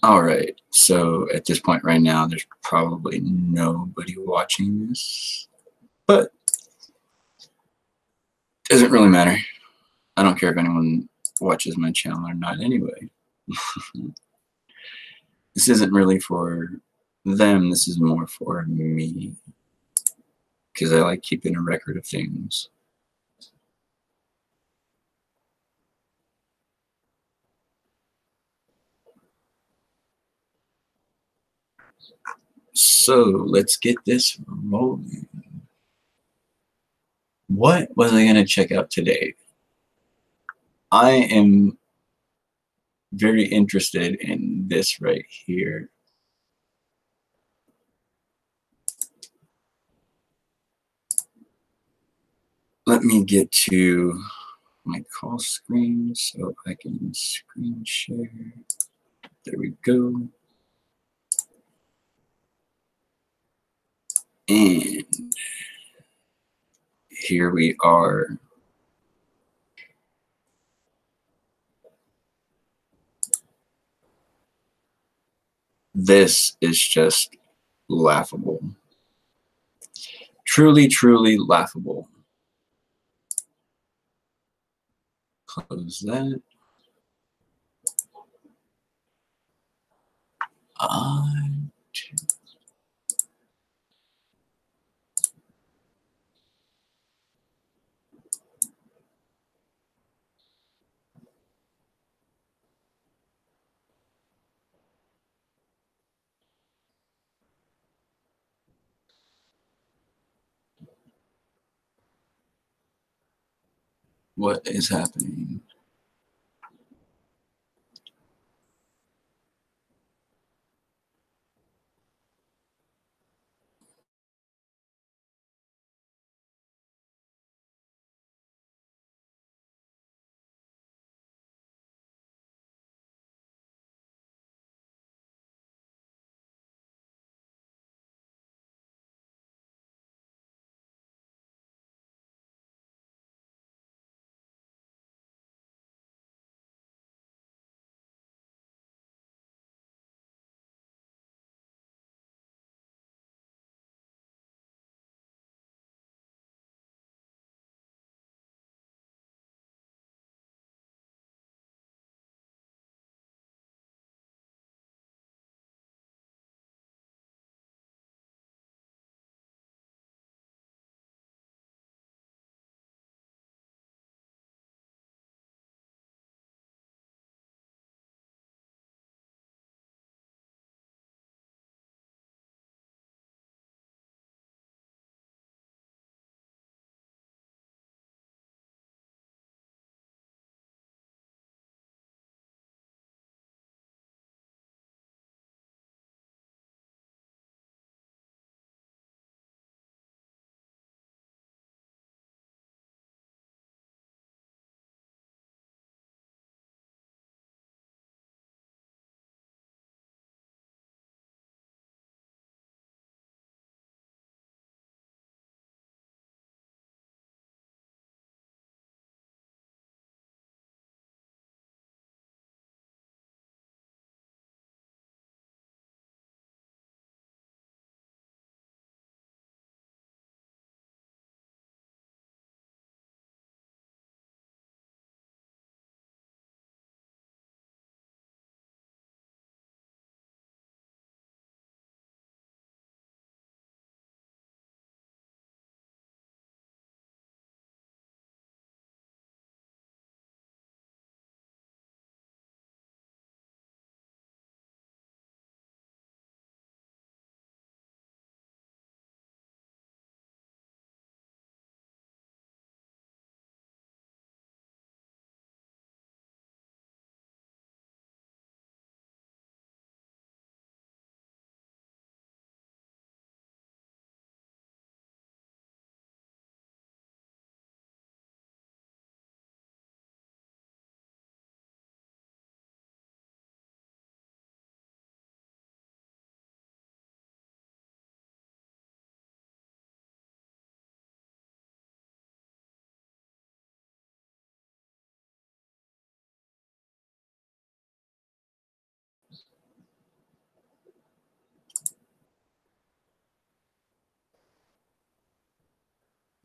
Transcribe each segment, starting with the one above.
All right, so at this point right now, there's probably nobody watching this, but it doesn't really matter. I don't care if anyone watches my channel or not anyway. This isn't really for them, this is more for me, because I like keeping a record of things. So let's get this rolling. What was I going to check out today? I am very interested in this right here. Let me get to my call screen so I can screen share. There we go. And here we are. This is just laughable. Truly, truly laughable. Close that. What is happening?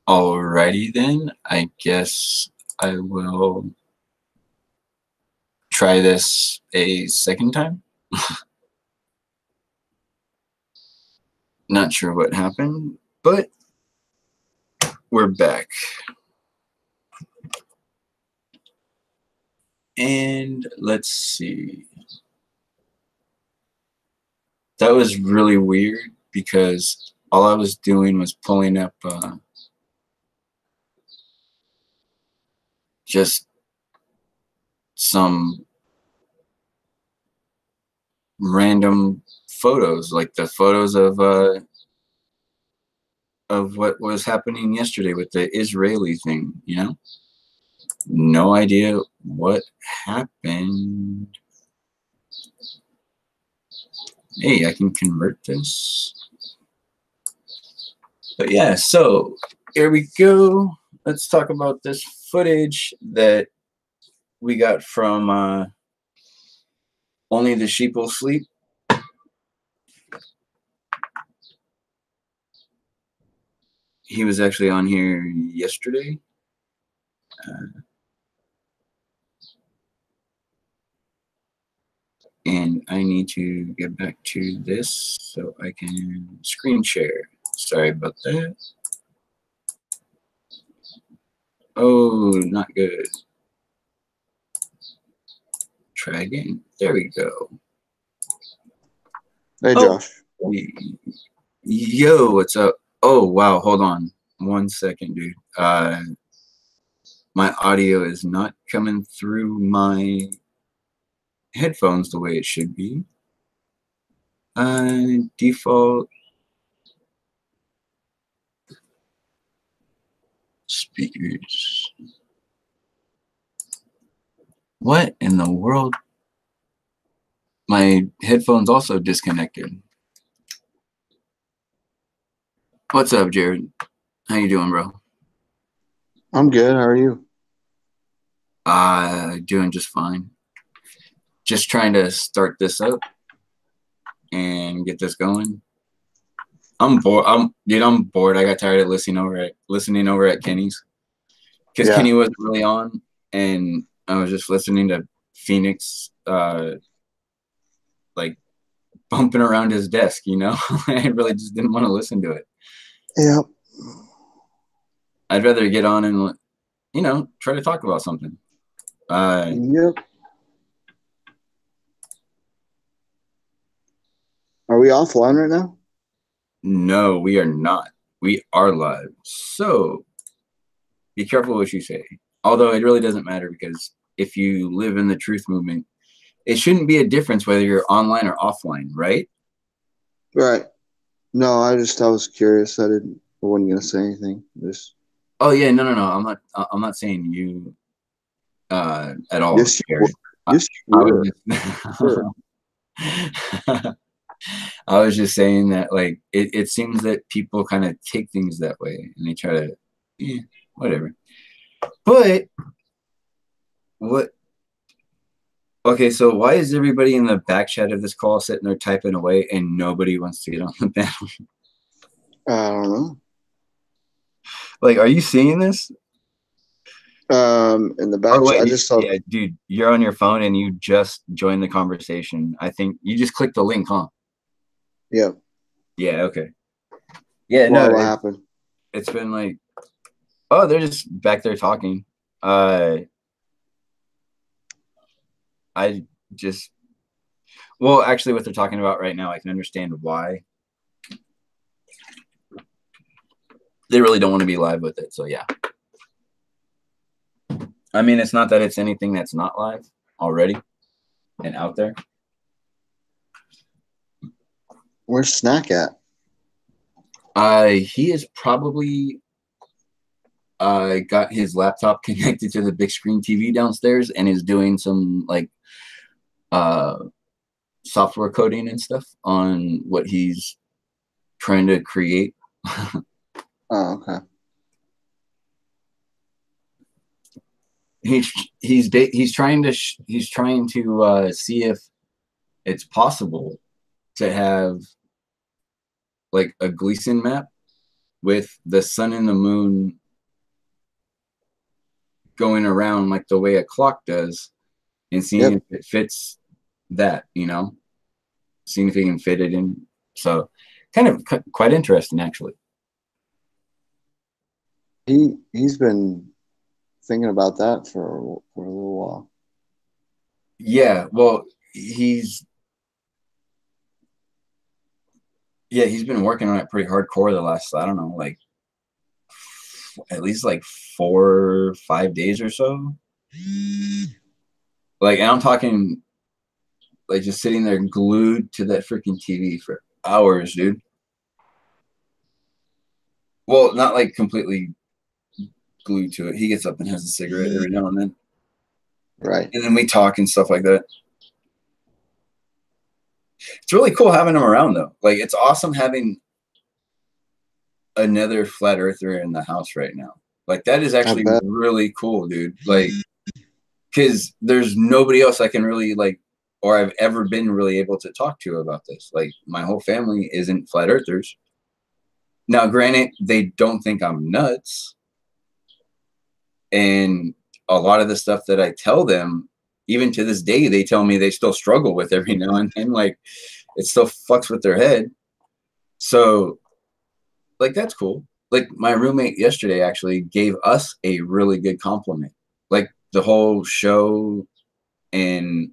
Alrighty then, I guess I will try this a second time. Not sure what happened, but we're back. And let's see. That was really weird because all I was doing was pulling up just some random photos, like the photos of what was happening yesterday with the Israeli thing, you know? No idea what happened. Hey, I can convert this. But yeah, so here we go. Let's talk about this footage that we got from Only the Sheep Will Sleep. He was actually on here yesterday. And I need to get back to this so I can screen share. Sorry about that. Oh, not good. Try again. There we go. Hey, Josh. Yo, what's up? Oh, wow. Hold on 1 second, dude. My audio is not coming through my headphones the way it should be. Default speakers. What in the world? My headphones also disconnected. What's up, Jared? How you doing, bro? I'm good. How are you? Doing just fine. Just trying to start this up and get this going. I'm bored. I'm bored. I got tired of listening over at Kenny's because Kenny wasn't really on, and I was just listening to Phoenix, like bumping around his desk. You know, I really just didn't want to listen to it. Yep. I'd rather get on and, you know, try to talk about something. Yep. Are we offline right now? No, we are not. We are live. So be careful what you say. Although it really doesn't matter because if you live in the truth movement, it shouldn't be a difference whether you're online or offline, right? Right. No, I was curious. I wasn't gonna say anything. Just. Oh yeah, no. I'm not saying you at all, Yes, you were. Jared. Yes, you I were. was just I was just saying that, like, it seems that people kind of take things that way and they try to, whatever. But what? Okay, so why is everybody in the back chat of this call sitting there typing away and nobody wants to get on the panel? I don't know. Like, are you seeing this? In the back, Wait, I just saw. Yeah, dude, you're on your phone and you just joined the conversation. I think you just clicked the link, huh? Yeah. Yeah. Okay. Yeah. Why? No. What happened? It's been like, oh, they're just back there talking. I just, well, actually, what they're talking about right now, I can understand why. They really don't want to be live with it, so yeah. I mean, it's not that it's anything that's not live already and out there. Where's Snack at? He is probably got his laptop connected to the big screen TV downstairs and is doing some like software coding and stuff on what he's trying to create. Oh, okay. He's trying to see if it's possible to have like a Gleason map with the sun and the moon going around like the way a clock does, and seeing Yep. if it fits that, seeing if he can fit it in. So kind of quite interesting, actually. He's been thinking about that for a little while. Yeah, well, he's he's been working on it pretty hardcore the last, I don't know, like at least like 4 or 5 days or so. Like, and I'm talking like just sitting there glued to that freaking TV for hours, dude. Well, not like completely glued to it. He gets up and has a cigarette every now and then. Right. And then we talk and stuff like that. It's really cool having him around, though. Like, it's awesome having another flat earther in the house right now. Like, that is I actually bet. really cool, dude. Like, because there's nobody else I can really, like, or I've ever been really able to talk to about this. Like, my whole family isn't flat earthers. Now, granted, they don't think I'm nuts. And a lot of the stuff that I tell them, even to this day, they tell me they still struggle with every now and then. Like, it still fucks with their head. So, like, that's cool. Like, my roommate yesterday actually gave us a really good compliment. Like, the whole show, and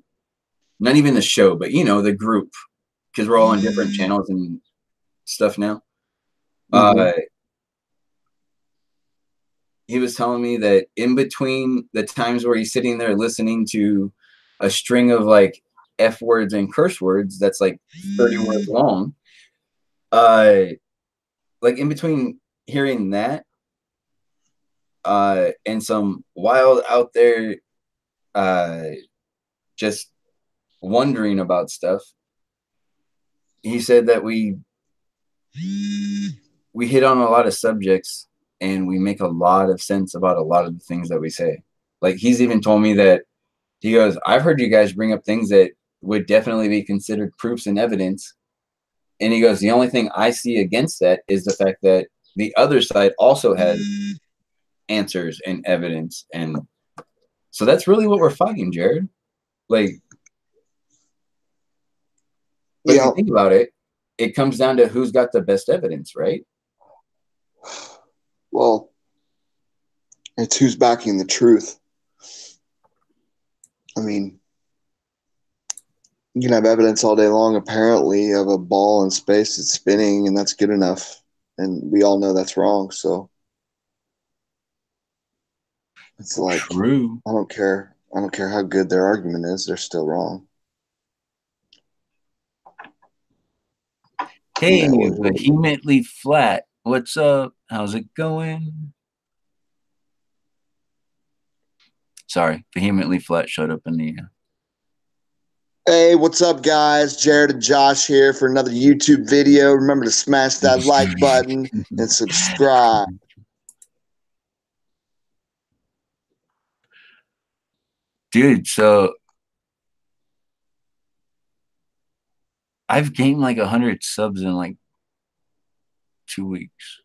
not even the show, but, the group, because we're all on different channels and stuff now. Mm-hmm. He was telling me that in between the times where he's sitting there listening to a string of like F words and curse words that's like 30 words long, uh, like in between hearing that, and some wild out there, uh, just wondering about stuff, he said that we hit on a lot of subjects and we make a lot of sense about a lot of the things that we say. Like, he's even told me that he goes, I've heard you guys bring up things that would definitely be considered proofs and evidence. And he goes, the only thing I see against that is the fact that the other side also has answers and evidence. And so that's really what we're fighting, Jared. Like, but if you Yeah. think about it, it comes down to who's got the best evidence, right? Well, it's who's backing the truth. I mean, you can have evidence all day long, apparently, of a ball in space that's spinning, and that's good enough. And we all know that's wrong. So it's like, True. I don't care. I don't care how good their argument is, they're still wrong. Hey, Yeah. vehemently flat. What's up? How's it going? Sorry, vehemently flat showed up in the. Hey, what's up, guys? Jared and Josh here for another YouTube video. Remember to smash that like button and subscribe. Dude, so I've gained like 100 subs in like 2 weeks.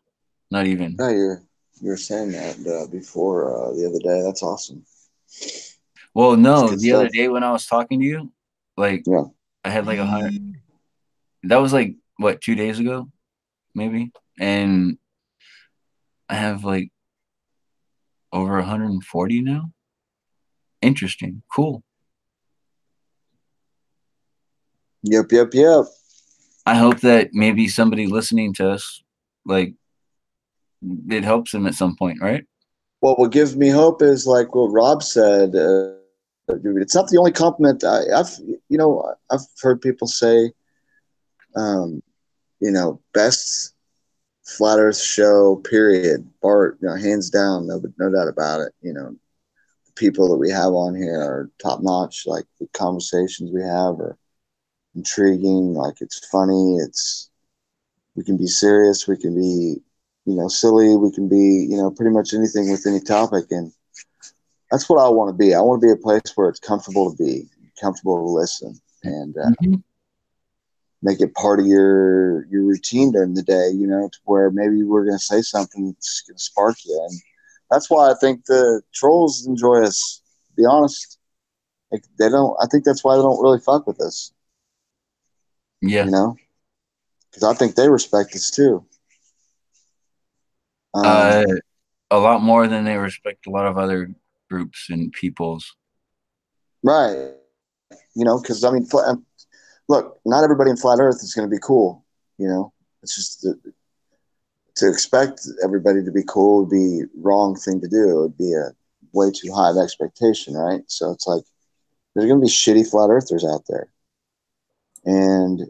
Not even. Oh, you're saying that before the other day. That's awesome. Well, It's no, good the other stuff. day when I was talking to you, like Yeah. I had like 100. That was like what, 2 days ago, maybe, and I have like over 140 now. Interesting, cool. Yep. Yep. Yep. I hope that maybe somebody listening to us, like, it helps them at some point, right? Well, what gives me hope is like what Rob said. It's not the only compliment I've heard people say. Um, best flat Earth show. Period. Bart, hands down, no doubt about it. The people that we have on here are top notch. Like the conversations we have are intriguing. Like it's funny. We can be serious. We can be, silly. We can be, pretty much anything with any topic. And that's what I want to be. I want to be a place where it's comfortable to be, comfortable to listen. And Mm-hmm. make it part of your routine during the day, you know, to where maybe we're going to say something that's going to spark you. And that's why I think the trolls enjoy us, to be honest. Like, they don't, I think that's why they don't really fuck with us, Yeah. you know, because I think they respect us too. Uh, Um, a lot more than they respect a lot of other groups and peoples. right. You know, because I mean, look, not everybody in flat Earth is going to be cool. You know, it's just to expect everybody to be cool would be wrong thing to do. It would be a way too high of expectation, right? So it's like there's going to be shitty flat earthers out there, and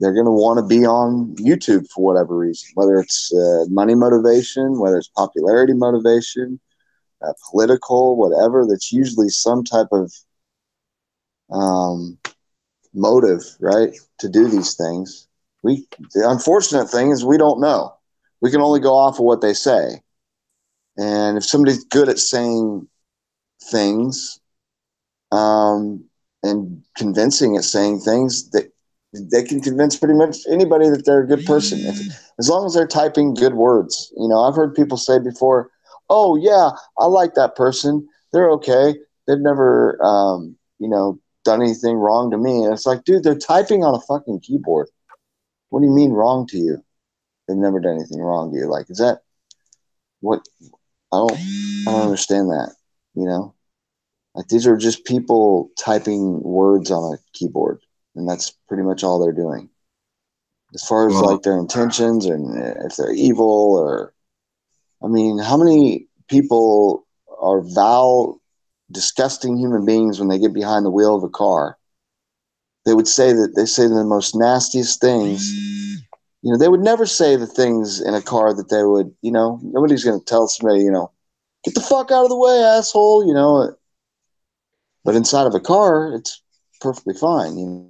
they're going to want to be on YouTube for whatever reason, whether it's money motivation, whether it's popularity motivation, political, whatever. That's usually some type of um, motive, right, to do these things. The unfortunate thing is we don't know. We can only go off of what they say. And if somebody's good at saying things and convincing at saying things, that they can convince pretty much anybody that they're a good person, as long as they're typing good words. You know, I've heard people say before, "Oh yeah, I like that person. They're okay. They've never, you know, done anything wrong to me." And it's like, dude, they're typing on a fucking keyboard. What do you mean wrong to you? They've never done anything wrong to you. Like, is that what? I don't understand that. You know, like these are just people typing words on a keyboard, and that's pretty much all they're doing. As far as Well, like their intentions and if they're evil or, I mean, how many people are disgusting human beings when they get behind the wheel of a car? They say the most nastiest things. You know, they would never say the things in a car that they would, you know, nobody's going to tell somebody, you know, get the fuck out of the way, asshole, you know. But inside of a car, it's perfectly fine, you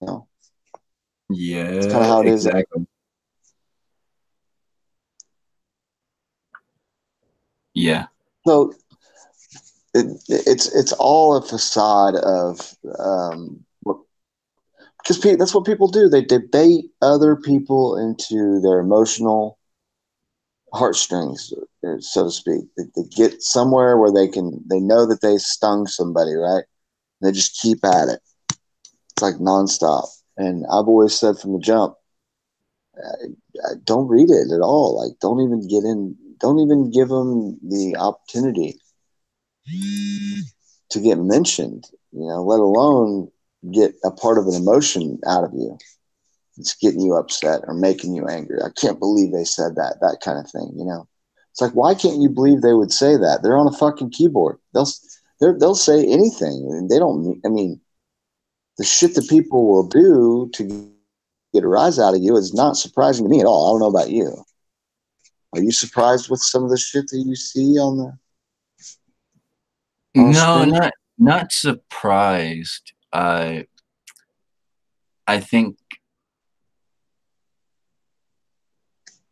know. It's kind of yeah, how it is. exactly. Yeah. So it's all a facade of because that's what people do. They debate other people into their emotional heartstrings, so to speak. They get somewhere where they know that they stung somebody, right? They just keep at it. It's like nonstop. And I've always said from the jump, don't read it at all. Like, don't even get in. Don't even give them the opportunity to get mentioned. You know, let alone get a part of an emotion out of you. It's getting you upset or making you angry. I can't believe they said that. That kind of thing. You know, it's like, why can't you believe they would say that? They're on a fucking keyboard. They'll say anything, and they don't. I mean, the shit that people will do to get a rise out of you is not surprising to me at all. I don't know about you. Are you surprised with some of the shit that you see on the No, screen? not surprised. I think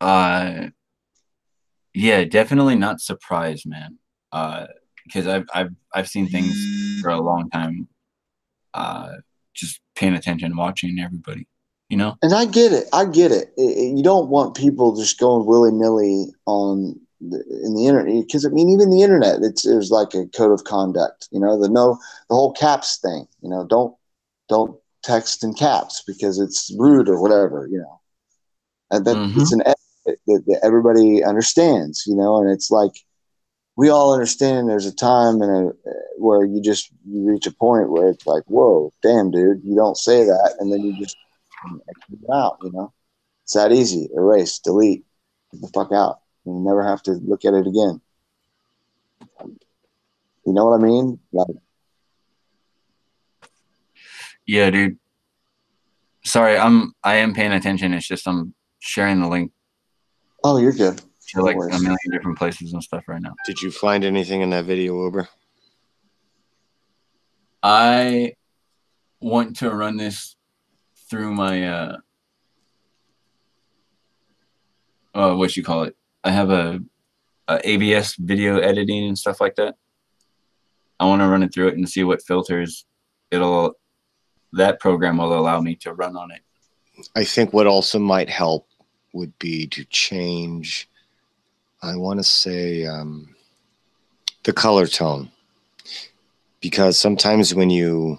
uh yeah, definitely not surprised, man. Because I've seen things for a long time. Uh, just paying attention, watching everybody. You know. And I get it. I get it. You don't want people just going willy nilly in the internet because I mean, even the internet, there's like a code of conduct. You know, the whole caps thing. You know, don't text in caps because it's rude or whatever. You know, and that it's Mm-hmm. an etiquette that everybody understands. You know, and it's like we all understand. There's a time where you reach a point where it's like, whoa, damn, dude, you don't say that, and then you just exit out. You know. It's that easy. Erase, delete, get the fuck out. You never have to look at it again. You know what I mean? Like, Yeah, dude. Sorry, I am paying attention. It's just I'm sharing the link oh, you're good. to No like a worries. million different places and stuff right now. Did you find anything in that video, Uber? I want to run this through my what you call it. I have a ABS video editing and stuff like that. I want to run it through it and see what filters it'll that program will allow me to run on it. I think what also might help would be to change, I want to say, the color tone. Because sometimes when you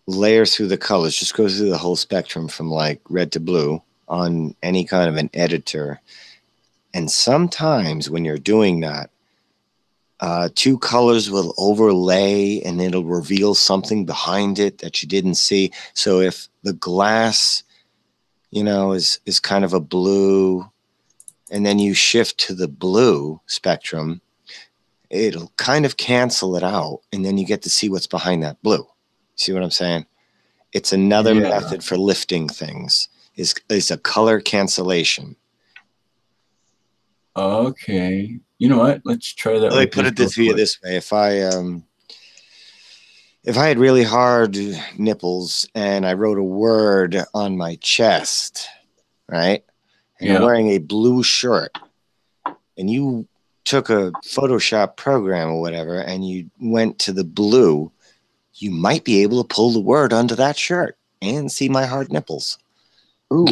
layer through the colors, just go through the whole spectrum from like red to blue on any kind of an editor. And sometimes when you're doing that, two colors will overlay and it'll reveal something behind it that you didn't see. So if the glass, you know, is kind of a blue, and then you shift to the blue spectrum, it'll kind of cancel it out, and then you get to see what's behind that blue. See what I'm saying? It's another method for lifting things, is a color cancellation. Okay. You know what? Let's try that. Let me put it this way. If I had really hard nipples and I wrote a word on my chest, right? And I'm wearing a blue shirt, and you took a Photoshop program or whatever, and you went to the blue, you might be able to pull the word under that shirt and see my hard nipples. Ooh.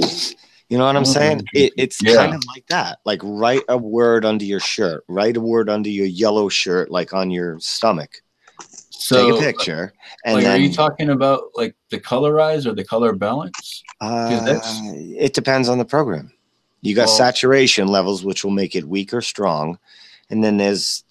You know what I'm saying? It's kind of like that. Like, write a word under your shirt. Write a word under your yellow shirt, like on your stomach. So, take a picture. And like, then, are you talking about like the colorize or the color balance? It depends on the program. You got saturation levels, which will make it weak or strong. And then there's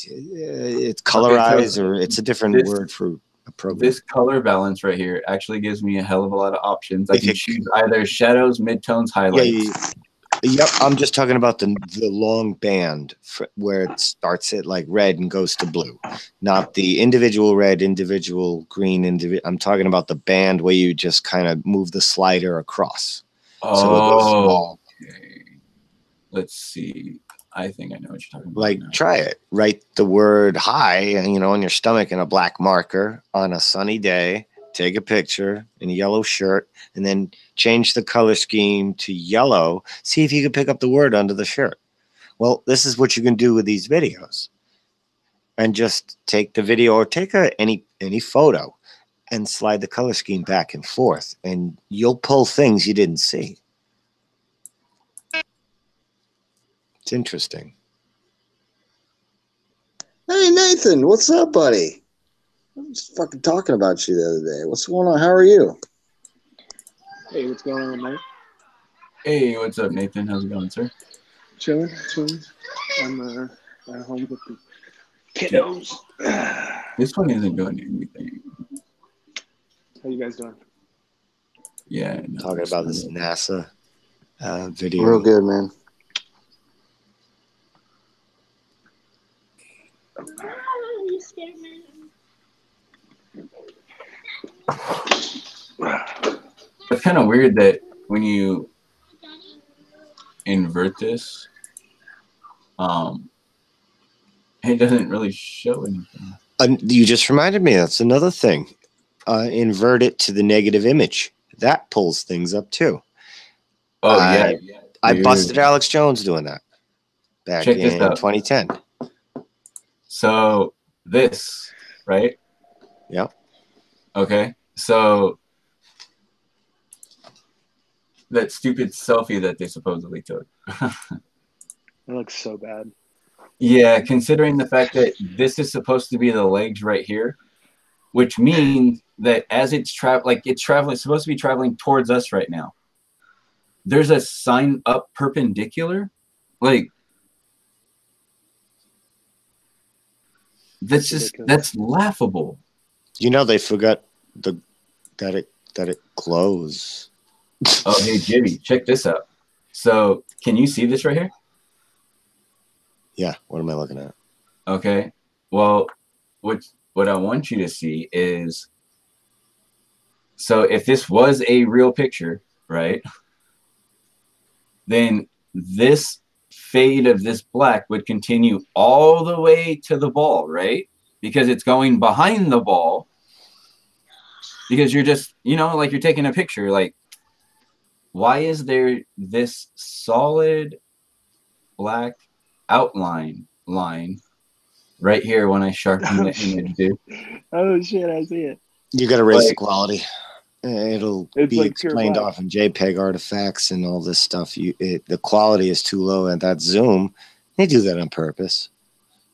it's colorize, or it's a different word for a program. This color balance right here actually gives me a hell of a lot of options. I can choose either shadows, midtones, highlights. Yep, I'm just talking about the long band where it starts at like red and goes to blue, not the individual red, individual green. I'm talking about the band where you just kind of move the slider across. Oh, okay. Let's see. I think I know what you're talking about. Like, try it. Write the word hi, you know, on your stomach in a black marker on a sunny day. Take a picture in a yellow shirt, and then change the color scheme to yellow. See if you can pick up the word under the shirt. Well, this is what you can do with these videos. And just take the video or take any photo and slide the color scheme back and forth, and you'll pull things you didn't see. It's interesting. Hey, Nathan, what's up, buddy? I was fucking talking about you the other day. What's going on? How are you? Hey, what's going on, Mike? Hey, what's up, Nathan? How's it going, sir? Chilling. I'm at home with the kiddos. This one isn't doing anything. How you guys doing? Yeah. No, talking about this NASA video. Real good, man. You scared me. It's kind of weird that when you invert this, it doesn't really show anything. You just reminded me. That's another thing. Invert it to the negative image. That pulls things up too. Oh, yeah. I busted Alex Jones doing that back in 2010. So this, right? Yeah. Okay. So that stupid selfie that they supposedly took. It looks so bad. Yeah, considering the fact that this is supposed to be the legs right here, which means that as it's supposed to be traveling towards us right now. There's a sign up perpendicular, like that's laughable. You know, they forgot that it glows. Oh, hey Jimmy, check this out. So can you see this right here? Yeah. What am I looking at? Okay. Well, what I want you to see is, so if this was a real picture, right? Then this fade of this black would continue all the way to the ball, right? Because it's going behind the ball. Because you're just, like you're taking a picture. Like, why is there this solid black outline line right here when I sharpen the image, dude? Oh shit, I see it. You got to raise the Like, quality. It'll It's be like pure explained black. off in JPEG artifacts and all this stuff. The quality is too low, and that zoom, they do that on purpose.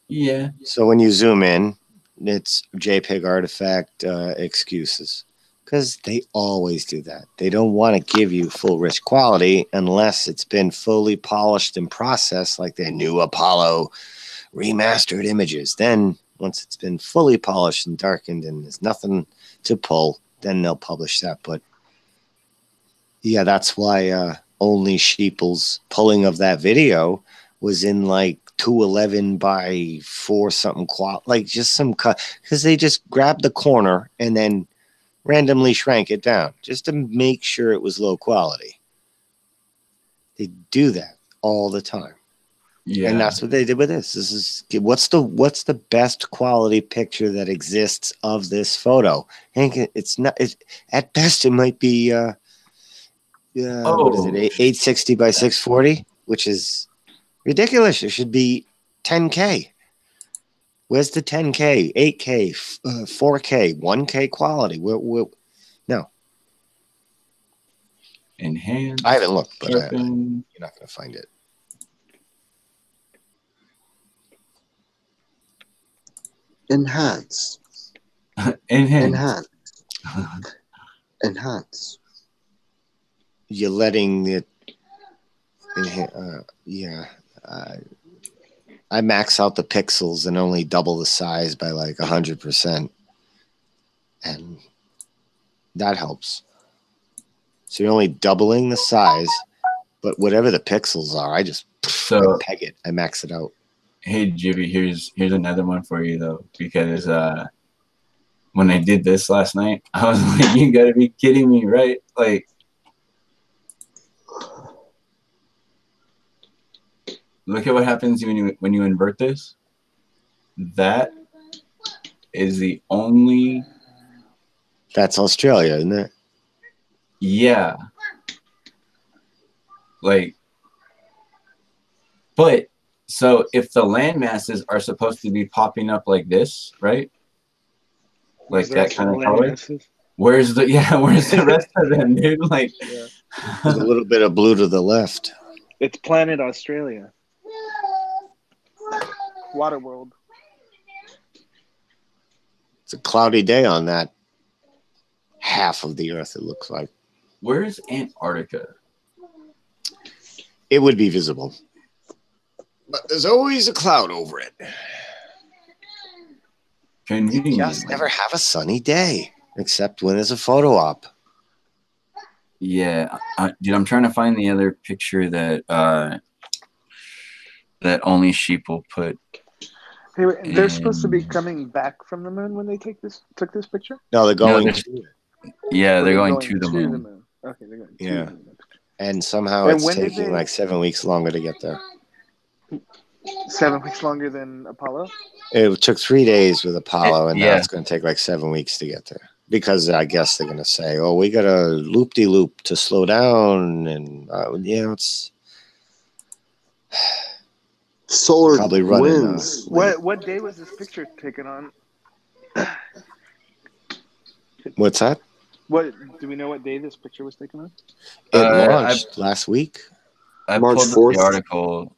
yeah. So when you zoom in, it's JPEG artifact excuses, because they always do that. They don't want to give you full rich quality unless it's been fully polished and processed, like their new Apollo remastered images. Then once it's been fully polished and darkened and there's nothing to pull, then they'll publish that. But yeah, that's why only Sheeple's pulling of that video was in like 211 by 4 something like just some cut, because they just grabbed the corner and then randomly shrank it down just to make sure it was low quality. They do that all the time. Yeah. And that's what they did with this. This is what's the best quality picture that exists of this photo? And it's not. At best, it might be. What is it? 860 by 640, which is ridiculous. It should be 10K. Where's the 10K, 8K, 4K, 1K quality? No, Enhance. I haven't looked, but you're Sharpen. not going to find it. Enhance. Enhance. Enhance. You're letting it. I max out the pixels and only double the size by like 100%, and that helps. So you're only doubling the size, but whatever the pixels are, I just peg it. I max it out. Hey Jibby, here's another one for you though, because when I did this last night, I was like, you gotta be kidding me, right? Like, look at what happens when you invert this. That is the only. That's Australia, isn't it? Yeah. Like, but so if the land masses are supposed to be popping up like this, right? Like that kind of color. Where's the rest of them, dude? Like, Yeah. There's a little bit of blue to the left. It's planet Australia. Waterworld. It's a cloudy day on that half of the Earth, it looks like. Where's Antarctica? It would be visible, but there's always a cloud over it. Convenient. Just never have a sunny day, except when there's a photo op. Yeah, dude, I'm trying to find the other picture that that only sheep will put. Hey, they're supposed to be coming back from the moon when they took this picture? No, they're going No, to it. Yeah, they're going to the moon. Okay, they're going to Yeah. the moon. And somehow And it's when did taking they- like 7 weeks longer to get there. 7 weeks longer than Apollo? It took 3 days with Apollo, and now Yeah. it's going to take like 7 weeks to get there. Because I guess they're going to say, oh, we got a loop-de-loop to slow down. And, it's Solar Probably running, winds. What day was this picture taken on? what's that? What do we know? What day this picture was taken on? It Uh, launched last week. I March pulled up 4th. the article.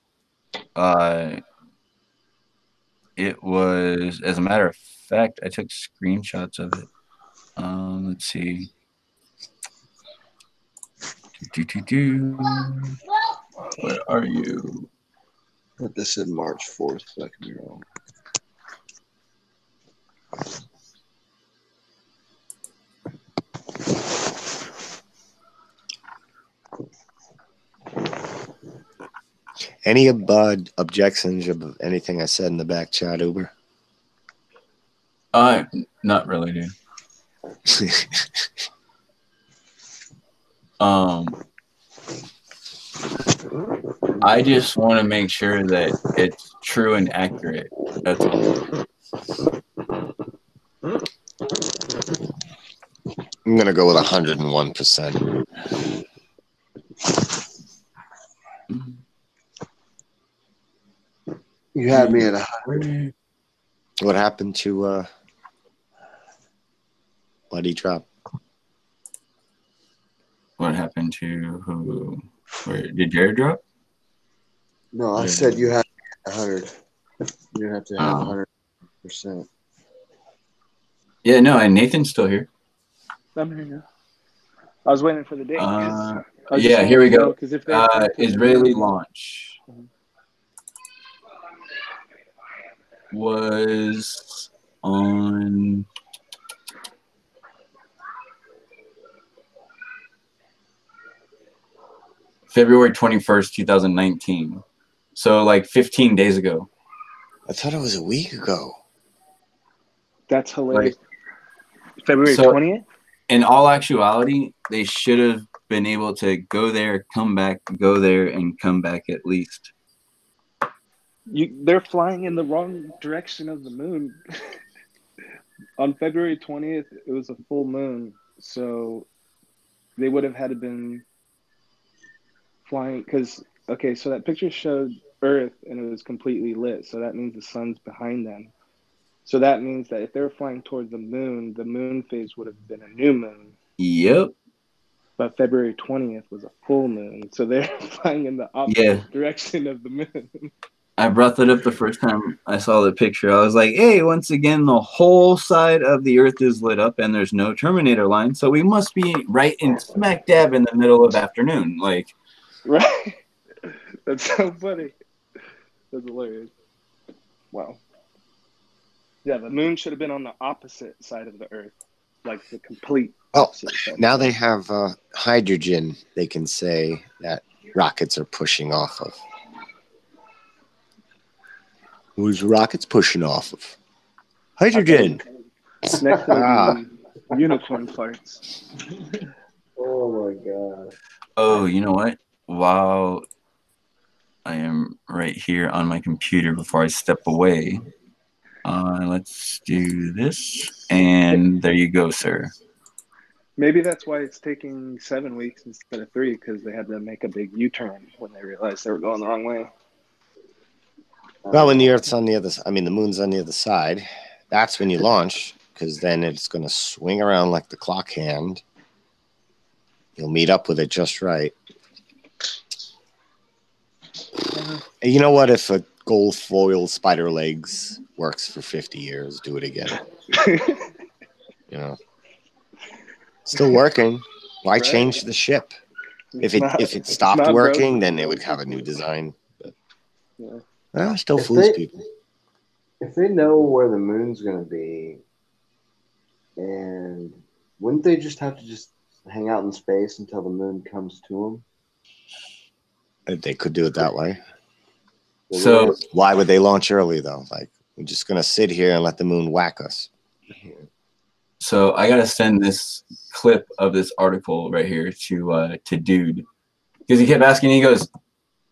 It was, as a matter of fact, I took screenshots of it. Let's see. Where are you? This is March 4th, but I can be wrong. Any objections of anything I said in the back chat, Uber? Not really, dude. I just want to make sure that it's true and accurate. That's all. I'm going to go with 101%. You had me at 100. What happened to Buddy drop. What happened to who? Where did Jared drop? No, I said you have 100. You have to have 100%. Yeah, no, and Nathan's still here. I'm here now. I was waiting for the date. Yeah, here we go. Because if they fly to Israeli the moon, launch was on February 21st, 2019. So like 15 days ago. I thought it was a week ago. That's hilarious. Like, February 20th? In all actuality, they should have been able to go there, come back, go there, and come back at least. They're flying in the wrong direction of the moon. On February 20th, it was a full moon, so they would have had to been flying because so that picture showed Earth and it was completely lit, so that means the sun's behind them. So that means that if they were flying toward the moon phase would have been a new moon. Yep. But February 20th was a full moon, so they're flying in the opposite direction of the moon. I brought that up the first time I saw the picture. I was like, hey, once again, the whole side of the Earth is lit up and there's no terminator line, so we must be right in smack dab in the middle of afternoon. Like, right? That's so funny. That's hilarious. Wow. Yeah, the moon should have been on the opposite side of the Earth, like the complete opposite side. Now they have hydrogen they can say that rockets are pushing off of. Who's rockets pushing off of? Hydrogen. Next to unicorn farts. Oh my god. oh, you know what? While I am right here on my computer before I step away, let's do this. And there you go, sir. Maybe that's why it's taking 7 weeks instead of 3, because they had to make a big U-turn when they realized they were going the wrong way. Well, when the Earth's on the other side, the moon's on the other side, that's when you launch, because then it's going to swing around like the clock hand. You'll meet up with it just right. You know what? If a gold foil spider legs works for 50 years, do it again. Still working. Why change the ship? If it stopped working, then they would have a new design. But, still fools people. If they know where the moon's going to be, and wouldn't they just have to just hang out in space until the moon comes to them? They could do it that way. So why would they launch early, though? Like, we're just going to sit here and let the moon whack us. So I gotta send this clip of this article right here to dude, because he kept asking. He goes,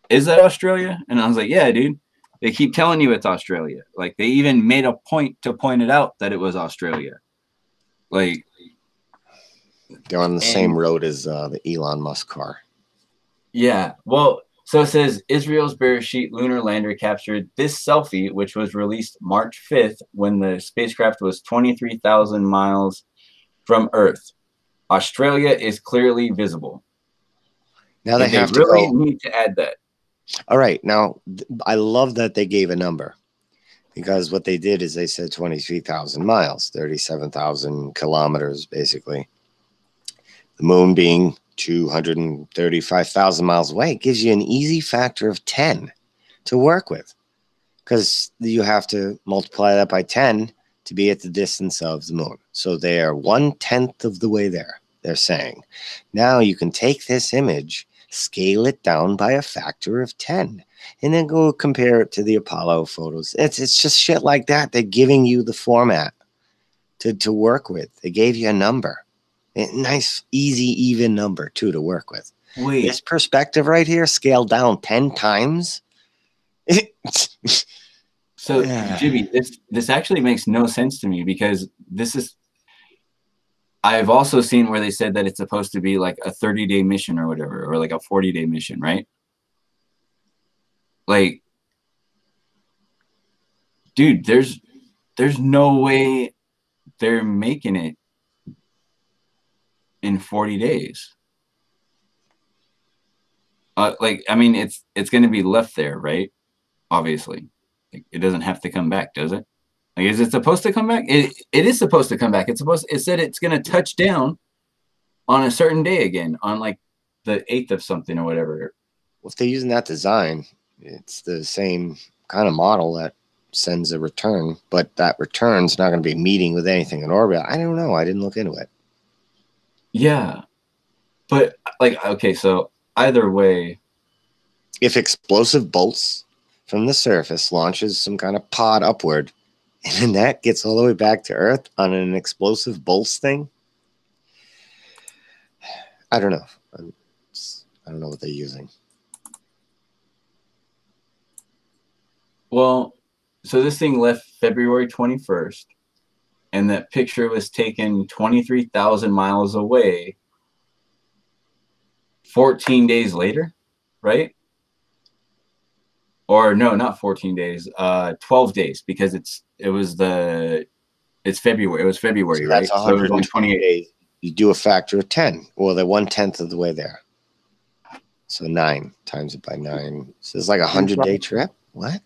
"Is that Australia?" And I was like, "Yeah, dude. They keep telling you it's Australia. Like they even made a point to point it out that it was Australia. Like they're on the same road as the Elon Musk car." Yeah. Well, so it says Israel's Bereshit lunar lander captured this selfie, which was released March 5th when the spacecraft was 23,000 miles from Earth. Australia is clearly visible. Now they have to really need to add that. All right. Now, I love that they gave a number, because what they did is they said 23,000 miles, 37,000 kilometers, basically. The moon being 235,000 miles away, it gives you an easy factor of 10 to work with, because you have to multiply that by 10 to be at the distance of the moon. So they are 1/10 of the way there, they're saying. Now you can take this image, scale it down by a factor of 10, and then go compare it to the Apollo photos. It's just shit like that. They're giving you the format to work with. They gave you a number. A nice, easy, even number, too, to work with. Wait. This perspective right here, scaled down 10 times. So, Jimmy, this actually makes no sense to me, because I've also seen where they said that it's supposed to be like a 30-day mission or whatever, or like a 40-day mission, right? Like, dude, there's no way they're making it in 40 days. Like, I mean, it's going to be left there, right? Obviously. Like, it doesn't have to come back, does it? Like, is it supposed to come back? It is supposed to come back. It said it's going to touch down on a certain day again, on like the 8th of something or whatever. Well, if they're using that design, it's the same kind of model that sends a return, but that return's not going to be meeting with anything in orbit. I don't know. I didn't look into it. Yeah. But like, okay, so either way, if explosive bolts from the surface launches some kind of pod upward, and then that gets all the way back to Earth on an explosive bolts thing, I don't know. I don't know what they're using. Well, so this thing left February 21st, and that picture was taken 23,000 miles away 14 days later, right? Or no, not 14 days, 12 days, because it's February. It was February, So right? that's So it was on 120 days. You do a factor of 10. Well, they're 1/10 of the way there. So 9 times it by 9. So it's like a 100-day trip. What?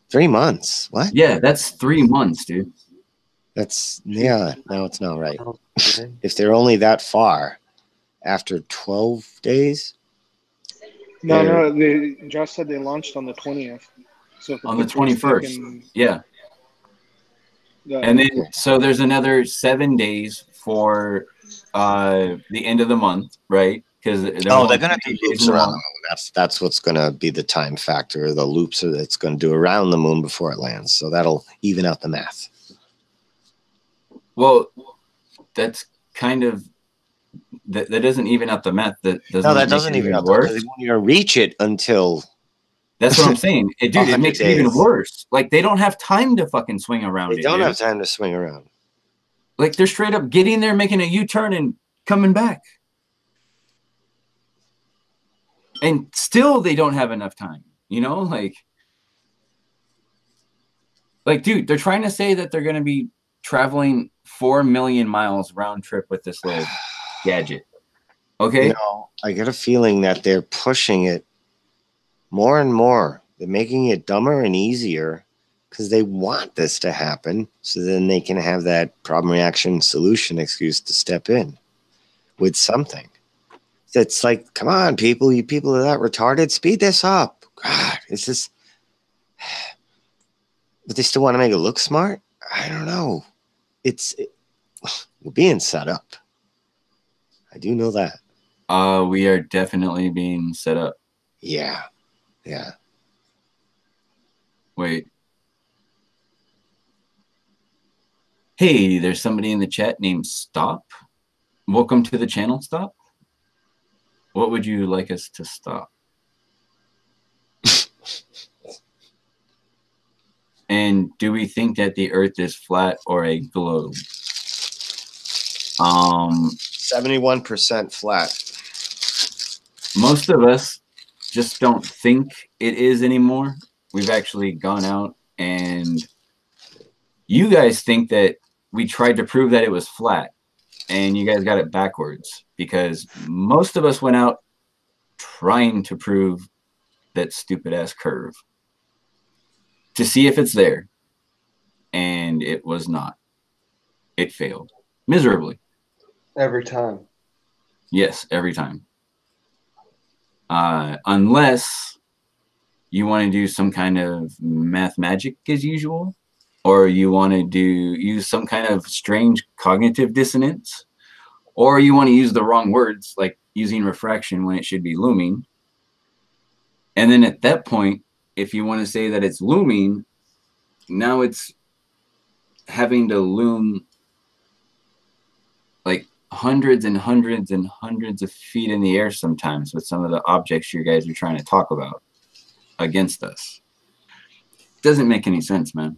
3 months. What? Yeah, that's 3 months, dude. That's, yeah, no, it's not right. If they're only that far after 12 days. No, Josh said they launched on the 20th. So on the 21st. Taken, yeah. And then, so there's another 7 days for the end of the month, right? Because they're going to do loops around the moon. That's what's going to be the time factor. The loops that it's going to do around the moon before it lands. So that'll even out the math. Well, that's kind of that doesn't even out the math. That doesn't even out worse. They won't even reach it until. That's what I'm saying. Dude, it makes it even worse. Like, they don't have time to fucking swing around it. They don't have time to swing around. Like, they're straight up getting there, making a U-turn, and coming back. And still, they don't have enough time. You know, like, dude, they're trying to say that they're going to be traveling 4 million miles round trip with this little gadget. Okay? You know, I get a feeling that they're pushing it more and more. They're making it dumber and easier because they want this to happen, so then they can have that problem, reaction, solution excuse to step in with something. It's like, come on, people, you people are that retarded, speed this up. God, it's just, but they still want to make it look smart. I don't know. We're being set up. I do know that. We are definitely being set up. Yeah. Yeah. Wait. Hey, there's somebody in the chat named Stop. Welcome to the channel, Stop. What would you like us to stop? And do we think that the Earth is flat or a globe? 71% flat. Most of us just don't think it is anymore. We've actually gone out, and you guys think that we tried to prove that it was flat, and you guys got it backwards, because most of us went out trying to prove that stupid ass curve to see if it's there, and it was not. It failed miserably. Every time. Yes, every time. Unless you want to do some kind of math magic as usual, or you want to use some kind of strange cognitive dissonance, or you want to use the wrong words, like using refraction when it should be looming. And then at that point, if you want to say that it's looming, now it's having to loom like hundreds and hundreds and hundreds of feet in the air sometimes with some of the objects you guys are trying to talk about against us. Doesn't make any sense, man.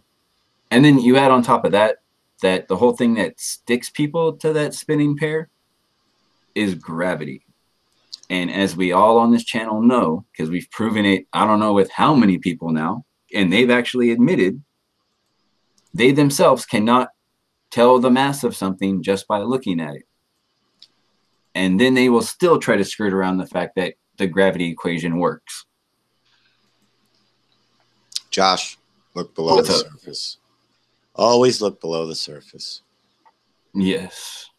And then you add on top of that, that the whole thing that sticks people to that spinning pair is gravity. And as we all on this channel know, because we've proven it, I don't know with how many people now, and they've actually admitted they themselves cannot tell the mass of something just by looking at it. And then they will still try to skirt around the fact that the gravity equation works. Josh, look below What's the up? surface. Always look below the surface. Yes.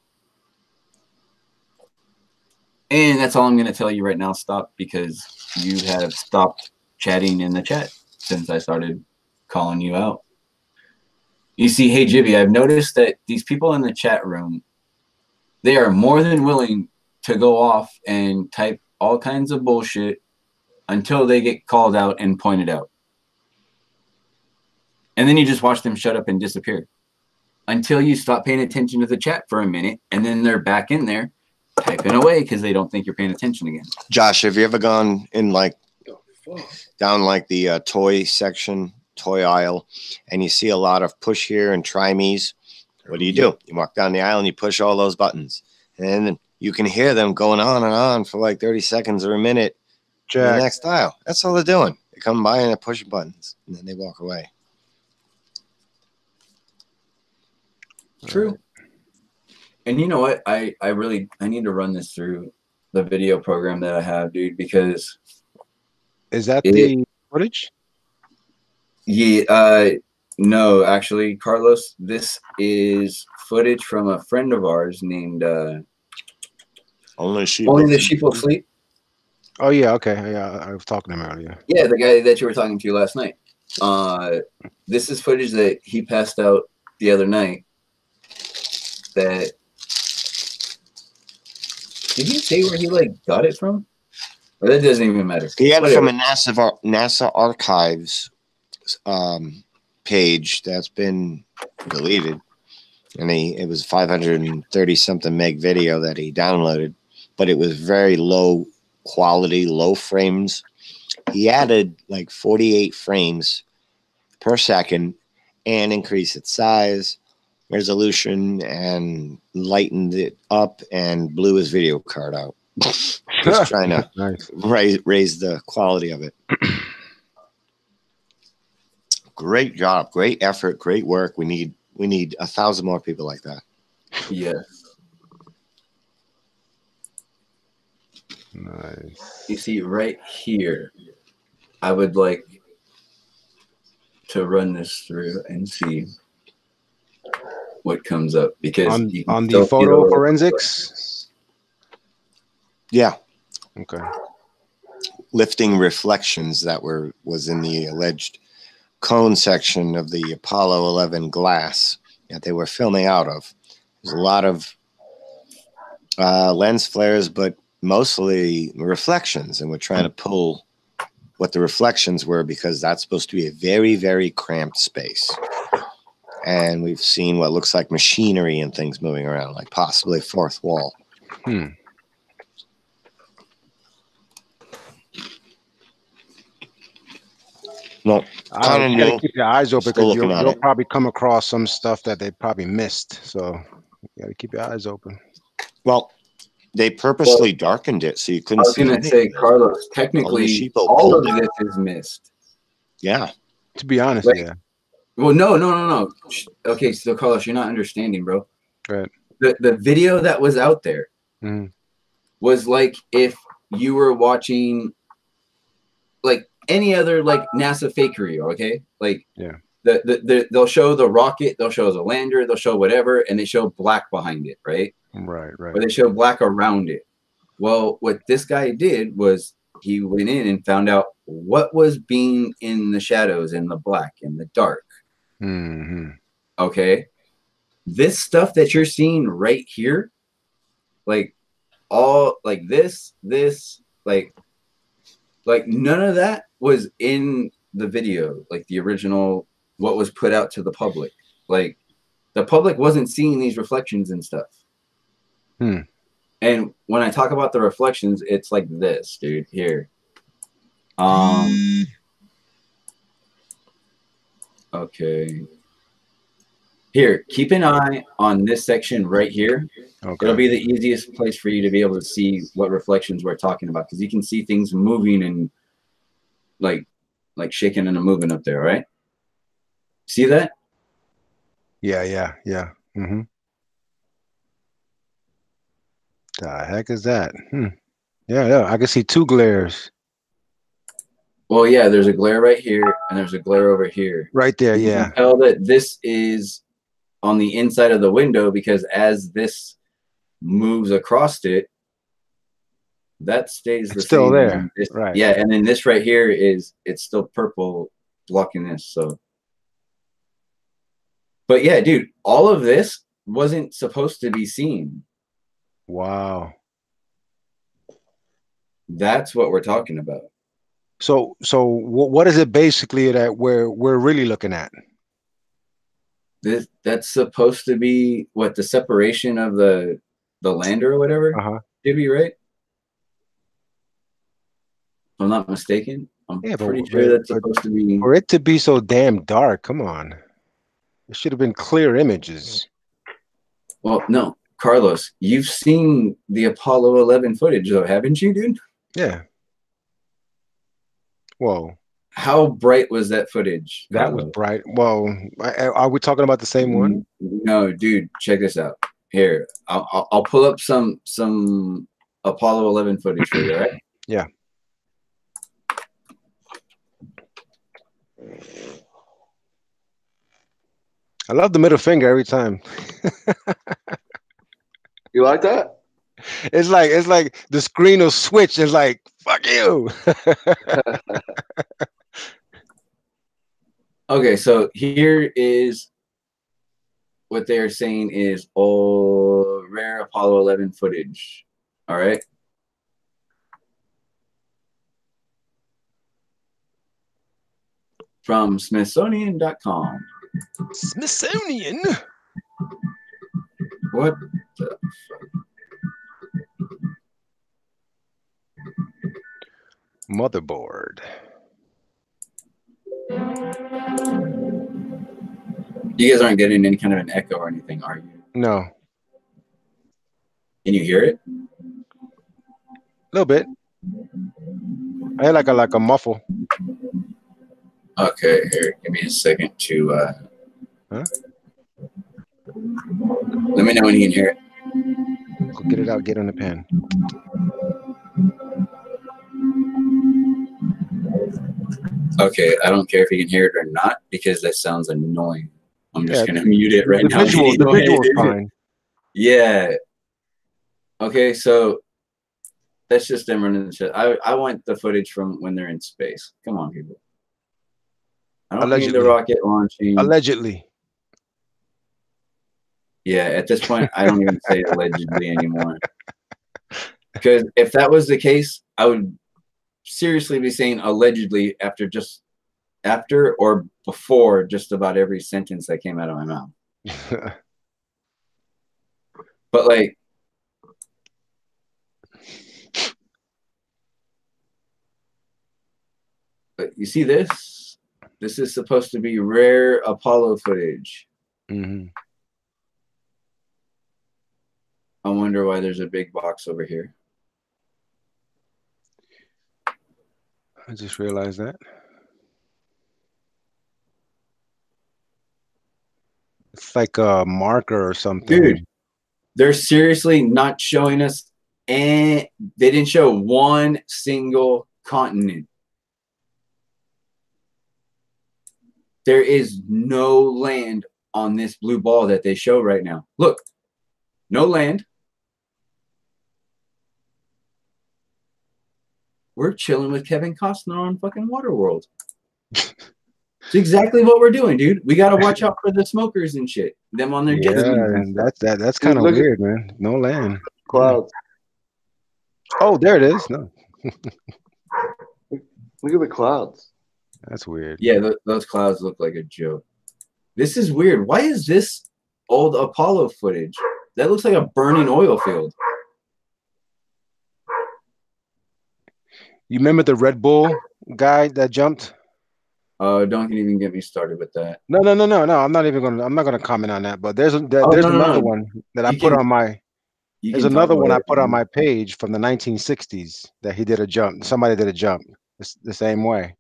And that's all I'm going to tell you right now. Stop, because you have stopped chatting in the chat since I started calling you out. You see, hey, Jibby, I've noticed that these people in the chat room, they are more than willing to go off and type all kinds of bullshit until they get called out and pointed out. And then you just watch them shut up and disappear until you stop paying attention to the chat for a minute, and then they're back in there typing away because they don't think you're paying attention again. Josh, have you ever gone in like down like the toy section, toy aisle, and you see a lot of push here and try me's? What do? You walk down the aisle and you push all those buttons, and then you can hear them going on and on for like 30 seconds or a minute in the next aisle. That's all they're doing. They come by and they're pushing buttons, and then they walk away. True. And you know what? I need to run this through the video program that I have, dude, because is that the footage? Yeah, no, actually, Carlos, this is footage from a friend of ours named Only the Sheep Will Sleep. Oh yeah, okay. Yeah, I was talking to him earlier. Yeah, the guy that you were talking to last night. This is footage that he passed out the other night. That did he say where he like got it from? Or that doesn't even matter. He had it from a NASA archives page that's been deleted, and it was 530 something meg video that he downloaded, but it was very low quality, low frames. He added like 48 frames per second and increased its size, resolution, and lightened it up and blew his video card out. Just trying to raise the quality of it. Great job, great effort, great work. We need 1,000 more people like that. Yes. Nice. You see, right here, I would like to run this through and see what comes up, because on the photo forensics. Yeah. Okay. Lifting reflections that was in the alleged cone section of the Apollo 11 glass that they were filming out of. There's a lot of lens flares, but mostly reflections, and we're trying to pull what the reflections were, because that's supposed to be a very, very cramped space. And we've seen what looks like machinery and things moving around, like possibly a fourth wall. No, you gotta keep your eyes open, because you'll probably come across some stuff that they probably missed. So you gotta keep your eyes open. Well, they purposely darkened it so you couldn't see. I was going to say, Carlos, technically, all of this is missed. Yeah. To be honest, like, yeah. Well, no. Okay, so Carlos, you're not understanding, bro. Right. The video that was out there was like if you were watching like any other like NASA fakery, okay? Like they'll show the rocket, they'll show the lander, they'll show whatever, and they show black behind it, right? Right. Or they show black around it. Well, what this guy did was he went in and found out what was being in the shadows, in the black, in the dark. Okay, this stuff that you're seeing right here, like all like this, like none of that was in the video, like the original, what was put out to the public. Like the public wasn't seeing these reflections and stuff. And when I talk about the reflections, it's like this, dude. Here. Okay. Here, keep an eye on this section right here. Okay. It'll be the easiest place for you to be able to see what reflections we're talking about, because you can see things moving and like shaking and moving up there, right? See that? Yeah. The heck is that? Yeah, I can see two glares. Well, yeah, there's a glare right here, and there's a glare over here. Right there, you yeah. can tell that this is on the inside of the window because as this moves across it, that stays the Still same. there, This, right? Yeah, and then this right here it's still purple blocking this. So, but yeah, dude, all of this wasn't supposed to be seen. Wow. That's what we're talking about. So what is it basically that we're really looking at? That's supposed to be what the separation of the land or whatever. Should be right. If I'm not mistaken. I'm pretty sure that's supposed to be. For it to be so damn dark, come on. It should have been clear images. Well, no, Carlos, you've seen the Apollo 11 footage, though, haven't you, dude? Yeah. Whoa. How bright was that footage? That was bright. Well, are we talking about the same one? No, dude, check this out. Here, I'll pull up some Apollo 11 footage for you, all right? Yeah. I love the middle finger every time. You like that? It's like the screen will switch. It's like, fuck you. Okay, so here is what they are saying is rare Apollo 11 footage. All right. From Smithsonian.com. Smithsonian? What the fuck? Motherboard. You guys aren't getting any kind of an echo or anything, are you? No. Can you hear it? A little bit. I hear like a muffle. Okay, here, give me a second to Huh? Let me know when you can hear it. Go get it out, get on the pen. Okay, I don't care if you can hear it or not because that sounds annoying. I'm just gonna the, mute it right now. The visual is fine. Yeah. Okay, so that's just them running the shit. I want the footage from when they're in space. Come on, people. I don't need the rocket launching. Allegedly. Yeah, at this point, I don't even say allegedly anymore. Because if that was the case, I would seriously be saying allegedly after or before just about every sentence that came out of my mouth. But like, but you see this? This is supposed to be rare Apollo footage. Mm-hmm. I wonder why there's a big box over here. I just realized that. It's like a marker or something. Dude, they're seriously not showing us, and they didn't show one single continent. There is no land on this blue ball that they show right now. Look, no land. We're chilling with Kevin Costner on fucking Waterworld. It's exactly what we're doing, dude. We got to watch out for the smokers and shit. Them on their jet skis. That's kind of weird, man. No land. Clouds. Oh, there it is. No. Look at the clouds. That's weird. Yeah, those clouds look like a joke. This is weird. Why is this old Apollo footage? That looks like a burning oil field. You remember the Red Bull guy that jumped? Don't even get me started with that. No. I'm not gonna comment on that. But there's another one that I put on my. There's another one I put on my page from the 1960s that he did a jump. Somebody did a jump the same way.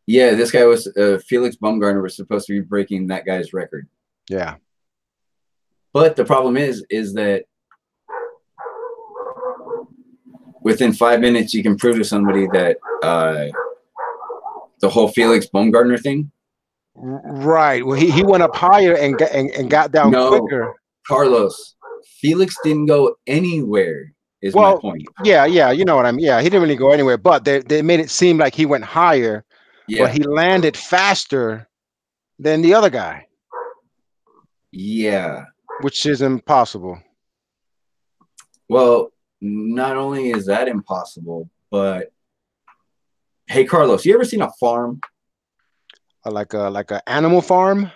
Yeah, this guy was Felix Baumgartner was supposed to be breaking that guy's record. Yeah. But the problem is that within 5 minutes, you can prove to somebody that the whole Felix Baumgartner thing. Right. Well, he went up higher and got down quicker. Carlos, Felix didn't go anywhere. Is well, my point. Yeah, you know what I mean. Yeah, he didn't really go anywhere, but they made it seem like he went higher, but he landed faster than the other guy. Yeah. Which is impossible. Well, not only is that impossible, but hey, Carlos, you ever seen a farm? Like a animal farm?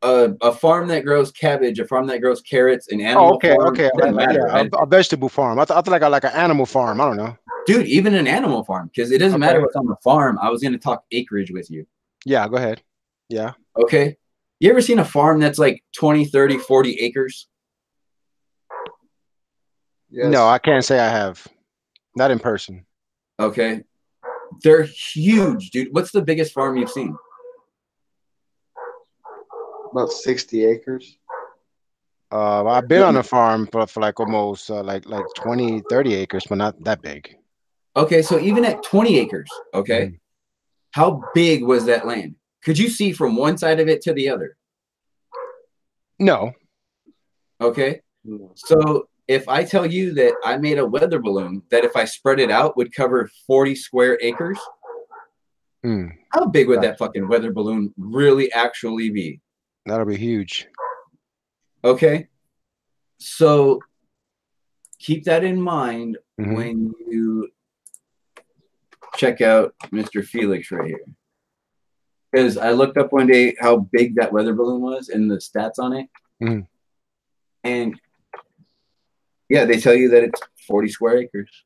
A farm that grows cabbage, a farm that grows carrots, an animal farm. Okay. Doesn't matter, right? A vegetable farm. I thought like an animal farm. I don't know. Dude, even an animal farm, because it doesn't matter what's on the farm. I was going to talk acreage with you. Yeah, go ahead. Yeah. Okay. You ever seen a farm that's like 20, 30, 40 acres? Yes. No, I can't say I have. Not in person. Okay. They're huge, dude. What's the biggest farm you've seen? About 60 acres. I've been on a farm for like almost like 20, 30 acres, but not that big. Okay, so even at 20 acres, okay, how big was that land? Could you see from one side of it to the other? No. Okay. So if I tell you that I made a weather balloon that if I spread it out would cover 40 square acres, how big would that fucking weather balloon really actually be? That'll be huge. Okay. So keep that in mind when you check out Mr. Felix right here. Because I looked up one day how big that weather balloon was and the stats on it. And yeah, they tell you that it's 40 square acres.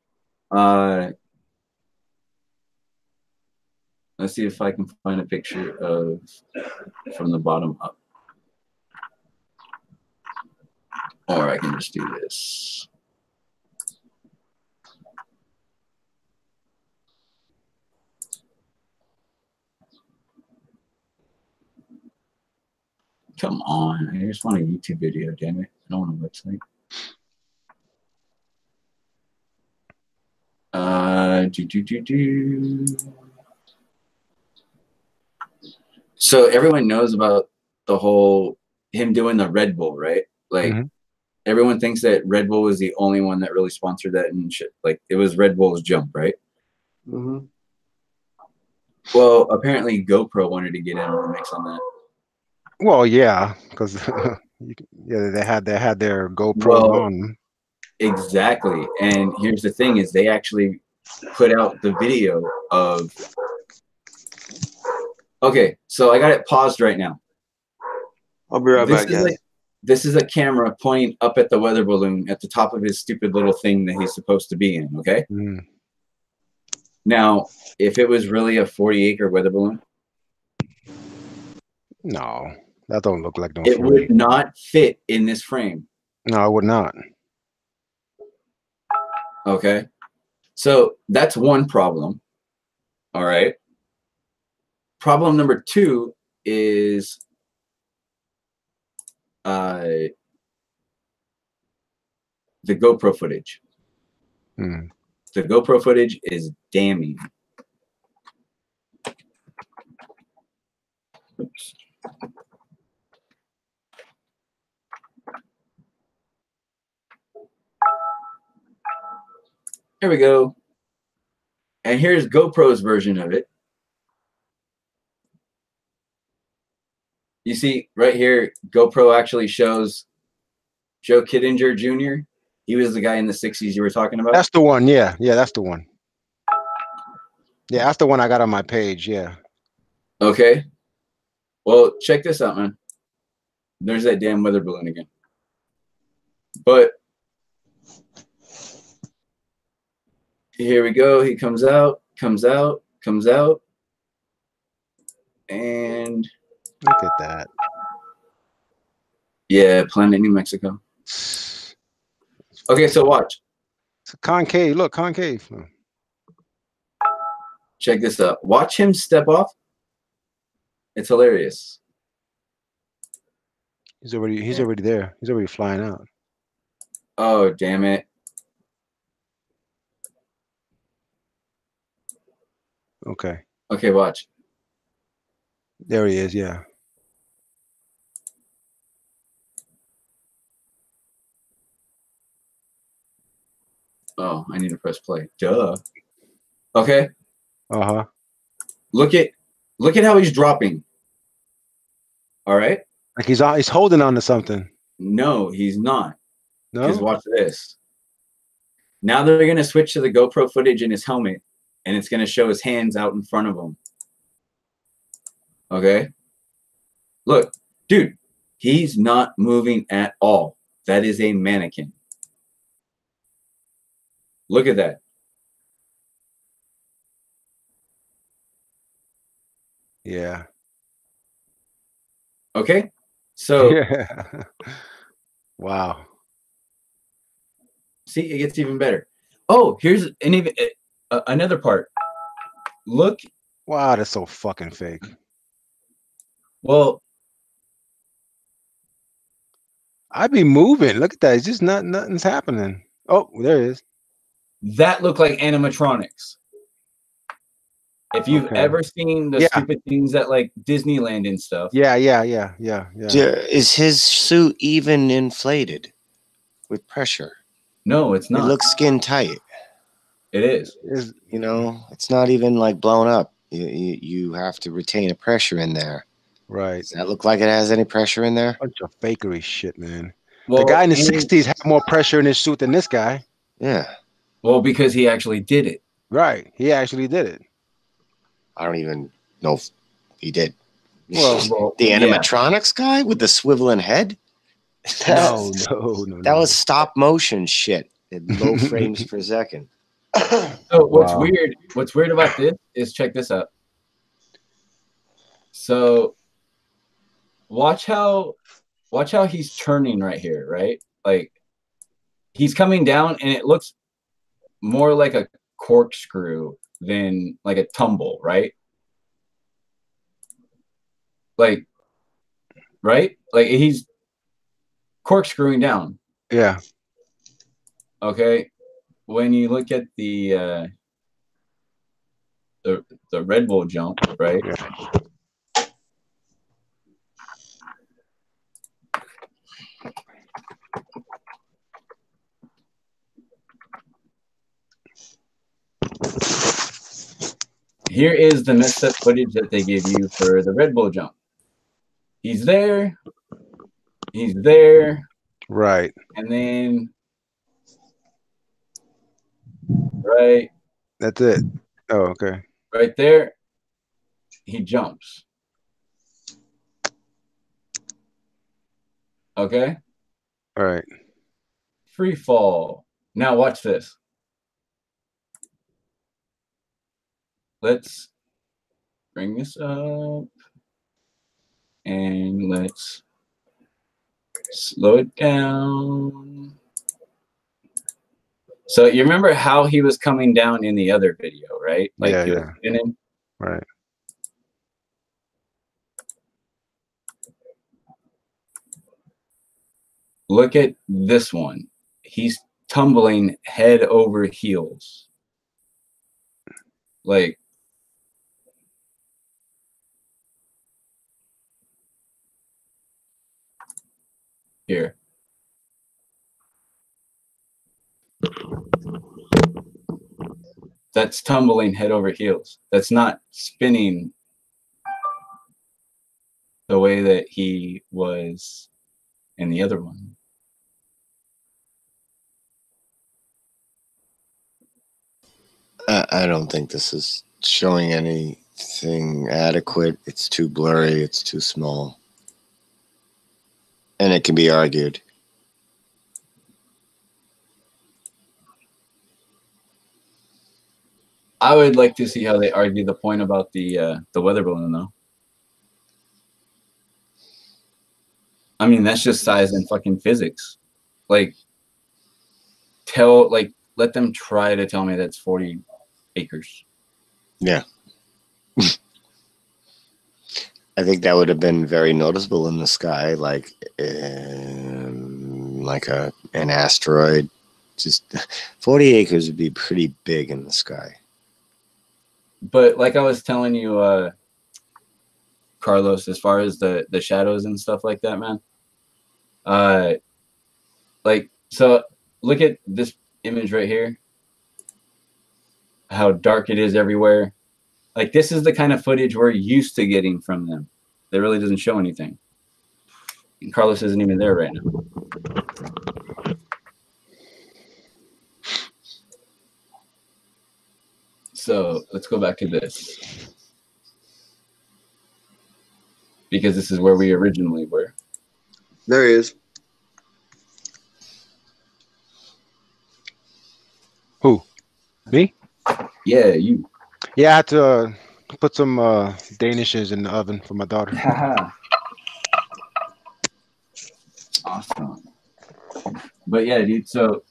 Let's see if I can find a picture of from the bottom up. Or I can just do this. Come on, I just want a YouTube video, damn it. I don't want a website. So everyone knows about the whole him doing the Red Bull, right? Like everyone thinks that Red Bull was the only one that really sponsored that and shit. Like it was Red Bull's jump, right? Well, apparently GoPro wanted to get in on the mix on that. Well, yeah, because yeah, they had their GoPros on. Exactly. And here's the thing is they actually put out the video of okay, so I got it paused right now. I'll be right back, guys. This is a camera pointing up at the weather balloon at the top of his stupid little thing that he's supposed to be in, okay? Now, if it was really a 40-acre weather balloon, no, that don't look like no. It would not fit in this frame. No, it would not. Okay, so that's one problem. All right. Problem number two is the GoPro footage. The GoPro footage is damning. Oops. Here we go. And here's GoPro's version of it. You see right here, GoPro actually shows Joe Kittinger Jr. He was the guy in the 60s you were talking about. That's the one, yeah. Yeah, that's the one. Yeah, that's the one I got on my page, yeah. Okay. Well, check this out, man. There's that damn weather balloon again. But here we go. He comes out. And look at that. Yeah, Planet New Mexico. Okay, so watch. It's a concave. Look, concave. Check this out. Watch him step off. It's hilarious. He's already there. He's already flying out. Oh, damn it. Okay. Okay, watch. There he is. Yeah. Oh, I need to press play. Duh. Okay. Uh-huh. Look at how he's dropping. All right. Like he's holding on to something. No, he's not. Because No. watch this. Now they're gonna switch to the GoPro footage in his helmet, and it's gonna show his hands out in front of him. Okay. Look, dude, he's not moving at all. That is a mannequin. Look at that. Yeah. Okay. So Yeah. Wow. see, it gets even better. Oh, here's another part. Look. Wow, that's so fucking fake. Well, I'd be moving. Look at that. It's just nothing's happening. Oh, there it is. that looked like animatronics. If you've ever seen the stupid things at like Disneyland and stuff. Yeah. Is his suit even inflated with pressure? No, it's not. It looks skin tight. It is. You know, it's not even like blown up. You have to retain a pressure in there. Right. Does that look like it has any pressure in there? Bunch of fakery shit, man. Well, the guy in the 60s had more pressure in his suit than this guy. Yeah. Well, because he actually did it. Right. He actually did it. I don't even know if he did. Well, the animatronics guy with the swiveling head? No. That was stop motion shit at low frames per second. So what's weird about this is, check this out. So watch how he's turning right here, right? Like he's coming down and it looks more like a corkscrew than like a tumble, right? Like, right? Like he's corkscrewing down. Yeah. Okay. When you look at the Red Bull jump, right? Yeah. Here is the messed up footage that they give you for the Red Bull jump. He's there. He's there. Right. And then, right. That's it. Oh, okay. Right there, he jumps. Okay? All right. Free fall. Now watch this. Let's bring this up. And let's slow it down. So you remember how he was coming down in the other video, right? Like he was spinning. Right. Look at this one. He's tumbling head over heels. Like, here. That's tumbling head over heels. That's not spinning the way that he was in the other one. I don't think this is showing anything adequate. It's too blurry. It's too small. And it can be argued. I would like to see how they argue the point about the weather balloon, though. I mean, that's just size and fucking physics. Like, let them try to tell me that's 40 acres. Yeah. I think that would have been very noticeable in the sky, like an asteroid. Just 40 acres would be pretty big in the sky. but like I was telling you, Carlos, as far as the shadows and stuff like that, man. Like, so look at this image right here. How dark it is everywhere. Like, this is the kind of footage we're used to getting from them. That really doesn't show anything. And Carlos isn't even there right now. So let's go back to this. Because this is where we originally were. There he is. Who? Me? Yeah, you. Yeah, I had to put some Danishes in the oven for my daughter. Awesome. But yeah, dude, so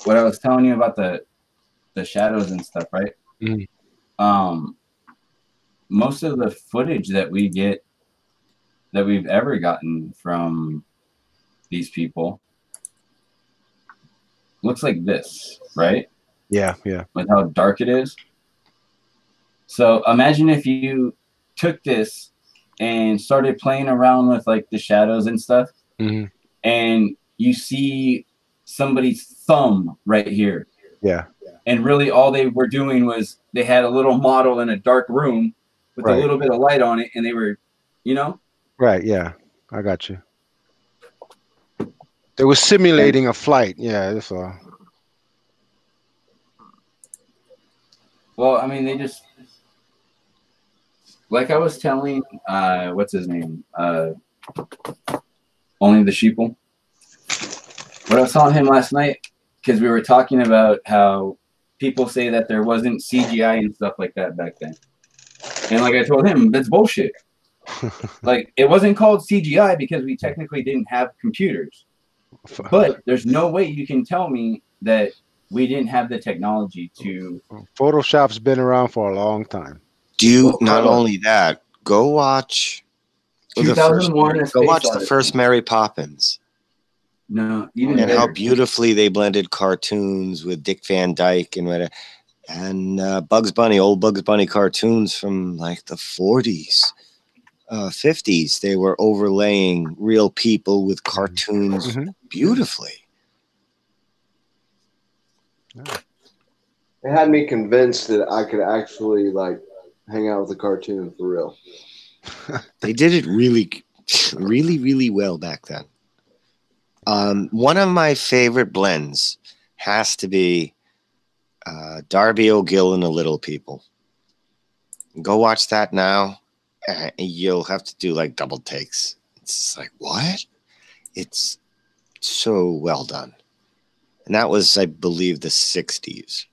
what I was telling you about the shadows and stuff, right? Mm-hmm. Most of the footage that we get, that we've ever gotten from these people, looks like this, right? Yeah, yeah. With how dark it is. So imagine if you took this and started playing around with like the shadows and stuff, Mm-hmm. and you see somebody's thumb right here. Yeah. And really all they were doing was they had a little model in a dark room with a little bit of light on it, and they were, you know? Right, yeah. I got you. They were simulating a flight. Yeah, that's all. Well, I mean, they just, like I was telling, what's his name? Only the Sheeple. What I was telling him last night, because we were talking about how people say that there wasn't CGI and stuff like that back then. And like I told him, that's bullshit. Like, it wasn't called CGI because we technically didn't have computers. But there's no way you can tell me that we didn't have the technology to... Photoshop's been around for a long time. Do you, not only that, go watch 2001 the first Mary Poppins. No, even and better. How beautifully they blended cartoons with Dick Van Dyke and whatever. And Bugs Bunny, old Bugs Bunny cartoons from like the 40s, 50s. They were overlaying real people with cartoons beautifully. It had me convinced that I could actually like hang out with a cartoon for real. They did it really, really, really well back then. One of my favorite blends has to be Darby O'Gill and the Little People. Go watch that now. You'll have to do like double takes. It's like, what? It's so well done. And that was, I believe, the 60s.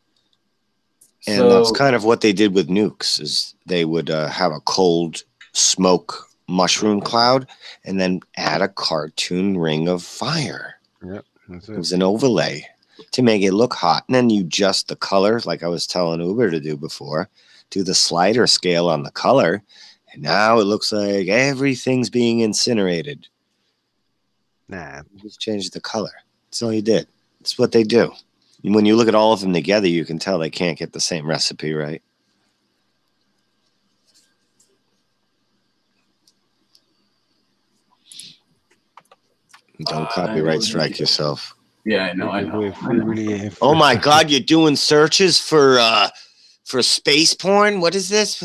And that's kind of what they did with nukes, is they would have a cold smoke mushroom cloud and then add a cartoon ring of fire. Yep, that's it. It was an overlay to make it look hot. And then you adjust the color, like I was telling Uber to do before, do the slider scale on the color. And now it looks like everything's being incinerated. Nah. You just changed the color. That's all you did. That's what they do. And when you look at all of them together, you can tell they can't get the same recipe right. Don't copyright strike yourself. Yeah, I know. Oh my God, you're doing searches for space porn? What is this?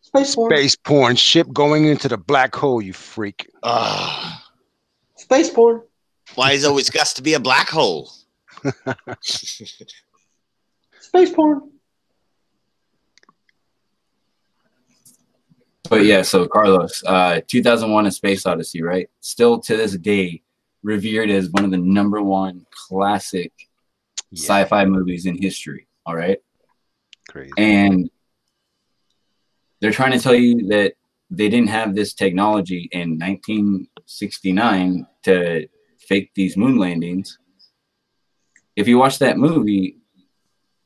Space porn. Ship going into the black hole, you freak. Space porn. Why is it always got to be a black hole? Space porn. But yeah, so Carlos, 2001: A Space Odyssey, right? Still to this day revered as one of the #1 classic sci-fi movies in history. All right. Crazy. And they're trying to tell you that they didn't have this technology in 1969 to fake these moon landings. If you watch that movie,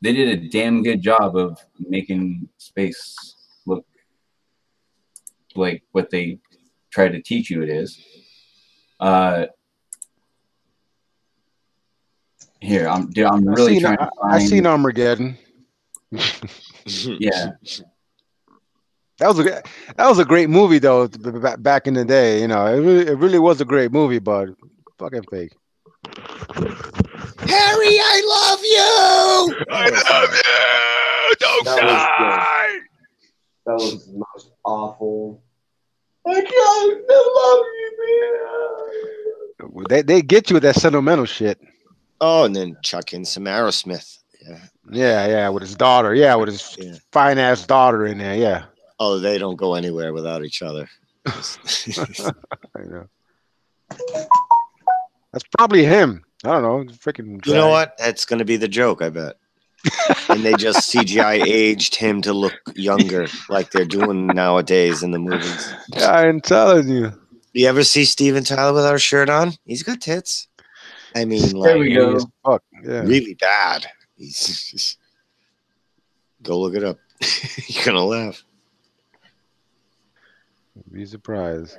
they did a damn good job of making space look like what they try to teach you it is. Here, I'm really trying to find. I seen Armageddon. Yeah. That was a great movie though back in the day. You know, it really was a great movie, but fucking fake. Harry, I love you. I love you. Don't die. That was the most awful. I can't love you, They get you with that sentimental shit. Oh, and then chuck in some Aerosmith. Yeah, with his daughter. Yeah, with his fine ass daughter in there. Yeah. Oh, they don't go anywhere without each other. I know. That's probably him. I don't know. Freaking. You know what? That's going to be the joke, I bet. And they just CGI aged him to look younger, like they're doing nowadays in the movies. I'm telling you. You ever see Steven Tyler without a shirt on? He's got tits. I mean, There like, we go. Fuck, yeah. Really bad. He's just, go look it up. You're gonna laugh. Be surprised.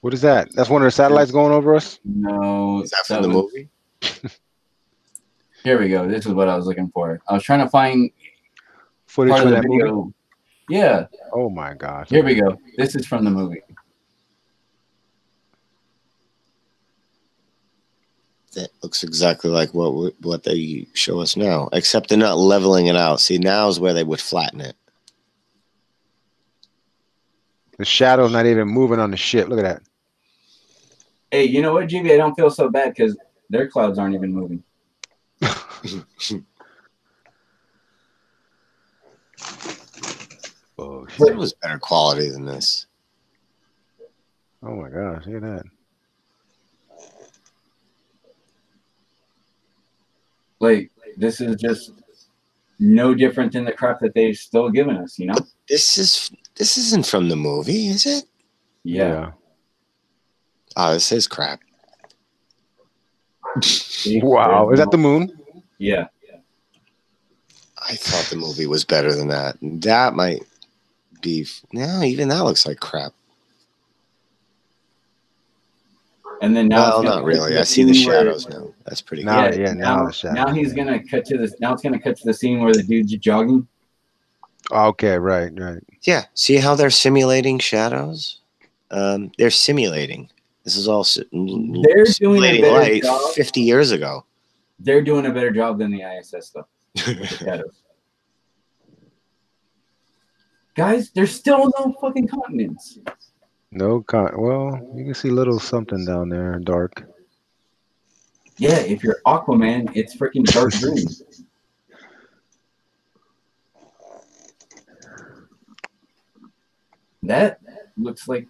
What is that? That's one of the satellites going over us? No. Is that from the movie? Here we go. This is what I was looking for. I was trying to find footage part from of the that video. movie? Yeah. Oh my gosh. Here we go. This is from the movie. That looks exactly like what they show us now, except they're not leveling it out. See, now is where they would flatten it. The shadow's not even moving on the ship. Look at that. Hey, you know what, GB? I don't feel so bad because their clouds aren't even moving. Oh, it was better quality than this. Oh my gosh, look at that. Like, this is just no different than the crap that they've still given us, you know? This isn't from the movie, is it? Yeah. Oh, this is crap. Wow, is that the moon? Yeah. I thought the movie was better than that. That might be. No, even that looks like crap. And then now, well, not really. I see the shadows now. That's pretty good. Now the shadows. Now he's gonna cut to this. Now it's gonna cut to the scene where the dude's jogging. Okay, right. Yeah. See how they're simulating shadows? They're simulating. This is all they're doing a better light job 50 years ago. They're doing a better job than the ISS stuff. With the shadows. Guys, there's still no fucking continents. Well, you can see a little something down there, dark. Yeah, if you're Aquaman, it's freaking dark green. That looks like.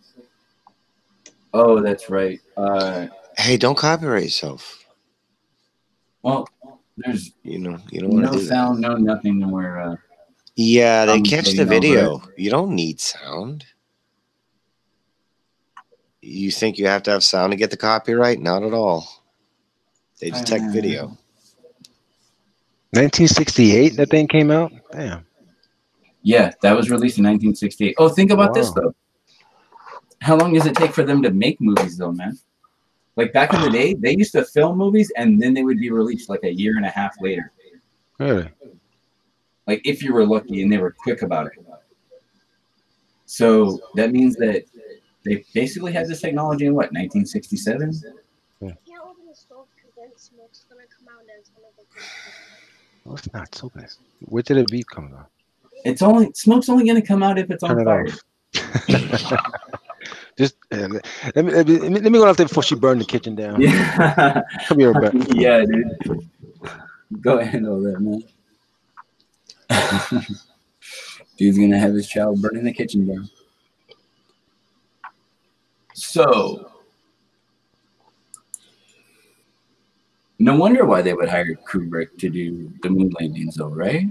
Oh, that's right. Hey, don't copyright yourself. Well, there's you don't want to do sound, that. no nothing. Where yeah, they catch the video. You don't need sound. You think you have to have sound to get the copyright? Not at all. They detect video. 1968, that thing came out? Damn. Yeah, that was released in 1968. Oh, think about this, though. How long does it take for them to make movies, though, man? Like, back in the day, they used to film movies, and then they would be released, like, a year and a half later. Really? Like, if you were lucky, and they were quick about it. So, that means that they basically had this technology in, what, 1967? Yeah. Can't open the stove because then smoke's gonna come out and it's gonna go. Oh, it's not so bad. Where did it be coming out? Smoke's only gonna come out if it's on fire. Just let me go out there before she burned the kitchen down. Yeah. Come here, back. Yeah, dude. Go handle that, man. Dude's gonna have his child burning the kitchen down. So, no wonder why they would hire Kubrick to do the moon landings, though, right?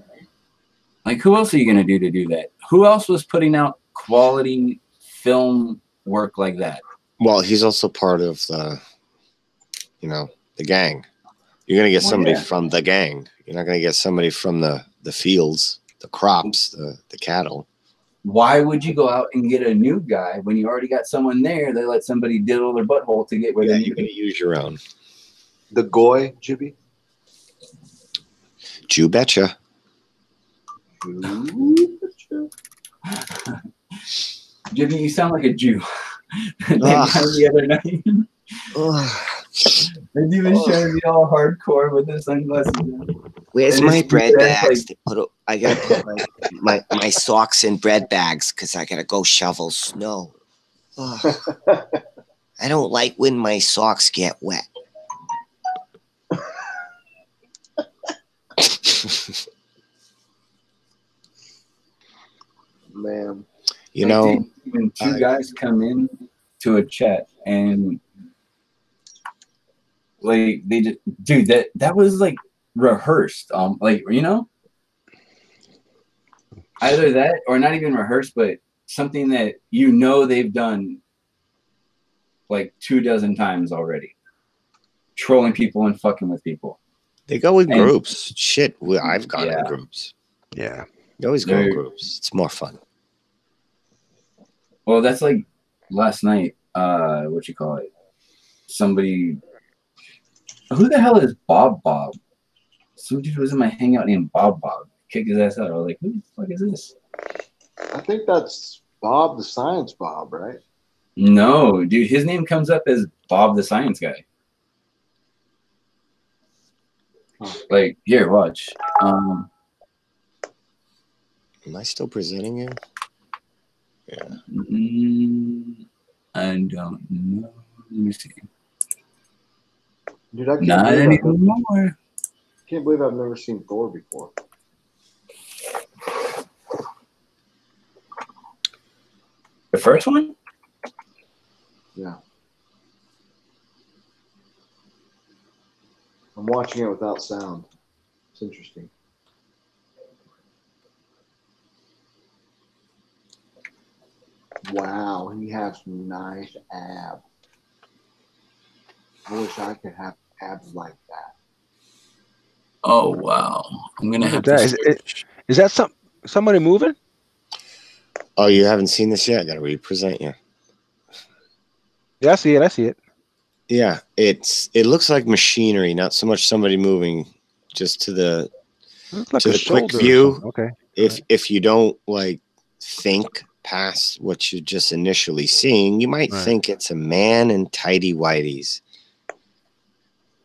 Like, who else are you gonna do that? Who else was putting out quality film work like that? Well, he's also part of the, the gang. You're gonna get somebody from the gang. You're not gonna get somebody from the fields, the crops, the cattle. Why would you go out and get a new guy when you already got someone there? They let somebody diddle their butthole to get where they need you're gonna use your own. The Goy, Jibby? Jew betcha. Jimmy, you sound like a Jew. The other night. And he was trying to be all hardcore with his sunglasses on. Where's my bread bags? Like, I gotta put my socks in bread bags because I gotta go shovel snow. I don't like when my socks get wet. Man, you know, when two guys come in to a chat and like they just, dude, that was like rehearsed. Like, you know, either that or not even rehearsed, but something that you know they've done like 24 times already, trolling people and fucking with people. They go in groups. Shit, I've gone in groups. Yeah, you always go in groups. It's more fun. Well, that's like last night. What you call it? Somebody. Who the hell is Bob? Some dude was in my hangout named Bob. Kicked his ass out. I was like, who the fuck is this? I think that's Bob the Science Bob, right? No, dude, his name comes up as Bob the Science Guy. Like, here, watch. Am I still presenting you? Yeah. I don't know. Let me see. Dude, I Not anymore. Can't believe I've never seen Thor before. The first one? Yeah. I'm watching it without sound. It's interesting. Wow, he has some nice abs. I wish I could have abs like that. Oh wow! I'm gonna have to. Is that somebody moving? Oh, you haven't seen this yet? I gotta represent you. Yeah, I see it. Yeah, it looks like machinery, not so much somebody moving. Just to the quick view. Okay. If you don't like think past what you're just initially seeing, you might think it's a man in tidy whities.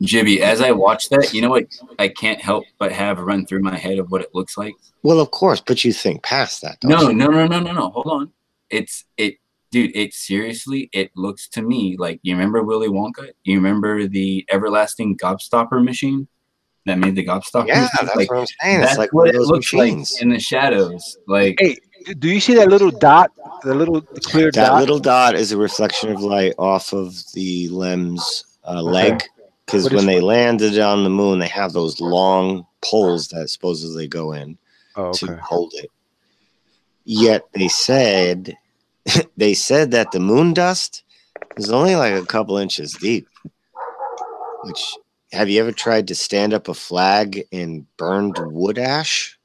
Jibby, as I watch that, you know what I can't help but have run through my head of what it looks like? Well, of course, but you think past that, don't you? No. Hold on. Dude, it seriously, it looks to me like, you remember Willy Wonka? You remember the everlasting gobstopper machine that made the gobstopper? Yeah, that's like, what I'm saying. That's it's like what one of it those looks machines. like in the shadows. Like, hey, do you see that little dot? The little clear dot? That little dot is a reflection of light off of the Lem's leg. Because when they landed on the moon, they have those long poles that supposedly go in to hold it. Yet they said that the moon dust is only like a couple inches deep. Which, have you ever tried to stand up a flag in burned wood ash?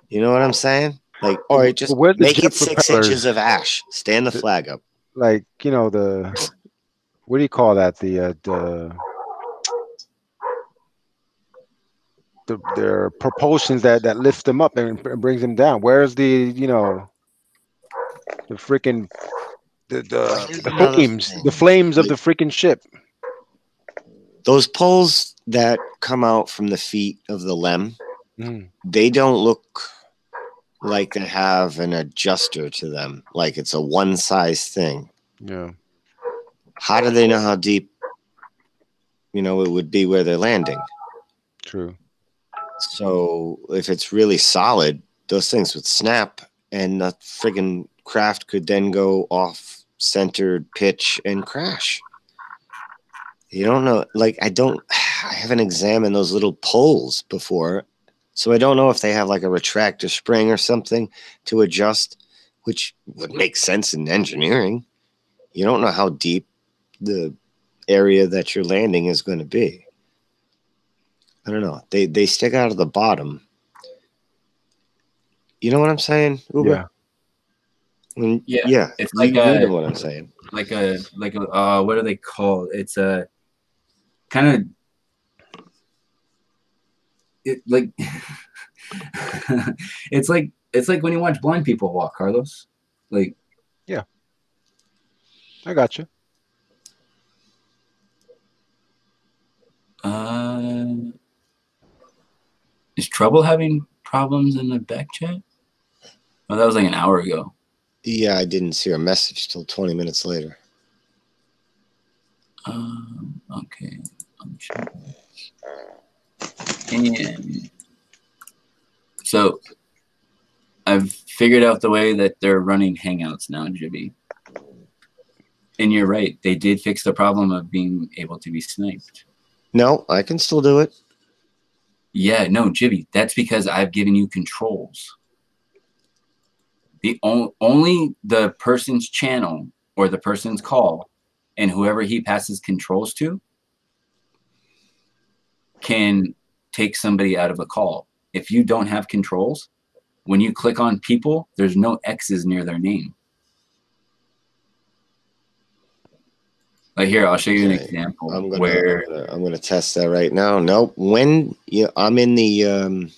You know what I'm saying? Like, all right, just make it 6 inches of ash. Stand the flag up. Like, you know, what do you call that? The propulsions that lift them up and brings them down. Where's the freaking the flames of the freaking ship? Those poles that come out from the feet of the Lem, they don't look like they have an adjuster to them. Like it's a one size thing. Yeah. How do they know how deep it would be where they're landing? True. So if it's really solid, those things would snap and the friggin' craft could then go off centered pitch and crash. You don't know. Like, I haven't examined those little poles before. So I don't know if they have like a retractor spring or something to adjust, which would make sense in engineering. You don't know how deep the area that you're landing is going to be. I don't know. They stick out of the bottom. You know what I'm saying, Uber? Yeah. It's like you know what I'm saying. Like a what are they called? It's a kind of it like it's like when you watch blind people walk, Carlos. Like, yeah, I got you. Is Trouble having problems in the back chat? Oh, that was like an hour ago. Yeah, I didn't see her message till 20 minutes later. Okay. And so I've figured out the way that they're running Hangouts now, Jibby. And you're right. They did fix the problem of being able to be sniped. No, I can still do it. Yeah, no, Jibby. That's because I've given you controls. The only the person's channel or the person's call and whoever he passes controls to can take somebody out of a call. If you don't have controls, when you click on people, there's no X's near their name. Like here, I'll show you an example. I'm gonna test that right now. Nope. When I'm in the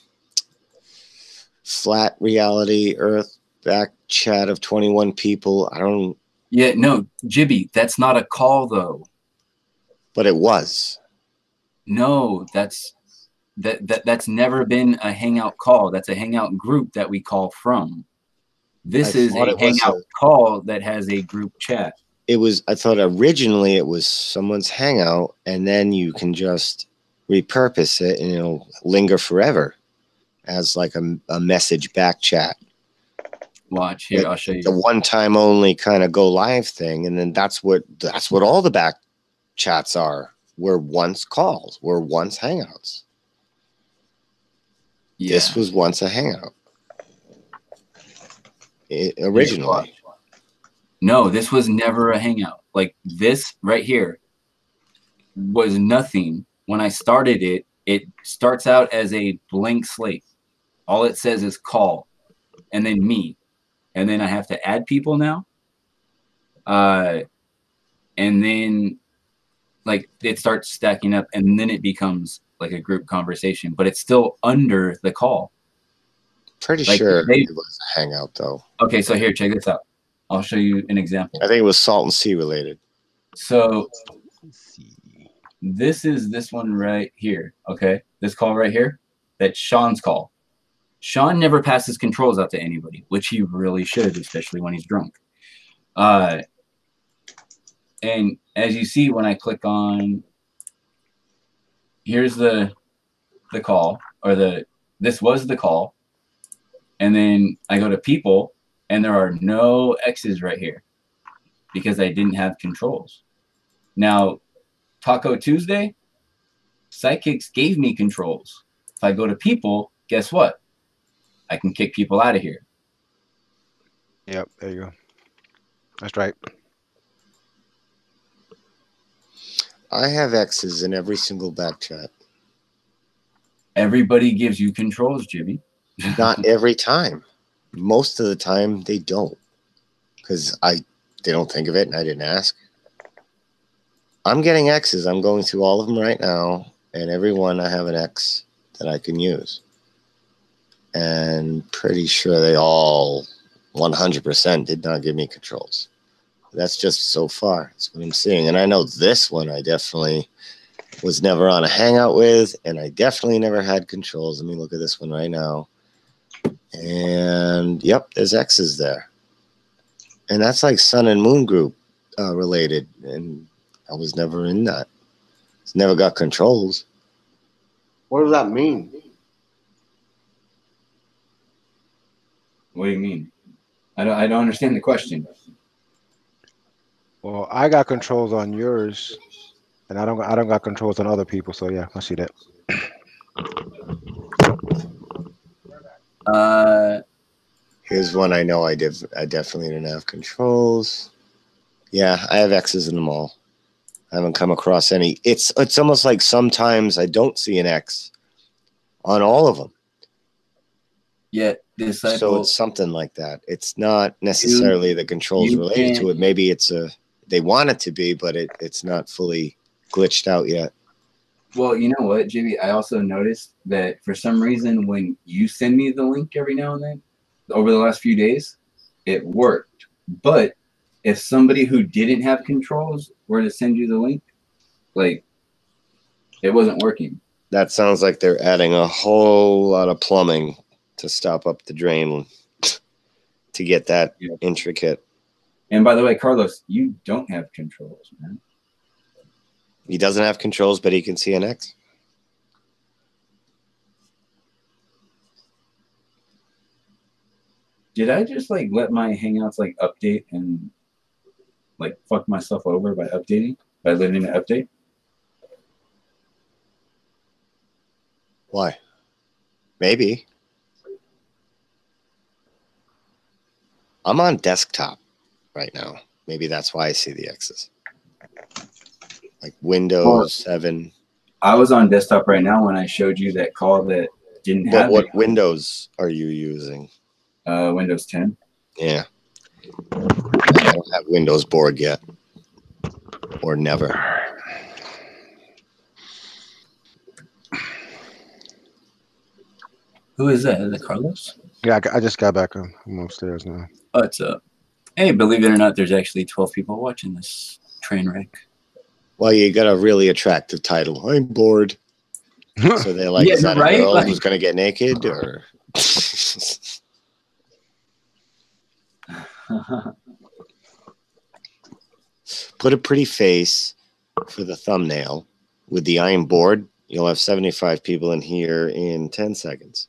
flat reality Earth back chat of 21 people. I don't. Yeah, no, Jibby, that's not a call though. But it was. No, that's never been a Hangout call. That's a Hangout group that we call from. This is a Hangout call that has a group chat. It was, I thought originally it was someone's Hangout, and then you can just repurpose it and linger forever as like a message back chat. Watch here, I'll show you. The one-time only kind of go live thing, and then that's what all the back chats are. Were once calls, were once Hangouts. Yeah. This was once a Hangout. Originally. No, this was never a Hangout. Like this right here was nothing. When I started it, it starts out as a blank slate. All it says is call and then me. And then I have to add people now. And then like it starts stacking up and then it becomes like a group conversation, but it's still under the call. Pretty sure it was a Hangout though. Okay, so here, check this out. I'll show you an example. I think it was Salt and Sea related. So this is this one right here. Okay, this call right here, that's Sean's call. Sean never passes controls out to anybody, which he really should, especially when he's drunk. And as you see, when I click on, here's the call, or this was the call, and then I go to people, and there are no X's right here because I didn't have controls. Now, Taco Tuesday, Sidekicks gave me controls. If I go to people, guess what? I can kick people out of here. Yep, there you go. That's right. I have X's in every single back chat. Everybody gives you controls, Jimmy. Not every time. Most of the time they don't, because they don't think of it and I didn't ask. I'm getting X's. I'm going through all of them right now, and every one I have an X that I can use. And pretty sure they all 100% did not give me controls. That's just so far. That's what I'm seeing. And I know this one I definitely was never on a Hangout with, and I definitely never had controls. Let me look at this one right now. And yep, there's X's there. And that's like Sun and Moon group related. And I was never in that. It's never got controls. What does that mean? What do you mean? I don't understand the question. Well, I got controls on yours, and I don't got controls on other people. So yeah, I see that. Here's one I know I definitely didn't have controls. Yeah, I have X's in them all. I haven't come across any. It's almost like sometimes I don't see an X on all of them. Yeah, so it's something like that. It's not necessarily the controls related to it. Maybe it's they want it to be, but it's not fully glitched out yet. Well, you know what, JB? I also noticed that for some reason, when you send me the link every now and then, over the last few days, it worked. But if somebody who didn't have controls were to send you the link, like, it wasn't working. That sounds like they're adding a whole lot of plumbing to stop up the drain to get that intricate. And by the way, Carlos, you don't have controls, man. He doesn't have controls, but he can see an X. Did I just like let my Hangouts like update and like fuck myself over by updating, by letting it update? Why? Maybe. I'm on desktop right now. Maybe that's why I see the X's. Like Windows 7. I was on desktop right now when I showed you that call that didn't have. But what Windows are you using? Windows 10. Yeah. I don't have Windows board yet. Or never. Who is that? Is it Carlos? Yeah, I just got back. I'm upstairs now. What's up? Hey, believe it or not, there's actually 12 people watching this train wreck. Well, you got a really attractive title. I'm bored. So they're like, is that a girl who's going to get naked? Or put a pretty face for the thumbnail. With the I'm bored, you'll have 75 people in here in 10 seconds.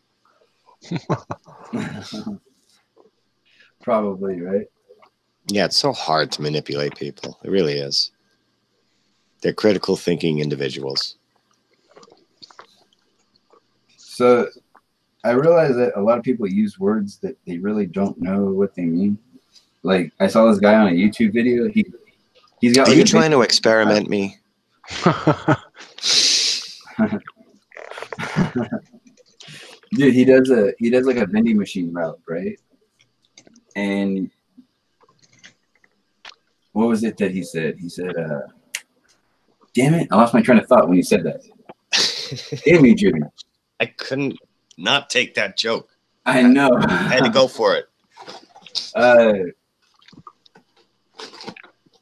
Probably, right? Yeah, it's so hard to manipulate people. It really is. They're critical thinking individuals. So I realize that a lot of people use words that they really don't know what they mean. Like, I saw this guy on a YouTube video. He's got. Are you trying to experiment me? Dude, he does like a vending machine route, right? And what was it that he said? He said, damn it, I lost my train of thought when you said that. Damn you, Jimmy. I couldn't not take that joke. I know. I had to go for it.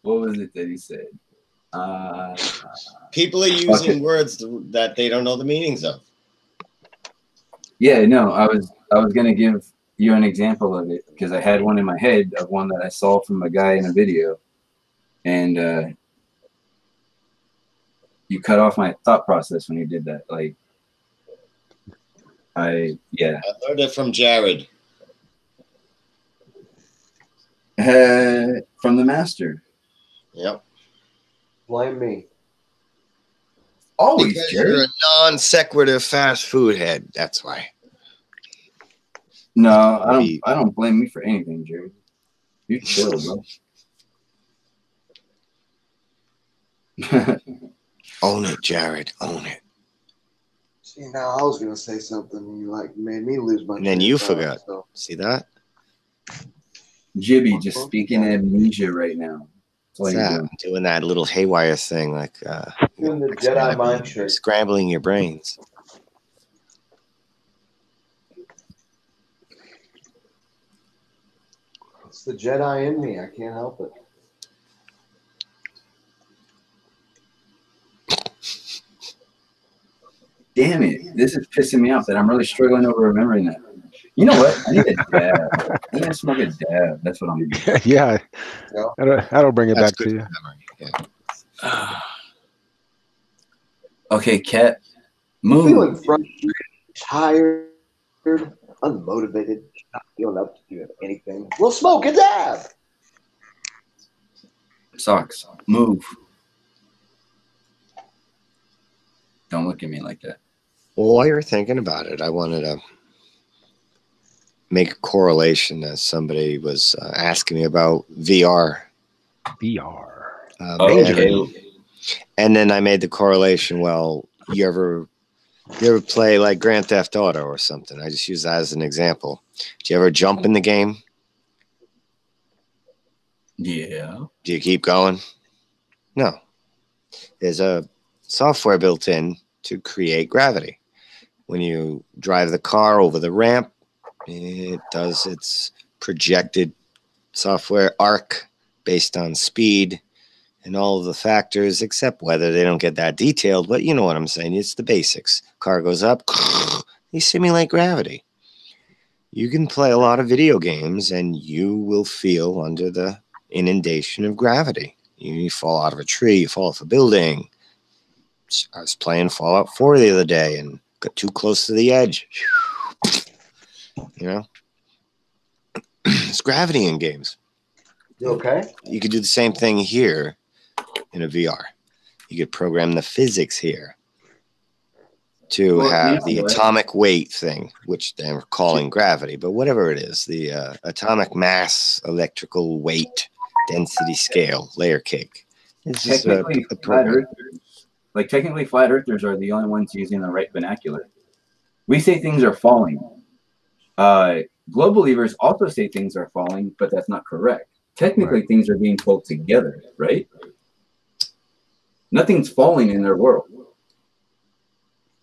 What was it that he said? People are using words that they don't know the meanings of. Yeah, no, I was gonna give you an example of it because I had one in my head of one that I saw from a guy in a video, and you cut off my thought process when you did that. Like, I learned it from Jared. From the master. Yep. Blame me. Always, because Jared. You're a non sequitur fast food head. That's why. No, I don't blame me for anything, Jared. You chill, bro. Own it, Jared. Own it. See, now I was gonna say something, and you like made me lose my. And then you forgot. So. See that? Jibby just speaking amnesia right now. What's that? I'm doing that little haywire thing, like doing the Jedi mind trick, scrambling your brains. It's the Jedi in me. I can't help it. Damn it! This is pissing me off that I'm really struggling over remembering that. You know what? I need a dab. I need to smoke a dab. That's what I'm doing. Yeah. That'll bring it back to you. Yeah. Okay, Cat. Move. Feeling frustrated, tired, unmotivated, not feeling up to do anything. We'll smoke a dab. Socks. Move. Don't look at me like that. Well, while you're thinking about it, I wanted to make a correlation as somebody was asking me about VR. And then I made the correlation. Well, you ever play like Grand Theft Auto or something? I just use that as an example. Do you ever jump in the game? Yeah. Do you keep going? No. There's a software built in to create gravity. When you drive the car over the ramp, it does its projected software arc based on speed and all of the factors, except weather. They don't get that detailed, but you know what I'm saying. It's the basics. Car goes up, they simulate gravity. You can play a lot of video games and you will feel under the inundation of gravity. You fall out of a tree, you fall off a building. I was playing Fallout 4 the other day and got too close to the edge. You know? It's gravity in games. You okay? You could do the same thing here in a VR. You could program the physics here to have the atomic weight thing, which they're calling gravity, but whatever it is, the atomic mass, electrical weight, density scale, layer cake. It's just a program. Technically, flat earthers are the only ones using the right vernacular. We say things are falling. Globe believers also say things are falling, but that's not correct. Technically, things are being pulled together, right? Nothing's falling in their world.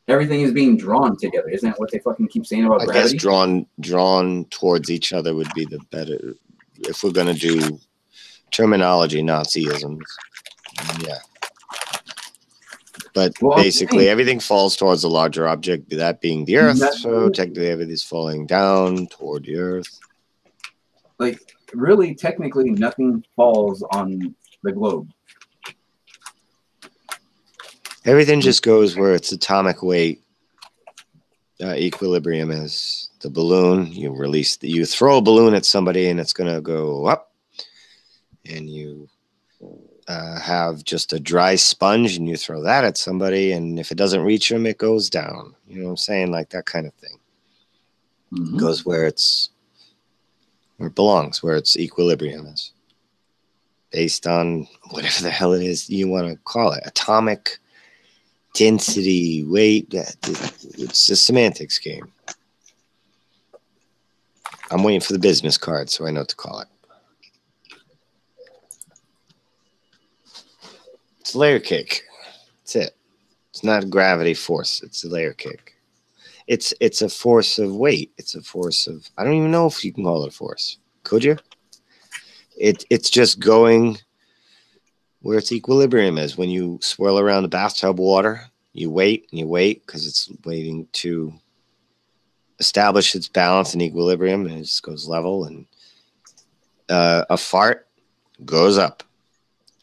Everything is being drawn together. Isn't that what they fucking keep saying about gravity? I guess drawn towards each other would be the better, if we're going to do terminology, Nazisms. Yeah. But basically, everything falls towards a larger object, that being the Earth. So technically, everything's falling down toward the Earth. Really, technically, nothing falls on the globe. Everything just goes where its atomic weight equilibrium is. The balloon, you throw a balloon at somebody, and it's going to go up, and you have just a dry sponge and you throw that at somebody, and if it doesn't reach them, it goes down. You know what I'm saying? Like that kind of thing. It goes where it belongs, where its equilibrium is. Based on whatever the hell it is you want to call it. Atomic density, weight. It's a semantics game. I'm waiting for the business card so I know what to call it. It's a layer cake. That's it. It's not a gravity force. It's a layer cake. It's a force of weight. It's a force of, I don't even know if you can call it a force. Could you? It's just going where its equilibrium is. When you swirl around the bathtub water, you wait and you wait because it's waiting to establish its balance and equilibrium, and it just goes level. And a fart goes up.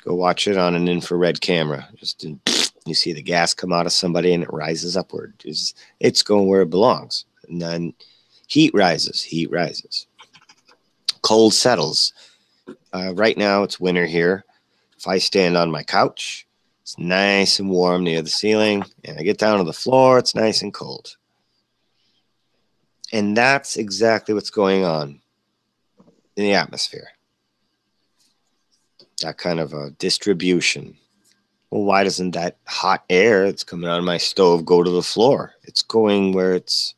Go watch it on an infrared camera. You see the gas come out of somebody and it rises upward. It's going where it belongs. And then heat rises. Cold settles. Right now it's winter here. If I stand on my couch, it's nice and warm near the ceiling. And I get down to the floor, it's nice and cold. And that's exactly what's going on in the atmosphere. That kind of a distribution. Well, why doesn't that hot air that's coming out of my stove go to the floor? It's going where it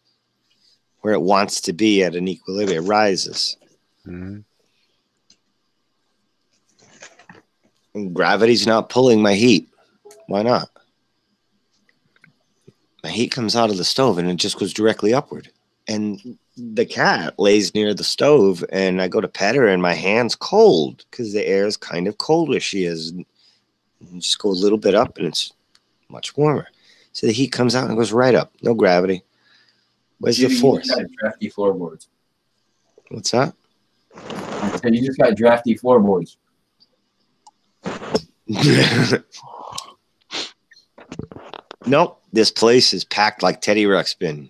wants to be at an equilibrium. It rises. Mm-hmm. And gravity's not pulling my heat. Why not? My heat comes out of the stove and it just goes directly upward. And the cat lays near the stove, and I go to pet her, and my hand's cold because the air is kind of cold where she is. And just go a little bit up, and it's much warmer. So the heat comes out and goes right up. No gravity. Where's the force? You just got drafty floorboards. What's that? I said you just got drafty floorboards. Nope. This place is packed like Teddy Ruxpin.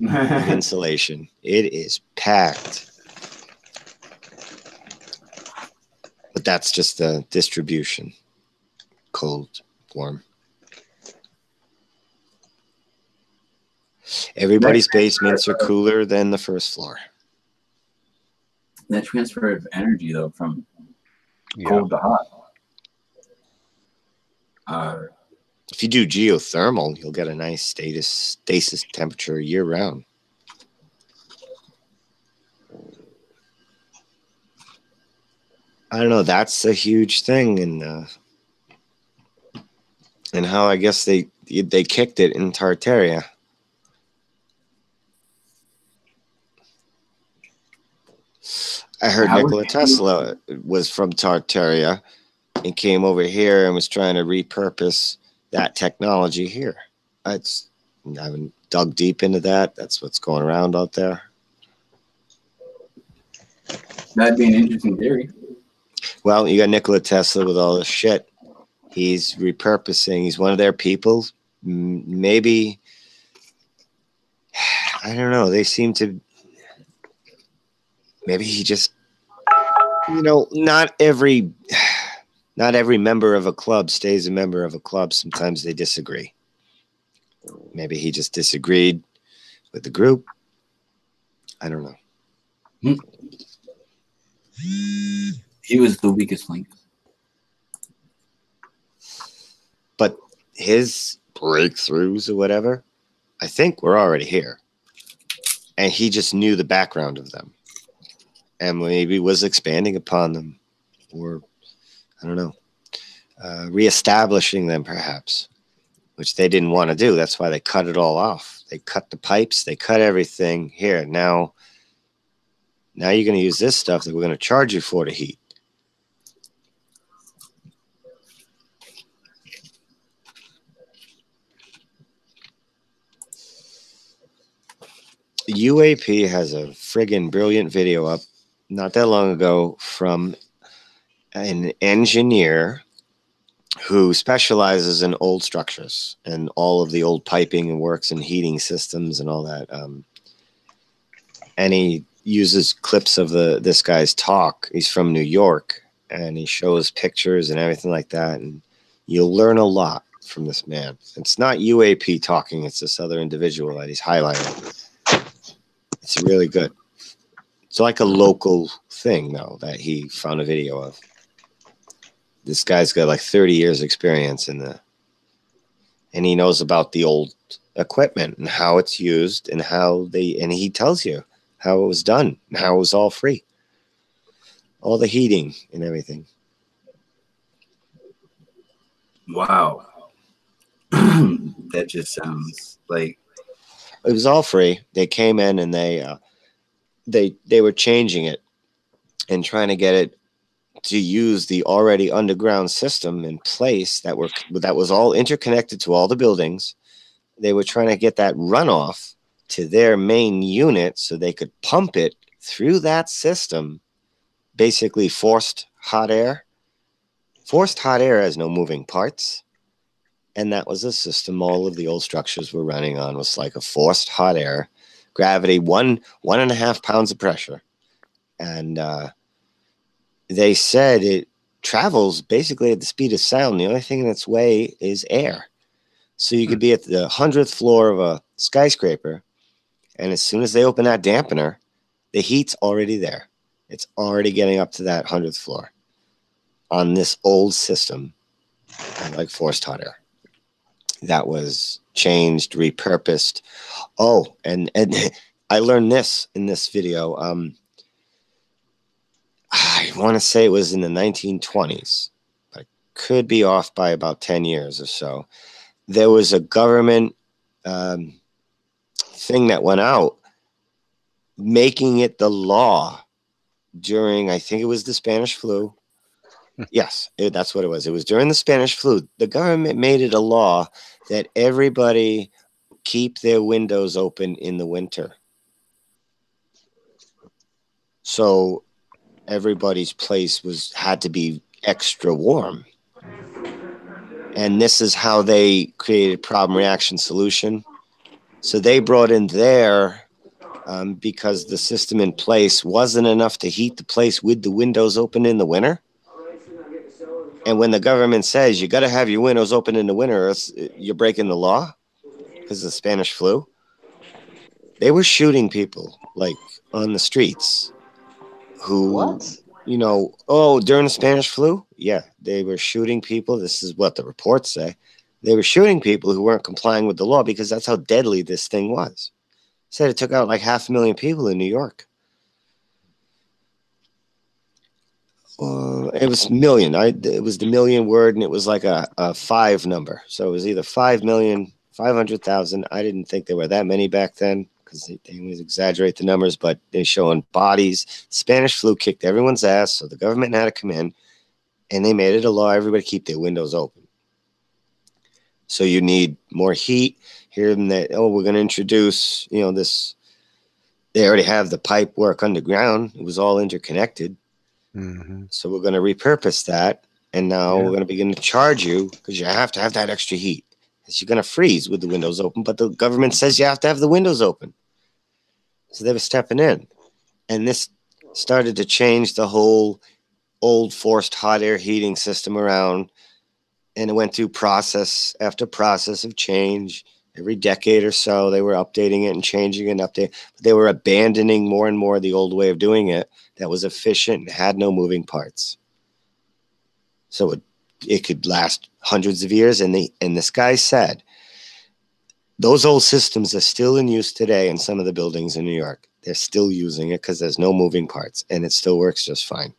Insulation. It is packed. But that's just the distribution. Cold, warm. Everybody's basements are cooler than the first floor. That transfer of energy, though, from cold to hot. If you do geothermal, you'll get a nice stasis temperature year round. I don't know. That's a huge thing, and how I guess they they kicked it in Tartaria. I heard Nikola Tesla was from Tartaria and came over here and was trying to repurpose that technology here. I haven't dug deep into that. That's what's going around out there. That'd be an interesting theory. Well, you got Nikola Tesla with all this shit. He's repurposing. He's one of their people. Maybe, I don't know. They seem to, maybe he just, not every member of a club stays a member of a club. Sometimes they disagree. Maybe he just disagreed with the group. I don't know. He was the weakest link. But his breakthroughs or whatever, I think were already here. And he just knew the background of them. And maybe was expanding upon them. Or, I don't know, reestablishing them perhaps. Which they didn't want to do. That's why they cut it all off. They cut the pipes. They cut everything. Here, now you're going to use this stuff that we're going to charge you for to heat. UAP has a friggin' brilliant video up not that long ago from an engineer who specializes in old structures and all of the old piping and works and heating systems and all that. And he uses clips of this guy's talk. He's from New York, and he shows pictures and everything like that. And you'll learn a lot from this man. It's not UAP talking. It's this other individual that he's highlighting. It's really good. It's like a local thing, though, that he found a video of. This guy's got like 30 years experience and he knows about the old equipment and how it's used and and he tells you how it was done and how it was all free. All the heating and everything. Wow. That just sounds like it was all free. They came in and they were changing it and trying to get it to use the already underground system in place that was all interconnected to all the buildings. They were trying to get that runoff to their main unit so they could pump it through that system, basically forced hot air. Forced hot air has no moving parts. And that was a system all of the old structures were running on, was like a forced hot air, gravity, 1.5 pounds of pressure. And they said it travels basically at the speed of sound. The only thing in its way is air. So you could be at the 100th floor of a skyscraper, and as soon as they open that dampener, the heat's already there. It's already getting up to that 100th floor on this old system, like forced hot air. That was changed, repurposed. Oh, and I learned this in this video. I want to say it was in the 1920s, but I could be off by about 10 years or so. There was a government thing that went out making it the law during, I think it was the Spanish flu. Yes, that's what it was. It was during the Spanish flu. The government made it a law that everybody keep their windows open in the winter. So everybody's place had to be extra warm. And this is how they created problem reaction solution. So they brought in because the system in place wasn't enough to heat the place with the windows open in the winter. And when the government says you got to have your windows open in the winter, or else you're breaking the law because of the Spanish flu, they were shooting people like on the streets who, during the Spanish flu. Yeah, they were shooting people. This is what the reports say. They were shooting people who weren't complying with the law because that's how deadly this thing was. Said it took out like 500,000 people in New York. It was million. It was the million word, and it was like a 5 number. So it was either 5,500,000. I didn't think there were that many back then because they always exaggerate the numbers, but they're showing bodies. Spanish flu kicked everyone's ass, so the government had to come in, and they made it a law everybody keep their windows open. So you need more heat here and there. Oh, we're going to introduce, this. They already have the pipe work underground. It was all interconnected. Mm-hmm. So we're going to repurpose that. And now we're going to begin to charge you because you have to have that extra heat. Because you're going to freeze with the windows open. But the government says you have to have the windows open. So they were stepping in. And this started to change the whole old forced hot air heating system around. And it went through process after process of change. Every decade or so, they were updating it and changing it and updating. But they were abandoning more and more the old way of doing it that was efficient and had no moving parts. So it could last hundreds of years. And this guy said, those old systems are still in use today in some of the buildings in New York. They're still using it because there's no moving parts, and it still works just fine.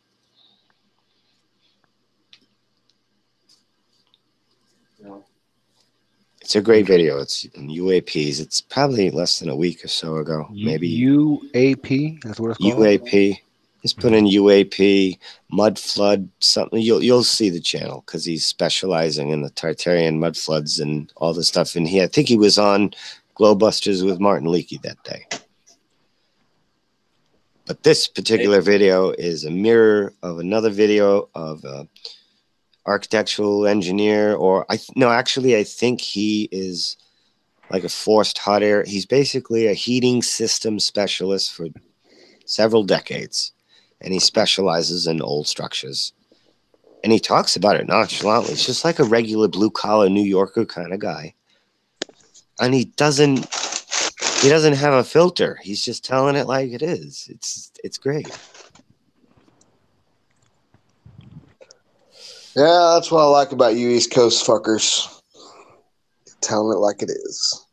It's a great video. It's in UAPs. It's probably less than a week or so ago. Maybe UAP. That's what it's called. UAP. Just put in UAP, mud flood, something. You'll see the channel because he's specializing in the Tartarian mud floods and all the stuff. And I think he was on Glowbusters with Martin Leakey that day. But this particular video is a mirror of another video of architectural engineer, I think he is like a forced hot air. He's basically a heating system specialist for several decades, and he specializes in old structures. And he talks about it nonchalantly. It's just like a regular blue collar New Yorker kind of guy. And he doesn't have a filter. He's just telling it like it is. It's great. Yeah, that's what I like about you East Coast fuckers. Telling it like it is.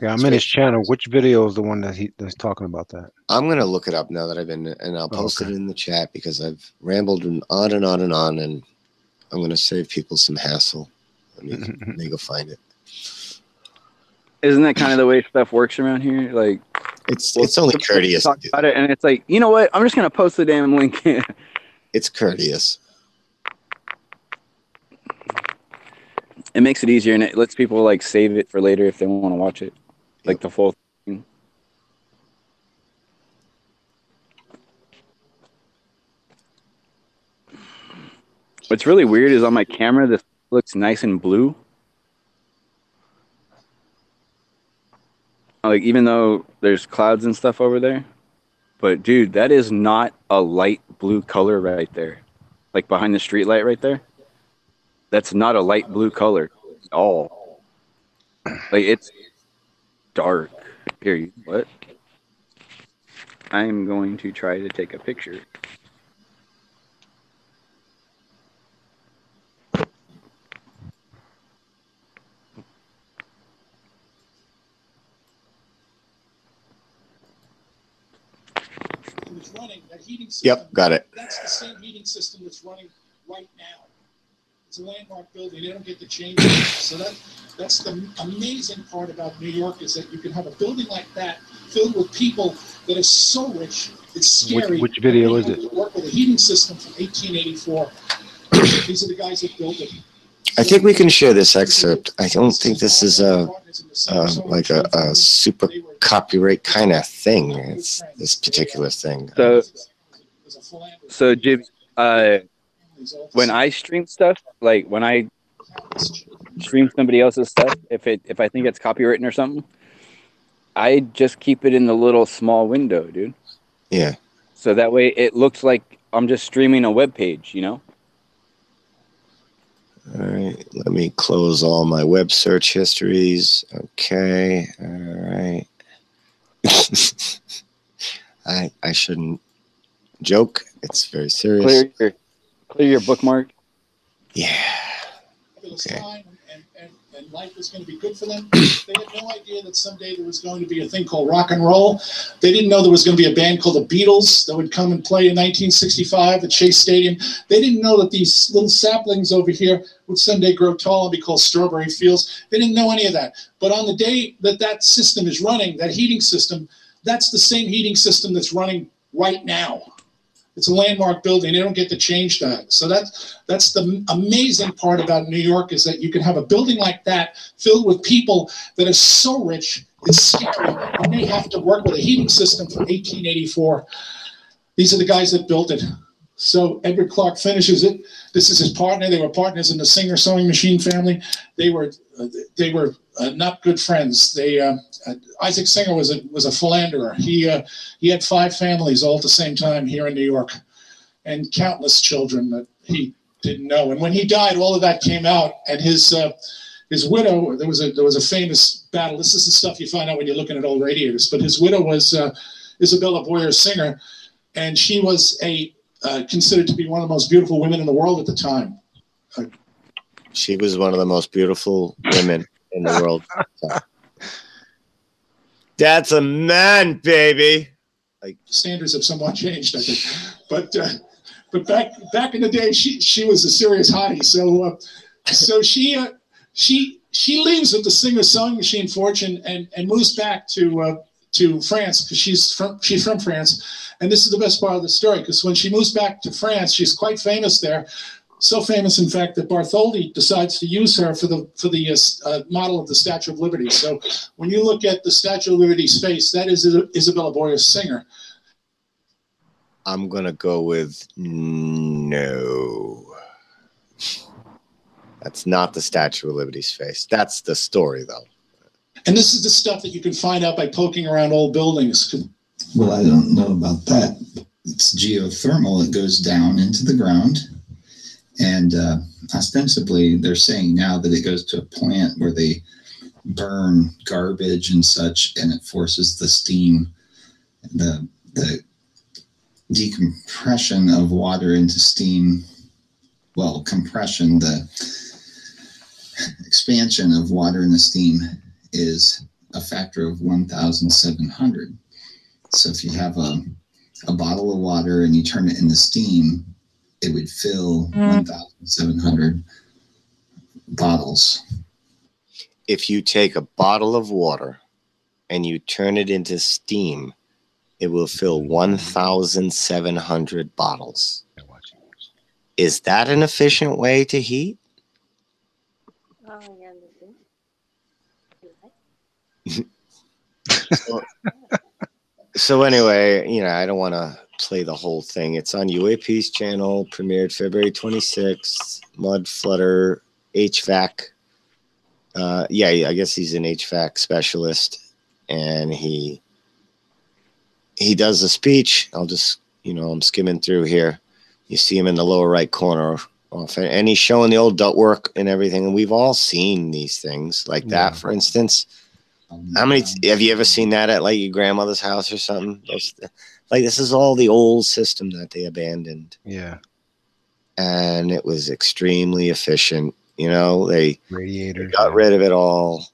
Yeah, I'm in his channel. Which video is the one that's talking about that? I'm going to look it up now that and I'll post it in the chat because I've rambled on and on and on, and I'm going to save people some hassle. They go find it. Isn't that kind of the way stuff works around here? Like, it's only courteous. Talk about it, and it's like, you know what? I'm just going to post the damn link. It's courteous. It makes it easier, and it lets people like save it for later if they want to watch it, like the full thing. What's really weird is on my camera, this looks nice and blue. Like, even though there's clouds and stuff over there. But, dude, that is not a light blue color right there. Like, behind the street light right there. That's not a light blue color at all. Like, it's dark. Here, what? I'm going to try to take a picture. Was running that heating system. Yep, got it. That's the same heating system that's running right now. It's a landmark building. They don't get to change it. So that's the amazing part about New York is that you can have a building like that filled with people that are so rich. It's scary. Which video is it? Work with a heating system from 1884. These are the guys that built it. I think we can share this excerpt. I don't think this is like a super copyright kind of thing. It's this particular thing. So Jib, when I stream stuff, like when I stream somebody else's stuff, if I think it's copywritten or something, I just keep it in the little small window, dude. Yeah. So that way it looks like I'm just streaming a web page, you know? All right, let me close all my web search histories. Okay, all right. I shouldn't joke. It's very serious. Clear your bookmark. Yeah. Okay. and life was going to be good for them. They had no idea that someday there was going to be a thing called rock and roll. They didn't know there was going to be a band called the Beatles that would come and play in 1965 at Chase Stadium. They didn't know that these little saplings over here would someday grow tall and be called strawberry fields. They didn't know any of that. But on the day that that system is running, that heating system, that's the same heating system that's running right now. It's a landmark building. They don't get to change that. So that's the amazing part about New York, is that you can have a building like that filled with people that are so rich, it's scary, and they have to work with a heating system from 1884. These are the guys that built it. So Edward Clark finishes it. This is his partner. They were partners in the Singer sewing machine family. They were not good friends. Isaac Singer was a philanderer. He had 5 families all at the same time here in New York, and countless children that he didn't know. And when he died, all of that came out. And his widow, there was a famous battle. This is the stuff you find out when you're looking at old radiators. But his widow was Isabella Boyer Singer, and she was considered to be one of the most beautiful women in the world at the time. She was one of the most beautiful women in the world. That's a man, baby. Like, standards have somewhat changed, I think. But back in the day, she was a serious hottie. So she leaves with the Singer sewing machine fortune and moves back to France, because she's from France. And this is the best part of the story, because when she moves back to France, she's quite famous there. So famous, in fact, that Bartholdi decides to use her for the model of the Statue of Liberty. So when you look at the Statue of Liberty's face, that is Isabella Boyer Singer. I'm going to go with no. That's not the Statue of Liberty's face. That's the story, though. And this is the stuff that you can find out by poking around old buildings. Well, I don't know about that. It's geothermal. It goes down into the ground. And ostensibly, they're saying now that it goes to a plant where they burn garbage and such, and it forces the steam, the decompression of water into steam. Well, compression, the expansion of water into steam is a factor of 1,700. So if you have a bottle of water and you turn it into steam, it would fill 1,700 bottles. If you take a bottle of water and you turn it into steam, it will fill 1,700 bottles. Is that an efficient way to heat? So anyway, I don't want to play the whole thing. It's on UAP's channel, premiered February 26th. Mud Flutter, HVAC. Yeah, I guess he's an HVAC specialist, and he does a speech. I'll just, I'm skimming through here. You see him in the lower right corner, and he's showing the old ductwork and everything. And we've all seen these things like that, for instance. How many have you ever seen that at like your grandmother's house or something? This is all the old system that they abandoned. Yeah. And it was extremely efficient. They got rid of it all.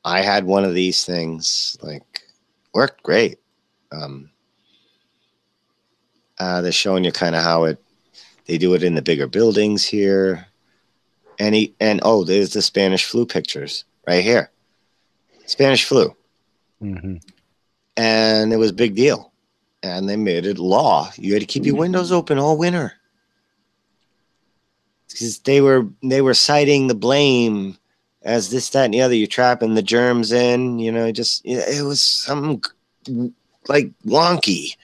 I had one of these things, worked great. They're showing you kind of how they do it in the bigger buildings here. And there's the Spanish flu pictures right here. Spanish flu. Mm-hmm. And it was a big deal. And they made it law. You had to keep your windows open all winter. Because they were citing the blame as this, that, and the other. You're trapping the germs in, it was something like wonky.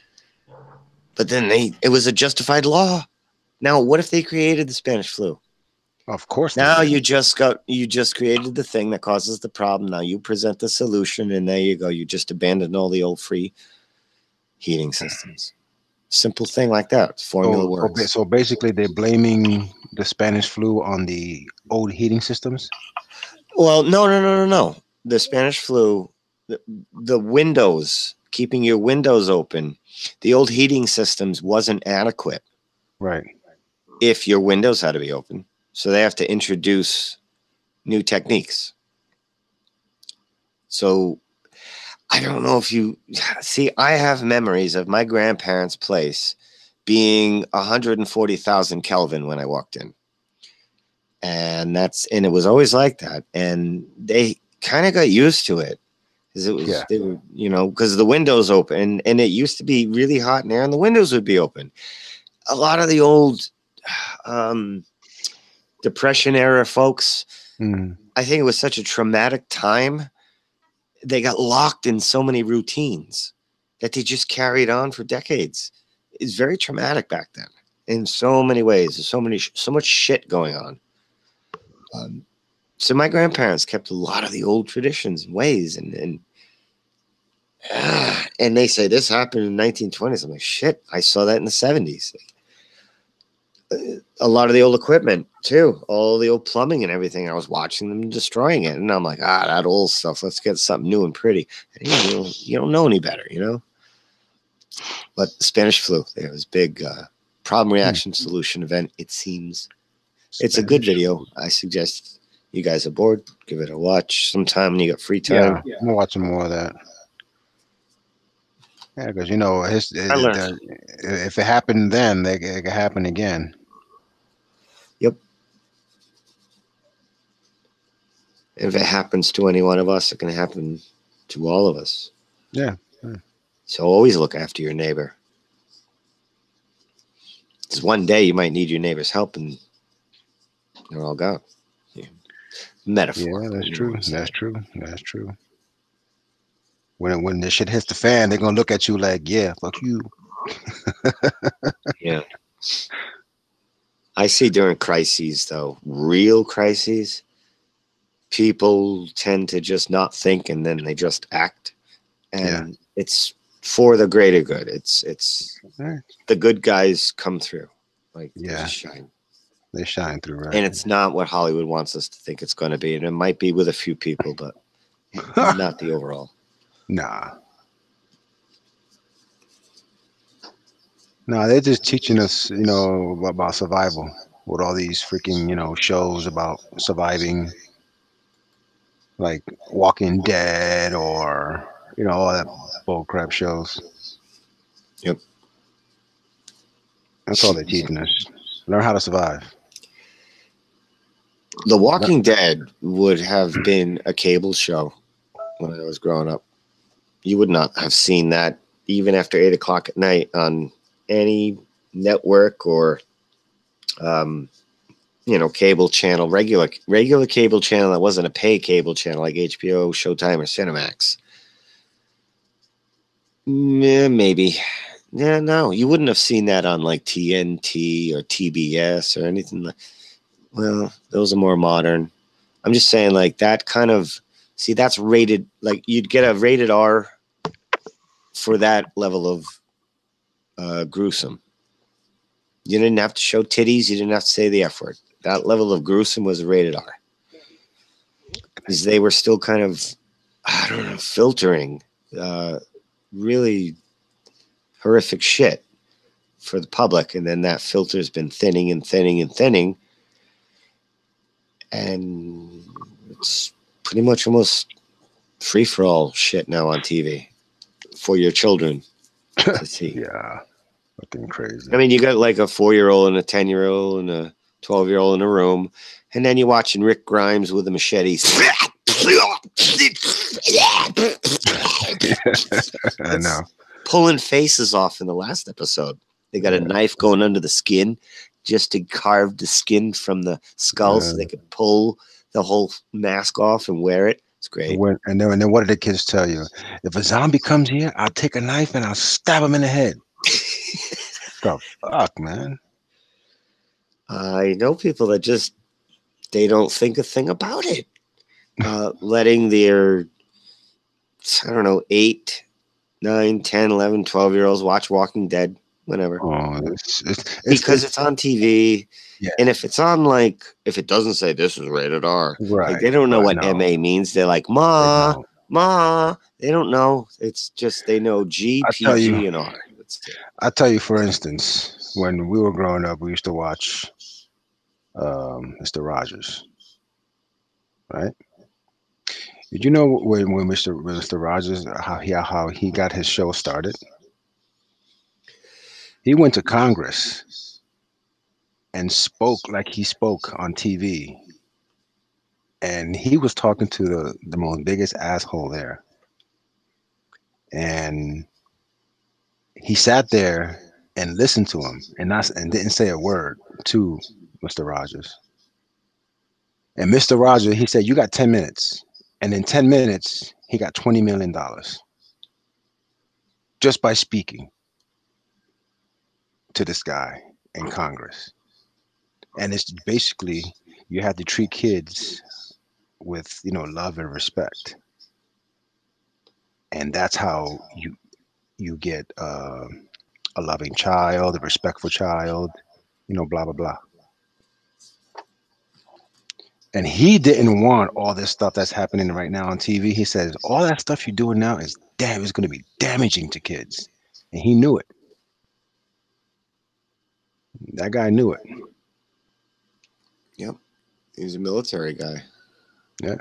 But then it was a justified law. Now, what if they created the Spanish flu? Of course. Now you just created the thing that causes the problem. Now you present the solution, and there you go. You just abandoned all the old free heating systems. Simple thing like that. Formula works. So basically, they're blaming the Spanish flu on the old heating systems? Well, no. The Spanish flu, the windows, keeping your windows open, the old heating systems wasn't adequate. Right. If your windows had to be open. So they have to introduce new techniques. So I don't know if you see, I have memories of my grandparents' place being 140,000 Kelvin when I walked in. And it was always like that. And they kind of got used to it. Because it was, they were, because the windows open, and it used to be really hot in there, and the windows would be open. A lot of the old Depression era folks, I think it was such a traumatic time. They got locked in so many routines that they just carried on for decades. It's very traumatic back then in so many ways. There's so much shit going on. So my grandparents kept a lot of the old traditions and ways, and they say this happened in the 1920s. I'm like, shit, I saw that in the 70s. A lot of the old equipment too, all the old plumbing and everything. I was watching them destroying it, and I'm like, that old stuff. Let's get something new and pretty. And you don't know any better, But the Spanish flu, there was big problem reaction solution event. It seems it's a good video. I suggest you guys are bored, give it a watch sometime when you got free time. Yeah, I'm watching more of that. Yeah, because if it happened then, it can happen again. Yep. If it happens to any one of us, it can happen to all of us. Yeah. So always look after your neighbor. Because one day you might need your neighbor's help, and they're all gone. Metaphor. Yeah, that's true. That's true. That's true. When this shit hits the fan, they're gonna look at you like, yeah, fuck you. Yeah. I see during crises, though, real crises, people tend to just not think, and then they just act, and it's for the greater good. It's the good guys come through, like they just shine. They shine through, right? And it's not what Hollywood wants us to think it's going to be, and it might be with a few people, but not the overall. Nah, they're just teaching us, about survival with all these freaking, shows about surviving, like Walking Dead or, all that bull crap shows. Yep. That's all they're teaching us. Learn how to survive. The Walking Dead would have been a cable show when I was growing up. You would not have seen that even after 8 o'clock at night on any network or, cable channel, regular cable channel that wasn't a pay cable channel like HBO, Showtime, or Cinemax. Yeah, maybe. Yeah, no, you wouldn't have seen that on like TNT or TBS or anything like. Well, those are more modern. I'm just saying, like, that kind of, see, that's rated, like, you'd get a rated R for that level of gruesome. You didn't have to show titties. You didn't have to say the F word. That level of gruesome was rated R. Because they were still kind of, I don't know, filtering really horrific shit for the public. And then that filter's been thinning and thinning and thinning. And it's pretty much almost free-for-all shit now on TV for your children to see. Yeah, fucking crazy. I mean, you got like a 4-year-old and a 10-year-old and a 12-year-old in a room, and then you're watching Rick Grimes with a machete. I know. Pulling faces off in the last episode. They got a knife going under the skin just to carve the skin from the skull so they could pull the whole mask off and wear it. It's great. And then what did the kids tell you? If a zombie comes here, I'll take a knife and I'll stab him in the head. The fuck, man? I know people that just, they don't think a thing about it. Letting their, 8, 9, 10, 11, 12-year-olds watch Walking Dead. Whenever. Oh, because it's on TV. Yeah. And if it's on, like, if it doesn't say this is rated R, right, like, they don't know what MA means. They're like, Ma. They don't know. It's just they know G, PG, and R. I tell you, for instance, when we were growing up, we used to watch Mr. Rogers. right? Did you know when Mr. Rogers how he got his show started? He went to Congress and spoke like he spoke on TV, and he was talking to the most biggest asshole there, and he sat there and listened to him and didn't say a word to Mr. Rogers. And Mr. Rogers, he said, "You got 10 minutes," and in 10 minutes he got $20 million just by speaking to this guy in Congress. And it's basically you have to treat kids with love and respect, and that's how you get a loving child, a respectful child, blah blah blah. And he didn't want all this stuff that's happening right now on TV. He says all that stuff you're doing now is going to be damaging to kids, and he knew it. That guy knew it. Yep, he's a military guy. Yeah,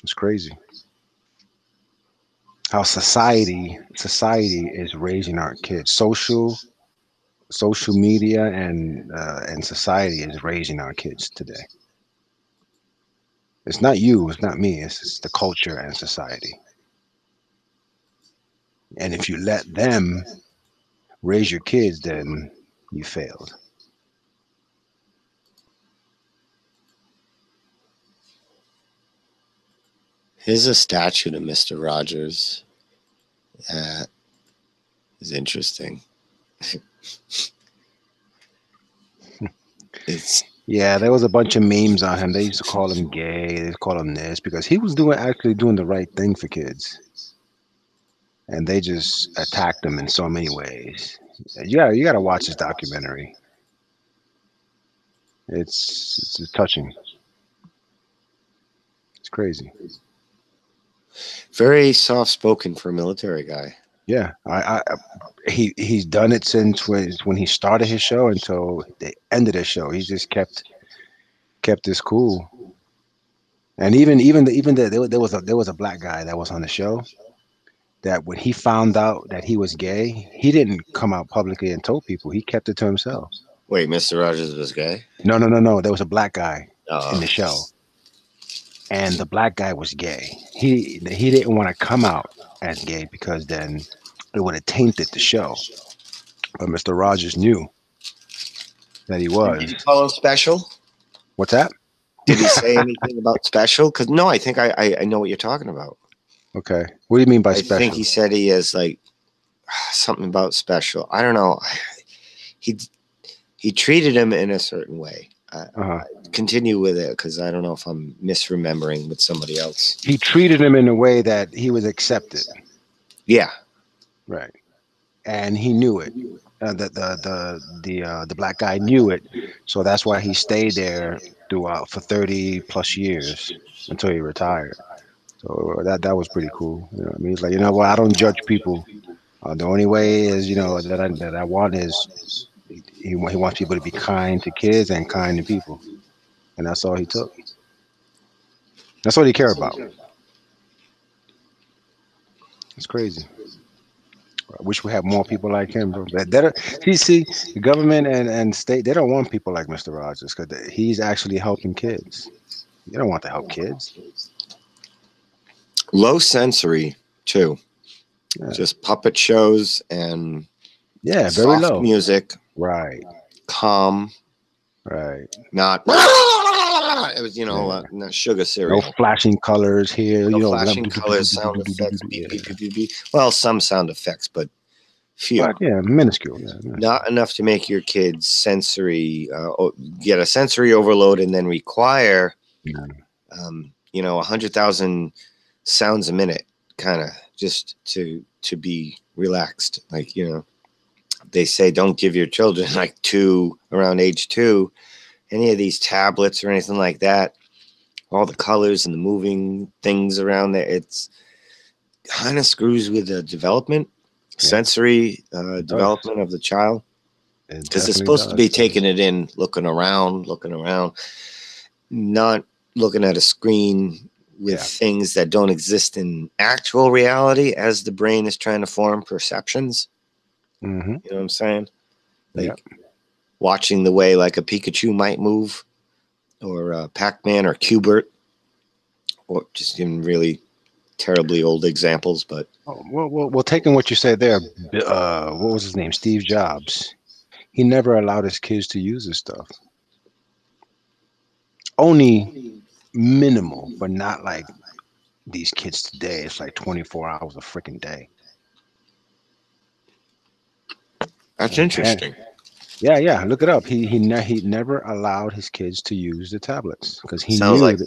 it's crazy how society is raising our kids. Social media and society is raising our kids today. It's not you, it's not me, it's the culture and society. And if you let them raise your kids, then you failed. Here's a statue to Mr. Rogers. That is interesting. Yeah, there was a bunch of memes on him. They used to call him gay. They call him this because he was actually doing the right thing for kids, and they just attacked him in so many ways. Yeah, you got to watch this documentary. It's touching. It's crazy. Very soft-spoken for a military guy. Yeah, he's done it since when he started his show until the end of the show. He just kept this cool. And there was a black guy that was on the show that when he found out that he was gay, he didn't come out publicly and told people. He kept it to himself. Wait, Mr. Rogers was gay? No. There was a black guy in the show, and the black guy was gay. He didn't want to come out as gay because then it would have tainted the show. But Mr. Rogers knew that he was. Did you call him special? What's that? Did he say anything about special? Because no, I think I know what you're talking about. Okay. What do you mean by special? I think he said he is like something about special. I don't know. He treated him in a certain way. Continue with it because I don't know if I'm misremembering with somebody else. He treated him in a way that he was accepted. Yeah. Right. And he knew it. The black guy knew it, so that's why he stayed there throughout for 30 plus years until he retired. So that was pretty cool. You know what I mean? He's like, you know what? I don't judge people. The only way is, that I want is he wants people to be kind to kids and kind to people, and that's all he took. That's what he cared about. It's crazy. I wish we had more people like him. See, the government and state, they don't want people like Mr. Rogers because he's actually helping kids. You don't want to help kids. Low sensory too. Yeah. Just puppet shows and very soft low music. Right. Calm. Right. Not. It was not sugar cereal. No flashing colors here. No flashing colors, sound effects. Beep, beep, beep, beep, beep. Well, some sound effects, but few. Yeah, minuscule. Yeah, not enough to make your kids sensory get a sensory overload and then require 100,000 sounds a minute, kind of just to be relaxed. Like, they say don't give your children around age 2 any of these tablets or anything like that. All the colors and the moving things around there, it's kind of screws with the development, sensory development of the child. Because it's supposed to be taking it in, looking around, not looking at a screen with things that don't exist in actual reality as the brain is trying to form perceptions. Mm-hmm. You know what I'm saying? Like watching the way like a Pikachu might move, or Pac-Man or Qbert, or just in really terribly old examples. But well, taking what you said there, what was his name? Steve Jobs. He never allowed his kids to use this stuff. Only minimal, but not like these kids today. It's like 24 hours a freaking day. That's interesting. Yeah. Look it up. He never allowed his kids to use the tablets because he Sounds knew like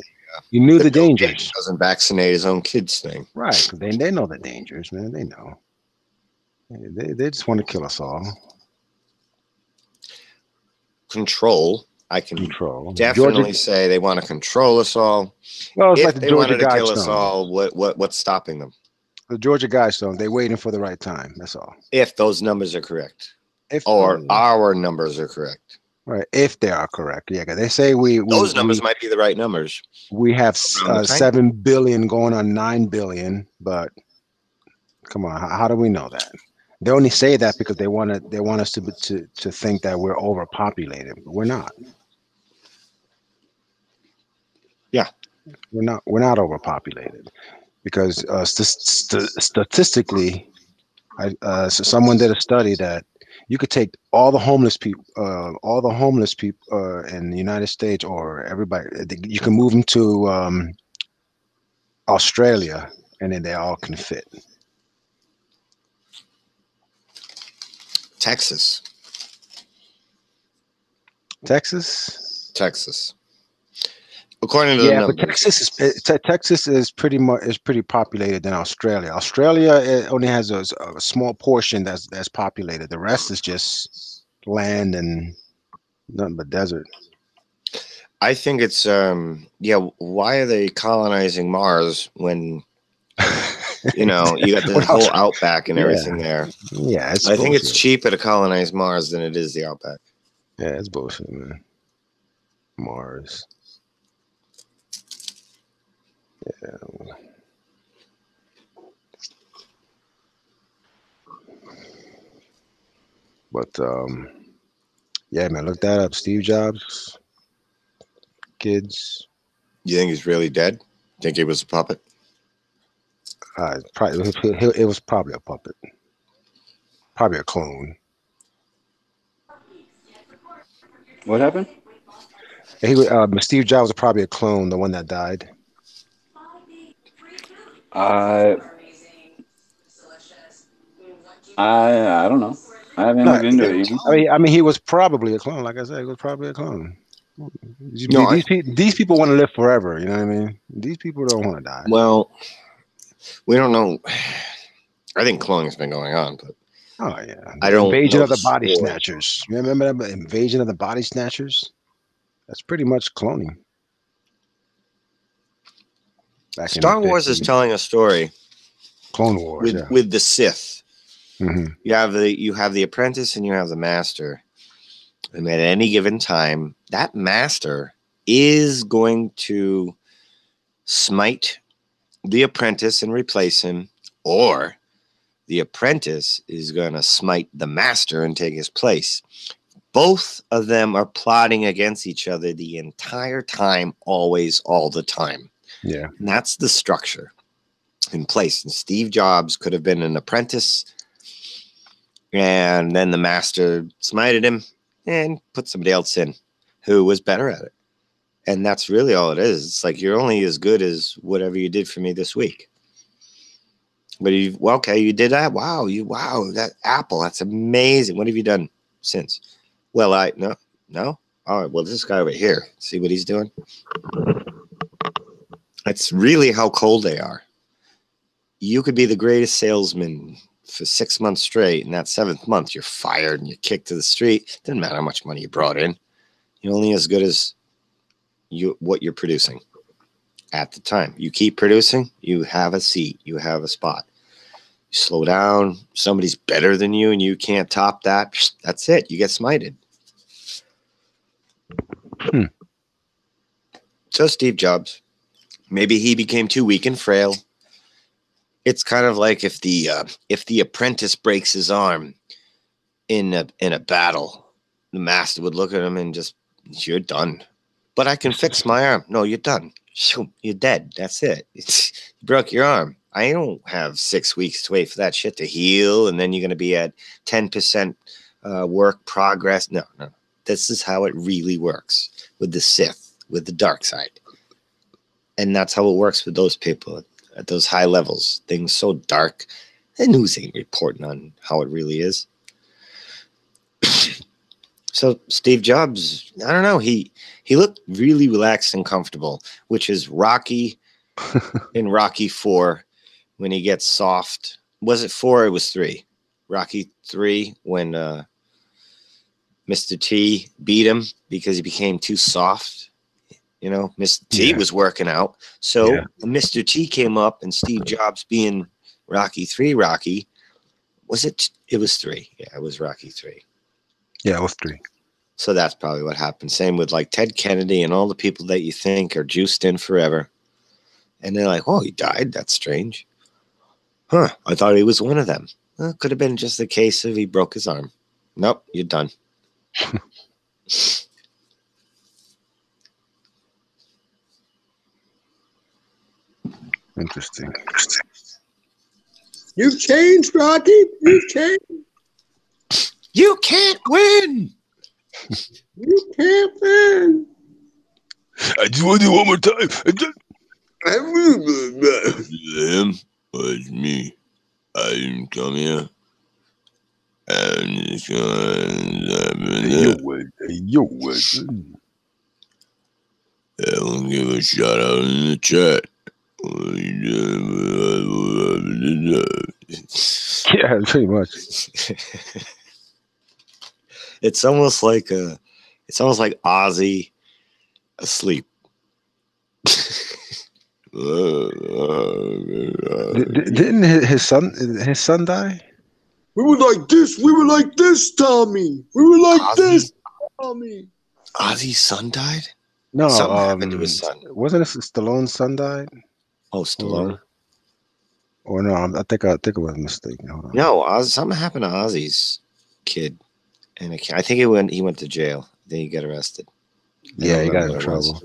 he knew the Bill dangers. Gates doesn't vaccinate his own kids thing. Right, because they know the dangers, man. They know. They just want to kill us all. Control. I can Control. definitely say they want to control us all. Well, it's if like the they Georgia wanted to kill Guidestone. us all, what's stopping them? The Georgia Guidestone. They're waiting for the right time. That's all. If those numbers are correct, if or our numbers are correct. Right, if they are correct. Yeah, because they say those numbers might be the right numbers. We have 7 billion going on 9 billion, but come on, how do we know that? They only say that because they want us to think that we're overpopulated, but we're not. Yeah, we're not overpopulated because statistically, so someone did a study that you could take all the homeless people in the United States, or everybody, you can move them to Australia, and then they all can fit. Texas. According to the numbers. But Texas is pretty populated than Australia. Australia only has a small portion that's populated. The rest is just land and nothing but desert. I think it's why are they colonizing Mars when you got the whole outback and everything there? Yeah, I think it's cheaper to colonize Mars than it is the outback. Yeah, it's bullshit, man. Mars. Yeah. But yeah, man, look that up. Steve Jobs, kids. You think he's really dead? Think he was a puppet? It was probably a puppet. Probably a clone. What happened? Steve Jobs was probably a clone, the one that died. I don't know. I haven't looked into it. I mean, he was probably a clone. Like I said, he was probably a clone. These people want to live forever. You know what I mean? These people don't want to die. Well, we don't know. I think cloning's been going on, but I don't. Invasion of the Body Snatchers. Remember that Invasion of the Body Snatchers? That's pretty much cloning. Star Wars is telling a story. Clone Wars, with the Sith. Mm-hmm. You have the apprentice and you have the master, and at any given time, that master is going to smite the apprentice and replace him, or the apprentice is going to smite the master and take his place. Both of them are plotting against each other the entire time, always, all the time. Yeah. And that's the structure in place. And Steve Jobs could have been an apprentice, and then the master smited him and put somebody else in who was better at it. And that's really all it is. It's like you're only as good as whatever you did for me this week. But you did that. Wow, that apple, that's amazing. What have you done since? Well, no. All right, well, this guy over here, see what he's doing? That's really how cold they are. You could be the greatest salesman for 6 months straight, and that 7th month, you're fired and you're kicked to the street. Doesn't matter how much money you brought in. You're only as good as what you're producing at the time. You keep producing, you have a seat, you have a spot. You slow down, somebody's better than you and you can't top that, that's it. You get smited. So Steve Jobs, maybe he became too weak and frail. It's kind of like if the apprentice breaks his arm in a battle, the master would look at him and just, you're done. But I can fix my arm. No, you're done. You're dead. That's it. You broke your arm. I don't have 6 weeks to wait for that shit to heal, and then you're going to be at 10% work progress. No. This is how it really works with the Sith, with the dark side. And that's how it works with those people at those high levels. Things so dark, the news ain't reporting on how it really is. So Steve Jobs, I don't know, he looked really relaxed and comfortable, which is Rocky in Rocky 4 when he gets soft. Was it 4 or it was 3? Rocky 3 when Mr. T beat him because he became too soft. You know, Mr. T was working out. So Mr. T came up and Steve Jobs being Rocky 3 Rocky. Was it? It was 3. Yeah, it was Rocky 3. Yeah, it was 3. So that's probably what happened. Same with like Ted Kennedy and all the people that you think are juiced in forever. And they're like, oh, he died? That's strange. Huh, I thought he was one of them. Well, it could have been just a case of he broke his arm. Nope, you're done. Interesting. You've changed, Rocky. You've changed. You can't win. You can't win. I just want to do it one more time. Him was me. I didn't come here. And it's I'll give a shout out in the chat. Yeah, pretty much. It's almost like Ozzy asleep. Didn't his son die? We were like this. We were like this, Tommy. We were like this, Tommy. Ozzy's son died? No, something happened to his son. Wasn't it Stallone's son died? Oh, Stallone. Or no, I think it was a mistake. No, something happened to Ozzy's kid, and I think he went to jail. Then he got arrested. Yeah, he got in trouble.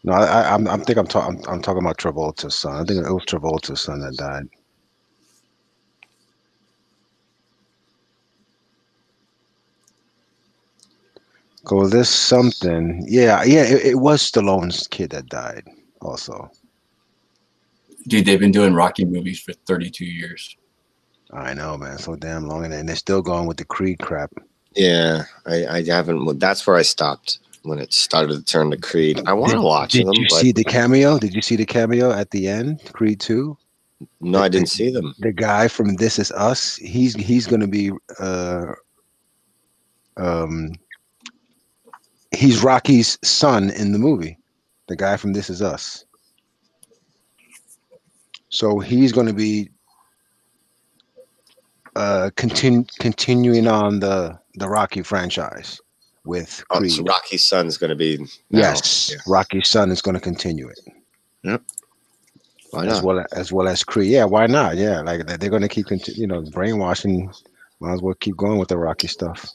No, I'm talking about Travolta's son. I think it was Travolta's son that died. Cause there's something. Yeah, it was Stallone's kid that died also. Dude, they've been doing Rocky movies for 32 years. I know, man, so damn long, and they're still going with the Creed crap. Yeah, I haven't. That's where I stopped when it started to turn to Creed. I want to watch them. Did you see the cameo? Did you see the cameo at the end? Creed 2? No, I didn't see them. The guy from This Is Us. He's going to be he's Rocky's son in the movie. The guy from This Is Us. So he's going to be continuing on the Rocky franchise with Creed. So Rocky's son is going to be yes. Yeah. Rocky's son is going to continue it. Yep. Why not? As well as Creed. Yeah, why not? Yeah, like they're going to keep brainwashing. Might as well keep going with the Rocky stuff.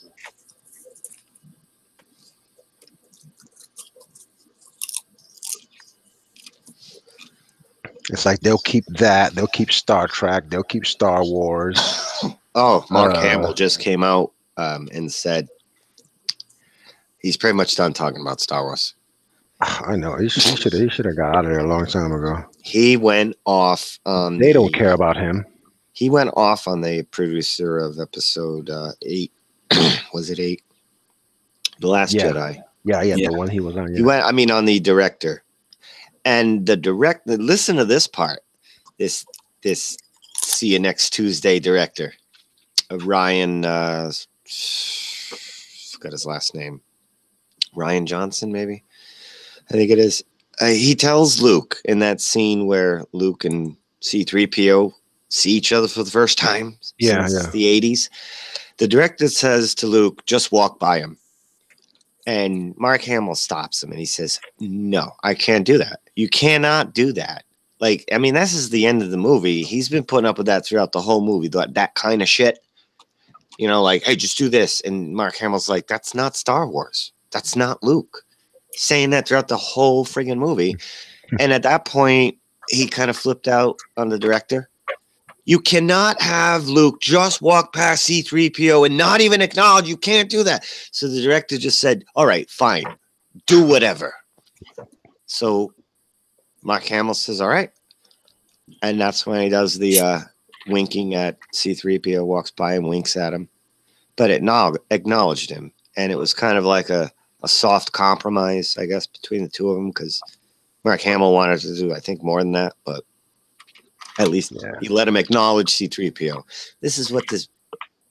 It's like they'll keep that. They'll keep Star Trek. They'll keep Star Wars. Oh, Mark Hamill just came out and said he's pretty much done talking about Star Wars. I know. He should have got out of there a long time ago. He went off on. They don't care about him. He went off on the producer of episode 8. Was it 8? The Last Jedi. Yeah, the one he was on. Yeah. He went. I mean, on the director. And the director, listen to this part. This see you next Tuesday director of Ryan, forgot his last name. Ryan Johnson, maybe? I think it is. He tells Luke in that scene where Luke and C-3PO see each other for the first time since yeah. the 80s. The director says to Luke, just walk by him. And Mark Hamill stops him and he says, no, I can't do that. You cannot do that. Like, I mean, this is the end of the movie. He's been putting up with that throughout the whole movie, that kind of shit. You know, like, hey, just do this. And Mark Hamill's like, that's not Star Wars. That's not Luke. He's saying that throughout the whole friggin' movie. And at that point, he kind of flipped out on the director. You cannot have Luke just walk past C-3PO and not even acknowledge. You can't do that. So the director just said, all right, fine. Do whatever. So Mark Hamill says, all right. And that's when he does the winking at C-3PO, walks by and winks at him. But it acknowledged him. And it was kind of like a soft compromise, I guess, between the two of them, because Mark Hamill wanted to do, I think, more than that. But at least he let him acknowledge C-3PO. This is what this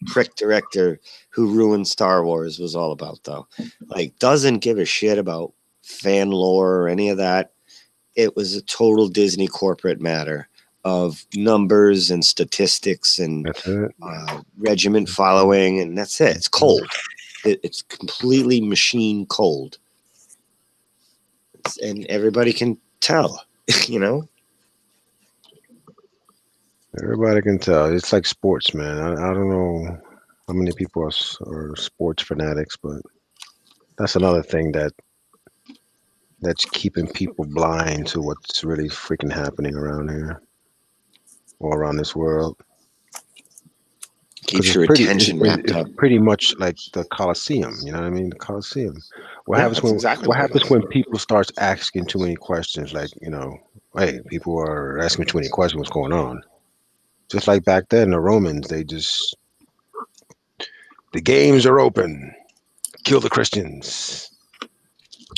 prick director who ruined Star Wars was all about, though. Like, doesn't give a shit about fan lore or any of that. It was a total Disney corporate matter of numbers and statistics and regiment following, and that's it. It's cold. It's completely machine cold. And everybody can tell, you know? Everybody can tell. It's like sports, man. I don't know how many people are sports fanatics, but that's another thing that's keeping people blind to what's really freaking happening around here or around this world. Keeps your attention wrapped up. Pretty much like the Colosseum, you know what I mean? The Colosseum. What happens when people start asking too many questions? Like, you know, hey, people are asking too many questions. What's going on? Just like back then, the Romans, the games are open. Kill the Christians.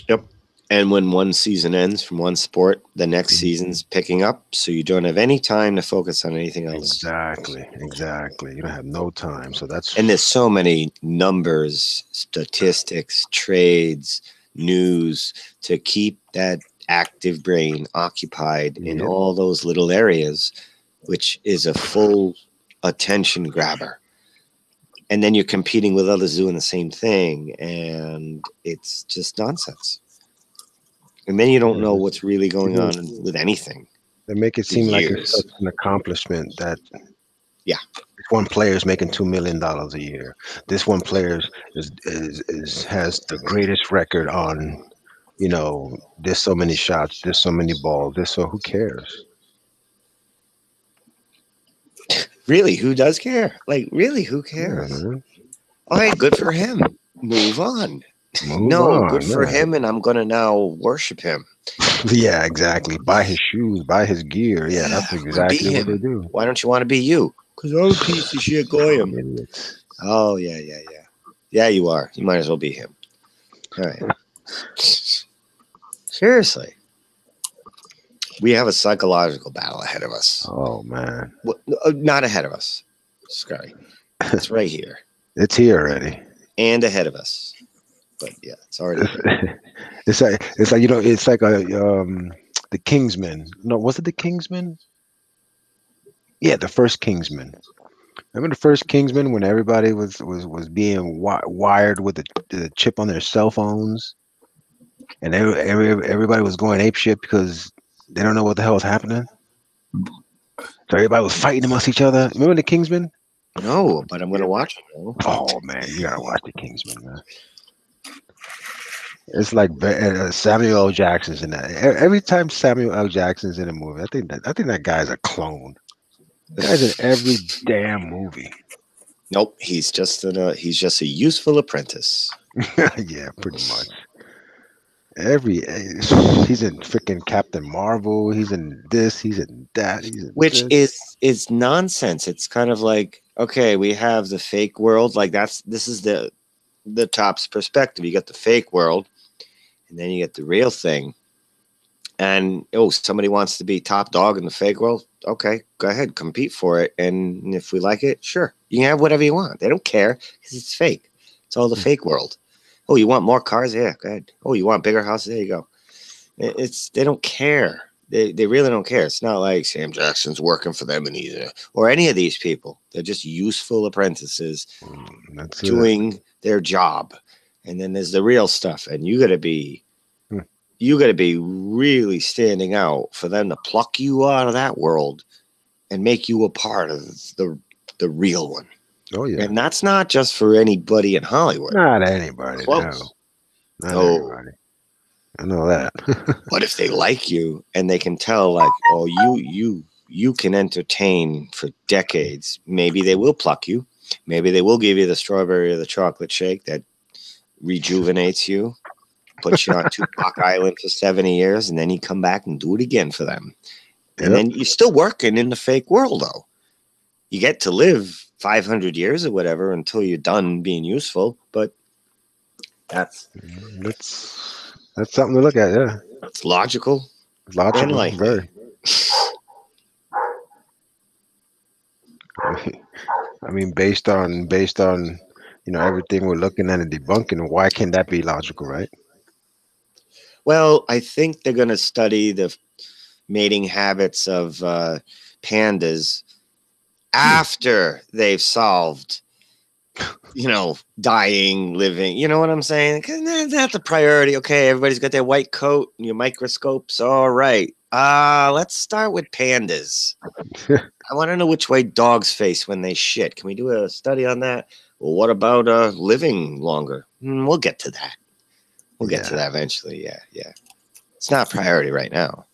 Yep. And when one season ends from one sport, the next season's picking up, so you don't have any time to focus on anything else. Exactly. You don't have no time. So and there's so many numbers, statistics, trades, news to keep that active brain occupied in all those little areas, which is a full attention grabber. And then you're competing with others doing the same thing, and it's just nonsense. And then you don't know what's really going on with anything. They make it seem like it's such an accomplishment that this one player is making $2 million a year. This one player has the greatest record on, you know, there's so many shots, there's so many balls, so who cares? Really, who does care? Like, really, who cares? All right, good for him. Move on. Good for him, and I'm going to now worship him. Yeah, exactly. Buy his shoes, buy his gear. Yeah, that's exactly what they do. Why don't you want to be you? Because I'm a piece of shit Goyim. Oh, yeah. Yeah, you are. You might as well be him. All right. Seriously. We have a psychological battle ahead of us. Oh, man. Well, not ahead of us. Scotty. It's right here. It's here already. And ahead of us. But yeah, it's already here. It's like you know, it's like the Kingsman. No, was it the Kingsman? Yeah, the first Kingsman. Remember the first Kingsman when everybody was being wired with the chip on their cell phones, and everybody was going apeshit because they don't know what the hell is happening. So everybody was fighting amongst each other. Remember the Kingsman? No, but I'm gonna watch it. Oh man, you gotta watch the Kingsman, man. It's like Samuel L. Jackson's in that. Every time Samuel L. Jackson's in a movie, I think that guy's a clone. That guy's in every damn movie. Nope, he's just a useful apprentice. Yeah, pretty much. He's in freaking Captain Marvel. He's in this. He's in that. Which is nonsense. It's kind of like, okay, we have the fake world. Like this is the top's perspective. You got the fake world, and then you get the real thing. And somebody wants to be top dog in the fake world. Okay, go ahead, compete for it. And if we like it, sure, you can have whatever you want. They don't care because it's fake. It's all the fake world. Oh, you want more cars? Yeah, go ahead. Oh, you want bigger houses? There you go. They don't care. They really don't care. It's not like Sam Jackson's working for them either, or any of these people. They're just useful apprentices doing their job. And then there's the real stuff, and you got to be really standing out for them to pluck you out of that world and make you a part of the real one. Oh yeah, and that's not just for anybody in Hollywood. Not anybody. Close. No, not everybody. I know that. But if they like you and they can tell, like, oh, you can entertain for decades, maybe they will pluck you. Maybe they will give you the strawberry or the chocolate shake that rejuvenates you, puts you on Tupac Island for 70 years, and then you come back and do it again for them. And then you're still working in the fake world, though. You get to live 500 years or whatever until you're done being useful, but that's something to look at. Yeah, it's logical. Logical, and likely. Very. I mean, based on everything we're looking at and debunking, why can't that be logical, right? Well, I think they're going to study the mating habits of pandas after they've solved, dying, living. You know what I'm saying? Because that's the priority. Okay, everybody's got their white coat and your microscopes. All right. Let's start with pandas. I want to know which way dogs face when they shit. Can we do a study on that? Well, what about living longer? We'll get to that. We'll get to that eventually. Yeah. It's not a priority right now.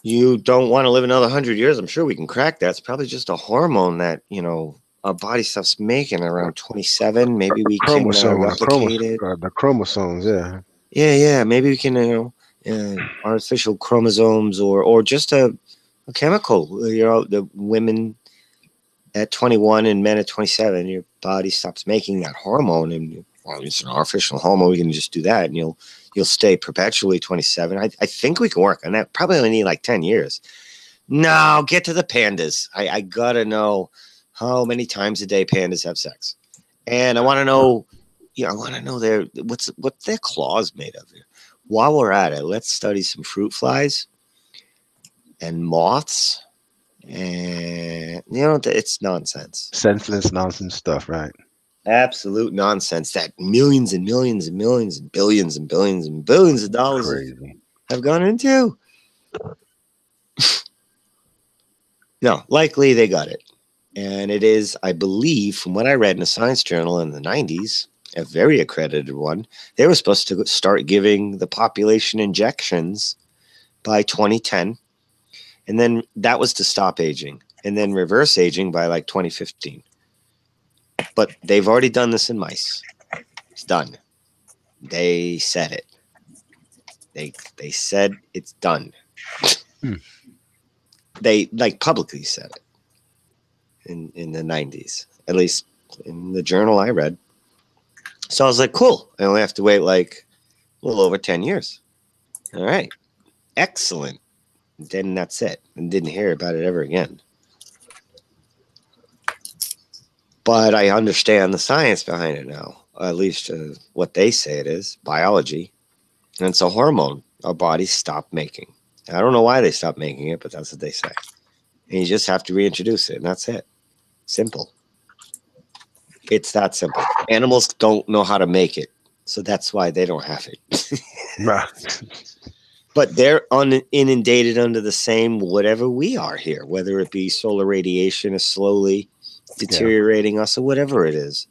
You don't want to live another 100 years. I'm sure we can crack that. It's probably just a hormone that, our body stops making around 27. Maybe we can replicate it. The chromosomes, yeah. Yeah. Maybe we can, artificial chromosomes or just a chemical. The women at 21 and men at 27, your body stops making that hormone, and it's an artificial hormone. We can just do that, and you'll stay perpetually 27. I think we can work on that. Probably only need like 10 years. No, get to the pandas. I gotta know how many times a day pandas have sex, and I want to know. I want to know what their claws made of. While we're at it, let's study some fruit flies and moths. And it's nonsense. Senseless nonsense stuff, right? Absolute nonsense that millions and millions and millions and billions and billions and billions of dollars have gone into. No, likely they got it. And it is, I believe, from what I read in a science journal in the 90s, a very accredited one, they were supposed to start giving the population injections by 2010. And then that was to stop aging, and then reverse aging by like 2015. But they've already done this in mice. It's done. They said it. They said it's done. They publicly said it in the 90s, at least in the journal I read. So I was like, cool. I only have to wait like a little over 10 years. All right. Excellent. Then that's it. And didn't hear about it ever again. But I understand the science behind it now, at least what they say it is, biology. And it's a hormone our bodies stop making. I don't know why they stopped making it, but that's what they say. And you just have to reintroduce it, and that's it. Simple. It's that simple. Animals don't know how to make it, so that's why they don't have it. Right. But they're inundated under the same whatever we are here, whether it be solar radiation is slowly deteriorating us or whatever it is.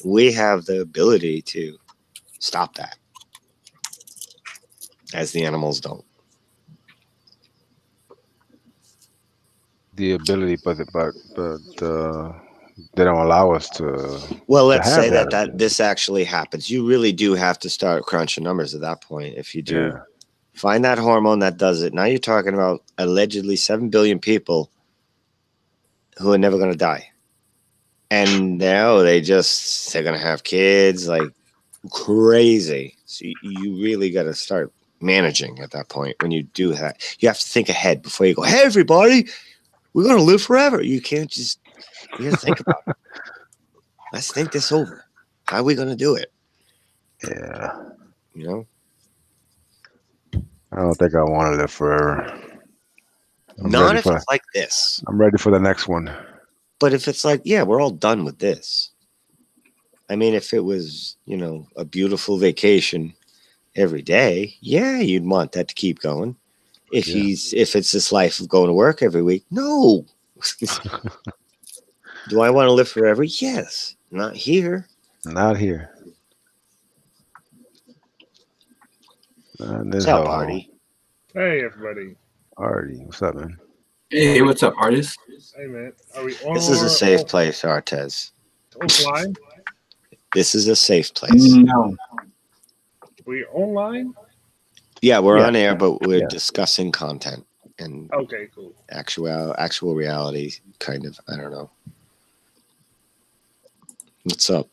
We have the ability to stop that, as the animals don't. The ability, but they don't allow us to. Well, let's say that this actually happens. You really do have to start crunching numbers at that point. If you do find that hormone that does it, now you're talking about allegedly 7 billion people who are never going to die. And now they're going to have kids like crazy. So you really got to start managing at that point. When you do that, you have to think ahead before you go, hey, everybody, we're going to live forever. You can't you got to think about it. Let's think this over. How are we going to do it? Yeah. don't think I want to live forever. Not if it's like this. I'm ready for the next one. But if it's like, yeah, we're all done with this. I mean, if it was, you know, a beautiful vacation every day, yeah, you'd want that to keep going. If it's this life of going to work every week, no. Do I want to live forever? Yes. Not here. Not here. What's up, Artie? Hey, everybody. Artie, what's up, man? Hey, what's up, artist? Hey, man. Are we on? This is a safe place, Artez. Offline? This is a safe place. No. We online? Yeah, we're on air, but we're discussing content and okay, cool. Actual reality, kind of. I don't know. What's up?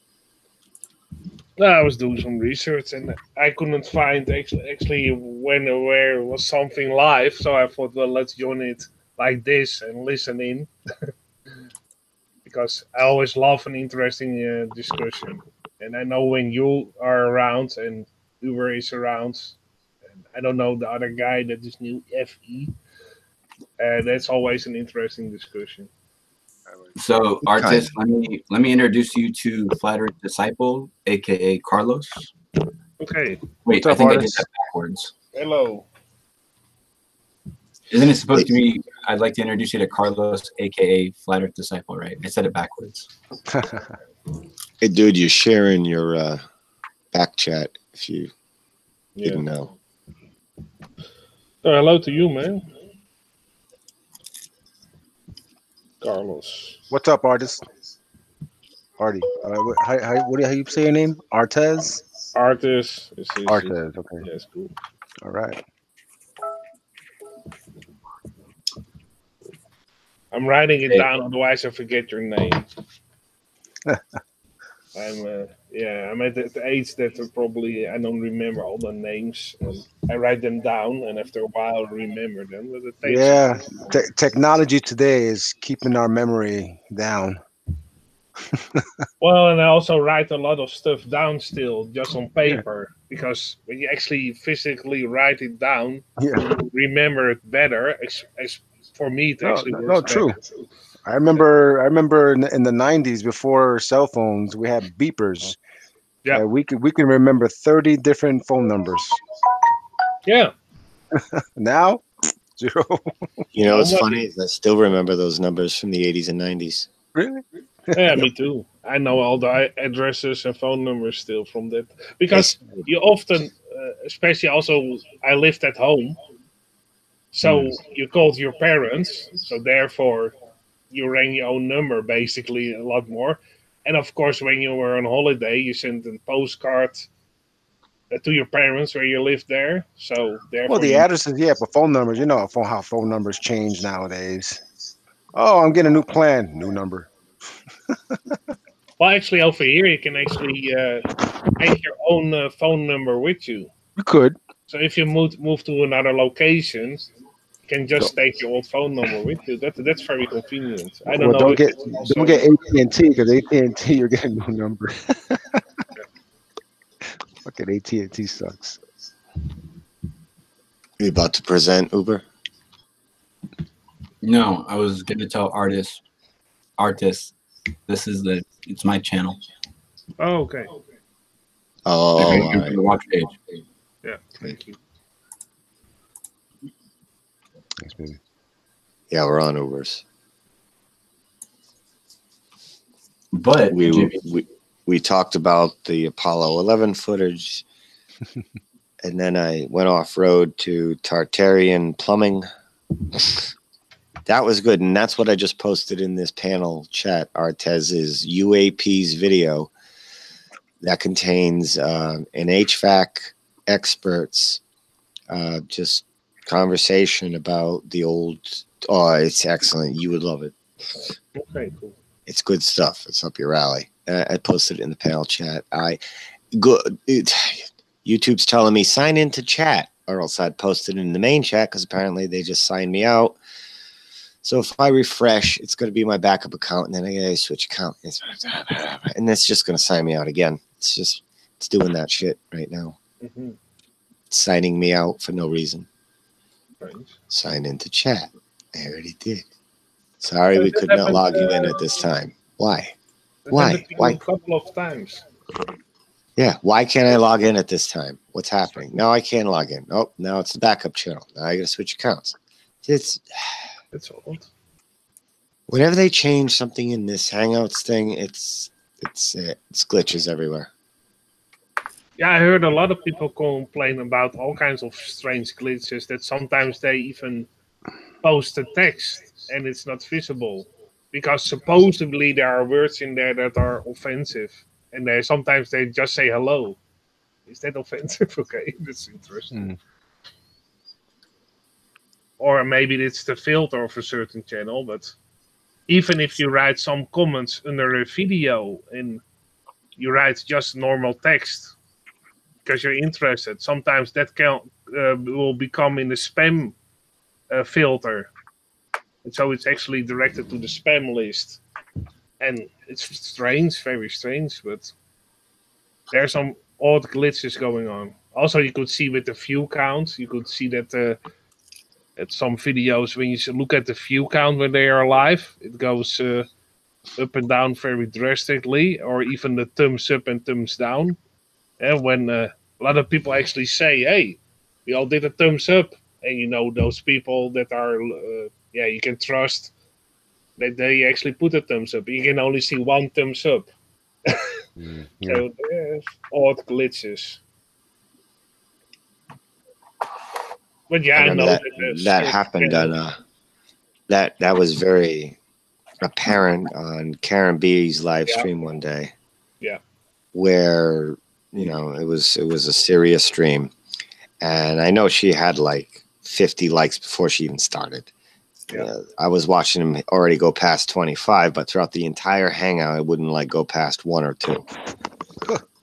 I was doing some research and I couldn't find actually when or where was something live, so I thought, well, let's join it like this and listen in. Because I always love an interesting discussion. And I know when you are around and Uber is around, and I don't know the other guy that is new, FE, that's always an interesting discussion. So, artist, let me introduce you to Flat Earth Disciple, aka Carlos. Okay. Wait, I think I did that backwards. Hello. Isn't it supposed to be? I'd like to introduce you to Carlos, aka Flat Earth Disciple, right? I said it backwards. Hey, dude, you're sharing your back chat if you didn't know. Hello to you, man. Carlos. What's up, artist? Artie. How you say your name? Artez? Artist. Artez, okay. Yeah, it's cool. All right. I'm writing it down, otherwise I forget your name. I'm at the age that probably I don't remember all the names. I write them down, and after a while I remember them. But it takes technology today is keeping our memory down. Well, and I also write a lot of stuff down still, just on paper, because when you actually physically write it down, you remember it better. For me, it actually works true. better. I remember in the 90s, before cell phones, we had beepers. Yeah, we can remember 30 different phone numbers. Yeah. Now, 0. You know what's funny is I still remember those numbers from the 80s and 90s. Really? Yeah, me too. I know all the addresses and phone numbers still from that, because you often, especially also, I lived at home, so you called your parents, so therefore you rang your own number basically a lot more. And of course, when you were on holiday, you sent a postcard to your parents where you lived there. So therefore, the addresses, but phone numbers, you know how phone numbers change nowadays. Oh, I'm getting a new plan, new number. Well, actually, over here you can actually take your own phone number with you. You could. So if you move to another location, you can just take your old phone number with you. That's very convenient. I don't know. Don't get AT&T, because AT&T you're getting a new number. Fucking AT&T sucks. You about to present Uber? No, I was gonna tell artists, it's my channel. Oh, okay. Oh, all right. The watch page. Yeah, thank you. Thanks, baby. Yeah, we're on Ubers. But we talked about the Apollo 11 footage, and then I went off road to Tartarian plumbing. That was good, and that's what I just posted in this panel chat. Artez's UAP's video that contains an HVAC expert's just conversation about the old. Oh, it's excellent. You would love it. Okay, cool. It's good stuff. It's up your alley. I posted it in the panel chat. YouTube's telling me sign into chat, or else I'd post it in the main chat, because apparently they just signed me out. So if I refresh, it's going to be my backup account, and then I got to switch account, and that's just going to sign me out again. It's doing that shit right now. Mm-hmm. It's signing me out for no reason. strange. Sign into chat. I already did. Sorry, we could not log you in at this time. Why? Why? Why? A couple of times. Yeah. Why can't I log in at this time? What's happening? Now I can log in. Oh, now it's the backup channel. Now I got to switch accounts. It's odd. Whenever they change something in this Hangouts thing, it's glitches everywhere. Yeah, I heard a lot of people complain about all kinds of strange glitches, that sometimes they even post a text and it's not visible because supposedly there are words in there that are offensive, and sometimes they just say hello. Is that offensive? Okay, that's interesting. Or maybe it's the filter of a certain channel, but even if you write some comments under a video and you write just normal text because you're interested, sometimes that will become in the spam filter. And so it's actually directed to the spam list. And it's strange, very strange, but there are some odd glitches going on. Also, you could see with the view count, you could see that at some videos, when you look at the view count when they are live, it goes up and down very drastically, or even the thumbs up and thumbs down. And when a lot of people actually say, hey, we all did a thumbs up, and you know those people that are, you can trust that they actually put a thumbs up. You can only see one thumbs up. So there's odd glitches. But yeah, I know that happened on that was very apparent on Karen B's live stream one day. Yeah. Where, it was a serious stream. And I know she had like 50 likes before she even started. Yeah. I was watching him already go past 25, but throughout the entire hangout, it wouldn't go past 1 or 2.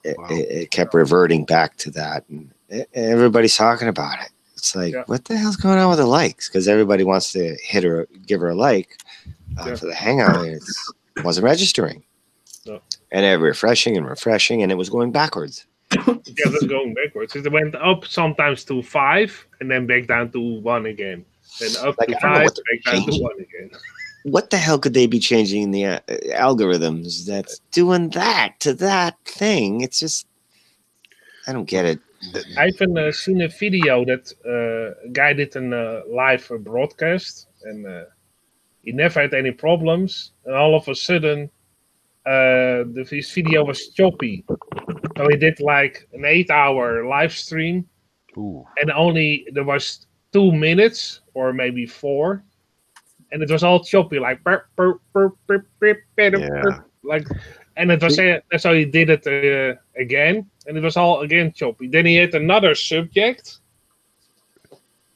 It kept reverting back to that, and everybody's talking about it. It's like, what the hell's going on with the likes? Because everybody wants to give her a like for the hangout. It wasn't registering. No. And it refreshing, and it was going backwards. It was going backwards. It went up sometimes to 5, and then back down to 1 again. Then up to 5, back down to 1 again. What the hell could they be changing the algorithms that's doing that to that thing? It's just, I don't get it. I've even seen a video that a guy did a live broadcast, and he never had any problems. And all of a sudden, his video was choppy. So he did like an 8-hour live stream, and there was 2 minutes or maybe 4, and it was all choppy, like burp, burp, burp, burp, burp, burp, like, and it was so he did it again, and it was all again choppy. Then he hit another subject,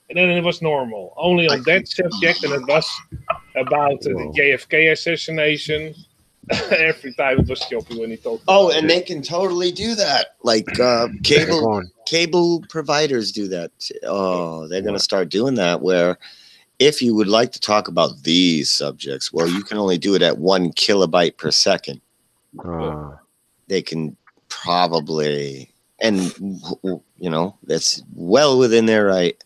and then it was normal, only on that subject, and it was about the JFK assassination. Every time it was choppy when he talked. Oh, and they can totally do that. Like cable providers do that. Oh, they're going to start doing that. Where if you would like to talk about these subjects, well, you can only do it at 1 kilobyte per second. They can probably, and that's well within their right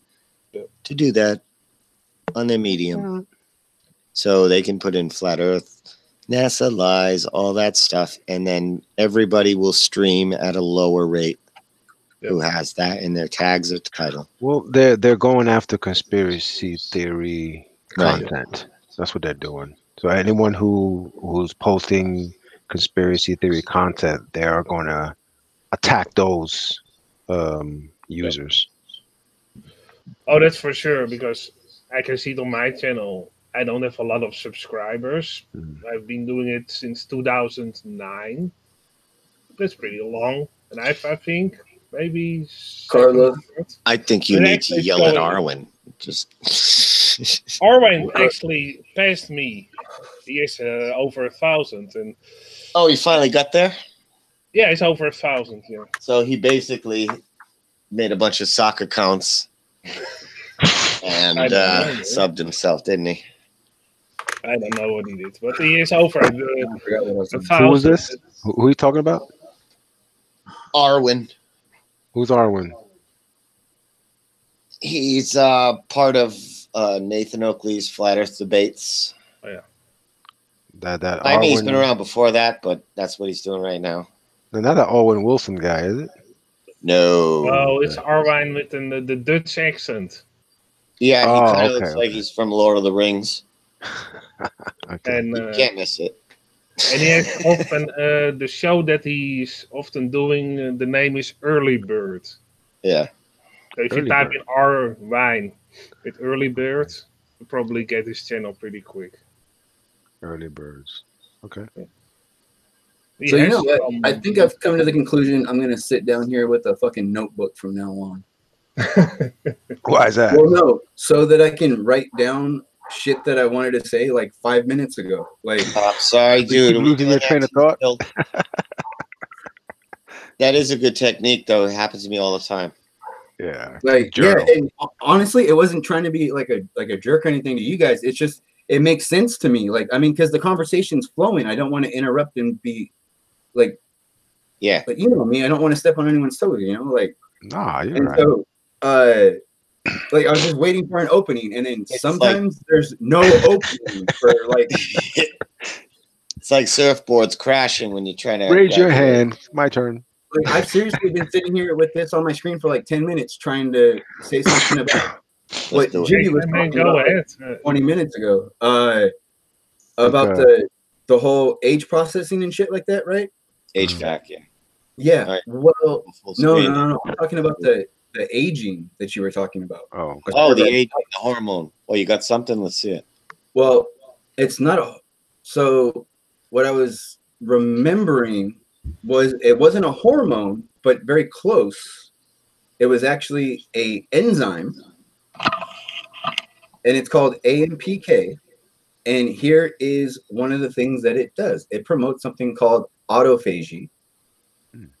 to do that on their medium. So they can put in flat Earth, NASA lies, all that stuff, and then everybody will stream at a lower rate who has that in their tags or title. Well, they're going after conspiracy theory content. That's what they're doing. So anyone who's posting conspiracy theory content, they are going to attack those users. Oh, that's for sure, because I can see it on my channel. I don't have a lot of subscribers. I've been doing it since 2009. That's pretty long. And I think maybe... Carlos? I think you need to yell at Arwen. Arwen actually passed me. He is over 1,000. And oh, he finally got there? Yeah, he's over 1,000, yeah. So he basically made a bunch of soccer accounts and subbed himself, didn't he? I don't know what he did, but he is over 1,000. Who was this? Who are you talking about? Arwen. Who's Arwen? He's part of Nathan Oakley's Flat Earth debates. Oh, yeah. That I mean, he's been around before that, but that's what he's doing right now. Not that Owen Wilson guy, is it? No. Oh, it's Arwijn with the Dutch accent. Yeah, he kind of looks like he's from Lord of the Rings. Okay. And you can't miss it. And he has often the show that he's often doing. The name is Early Bird. Yeah. So if you type in Arwijn with Early Bird, you probably get his channel pretty quick. Early Birds. Okay. Yeah. So you know what? I think I've come to the conclusion I'm gonna sit down here with a fucking notebook from now on. Why is that? Well, no, so that I can write down shit that I wanted to say like 5 minutes ago. Like, I'm sorry, dude. Losing your train of thought. That is a good technique, though. It happens to me all the time. Yeah. Like, yeah, and honestly, it wasn't trying to be like a jerk or anything to you guys. It's just it makes sense to me. Like, I mean, because the conversation's flowing, I don't want to interrupt and be like, yeah. But you know me, I don't want to step on anyone's toes. You know, like, nah, you're and right. So, like I was just waiting for an opening, and then it's sometimes there's no opening for like. It's like surfboards crashing when you're trying to raise your hand. My turn. Like, I've seriously been sitting here with this on my screen for like 10 minutes trying to say something about what Jimmy was talking about like 20 minutes ago. About the whole age processing and shit like that, right? HVAC, yeah. Yeah. Right. Well, no. I'm talking about the aging that you were talking about. Oh, the aging, the hormone. Oh, you got something? Let's see it. Well, it's not a. So what I was remembering was it wasn't a hormone, but very close. It was actually a enzyme, and it's called AMPK. And here is one of the things that it does. It promotes something called autophagy.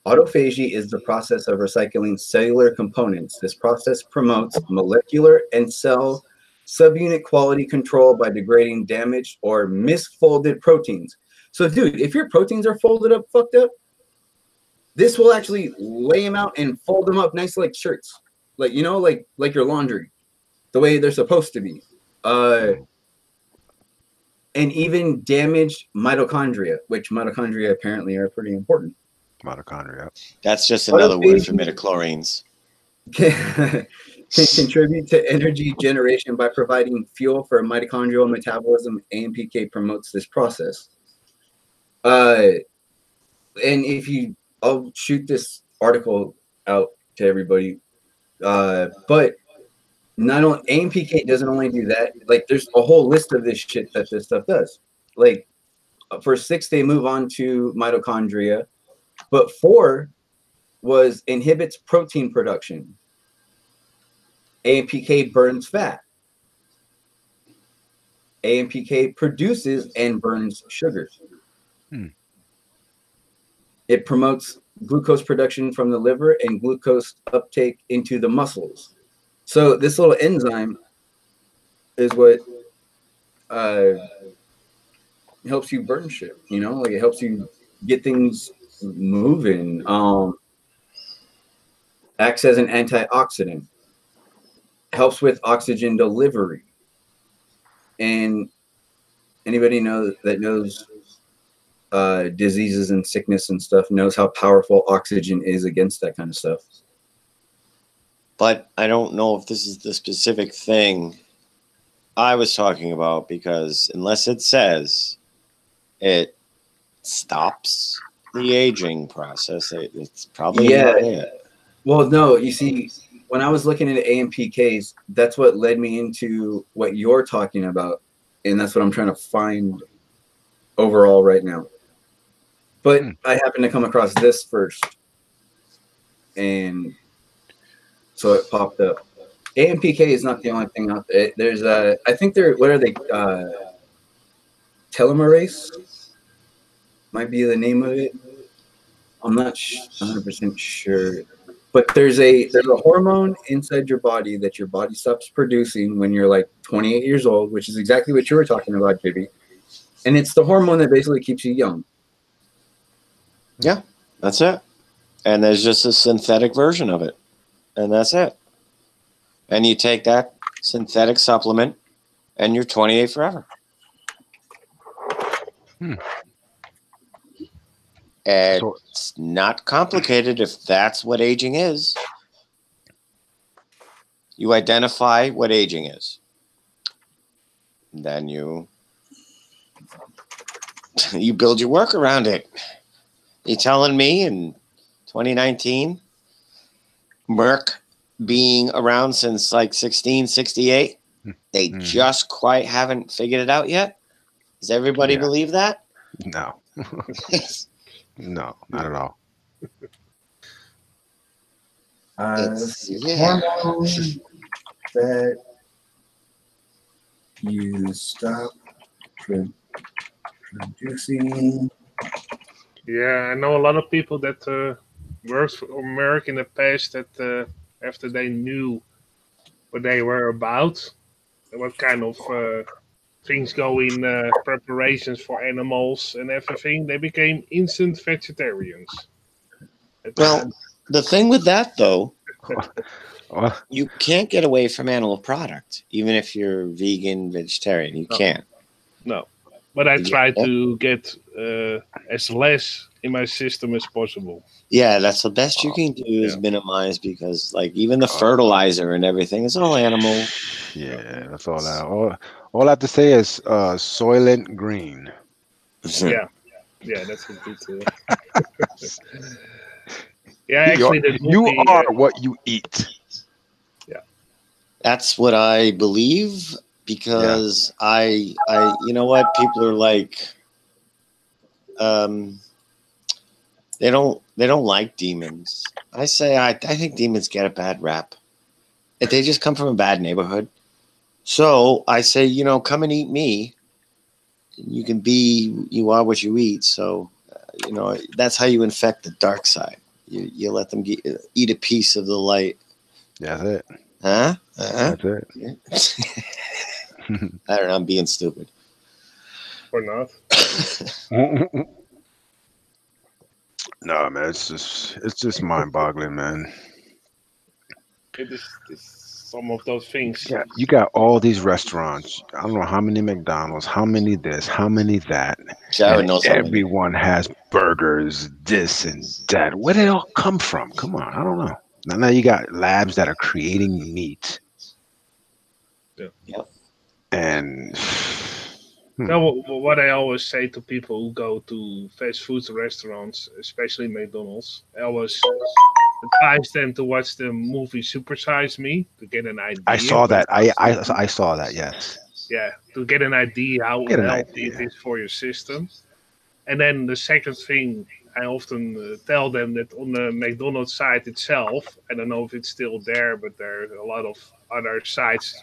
Autophagy is the process of recycling cellular components. This process promotes molecular and cell subunit quality control by degrading damaged or misfolded proteins. So, dude, if your proteins are folded up, fucked up, this will actually lay them out and fold them up nice like shirts. Like, you know, like your laundry, the way they're supposed to be. And even damaged mitochondria, which mitochondria apparently are pretty important. Mitochondria. That's just another word for midichlorians. Can contribute to energy generation by providing fuel for mitochondrial metabolism. AMPK promotes this process. And if you, I'll shoot this article out to everybody. But not only AMPK doesn't only do that. Like, there's a whole list of this shit that this stuff does. Like, for 6, they move on to mitochondria, but 4 was inhibits protein production. AMPK burns fat. AMPK produces and burns sugars. It promotes glucose production from the liver and glucose uptake into the muscles. So this little enzyme is what helps you burn shit, you know, like it helps you get things moving. Acts as an antioxidant, helps with oxygen delivery. And anybody knows diseases and sickness and stuff knows how powerful oxygen is against that kind of stuff. But I don't know if this is the specific thing I was talking about, because unless it says it stops the aging process, it's probably not it. Well, no, you see, when I was looking into AMPKs, that's what led me into what you're talking about, and that's what I'm trying to find overall right now. But I happened to come across this first, and so it popped up. AMPK is not the only thing out there. There's I think what are they? Telomerase might be the name of it. I'm not 100% sure, but there's a hormone inside your body that your body stops producing when you're like 28 years old, which is exactly what you were talking about, JB. And it's the hormone that basically keeps you young. Yeah, that's it. And there's just a synthetic version of it, and that's it. and you take that synthetic supplement, and you're 28 forever. It's not complicated if that's what aging is. You identify what aging is. Then you build your work around it. You telling me in 2019, Merck being around since like 1668, they just quite haven't figured it out yet? Does everybody believe that? No. No, not at all. Hormones that you stop producing. Yeah, I know a lot of people that worked for Merck in the past that after they knew what they were about, and what kind of things go in preparations for animals and everything, they became instant vegetarians. Well, the thing with that, though, you can't get away from animal product, even if you're vegan, vegetarian. You can't. No. But I try to get as less in my system as possible. Yeah, that's the best you can do is minimize, because like even the fertilizer and everything is all animal. Yeah, that's all all I have to say is Soylent Green. Yeah, that's a good yeah, actually you are what you eat. Yeah. That's what I believe, because I you know what, people are like they don't like demons. I say I think demons get a bad rap. They just come from a bad neighborhood. So I say, come and eat me. You are what you eat. So, that's how you infect the dark side. You let them eat a piece of the light. That's it. Huh? That's it. I don't know. I'm being stupid. Or not. No, man, it's just mind-boggling, man. It is some of those things. Yeah, you got all these restaurants. I don't know how many McDonald's, how many this, how many that. Jared knows how many. Everyone has burgers, this and that. Where did it all come from? Come on, I don't know. Now you got labs that are creating meat. Yeah. And now, what I always say to people who go to fast food restaurants, especially McDonald's, I always advise them to watch the movie Super Size Me to get an idea. I saw that. I saw that. Yes. Yeah, to get an idea how healthy it is for your system. And then the second thing, I often tell them that on the McDonald's site itself, I don't know if it's still there, but there are a lot of other sites.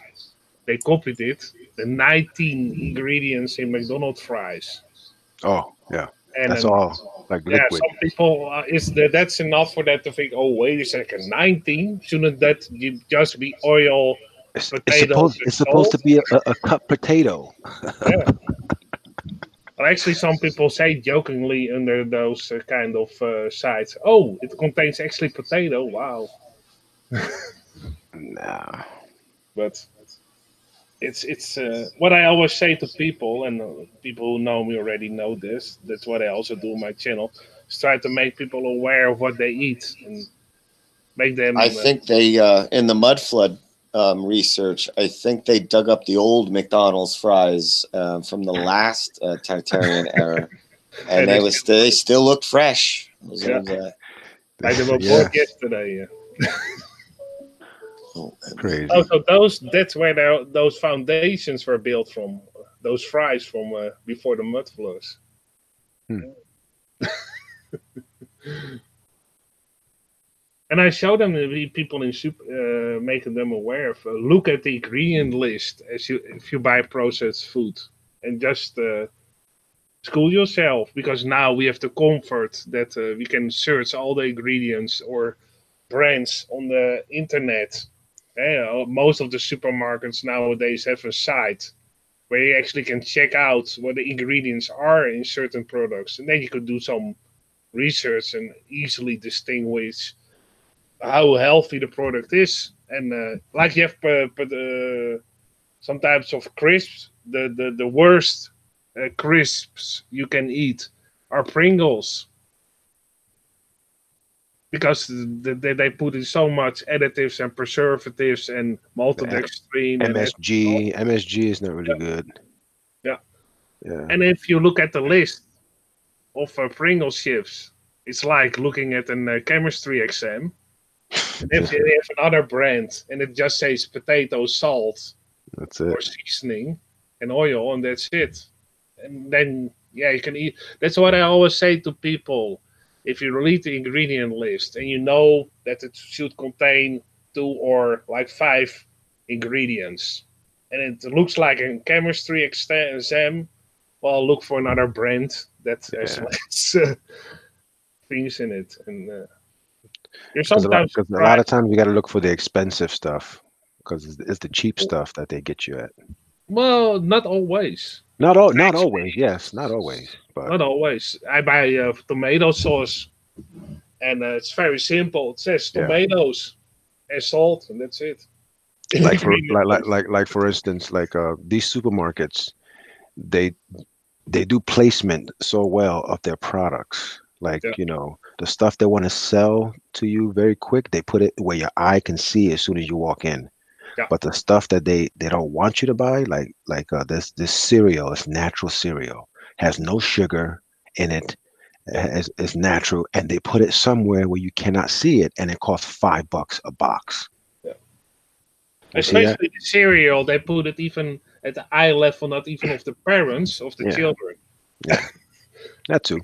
They copied it. The 19 ingredients in McDonald's fries. Oh yeah, and that's all like liquid. Yeah, some people that's enough for that to think. Oh wait a second, 19? Shouldn't that just be oil? It's supposed to be a cut potato. Yeah. Well, actually, some people say jokingly under those kind of sites, "Oh, it contains actually potato." Wow. Nah. But it's what I always say to people, and people who know me already know this. That's what I also do on my channel. Is try to make people aware of what they eat and make them. I think they in the mud flood research, I think they dug up the old McDonald's fries from the last Tartarian era, and they still looked fresh. Yeah. Like they were bought yesterday. Yeah. Crazy. So that's where those foundations were built from. Those fries from before the mud floods. And I show them the people in soup, making them aware of. Look at the ingredient list if you buy processed food, and just school yourself, because now we have the comfort that we can search all the ingredients or brands on the internet. Most of the supermarkets nowadays have a site where you actually can check out what the ingredients are in certain products, and then you could do some research and easily distinguish how healthy the product is. And like you have some types of crisps, the worst crisps you can eat are Pringles. Because they put in so much additives and preservatives and maltodextrin MSG. MSG is not really good. Yeah. Yeah. And if you look at the list of Pringles chips, it's like looking at a chemistry exam. And if you have another brand and it just says potato salt, that's it, or seasoning and oil, and that's it. And then you can eat. That's what I always say to people. If you read the ingredient list and you know that it should contain 2 or like 5 ingredients, and it looks like a chemistry exam, well, look for another brand that has less things in it. And you're sometimes because a lot of times you got to look for the expensive stuff because it's the cheap stuff that they get you at. Well, not always. Not always. Yes, not always. But not always. I buy tomato sauce, and it's very simple. It says tomatoes and salt, and that's it. Like for instance, like these supermarkets, they do placement so well of their products. Like you know, the stuff they want to sell to you very quick, they put it where your eye can see as soon as you walk in. Yeah. But the stuff that they don't want you to buy, like this cereal, this natural cereal, has no sugar in it, it's natural, and they put it somewhere where you cannot see it, and it costs $5 a box. Yeah. Especially the cereal, they put it even at the eye level, not even of the parents of the children. Yeah, that too.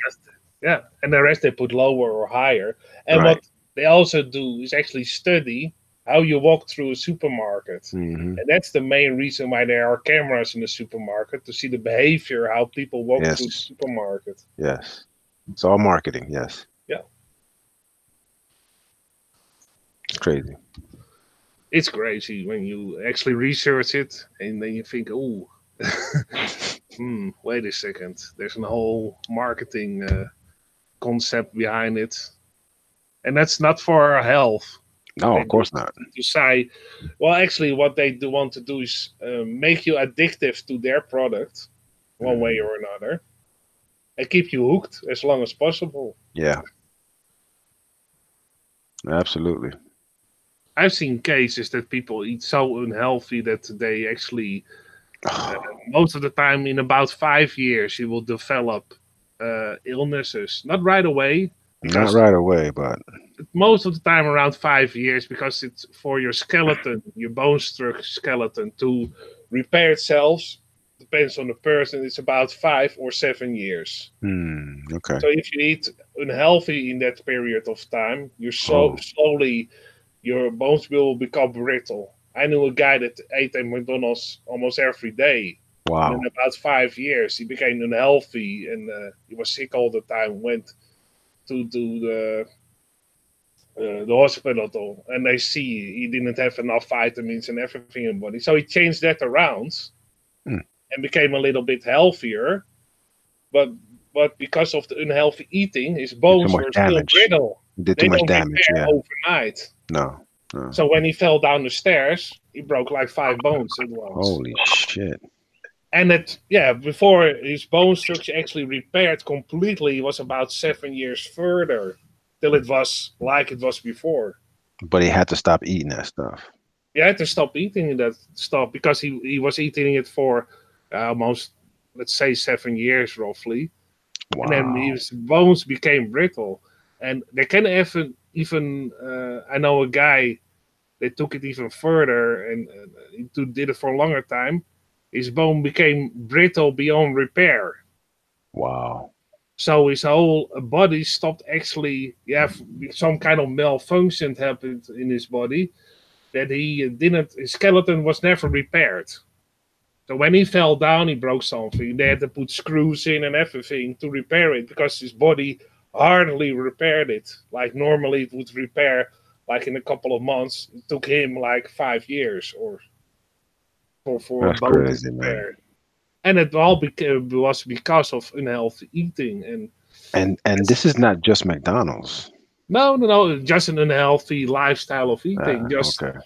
Yeah, and the rest they put lower or higher. And what they also do is actually study how you walk through a supermarket. Mm-hmm. And that's the main reason why there are cameras in the supermarket, to see the behavior, how people walk through the supermarket. Yes. It's all marketing, yes. Yeah. It's crazy. It's crazy when you actually research it and then you think, oh, wait a second. There's a whole marketing concept behind it. And that's not for our health. No, of course not. To say, well, actually, what they do want to do is make you addictive to their product, one way or another, and keep you hooked as long as possible. Yeah, absolutely. I've seen cases that people eat so unhealthy that they actually, most of the time, in about 5 years, you will develop illnesses. Not right away. Not right away, but most of the time around 5 years, because it's for your skeleton, your bone structure skeleton, to repair itself. Depends on the person. It's about 5 or 7 years. Okay. So if you eat unhealthy in that period of time, you're slowly, your bones will become brittle. I knew a guy that ate at McDonald's almost every day. Wow. And in about 5 years, he became unhealthy and he was sick all the time. Went to the hospital, and they see he didn't have enough vitamins and everything in the body. So he changed that around and became a little bit healthier. But because of the unhealthy eating, his bones were still brittle. Did too much damage, overnight. No. So when he fell down the stairs, he broke like 5 bones at once. Holy shit. And before his bone structure actually repaired completely, it was about 7 years further till it was like it was before. But he had to stop eating that stuff. He had to stop eating that stuff because he was eating it for almost, let's say, 7 years roughly. Wow. And then his bones became brittle. And they can even I know a guy, they took it even further and he did it for a longer time. His bone became brittle beyond repair. Wow. So his whole body stopped actually, some kind of malfunction happened in his body that his skeleton was never repaired. So when he fell down, he broke something. They had to put screws in and everything to repair it because his body hardly repaired it. Like normally it would repair like in a couple of months. It took him like 5 years or for a bone to repair. Man. And it all was because of unhealthy eating. And this is not just McDonald's. No, just an unhealthy lifestyle of eating. Okay.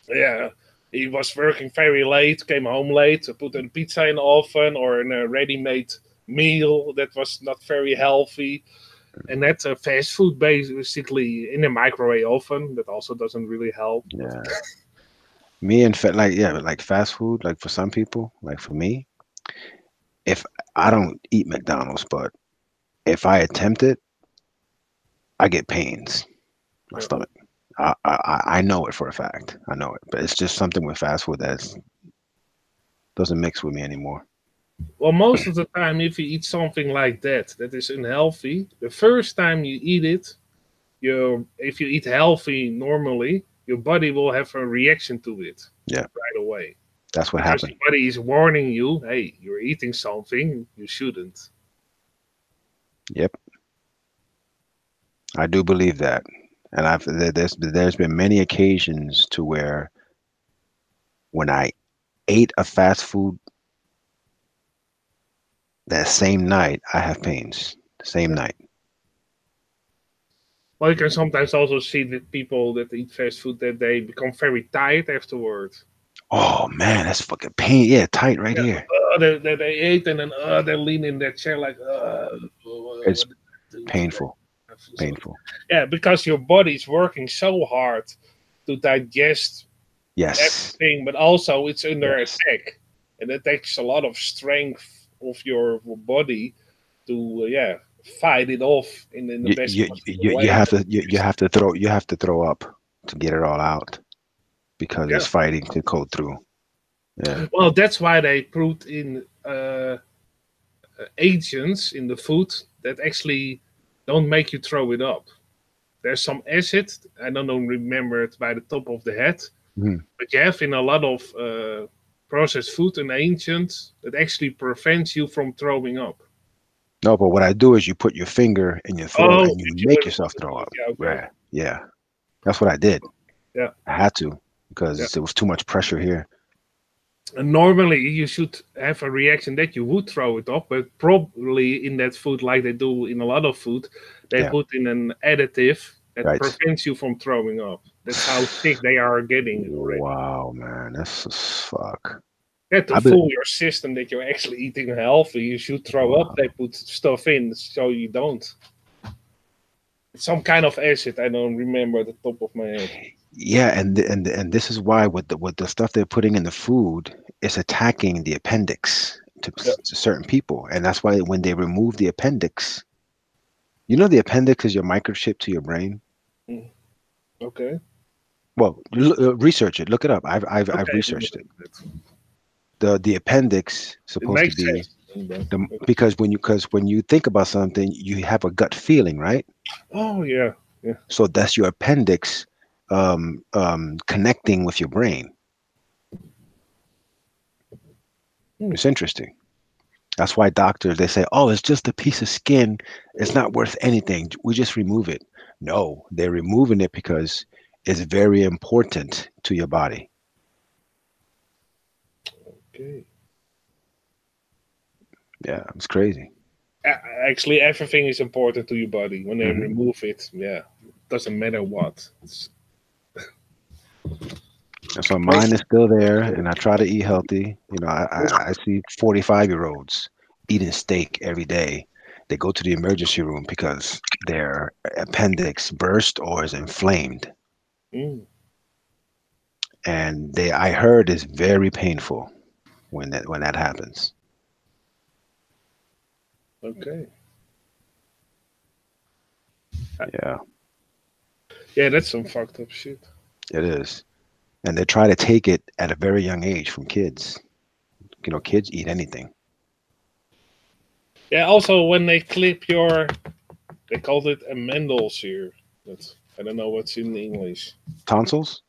Yeah, he was working very late, came home late, put a pizza in the oven or in a ready-made meal that was not very healthy. And that's a fast food basically in a microwave oven. That also doesn't really help. Yeah. Me and like fast food, like for some people, like for me, if I don't eat McDonald's, but if I attempt it, I get pains. My stomach. I know it for a fact. I know it, but it's just something with fast food that doesn't mix with me anymore. Well, most of the time, if you eat something like that is unhealthy, the first time you eat it, if you eat healthy normally, your body will have a reaction to it. Yeah. Right away. That's what because happened. Your body is warning you, hey, you're eating something you shouldn't. Yep. I do believe that. And there's been many occasions to where when I ate a fast food that same night, I have pains. The same night. Well, you can sometimes also see that people that eat fast food that they become very tired afterwards. Oh man, that's fucking pain. Yeah, tight right here. They ate and then they lean in their chair like. It's painful. Painful. Yeah, because your body's working so hard to digest everything, but also it's under attack, and it takes a lot of strength of your body to fight it off in the best possible way. You have to throw up to get it all out because it's fighting to go through. Yeah. Well, that's why they put in agents in the food that actually don't make you throw it up. There's some acid, I don't remember it by the top of the head, but you have in a lot of processed food an agent that actually prevents you from throwing up. No, but what I do is you put your finger in your throat and you make yourself throw up. Yeah, okay. Right. Yeah. That's what I did. Yeah. I had to because there was too much pressure here. And normally you should have a reaction that you would throw it up, but probably in that food, like they do in a lot of food, they put in an additive that prevents you from throwing up. That's how sick they are getting already. Wow, man, that's fuck. Yeah, to fool your system that you're actually eating healthy, you should throw up. They put stuff in so you don't. Some kind of acid, I don't remember at the top of my head. Yeah, and this is why with the stuff they're putting in the food is attacking the appendix to certain people, and that's why when they remove the appendix, you know, the appendix is your microchip to your brain. Okay. Well, research it. Look it up. I've researched it. The appendix supposed to be because when you think about something, you have a gut feeling, right? Oh yeah. So that's your appendix connecting with your brain. It's interesting. That's why doctors, they say, oh, it's just a piece of skin. It's not worth anything. We just remove it. No, they're removing it because it's very important to your body. Okay. Yeah, it's crazy. Actually, everything is important to your body. When they remove it, it doesn't matter what. So mine is still there, and I try to eat healthy. You know, I see 45-year-olds eating steak every day. They go to the emergency room because their appendix burst or is inflamed. And I heard it's very painful when that happens. Okay. Yeah. Yeah, that's some fucked up shit. It is. And they try to take it at a very young age from kids. You know, kids eat anything. Yeah, also when they clip they called it amandles here. I don't know what's in English. Tonsils?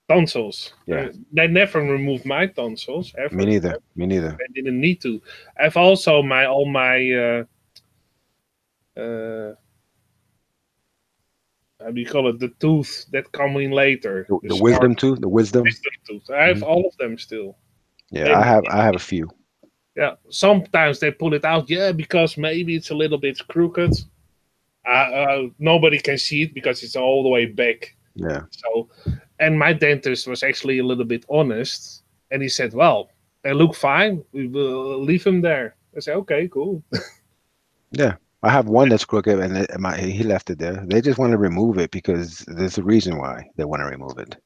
Tonsils. Yeah. They never removed my tonsils ever. Me neither. Me neither. I didn't need to. I've also all my how do you call it? The tooth that come in later. The wisdom tooth. The wisdom tooth. I have all of them still. Yeah, I have a few. Yeah, sometimes they pull it out. Yeah, because maybe it's a little bit crooked. Nobody can see it because it's all the way back. Yeah. So, and my dentist was actually a little bit honest, and he said, "Well, they look fine. We will leave him there." I said, "Okay, cool." Yeah. I have one that's crooked, and he left it there. They just want to remove it because there's a reason why they want to remove it.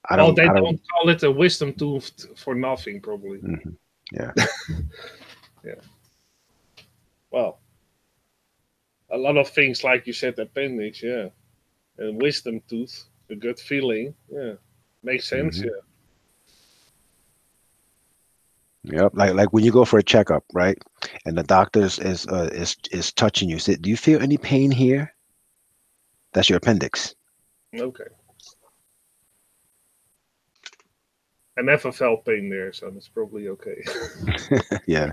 They don't call it a wisdom tooth for nothing, probably. Mm-hmm. Yeah. Yeah. Well, a lot of things, like you said, appendix, yeah, and wisdom tooth, a good feeling, yeah, makes sense, Mm-hmm. yeah. Yep. Like when you go for a checkup, right? And the doctor is touching you. Say, do you feel any pain here? That's your appendix. Okay. I never felt pain there, so it's probably okay. Yeah.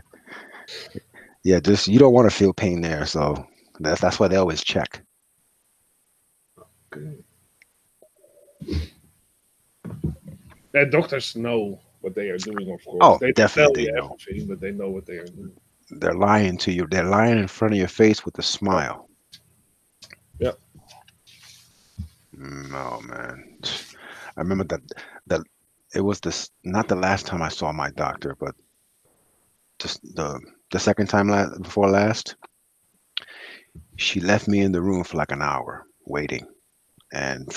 Yeah, just you don't want to feel pain there, so that's why they always check. Okay. The doctors know what they are doing, of course. Oh, they definitely tell they you know. everything, but they know what they are doing. They're lying to you. They're lying in front of your face with a smile. Yeah. Oh man, I remember that it was not the last time I saw my doctor, but just the second time before last. She left me in the room for like an hour waiting, and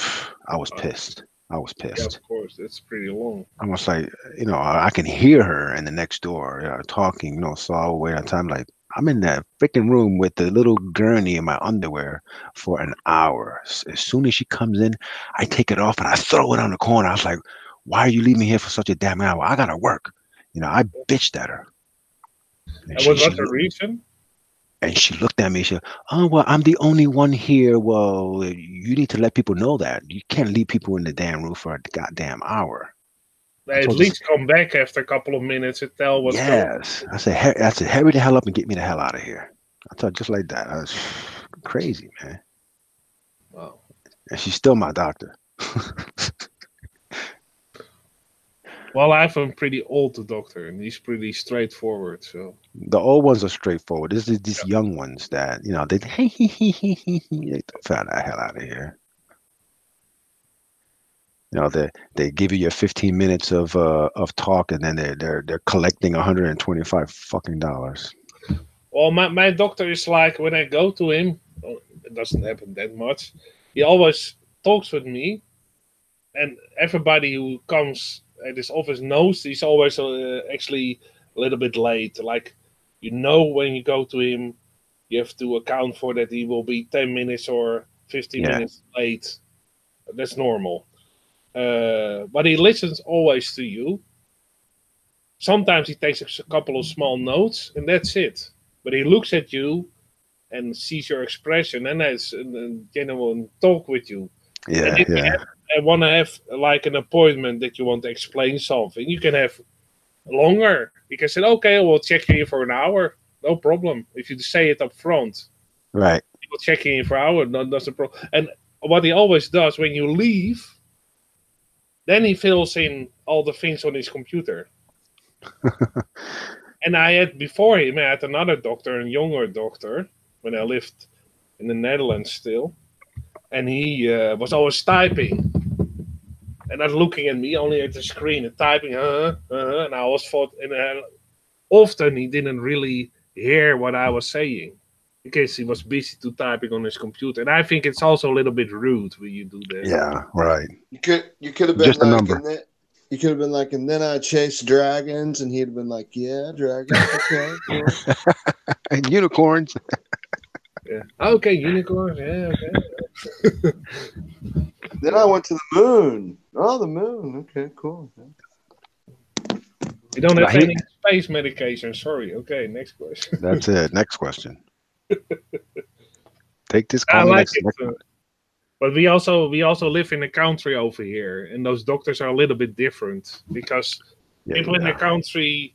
I was pissed. I was Yeah, pissed. of course, it's pretty long. I was like, I can hear her in the next door, talking, so I wait on time. Like, I'm in that freaking room with the little gurney in my underwear for an hour. As soon as she comes in, I take it off and I throw it on the corner. I was like, why are you leaving me here for such a damn hour? I gotta work. I bitched at her. And what was the reason? And she looked at me. She said, "Oh, well, I'm the only one here. Well, you need to let people know that. You can't leave people in the damn room for a goddamn hour." They at least come back after a couple of minutes and tell what's going on. I said, hurry the hell up and get me the hell out of here. I thought just like that. I was crazy, man. Wow. And she's still my doctor. Well, I have a pretty old doctor, and he's pretty straightforward. So the old ones are straightforward. This is these young ones that they they found the hell out of here. They give you your 15 minutes of talk, and then they're collecting $125 fucking dollars. Well, my doctor is like, when I go to him, it doesn't happen that much. He always talks with me, and everybody who comes at his office knows he's always actually a little bit late. Like, when you go to him, you have to account for that he will be 10 minutes or 15 minutes late. That's normal. But he listens always to you. Sometimes he takes a couple of small notes, and that's it. But he looks at you and sees your expression, and has a genuine talk with you. Yeah, and if I want to have like an appointment that you want to explain something, you can have longer. You can say, okay, we'll check you in for an hour. No problem. If you say it up front. Right. We'll check you in for an hour. That's a problem. And what he always does when you leave, then he fills in all the things on his computer. And I had before him, I had another doctor, a younger doctor, when I lived in the Netherlands still. And he was always typing. And not looking at me, only at the screen and typing, and I always thought, and often he didn't really hear what I was saying because he was busy typing on his computer. And I think it's also a little bit rude when you do that. Yeah, right. You could have been just like, a number. You could have been like, and then I chased dragons, and he'd have been like, yeah, dragons, okay, cool. And unicorns. Yeah. Okay, unicorns. Yeah, okay. Then I went to the moon. Oh, the moon. Okay, cool. We don't have any space medication. Sorry. Okay, next question. That's it. Next question. Take this. I like it. But we also live in a country over here, and those doctors are a little bit different because people in the country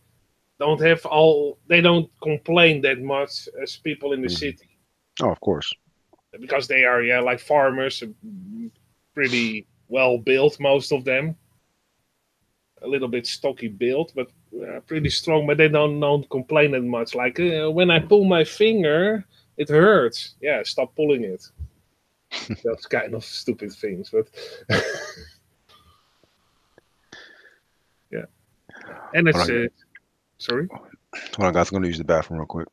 they don't complain that much as people in the city. Oh, of course. Because they are like farmers, pretty well built, most of them. A little bit stocky built, but pretty strong. But they don't complain that much. Like when I pull my finger, It hurts. Yeah, stop pulling it. That's kind of stupid things, but yeah. And it's sorry. Hold on, guys. I'm gonna use the bathroom real quick.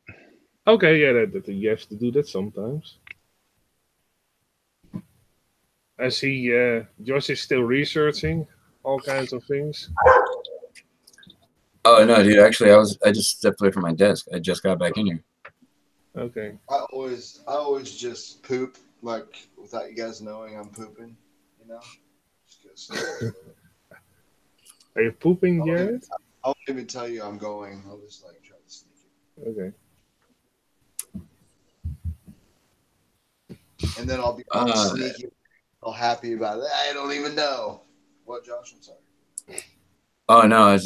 Okay, yeah, that you have to do that sometimes. I see Josh is still researching all kinds of things. Oh no, dude! Actually, I just stepped away from my desk. I just got back in here. Okay. I always just poop like without you guys knowing I'm pooping. You know. Are you pooping, Jared? I won't even tell you I'm going. I'll just like try to sneak it. Okay. And then I'll be all sneaky, all happy about it. I don't even know. What, Josh? I'm sorry. Oh no,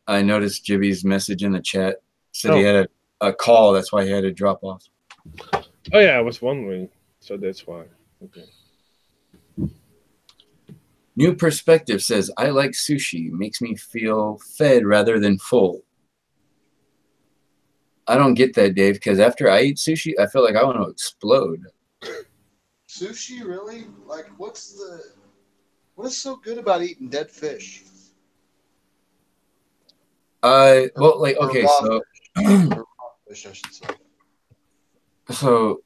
I noticed Jibby's message in the chat said he had a call. That's why he had to drop off. Oh yeah, I was wondering. So that's why. Okay. New Perspective says, I like sushi. Makes me feel fed rather than full. I don't get that, Dave, because after I eat sushi, I feel like I want to explode. Sushi, really? Like, what is so good about eating dead fish? Well, like, okay, so fish, I should say. So,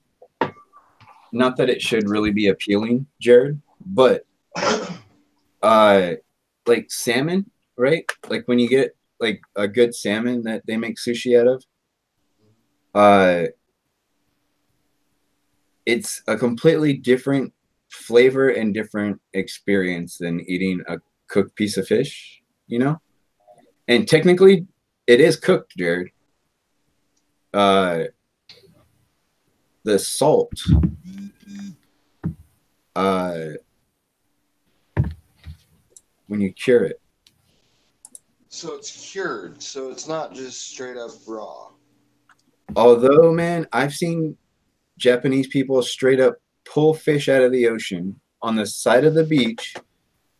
not that it should really be appealing, Jared, but like salmon, right? Like when you get like a good salmon that they make sushi out of, it's a completely different flavor and different experience than eating a cooked piece of fish, you know? And technically, it is cooked, Jared. The salt, when you cure it. So it's cured. So it's not just straight up raw. Although, man, I've seen Japanese people straight up pull fish out of the ocean on the side of the beach,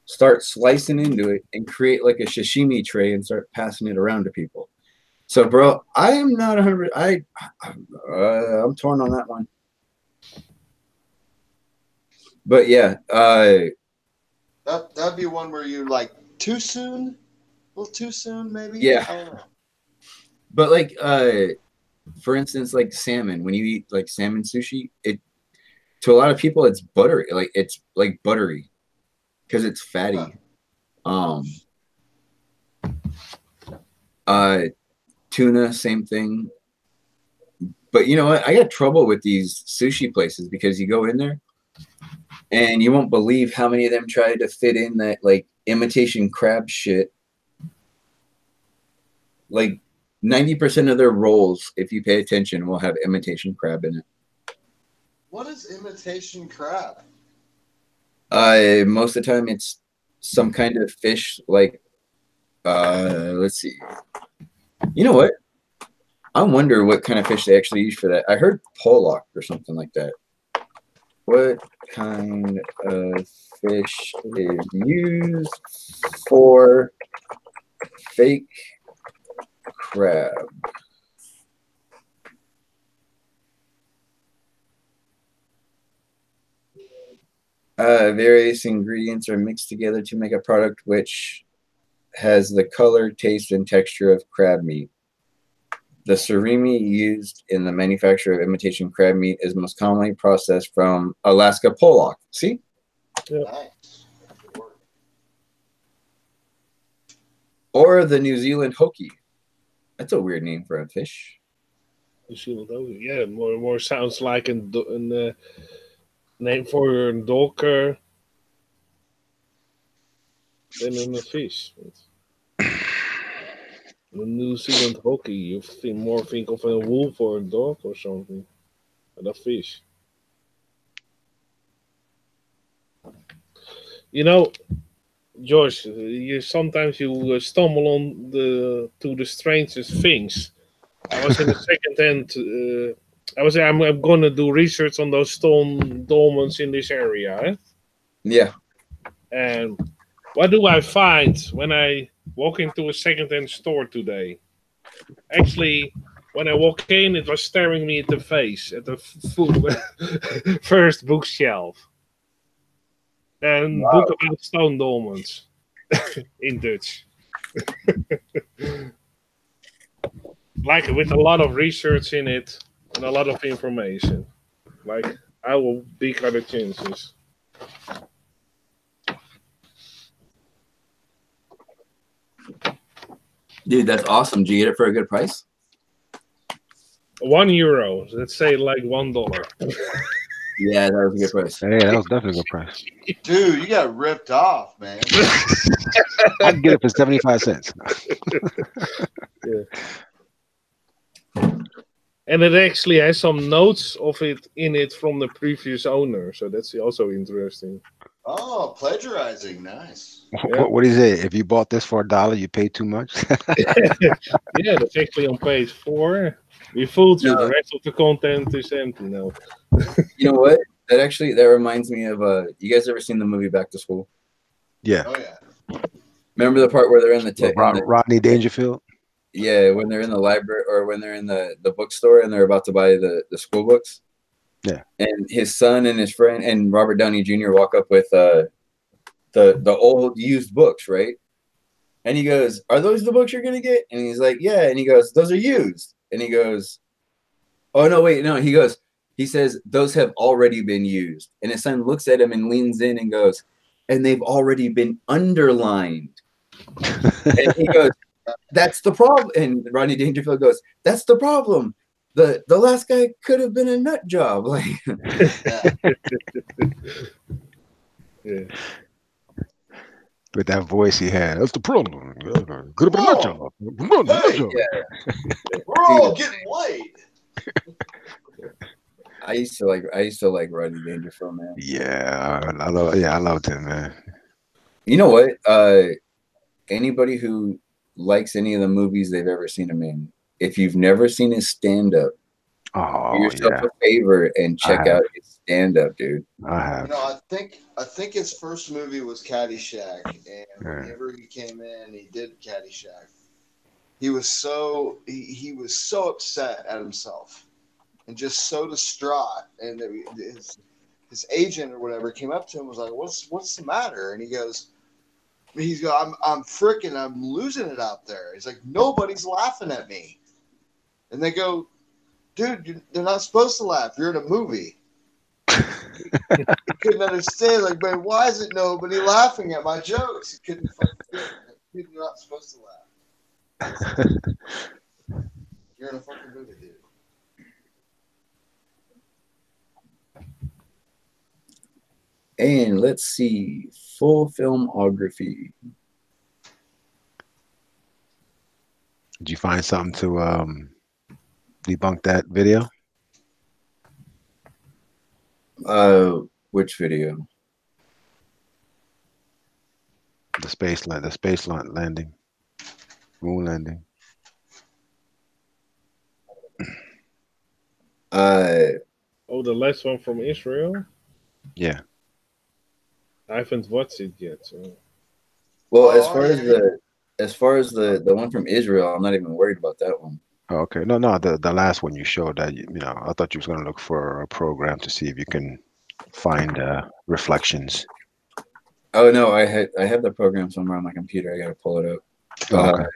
start slicing into it, and create like a sashimi tray and start passing it around to people. So, bro, I am not 100. I'm torn on that one. But yeah, that'd be one where you like too soon, a little too soon, maybe. Yeah. I don't know. But like, for instance, like salmon. When you eat like salmon sushi, it to a lot of people it's buttery. Like it's like buttery because it's fatty. Tuna, same thing. But you know what? I got trouble with these sushi places because you go in there and you won't believe how many of them try to fit in that like imitation crab shit. Like 90% of their rolls, if you pay attention, will have imitation crab in it. What is imitation crab? Most of the time it's some kind of fish like let's see. You know what? I wonder what kind of fish they actually use for that. I heard pollock or something like that. What kind of fish is used for fake crab? Various ingredients are mixed together to make a product which has the color, taste, and texture of crab meat. The surimi used in the manufacture of imitation crab meat is most commonly processed from Alaska pollock. See? Yeah. Nice. Or the New Zealand hoki. That's a weird name for a fish. New Zealand hoki. Yeah, more sounds like a name for a dog than a fish. The New Zealand hoki, you think of a wolf or a dog or something, than a fish. You know, Josh, you sometimes stumble on to the strangest things. I was in the second hand. I'm going to do research on those stone dolmens in this area. Eh? Yeah. And what do I find when I walk into a second-hand store today? Actually, when I walk in, it was staring me at the face at the first bookshelf. And book about stone dolmens in Dutch. Like with a lot of research in it and a lot of information. Like, I will big are the chances. Dude, that's awesome. Did you get it for a good price? €1. Let's say like $1. Yeah, that was a good price. Hey, that was definitely a good price. Dude, you got ripped off, man. I'd get it for 75 cents. Yeah. And it actually has some notes of it in it from the previous owner, so that's also interesting. Oh, plagiarizing, nice. Yeah. What is it? If you bought this for $1, you paid too much. Yeah, that's actually on page 4. We fooled you. The rest of the content is empty now. You know what? That reminds me of you guys ever seen the movie Back to School? Yeah. Oh yeah. Remember the part where they're in the Rodney Dangerfield? Yeah, when they're in the library or when they're in the bookstore and they're about to buy the school books. Yeah. And his son and his friend and Robert Downey Jr. walk up with the old used books, right? And he goes, "Are those the books you're gonna get?" And he's like, "Yeah." And he goes, "Those are used." And he goes, "Oh no, wait, no." He says, "Those have already been used." And his son looks at him and leans in and goes, "And they've already been underlined." And he goes, "That's the problem." And Rodney Dangerfield goes, "That's the problem. The last guy could have been a nut job." Like, yeah. With that voice he had, that's the problem. Could have been a nut job. Yeah. We're all getting laid. I used to like Rodney Dangerfield, man. Yeah, I loved him, man. You know what? Anybody who likes any of the movies they've ever seen him in, if you've never seen his stand-up, do yourself a favor and check out his stand-up, dude. I have. You know, I think his first movie was Caddyshack, and whenever he came in, he did Caddyshack. He was so upset at himself and just so distraught, and his agent or whatever came up to him and was like, "What's the matter?" And he goes, I'm freaking, I'm losing it out there. He's like, "Nobody's laughing at me." And they go, "Dude, they're not supposed to laugh. You're in a movie." He couldn't understand, like, "Man, why isn't nobody laughing at my jokes?" He couldn't fucking get it. People are not supposed to laugh. You're in a fucking movie, dude. And let's see, full filmography. Did you find something to debunk that video? Which video? The space landing, moon landing. Oh, the last one from Israel? Yeah. I haven't watched it yet. So. Well, as far as the one from Israel, I'm not even worried about that one. Oh, okay. No, the last one you showed, that I thought you was going to look for a program to see if you can find reflections. Oh no, I have the program somewhere on my computer. I got to pull it up. Oh, okay.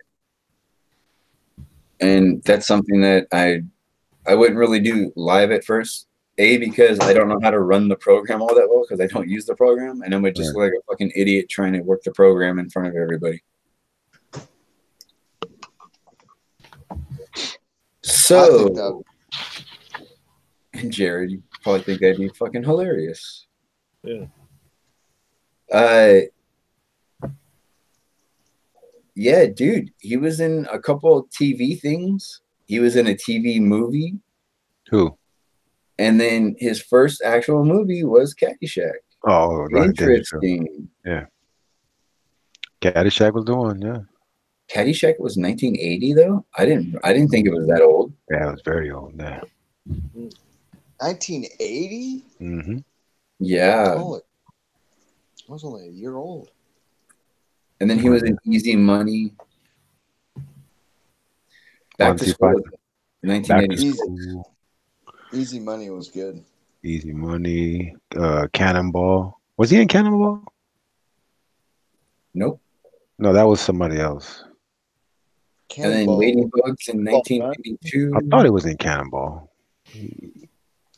And that's something that I wouldn't really do live at first. Because I don't know how to run the program all that well because I don't use the program, and I would just look like a fucking idiot trying to work the program in front of everybody. So, and Jared, you probably think that'd be fucking hilarious. Yeah. Yeah, dude, he was in a couple of TV things. He was in a TV movie. Who? And then his first actual movie was Caddyshack. Oh, right. Interesting. Yeah. Caddyshack was the one, yeah. Caddyshack was 1980 though? I didn't think it was that old. Yeah, it was very old, yeah. 1980? Mm-hmm. Yeah. Holy, I was only a year old. And then he was in Easy Money. Back to School. 1986. Easy Money was good. Easy Money, Cannonball. Was he in Cannonball? Nope. No, that was somebody else. And then Ladybugs in 1992. I thought he was in Cannonball.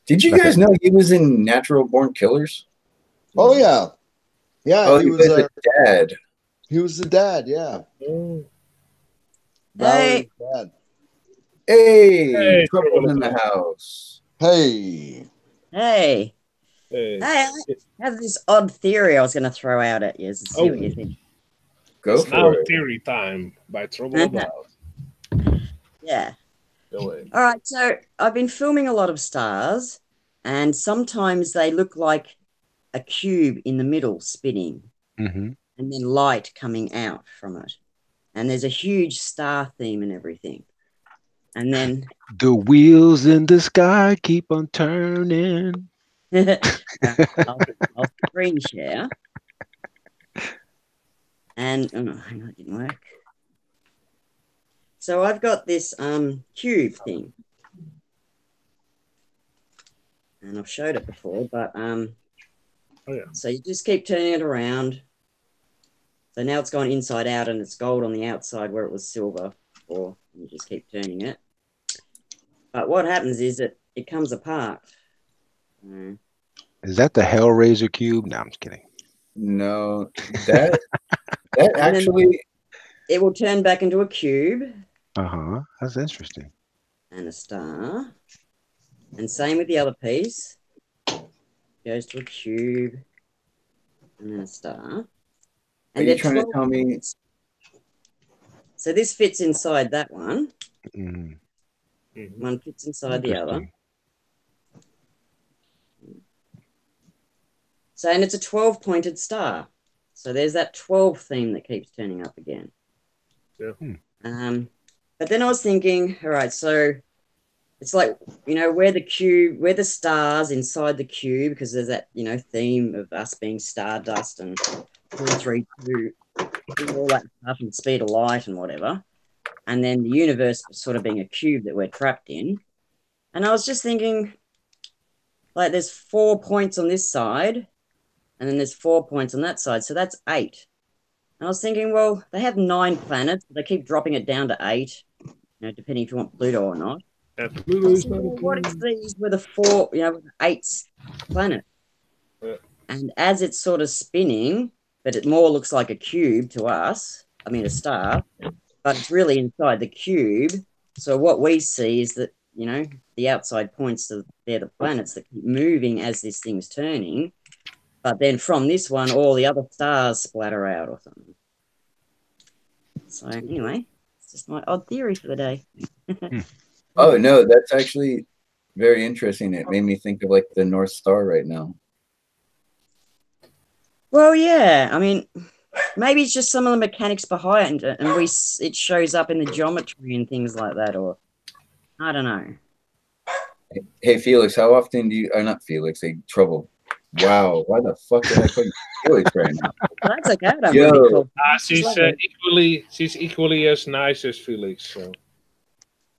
Did you guys know he was in Natural Born Killers? Oh yeah, yeah. Oh, he was the dad. He was the dad. Yeah. Hey. Dad. Hey, Trouble's in the house. Hey. Hey. I have this odd theory I was going to throw out at you. To see what you think. Go for now it. Theory time by Trouble About. Yeah. Go away. All right. So I've been filming a lot of stars, and sometimes they look like a cube in the middle spinning, and then light coming out from it. And there's a huge star theme and everything. And then the wheels in the sky keep on turning. I'll screen share. And hang on, it didn't work. So I've got this cube thing. And I've showed it before, but so you just keep turning it around. So now it's gone inside out and it's gold on the outside where it was silver before. You just keep turning it. But what happens is that it comes apart. Is that the Hellraiser cube? No, I'm just kidding. No, that actually... It will turn back into a cube. That's interesting. And a star. And same with the other piece. Goes to a cube. And then a star. Are you trying to tell me? So this fits inside that one. One fits inside the other. So, and it's a 12-pointed star. So there's that 12 theme that keeps turning up again. Yeah. But then I was thinking, all right, so it's like, where the stars inside the cube, because there's that, theme of us being stardust and 432, all that stuff and speed of light and whatever. And then the universe sort of being a cube that we're trapped in. And I was just thinking, like, there's 4 points on this side, and then there's 4 points on that side. So that's 8. And I was thinking, well, they have 9 planets, but they keep dropping it down to 8, depending if you want Pluto or not. Pluto's not what if these were the 4, with 8 planets? And as it's sort of spinning, but it more looks like a cube to us, a star, but it's really inside the cube. So what we see is that, the outside points, they're the planets that keep moving as this thing's turning. But then from this one, all the other stars splatter out or something. So anyway, it's just my odd theory for the day. Oh, no, that's actually very interesting. It made me think of, like, the North Star right now. Well, yeah. Maybe it's just some of the mechanics behind it, and it shows up in the geometry and things like that, or I don't know. Hey, Felix, how often do you... not Felix, Trouble. Wow, why the fuck did I call you Felix right now? That's okay. I don't really cool. She's equally as nice as Felix.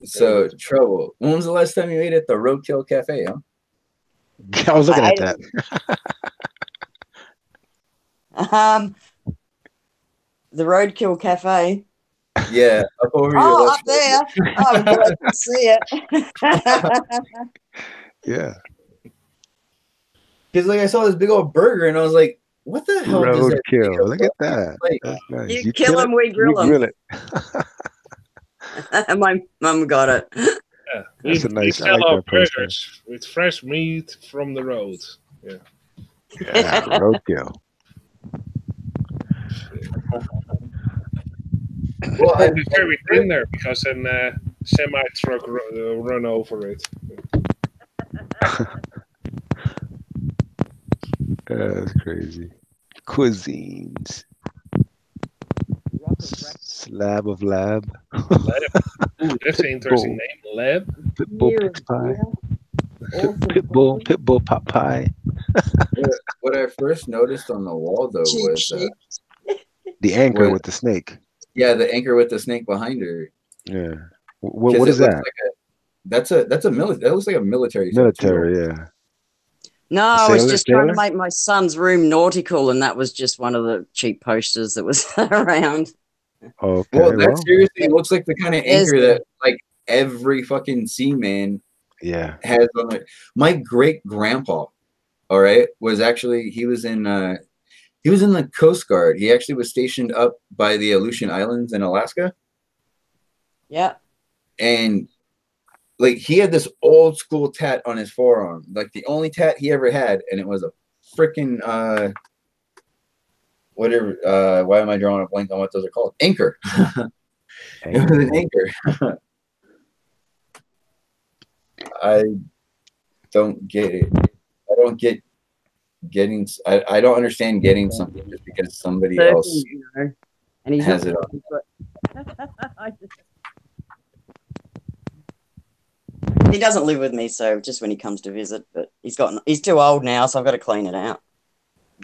So, Trouble, when was the last time you ate at the Roadkill Cafe, huh? I was looking at that. The Roadkill Cafe. Yeah, up over here. Oh, up there. Oh, I'm glad to see it. Yeah. Because, like, I saw this big old burger, and I was like, what the hell does that Roadkill. Look at that. Like, that's nice. You kill him, we grill him. My mum got it. Yeah, we sell our burgers with fresh meat from the road. Yeah. Roadkill. Well, I'd be very thin there because a semi truck run over it. That's crazy. Cuisines. Slab of lab. Ooh, that's an interesting name. Lab. Pitbull pig pie. Pitbull pot pie. What I first noticed on the wall, though, was the anchor with the snake. Yeah, the anchor with the snake behind her. Yeah. What is that? That's a military. That looks like a military. Military, yeah. No, I was just trying to make my son's room nautical, and that was just one of the cheap posters that was around. Okay. Well, that seriously looks like the kind of anchor that like every fucking seaman has on it. My great grandpa, all right, was actually he was in the Coast Guard. He actually was stationed up by the Aleutian Islands in Alaska. Yeah. And like he had this old school tat on his forearm, like the only tat he ever had, and it was a freaking whatever. Why am I drawing a blank on what those are called? Anchor. It was an anchor. I don't get it. I don't get getting. I don't understand getting something just because somebody else and he has it on. He doesn't live with me, so just when he comes to visit. But he's too old now, so I've got to clean it out.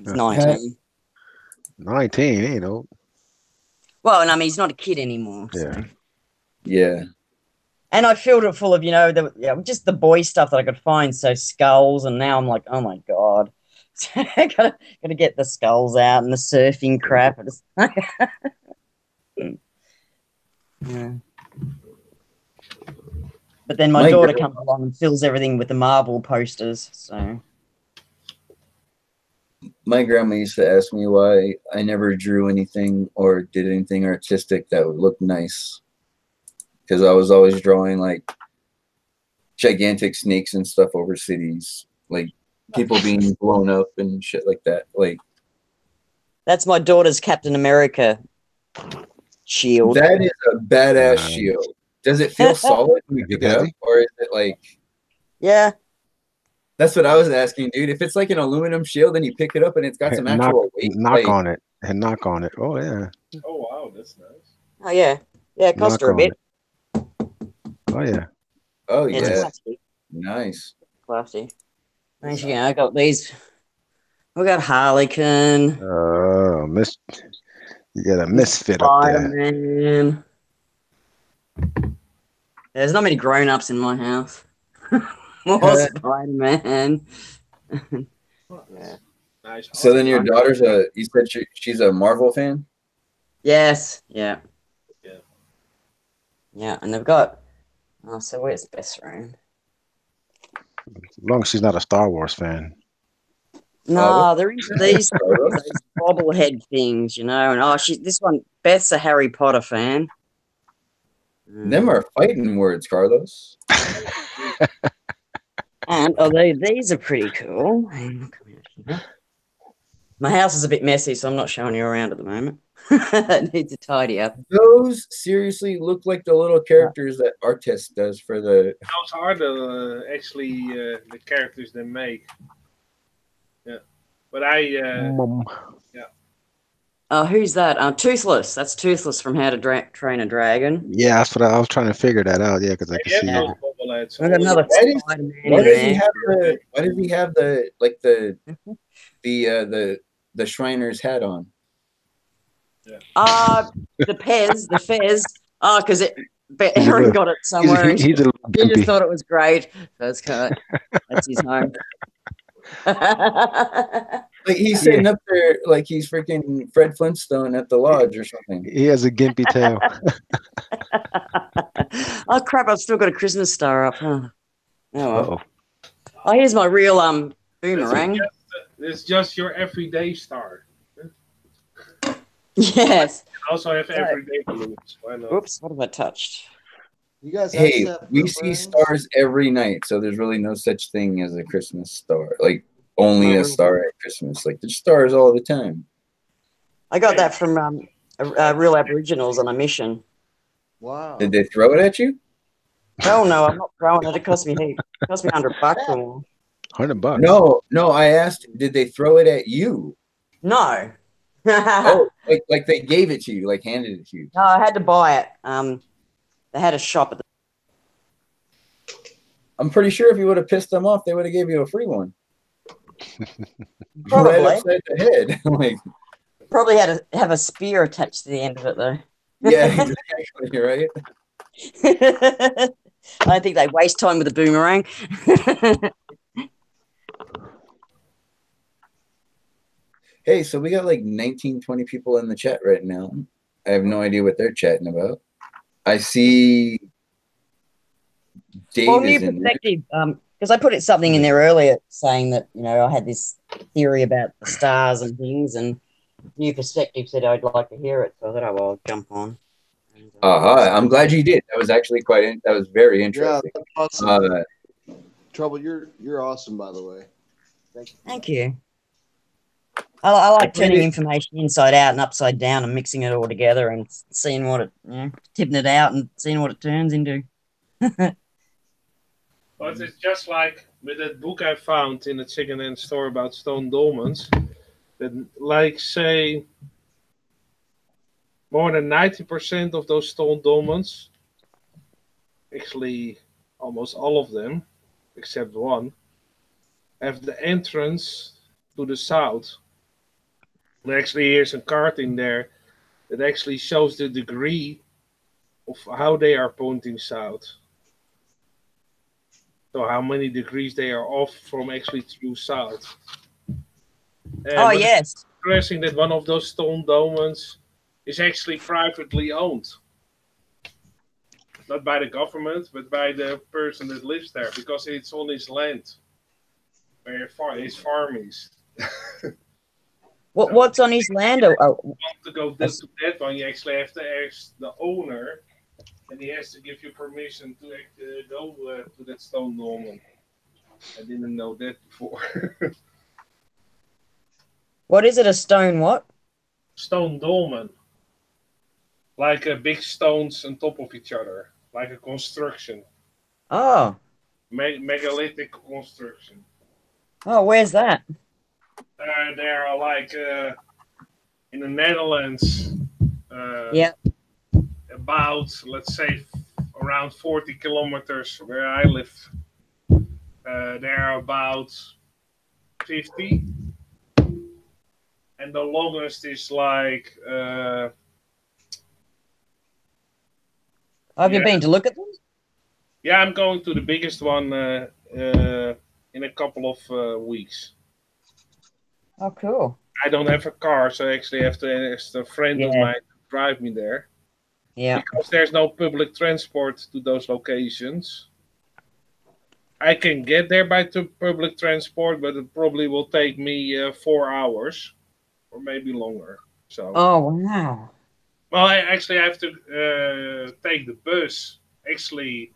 He's 19. 19, ain't old. Well, and I mean, he's not a kid anymore. Yeah. So. Yeah. And I filled it full of, just the boy stuff that I could find. So skulls, and now I'm like, oh my god, I gotta get the skulls out and the surfing crap. Yeah. But then my daughter comes along and fills everything with the Marvel posters. So my grandma used to ask me why I never drew anything or did anything artistic that would look nice. Because I was always drawing like gigantic snakes and stuff over cities, like people being blown up and shit like that. Like that's my daughter's Captain America shield. That is a badass shield. Does it feel solid when you pick it up, or is it like? Yeah. That's what I was asking, dude. If it's like an aluminum shield and you pick it up and it's got some actual weight, knock on it. Oh yeah. Oh wow, that's nice. Oh yeah, yeah. It cost her a bit. Oh yeah. Oh yeah. It's nice. Classy. Thanks again. I got these. We got Harlequin. Oh, you got a misfit up there. There's not many grown-ups in my house. More Spider-Man. Yeah. Nice. So then your daughter's you said she's a Marvel fan? Yes. Yeah. Yeah. Yeah, and they've got. Oh, so where's the best room? As long as she's not a Star Wars fan. No, there is these bobblehead things, and this one, Beth's a Harry Potter fan. Them are fighting words, Carlos. And these are pretty cool. My house is a bit messy, so I'm not showing you around at the moment. It needs a tidy up. Those seriously look like the little characters that Artist does for the. Those are the characters they make. Yeah, but who's that? Toothless. That's Toothless from How to Train a Dragon. Yeah, that's what I was trying to figure that out. Yeah, because I can see it. I got another Why does he have the Shriner's hat on? The Fez. Because Aaron got it somewhere. He just thought it was great. That's his home. Like he's sitting up there like he's freaking Fred Flintstone at the lodge or something. He has a gimpy tail. Oh crap! I've still got a Christmas star up. Huh? Oh, here's my real boomerang. It's just your everyday star. Yes. Also have everyday balloons. Why not? Oops! What have I touched? You guys. Hey, we see stars every night, so there's really no such thing as a Christmas star. Like only a star at Christmas. Like there's stars all the time. I got that from real Aboriginals on a mission. Wow. Did they throw it at you? Hell no, I'm not throwing it. It cost me heaps. It cost me $100 or more. $100? No. I asked, did they throw it at you? No. Oh, like they gave it to you, like handed it to you. No, I had to buy it. They had a shop at the. I'm pretty sure if you would have pissed them off, they would have gave you a free one. Probably. Right upside the head. Like. Probably had to have a spear attached to the end of it, though. Yeah, exactly. Right. I don't think they waste time with a boomerang. Hey, so we got like 19, 20 people in the chat right now. I have no idea what they're chatting about. I see Dave new is in there. perspective. Because I put something in there earlier saying that, you know, I had this theory about the stars and things, and New Perspective said I'd like to hear it. So I thought, oh, well, I'll jump on. I'm glad you did. That was actually that was very interesting. Yeah, that's awesome. Trouble, you're awesome, by the way. Thank you. I like turning information inside out and upside down and mixing it all together and seeing what it, you know, tipping it out and seeing what it turns into. But it's just like with that book I found in the second-hand store about stone dolmens. That, like, say, more than 90% of those stone dolmens, actually almost all of them, except one, have the entrance to the south. And actually, here's a card in there that actually shows the degree of how they are pointing south. So how many degrees they are off from actually true south. Oh, yes. It's interesting that one of those stone dolmens is actually privately owned. Not by the government, but by the person that lives there, because it's on his land, where his farm is. What's on his land? If you want to go to that one, you actually have to ask the owner, and he has to give you permission to go to that stone dolmen. I didn't know that before. What is it? A stone what? Stone dolmen. Like big stones on top of each other, like a construction. Oh. Megalithic construction. Oh, where's that? They are like in the Netherlands. Yeah. About, let's say, around 40 kilometers where I live. They're about 50. And the longest is like... Have you been to look at them? Yeah, I'm going to the biggest one in a couple of weeks. Oh, cool. I don't have a car, so I actually have to ask a friend of mine to drive me there. Yeah. Because there's no public transport to those locations. I can get there by public transport, but it probably will take me 4 hours or maybe longer. So. Oh, wow. Well, I have to take the bus. Actually.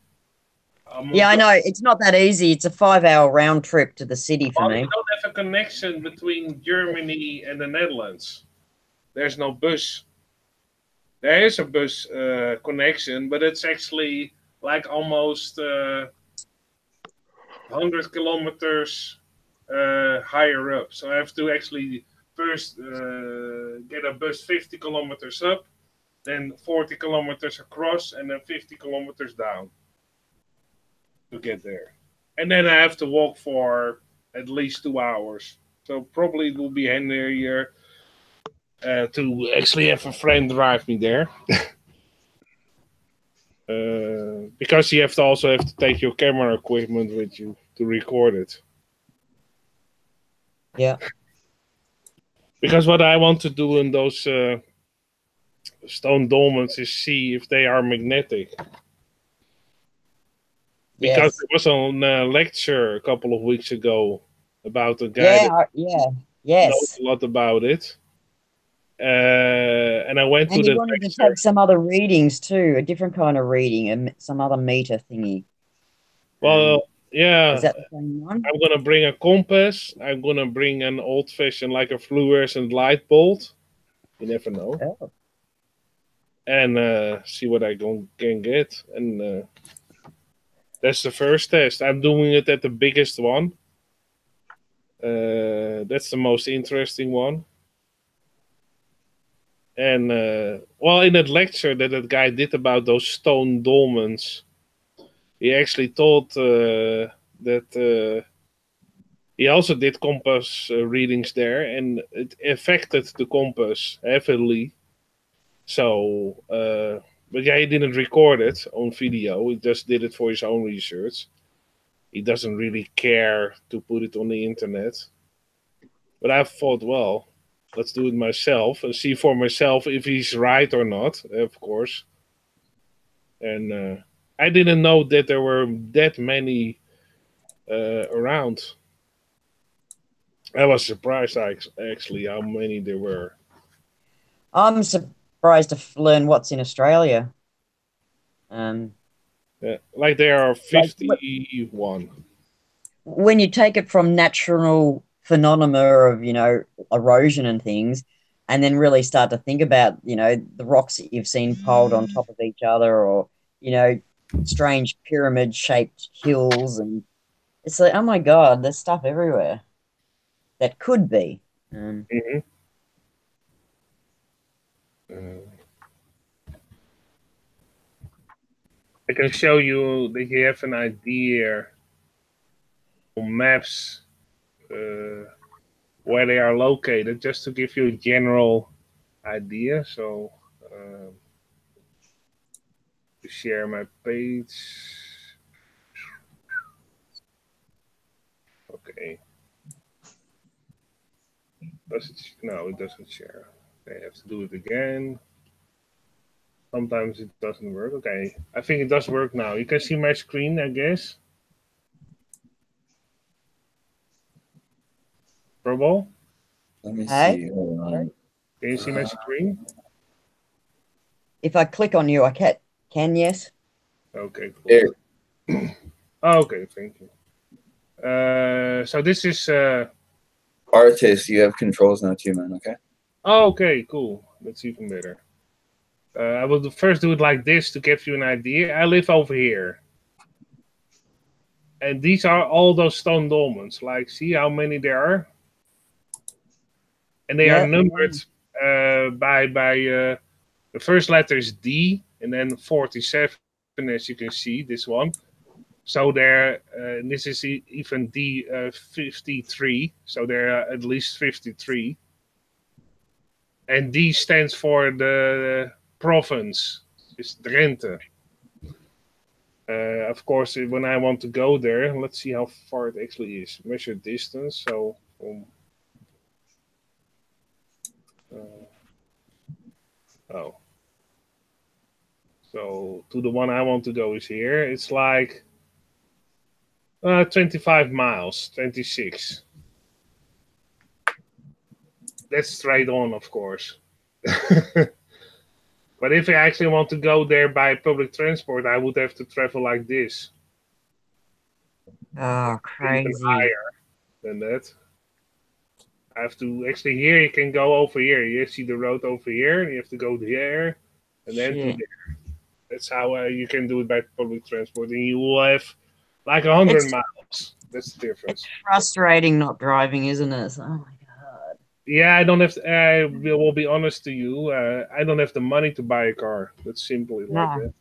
Yeah, I know. It's not that easy. It's a 5-hour round trip to the city for me. You don't have a connection between Germany and the Netherlands. There's no bus. There is a bus connection, but it's actually like almost 100 kilometers higher up. So I have to actually first get a bus 50 kilometers up, then 40 kilometers across, and then 50 kilometers down to get there. And then I have to walk for at least 2 hours. So probably it will be handier to actually have a friend drive me there. Because you also have to take your camera equipment with you to record it. Yeah. Because what I want to do in those stone dolmens is see if they are magnetic. Because there was a lecture a couple of weeks ago about a guy that knows a lot about it. And I went to the wanted to take some other readings too, a different kind of reading, and some other meter thingy. Well, yeah. Is that the same one? I'm gonna bring a compass. I'm gonna bring an old-fashioned, like a fluorescent light bulb. You never know. Oh. And see what I can get. And that's the first test. I'm doing it at the biggest one. That's the most interesting one. And, well, in that lecture that guy did about those stone dolmens, he actually told that he also did compass readings there, and it affected the compass heavily. So But yeah, he didn't record it on video. He just did it for his own research. He doesn't really care to put it on the internet. But I thought, well, let's do it myself and see for myself if he's right or not, of course. And I didn't know that there were that many around. I was surprised, actually, how many there were. I'm surprised to learn what's in Australia. Like there are 51. When you take it from natural phenomena of, erosion and things, and then really start to think about, the rocks that you've seen piled on top of each other, or, strange pyramid-shaped hills, and it's like, oh my God, there's stuff everywhere that could be. I can show you that you have an idea on maps where they are located, just to give you a general idea. So, to share my page. Okay. Does it? No, it doesn't share. I have to do it again. Sometimes it doesn't work. Okay, I think it does work now. You can see my screen, I guess. Trouble? Let me see. Hold on. Can you see my screen? If I click on you, I can yes. Okay, cool. Okay, thank you. So this is artist. You have controls now too, man. Okay. Okay, cool. That's even better. I will first do it like this to give you an idea. I live over here. And these are all those stone dolmens. Like, see how many there are? And they are numbered by the first letter is D, and then 47, as you can see, this one. So there, this is even D 53. So there are at least 53. And D stands for the province. It's Drenthe. Of course, when I want to go there, let's see how far it actually is. Measure distance. So from so to the one I want to go is here. It's like 25 miles, 26. That's straight on, of course. But if I actually want to go there by public transport, I would have to travel like this. Oh, crazy. Even higher than that. I have to, actually here you can go over here. You see the road over here, and you have to go there, and then to there. That's how you can do it by public transport. And you will have like 100 miles. That's the difference. It's frustrating not driving, isn't it? Oh my God. Yeah, I don't have to, I will be honest to you. I don't have the money to buy a car. That's simply like that.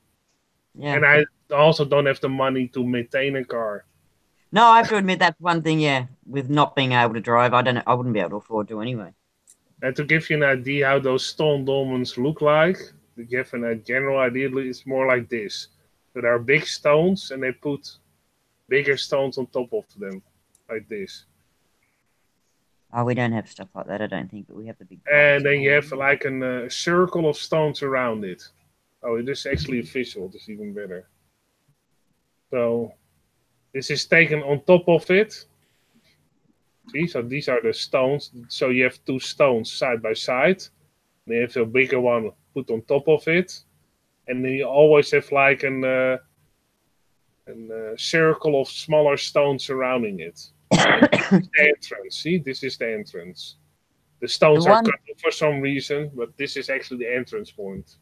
Yeah. And I also don't have the money to maintain a car. No, I have to admit that's one thing, with not being able to drive, I wouldn't be able to afford to anyway. And to give you an idea how those stone dolmens look like, to give a general idea, it's more like this. So there are big stones, and they put bigger stones on top of them, like this. Oh, we don't have stuff like that, I don't think, but we have the big... And then you have like a circle of stones around it. Oh, it is actually visual, it's even better. So this is taken on top of it. See, so these are the stones. So you have two stones side by side. Then you have a bigger one put on top of it. And then you always have like a circle of smaller stones surrounding it. This is the entrance. See, this is the entrance. The stones are cut off for some reason, but this is actually the entrance point.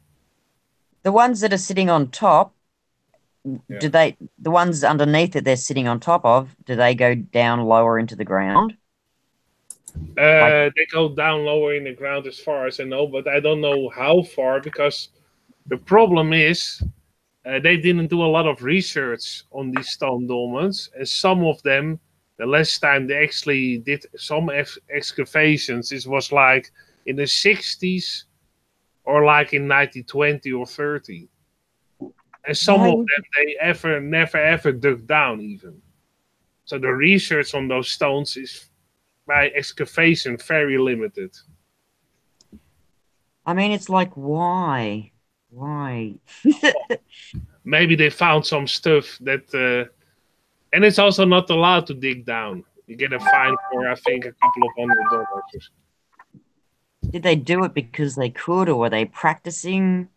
The ones that are sitting on top, the ones underneath that they're sitting on top of, do they go down lower into the ground? They go down lower in the ground as far as I know, but I don't know how far, because the problem is they didn't do a lot of research on these stone dolmens, and some of them, the last time they actually did some excavations, it was like in the 60s or like in 1920 or 30. And some of them, they never ever dug down even. So the research on those stones is, by excavation, very limited. I mean, it's like, why? Why? Maybe they found some stuff that... and it's also not allowed to dig down. You get a fine for, I think, a couple of $100. Did they do it because they could, or were they practicing?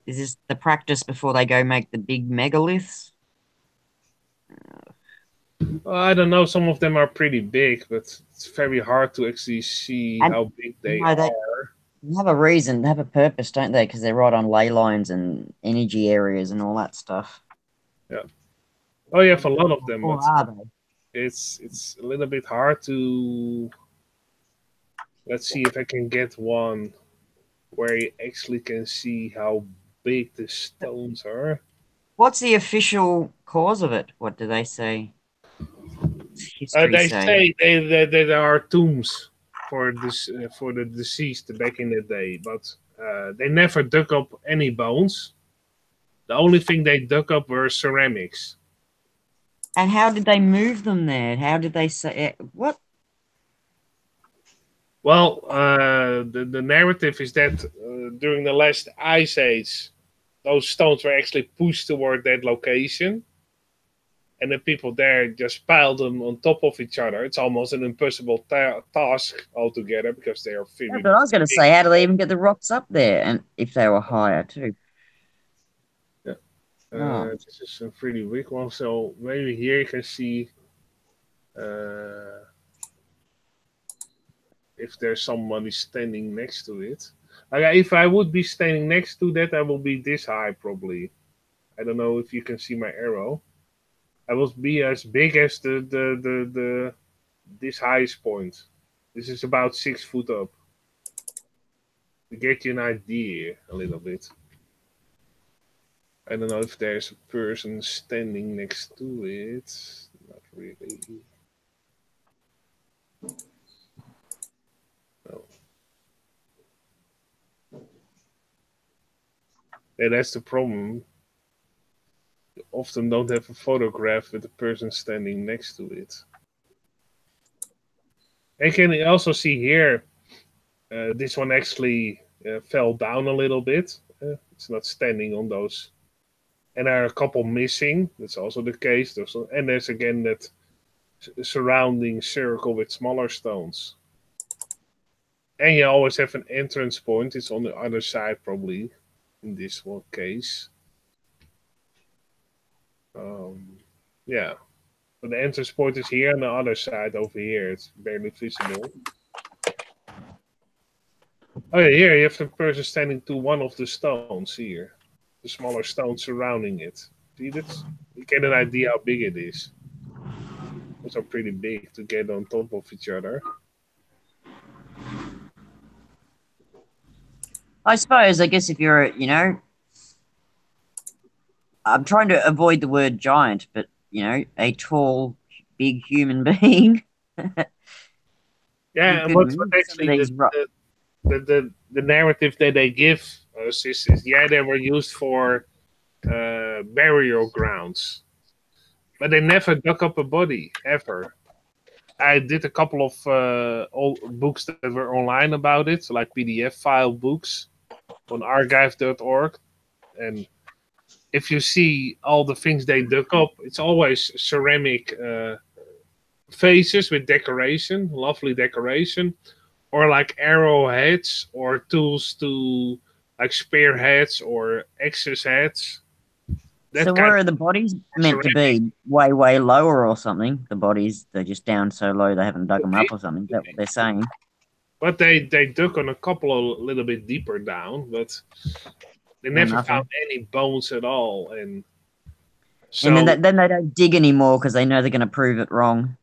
Is this the practice before they go make the big megaliths? Well, I don't know. Some of them are pretty big, but it's very hard to actually see how big they are. They have a reason, they have a purpose, don't they? Because they're right on ley lines and energy areas and all that stuff. Yeah. Oh, yeah, for a lot of them. Or are they? It's a little bit hard to... Let's see if I can get one where you actually can see how big the stones are. What's the official cause of it? What do they say? They say there are tombs for this for the deceased back in the day, but they never dug up any bones. The only thing they dug up were ceramics. And how did they move them there? How did they say what? Well, the narrative is that during the last ice age, those stones were actually pushed toward that location. And the people there just piled them on top of each other. It's almost an impossible task altogether because they are very... Yeah, but I was going to say, how do they even get the rocks up there? And if they were higher too? Yeah. This is a pretty big one. So maybe here you can see if there's somebody standing next to it. If I would be standing next to that, I will be this high probably. I don't know if you can see my arrow. I will be as big as this highest point. This is about 6 foot up. To get you an idea a little bit. I don't know if there's a person standing next to it. Not really. No. Yeah, that's the problem. You often don't have a photograph with the person standing next to it. And you can also see here, this one actually fell down a little bit. It's not standing on those. And there are a couple missing. That's also the case. And there's again that surrounding circle with smaller stones. And you always have an entrance point. It's on the other side probably in this one case. Yeah. But the entrance point is here on the other side over here. It's barely visible. Oh yeah, here you have the person standing to one of the stones here. The smaller stones surrounding it. See this? You get an idea how big it is. Those are pretty big to get on top of each other. I suppose, I guess if you're, I'm trying to avoid the word giant, but, a tall, big human being. Yeah, and what's actually the narrative that they give us is they were used for burial grounds. But they never dug up a body, ever. I did a couple of old books that were online about it, like PDF file books on archive.org. And if you see all the things they dug up, it's always ceramic faces with decoration, lovely decoration, or like arrowheads or tools to like spearheads or axes heads. So where are the bodies meant to be? Way, way lower or something? The bodies, they're just down so low they haven't dug them up or something. Is that what they're saying? But they dug on a couple a little bit deeper down, but they never found any bones at all. And so, and then they don't dig anymore because they know they're going to prove it wrong.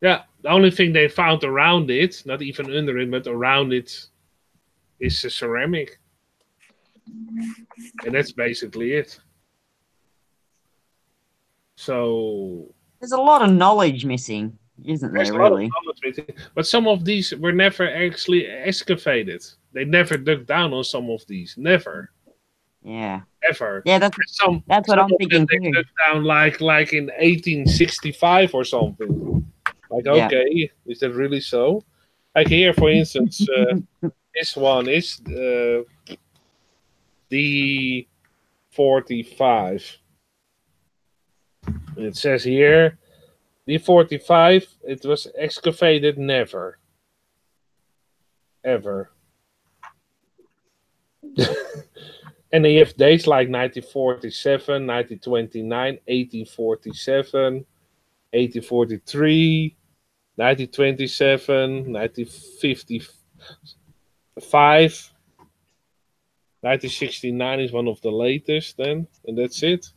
Yeah, the only thing they found around it, not even under it, but around it, is a ceramic. And that's basically it. So there's a lot of knowledge missing, isn't there, really? But some of these were never actually excavated. They never dug down on some of these. Never. Yeah. Ever. Yeah, that's what I'm thinking they too. took down like in 1865 or something. Like, Yeah. okay, is that really so? Like here, for instance, this one is the 45. It says here, the 45, it was excavated never. Ever. And then you have dates like 1947, 1929, 1847, 1843, 1927, 1955, 1969 is one of the latest then, and that's it.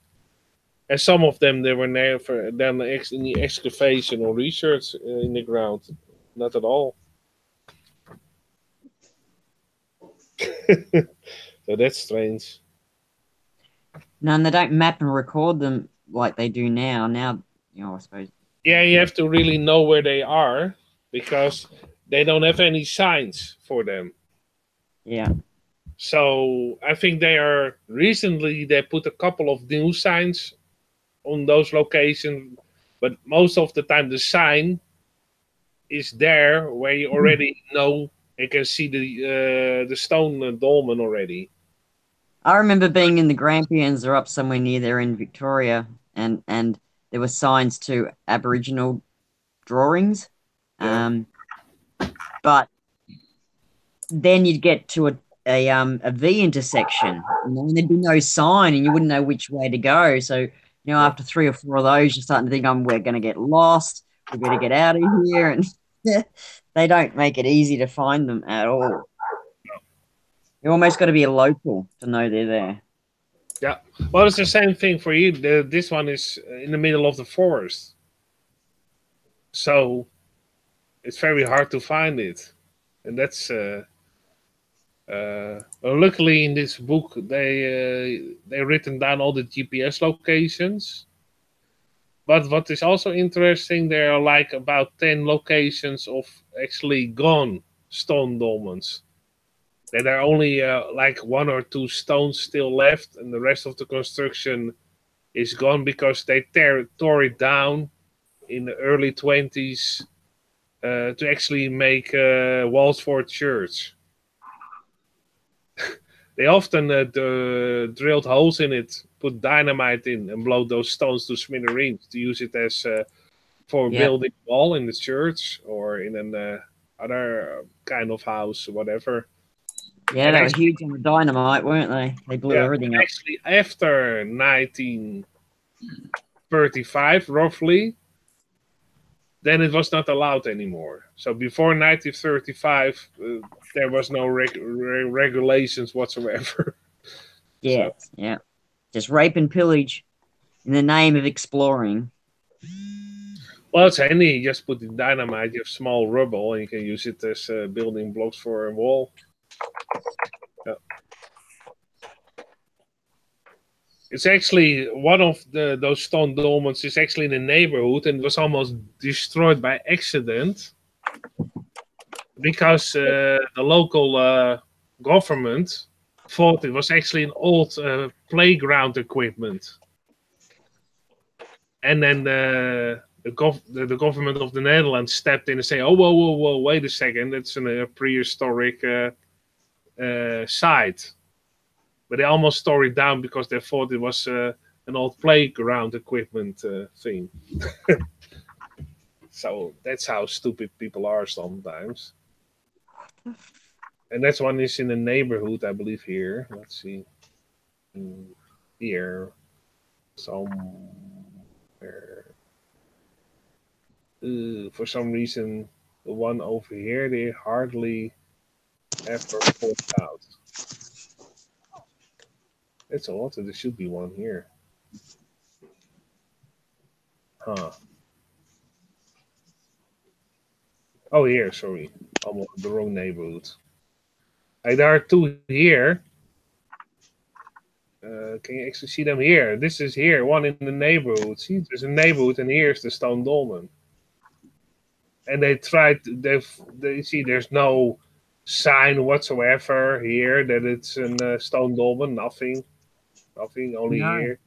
And some of them, they were never done in the excavation or research in the ground. Not at all. So that's strange. No, and they don't map and record them like they do now. Now, I suppose. Yeah, you have to really know where they are because they don't have any signs for them. Yeah. So I think they put a couple of new signs on those locations, but most of the time the sign is there where you already know and can see the stone dolmen already. I remember being in the Grampians or up somewhere near there in Victoria, and there were signs to Aboriginal drawings. Yeah. But then you'd get to a V intersection, and there'd be no sign, and you wouldn't know which way to go. So, after 3 or 4 of those, you're starting to think, we're going to get lost. We better get out of here. And they don't make it easy to find them at all. You almost got to be a local to know they're there. Yeah. Well, it's the same thing for you. This one is in the middle of the forest. So it's very hard to find it. And that's... luckily in this book, they written down all the GPS locations. But what is also interesting, there are like about 10 locations of actually gone stone dolmens. There are only like 1 or 2 stones still left, and the rest of the construction is gone because they tore it down in the early 20s to actually make walls for a church. They often drilled holes in it, put dynamite in, and blow those stones to smithereens to use it as for building a wall in the church or in an other kind of house or whatever. Yeah, and they were huge on the dynamite, weren't they? They blew everything up. Actually, after 1935, roughly, then it was not allowed anymore. So before 1935, there was no regulations whatsoever. Yeah, yeah. Just rape and pillage in the name of exploring. Well, it's handy. You just put in dynamite, you have small rubble, and you can use it as building blocks for a wall. Yeah. It's actually one of those stone dolmens is actually in the neighborhood and was almost destroyed by accident because the local government thought it was actually an old playground equipment. And then the government of the Netherlands stepped in and said, "Oh, whoa, wait a second, it's a prehistoric site." But they almost tore it down because they thought it was an old playground equipment thing. So that's how stupid people are sometimes. And that's one is in the neighborhood, I believe, here. Let's see. Here. Somewhere. For some reason, the one over here, they hardly ever point out. It's odd. There should be one here. Huh. Oh, here, sorry. Almost the wrong neighborhood. There are 2 here. Can you actually see them here? This is here, one in the neighborhood. See, there's a neighborhood, and here's the stone dolmen. And they tried, they see there's no sign whatsoever here that it's a stone dolmen, nothing. Nothing, only No. here.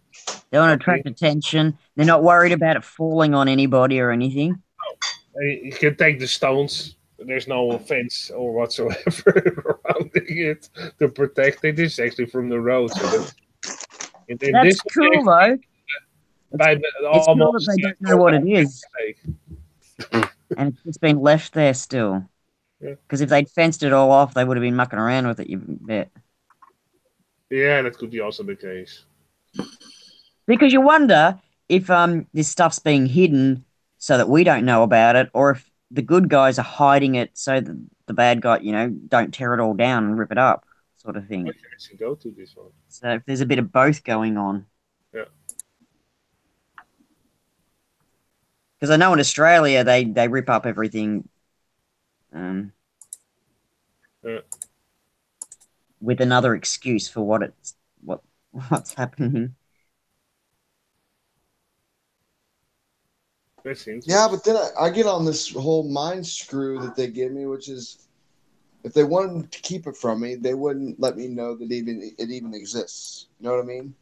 They want to attract attention. They're not worried about it falling on anybody or anything. You can take the stones. There's no fence or whatsoever surrounding it to protect it. It's actually from the road. So That's cool, though. It's cool that they don't know what it is. And it's just been left there still. Because if they'd fenced it all off, they would have been mucking around with it, you bet. Yeah, that could be also the case. Because you wonder if this stuff's being hidden so that we don't know about it, or if the good guys are hiding it so that the bad guy, don't tear it all down and rip it up, sort of thing. I can actually go to this one. So if there's a bit of both going on. Yeah. Because I know in Australia they rip up everything with another excuse for what's happening. Yeah, but then I get on this whole mind screw that they give me, which is if they wanted to keep it from me, they wouldn't let me know that it even exists. You know what I mean?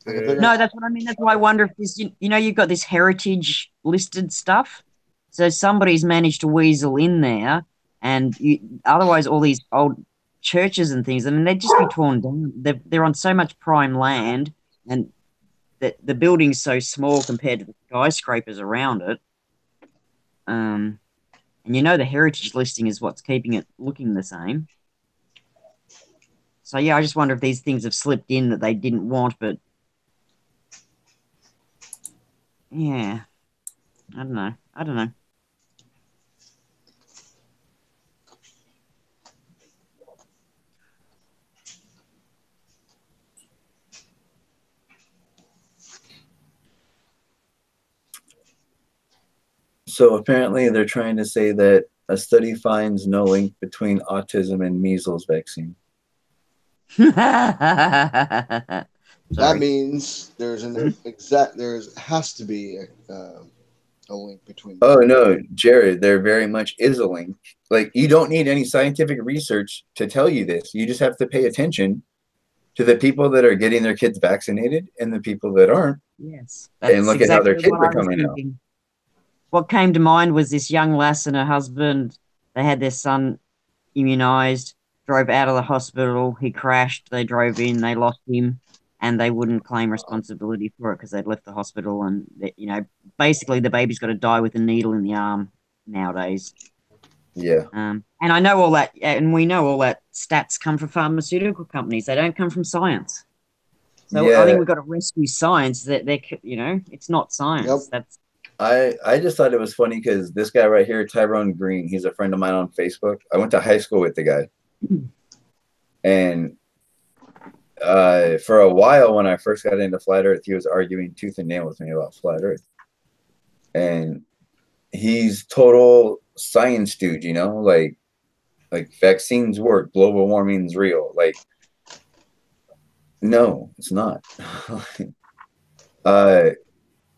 No, that's what I mean. That's why I wonder if this, you've got this heritage listed stuff. So somebody's managed to weasel in there, and otherwise all these old churches and things, I mean, they'd just be torn down. They're on so much prime land, and the building's so small compared to the skyscrapers around it. And the heritage listing is what's keeping it looking the same. So yeah, I just wonder if these things have slipped in that they didn't want, but yeah, I don't know. So apparently they're trying to say that a study finds no link between autism and measles vaccine. That means there has to be a link between. Oh no, Jared, there very much is a link. Like, you don't need any scientific research to tell you this. You just have to pay attention to the people that are getting their kids vaccinated and the people that aren't. Yes, and look exactly at how their kids what are I was coming out. thinking. What came to mind was this young lass and her husband. They had their son immunized, drove out of the hospital. He crashed. They drove in. They lost him, and they wouldn't claim responsibility for it because they'd left the hospital. And basically, the baby's got to die with a needle in the arm nowadays. Yeah. And I know all that, and we know all that stats come from pharmaceutical companies. They don't come from science. So Yeah. I think we've got to rescue science. That it's not science. Yep. That's. I just thought it was funny because this guy right here, Tyrone Green, he's a friend of mine on Facebook. I went to high school with the guy. And for a while, when I first got into flat earth, he was arguing tooth and nail with me about flat earth. And he's total science dude, like vaccines work, global warming's real. Like, no, it's not.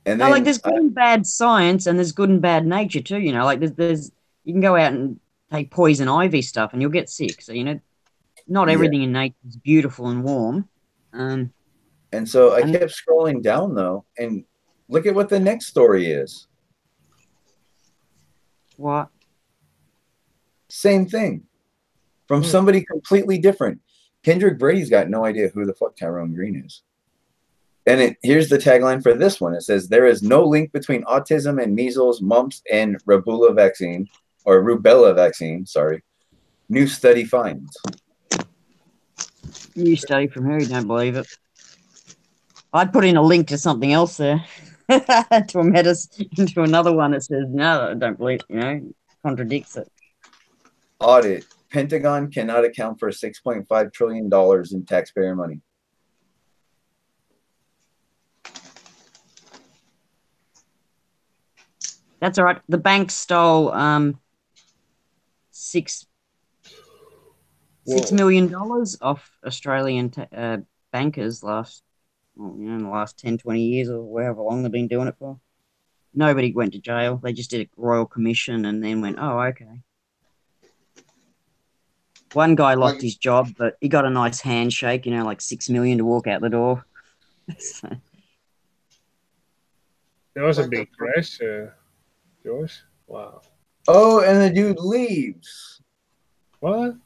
And then, there's good and bad science, and there's good and bad nature too. Like there's you can go out and take poison ivy stuff, and you'll get sick. So not everything in nature is beautiful and warm. And so I kept scrolling down though, and look at what the next story is. What? Same thing from somebody completely different. Kendrick Brady's got no idea who the fuck Tyrone Green is. And here's the tagline for this one. It says, there is no link between autism and measles, mumps, and rubella vaccine. Sorry. New study finds. New study from her, you don't believe it. I'd put in a link to something else there into another one that says, no, I don't believe, contradicts it. Audit. Pentagon cannot account for $6.5 trillion in taxpayer money. That's all right. The bank stole $6 million off Australian bankers in the last 10, 20 years or however long they've been doing it for. Nobody went to jail. They just did a royal commission and then went, oh, okay. One guy lost his job, but he got a nice handshake, you know, like $6 million to walk out the door. So. There was a big crash, George. Wow. Oh, and the dude leaves. What?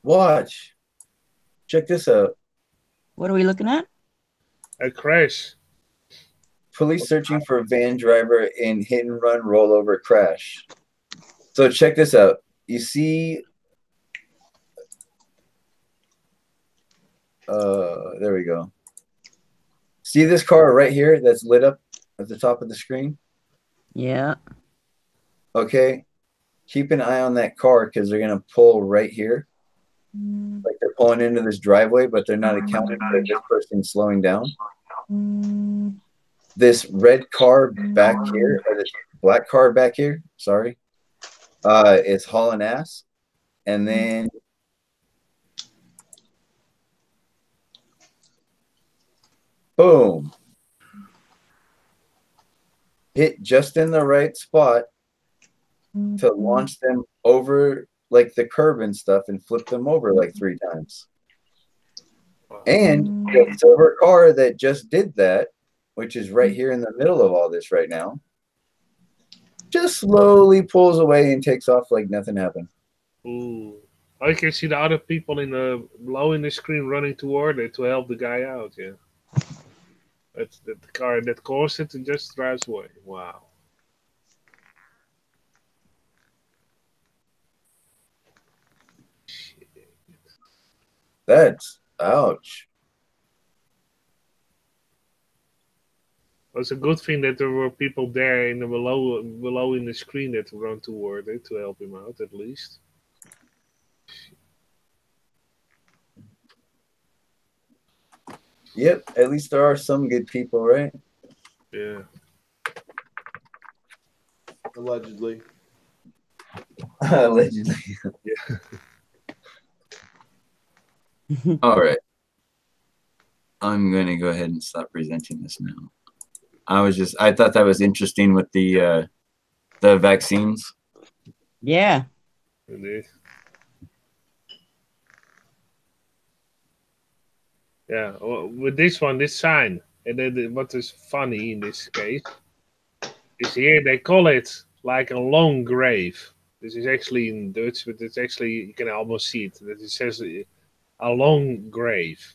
Watch. Check this out. What are we looking at? A crash. Police searching for a van driver in hit and run rollover crash. So check this out. You see, there we go. See this car right here that's lit up at the top of the screen? Yeah. Okay. Keep an eye on that car because they're going to pull right here. Like they're pulling into this driveway, but they're not accounting for this person slowing down. This red car back here, or this black car back here, sorry, is hauling ass. And then boom. Hit just in the right spot to launch them over like the curb and stuff and flip them over like 3 times. And the silver car that just did that, which is right here in the middle of all this right now, just slowly pulls away and takes off like nothing happened. Ooh. I can see the other people in the below in the screen running toward it to help the guy out. Yeah, that's the car that caused it and just drives away. Wow. Shit. That's ouch. It's a good thing that there were people there in the below in the screen that run toward it to help him out at least. Yep, at least there are some good people, right? Yeah. Allegedly. Allegedly. Yeah. All right. I'm going to go ahead and stop presenting this now. I thought that was interesting with the vaccines. Yeah. It is. Yeah, well, with this one, this sign, and then what is funny in this case is here they call it like a long grave. This is actually in Dutch, but it's actually, you can almost see it. That it says a long grave.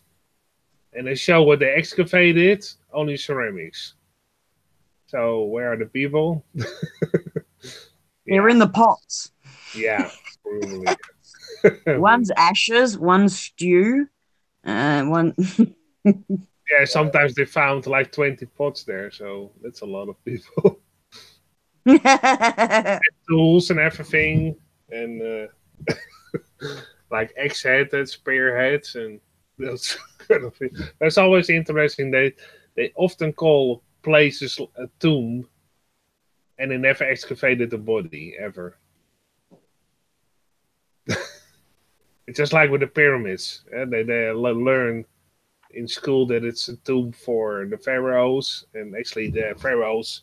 And they show what they excavated, only ceramics. So where are the people? They're in the pots. Yeah, probably. One's ashes, one's stew, one. Yeah, sometimes they found like 20 pots there, so that's a lot of people. And tools and everything, and like axe-headed, spearheads, and those kind of things. That's always interesting. They often call places a tomb, and they never excavated the body ever. It's just like with the pyramids. They learn in school that it's a tomb for the pharaohs, and actually the pharaohs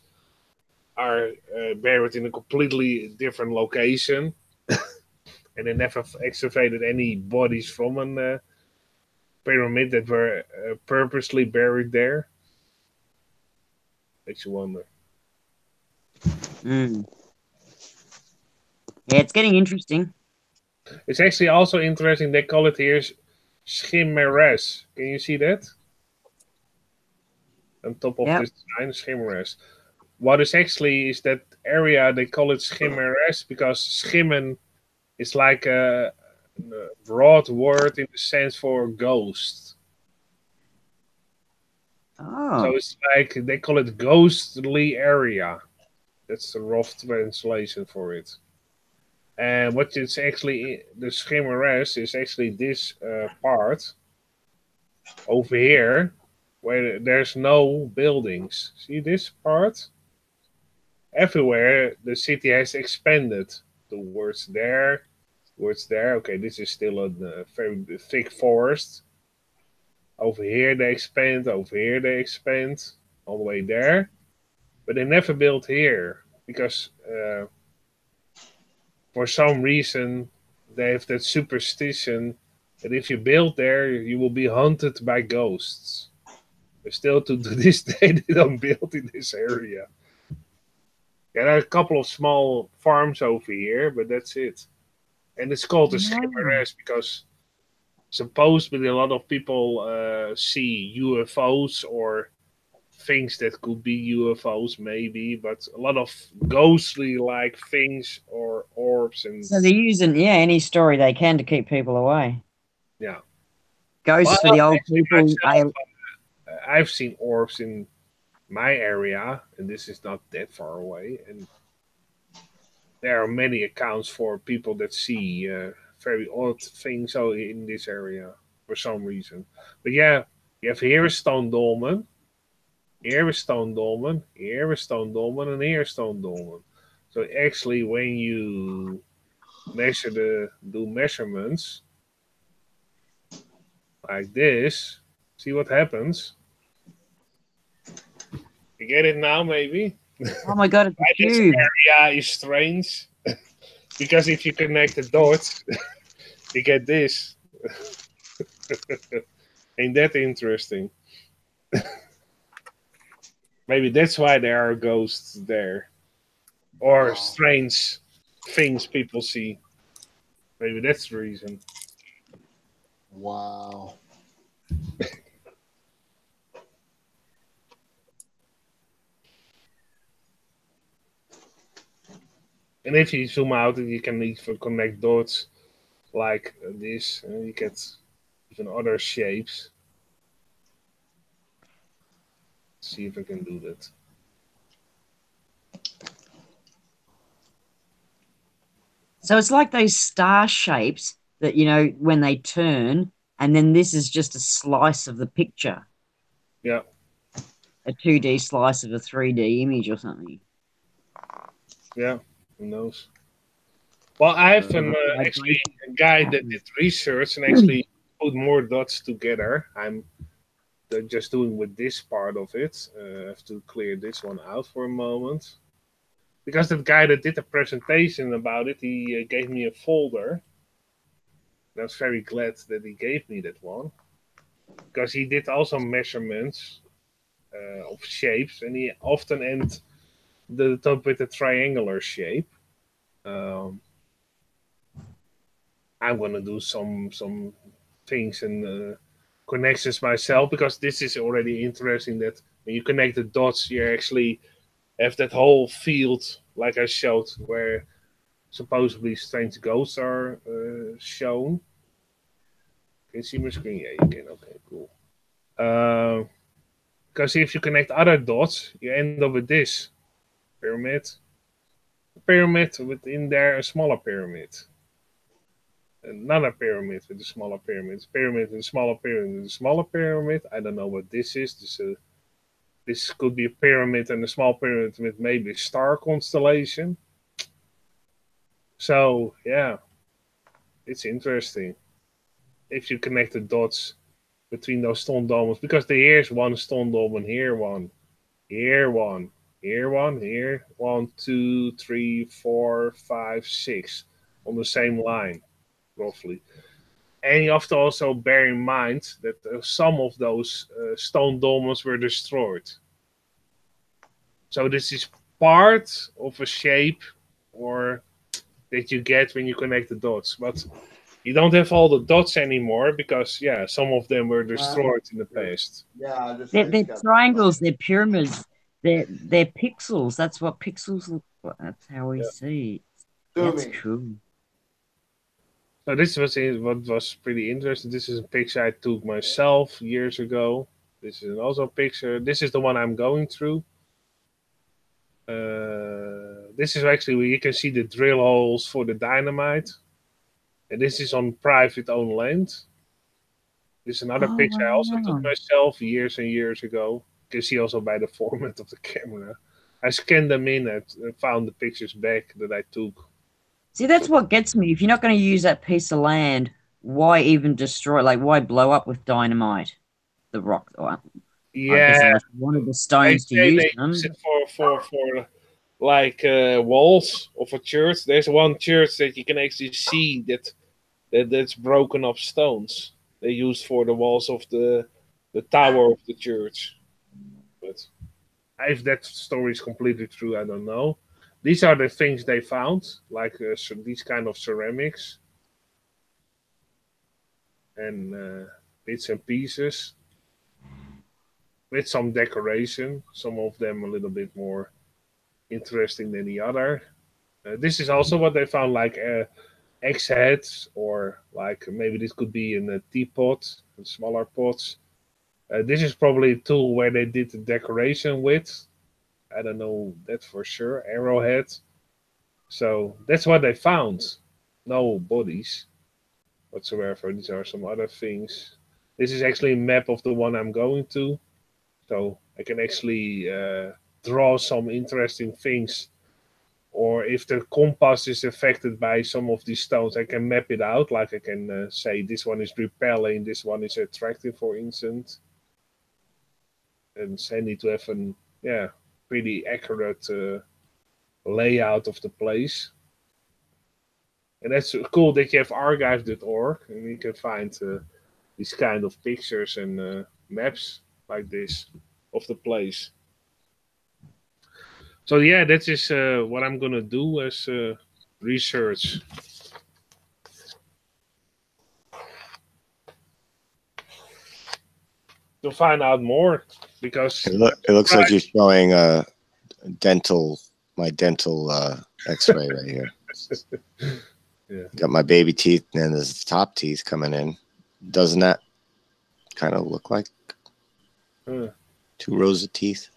are buried in a completely different location, and they never excavated any bodies from a pyramid that were purposely buried there. Makes you wonder. Yeah, it's getting interesting. It's actually also interesting. They call it here chimeras. Can you see that? On top of this sign, chimeras. What is actually is that area, they call it chimeras because schimmen is like a broad word in the sense for ghost. Oh. So it's like they call it ghostly area. That's the rough translation for it. And what is actually the chimeras is actually this part over here where there's no buildings. See this part? Everywhere the city has expanded towards there, towards there. Okay, this is still a very thick forest. Over here they expand, over here they expand, all the way there. but they never built here because for some reason they have that superstition that if you build there, you will be haunted by ghosts. But still, to this day, they don't build in this area. There are a couple of small farms over here, but that's it. And it's called the Skipperess because supposedly a lot of people see UFOs or things that could be UFOs, maybe, but a lot of ghostly-like things or orbs. And so they're using any story they can to keep people away. Yeah, ghosts for the old people. I've seen orbs in my area, and this is not that far away, and there are many accounts for people that see very odd things in this area for some reason. But yeah, you have here a stone dolmen, here a stone dolmen, here a stone dolmen, and here a stone dolmen. So actually, when you do measurements like this, see what happens. You get it now, maybe? Oh my god, it's This huge. area is strange because if you connect the dots, you get this. Ain't that interesting? Maybe that's why there are ghosts there, or strange things people see. Maybe that's the reason. Wow. And if you zoom out, you can even connect dots like this, and you get even other shapes. Let's see if I can do that. So it's like those star shapes that, when they turn, and then this is just a slice of the picture. Yeah. A 2D slice of a 3D image or something. Yeah, who knows? Well, I have actually a guy that did research and actually put more dots together. I'm just doing with this part of it. I have to clear this one out for a moment. Because that guy that did the presentation about it, he gave me a folder. I was very glad that he gave me that one. Because he did also measurements of shapes, and he often ends the top with a triangular shape. I'm gonna do some things and connections myself because this is already interesting. That when you connect the dots, you actually have that whole field, like I showed, where supposedly strange ghosts are shown. Can you see my screen? Yeah, you can. Okay, cool. Because if you connect other dots, you end up with this pyramid. A pyramid within there, a smaller pyramid. Another pyramid with a smaller pyramid. Pyramid with a smaller pyramid with a smaller pyramid. I don't know what this is. This could be a pyramid and a small pyramid with maybe a star constellation. So, yeah, it's interesting. If you connect the dots between those stone dolmens, because here's one stone dolmen, here one, here one, here one, here 1, 2, 3, 4, 5, 6 on the same line, roughly. And you have to also bear in mind that some of those stone dolmens were destroyed. So this is part of a shape or that you get when you connect the dots. But you don't have all the dots anymore because, yeah, some of them were destroyed in the past. Yeah, they're triangles, they're pyramids, they're pixels. That's what pixels look like. That's how we see. That's true. So this was what was pretty interesting. This is a picture I took myself years ago. This is also a picture. This is the one I'm going through. This is actually where you can see the drill holes for the dynamite. And this is on private owned land. This is another picture I also took myself years and years ago. You can see also by the format of the camera. I scanned them in and found the pictures back that I took. See, that's what gets me. If you're not going to use that piece of land, why even destroy? Like, why blow up with dynamite the rock? Yeah, wanted the they stones to say use they them. use it for like walls of a church. There's one church that you can actually see that's broken up stones they use for the walls of the tower of the church. But if that story is completely true, I don't know. These are the things they found, like these kind of ceramics and bits and pieces with some decoration. Some of them a little bit more interesting than the other. This is also what they found, like eggs heads, or like maybe this could be in a teapot, in smaller pots. This is probably a tool where they did the decoration with. I don't know that for sure. Arrowhead. So that's what they found. No bodies whatsoever. These are some other things. This is actually a map of the one I'm going to. So I can actually draw some interesting things. Or if the compass is affected by some of these stones, I can map it out. Like I can say this one is repelling, this one is attractive, for instance. And so I need to have an pretty accurate layout of the place. And that's cool that you have archive.org and you can find these kind of pictures and maps like this of the place. So yeah, that is what I'm gonna do as research. To find out more, because it looks like you're showing my dental X-ray right here. Yeah. Got my baby teeth and then there's top teeth coming in. Doesn't that kind of look like 2 rows of teeth?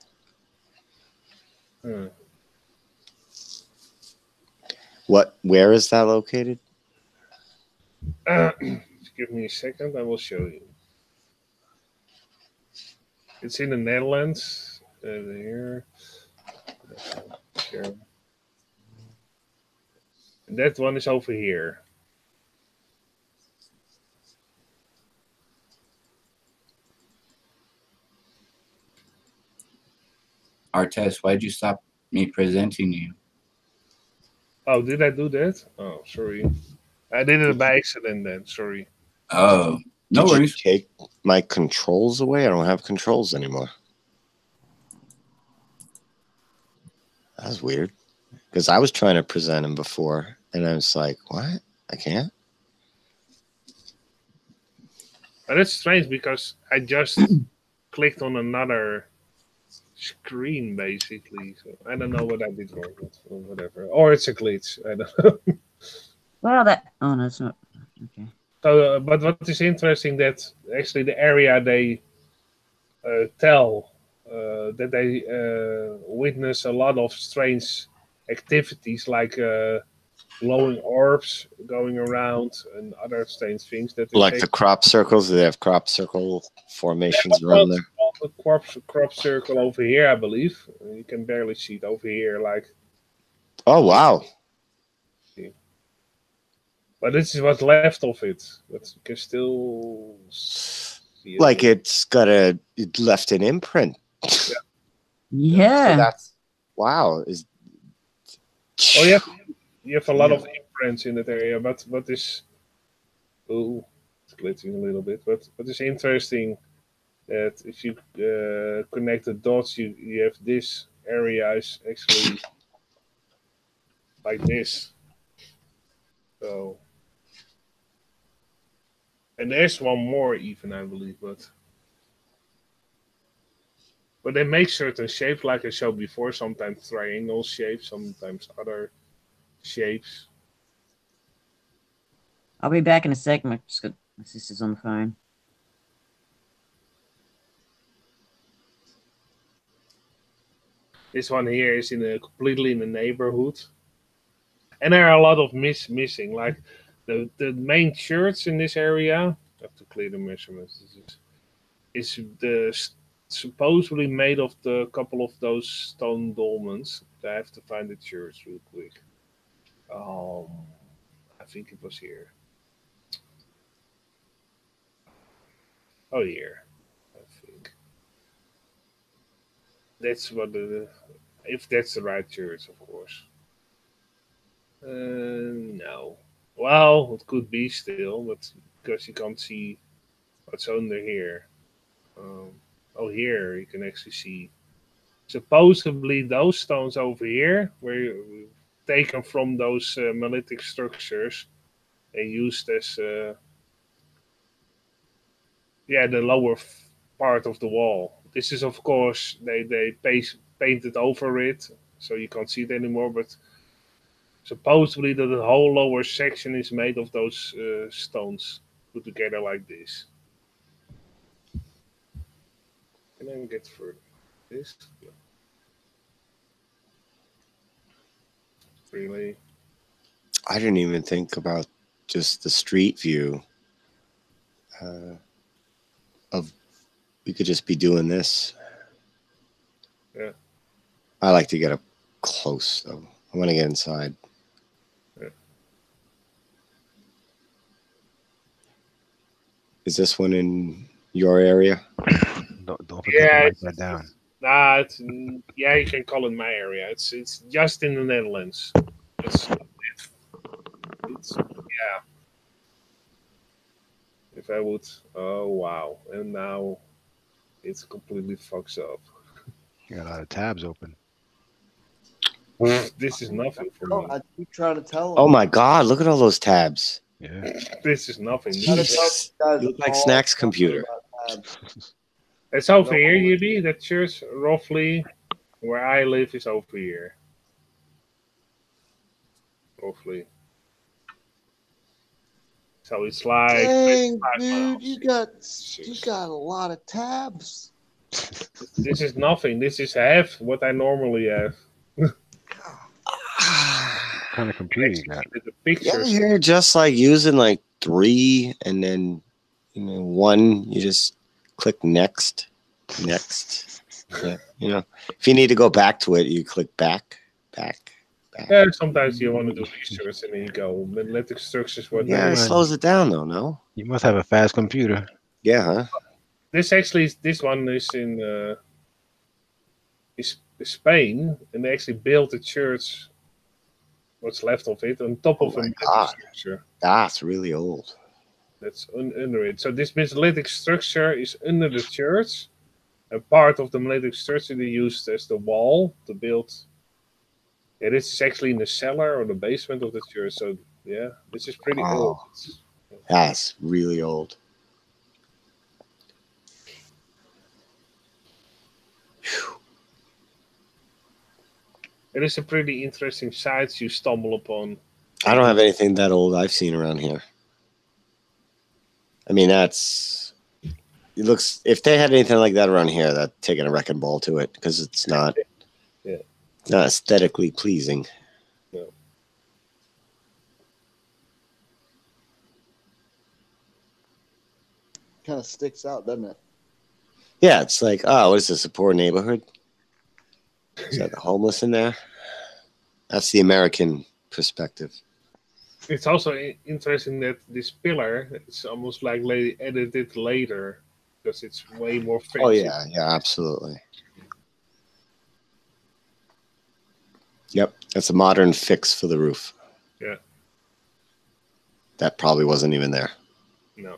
Where is that located? Give me a second, I will show you. It's in the Netherlands. Here. Sure. And that one is over here. Artest, why'd you stop me presenting you? Oh, did I do that? Oh, sorry. I did it by accident then, sorry. Oh, no worries. Did you take my controls away? I don't have controls anymore. That's weird. Because I was trying to present him before, and I was like, what? I can't? But it's strange because I just clicked on another screen, basically. So I don't know what I did wrong, or whatever. Or it's a glitch. I don't know. Well, oh no, it's not. Okay. So, but what is interesting that actually the area they tell that they witness a lot of strange activities, like glowing orbs going around and other strange things that like the crop circles. They have crop circle formations around there. The crop circle over here, I believe. You can barely see it over here, like. Oh wow! But this is what's left of it. But you can still see it. Like it left an imprint. Yeah. So that's wow. Oh yeah, you have a lot of imprints in that area. But what is? Oh, it's glitching a little bit. But what is interesting that if you connect the dots, you have this area is actually like this. So. And there's one more even, I believe, but they make certain shapes, like I showed before, sometimes triangle shapes, sometimes other shapes. I'll be back in a sec. My sister's on the phone. This one here is completely in the neighborhood. And there are a lot of missing, like the main church in this area. I have to clear the measurements. Is supposedly made of the couple of those stone dolmens. I have to find the church real quick. I think it was here. Oh, here, I think. That's what if that's the right church, of course. No. Well, it could be still, but because you can't see what's under here. Oh, here you can actually see. Supposedly, those stones over here were taken from those megalithic structures and used as the lower part of the wall. This is, of course, they painted over it, so you can't see it anymore. But supposedly, that the whole lower section is made of those stones put together like this. And then get further. This. Really? I didn't even think about just the street view of we could just be doing this. Yeah. I like to get up close though. I want to get inside. Yeah. Is this one in your area? Don't forget to write that down. Nah, you can call it my area. It's just in the Netherlands. It's yeah. If I would, oh wow, and now it's completely fucks up. You got a lot of tabs open. This is nothing for me. I keep trying to tell them. Oh my God! Look at all those tabs. Yeah. This is nothing. Jeez. You look like Snack's computer. It's over here, Yibby. The church, roughly, where I live, is over here. Roughly. So it's like. Dang, dude, you got a lot of tabs. This is nothing. This is half what I normally have. What kind of computer you got? The pictures. Yeah, you're just like using like 3, and then 1. You just click next. Yeah, if you need to go back to it, you click back. Yeah, sometimes you want to do research and then you go megalithic structures. Yeah, it slows it down though. No, you must have a fast computer. Yeah, huh? This one is in Spain, and they actually built a church. What's left of it on top of a megalithic structure. That's really old. That's under it. So this megalithic structure is under the church. A part of the megalithic structure they used as the wall to build. Yeah, this is actually in the cellar or the basement of the church. So yeah, this is pretty old. That's really old. Whew. It is a pretty interesting sight you stumble upon. I don't have anything that old I've seen around here. I mean, it looks, if they had anything like that around here, that's taking a wrecking ball to it because it's not, not aesthetically pleasing. No. Kind of sticks out, doesn't it? Yeah, it's like, oh, what is this, a poor neighborhood? Is that the homeless in there? That's the American perspective. It's also interesting that this pillar is almost like edited later because it's way more fancy. Oh yeah, absolutely. Yep, that's a modern fix for the roof. Yeah. That probably wasn't even there. No.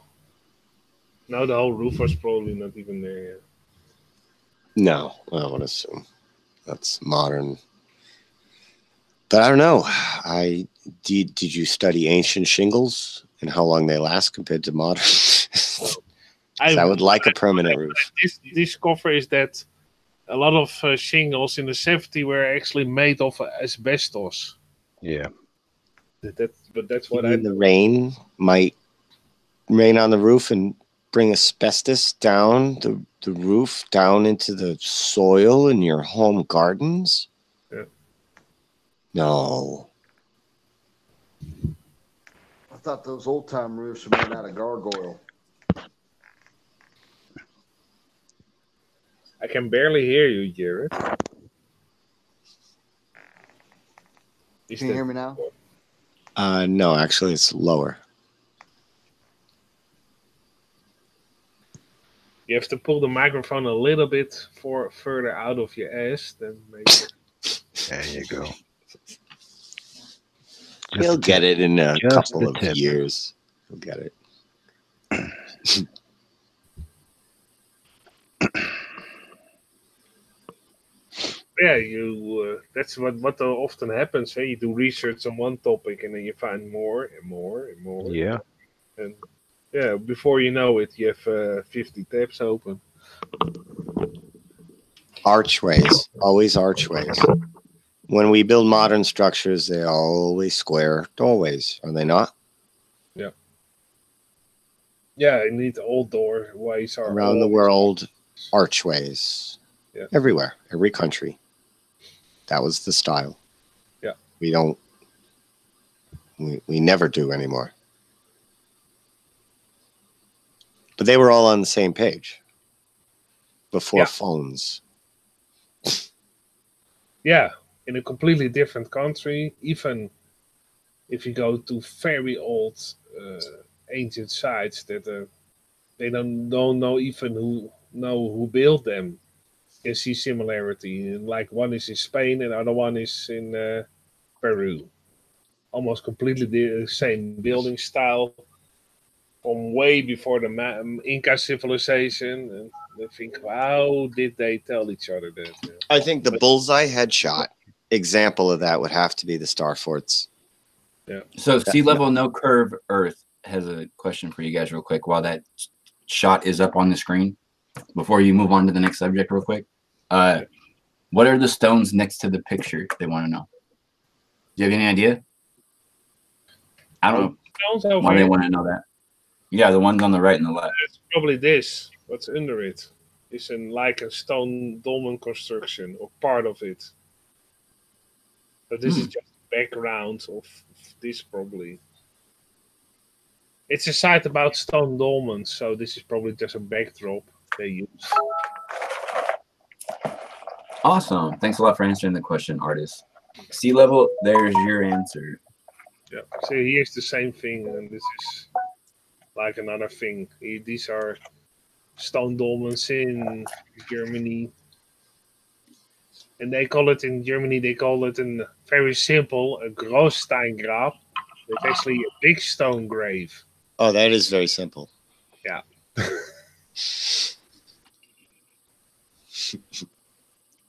No, the whole roof was probably not even there yet. No, I would assume that's modern. But I don't know. Did you study ancient shingles and how long they last compared to modern? I would like a permanent roof. This discover is that a lot of shingles in the 70s were actually made of asbestos. Yeah. But that's what the rain might rain on the roof and bring asbestos down the roof, down into the soil in your home gardens? Yeah. No. I thought those old time roofs were made out of gargoyle. I can barely hear you, Jared. Can you hear me now? No, actually, it's lower. You have to pull the microphone a little bit further out of your ass. Then maybe. There you go. He'll get it in a couple of years. He'll get it. Yeah, you. That's what often happens. Hey, you do research on one topic, and then you find more and more and more. Yeah. And yeah, before you know it, you have 50 tabs open. Archways, always archways. When we build modern structures, they're always square doorways, are they not? Yeah. Yeah, indeed, all doorways are around the world. Archways, yeah, everywhere, every country. That was the style. Yeah, we don't. We never do anymore. But they were all on the same page before phones. Yeah, in a completely different country. Even if you go to very old, ancient sites that they don't know even who built them. You can see similarity. Like one is in Spain and the other one is in Peru. Almost completely the same building style from way before the Inca civilization. And they think, how did they tell each other that? Yeah. I think the bullseye headshot example of that would have to be the star forts. Yeah. So sea level, no curve Earth has a question for you guys real quick while that shot is up on the screen. Before you move on to the next subject real quick. What are the stones next to the picture? They want to know. Do you have any idea? I don't know why they want to know that. Yeah, the ones on the right and the left. It's probably this. What's under it? It's like a stone dolmen construction or part of it. But this is just the background of this probably. It's a site about stone dolmens, so this is probably just a backdrop they use. Awesome. Thanks a lot for answering the question, artist. Sea level, there's your answer. Yeah. So here's the same thing, and this is like another thing. These are stone dolmens in Germany. And they call it in Germany, they call it a very simple, a Großsteingrab. It's actually a big stone grave. Oh, that is very simple. Yeah.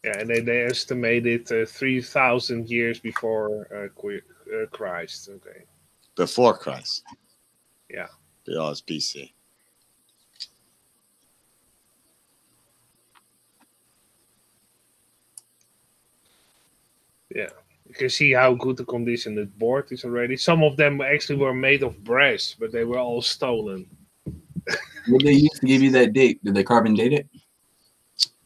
Yeah, and they estimate it 3,000 years before Christ. Okay. Before Christ. Yeah. Yeah, it's BC. Yeah. You can see how good the condition the board is already. Some of them actually were made of brass, but they were all stolen. What they used to give you that date? Did they carbon date it?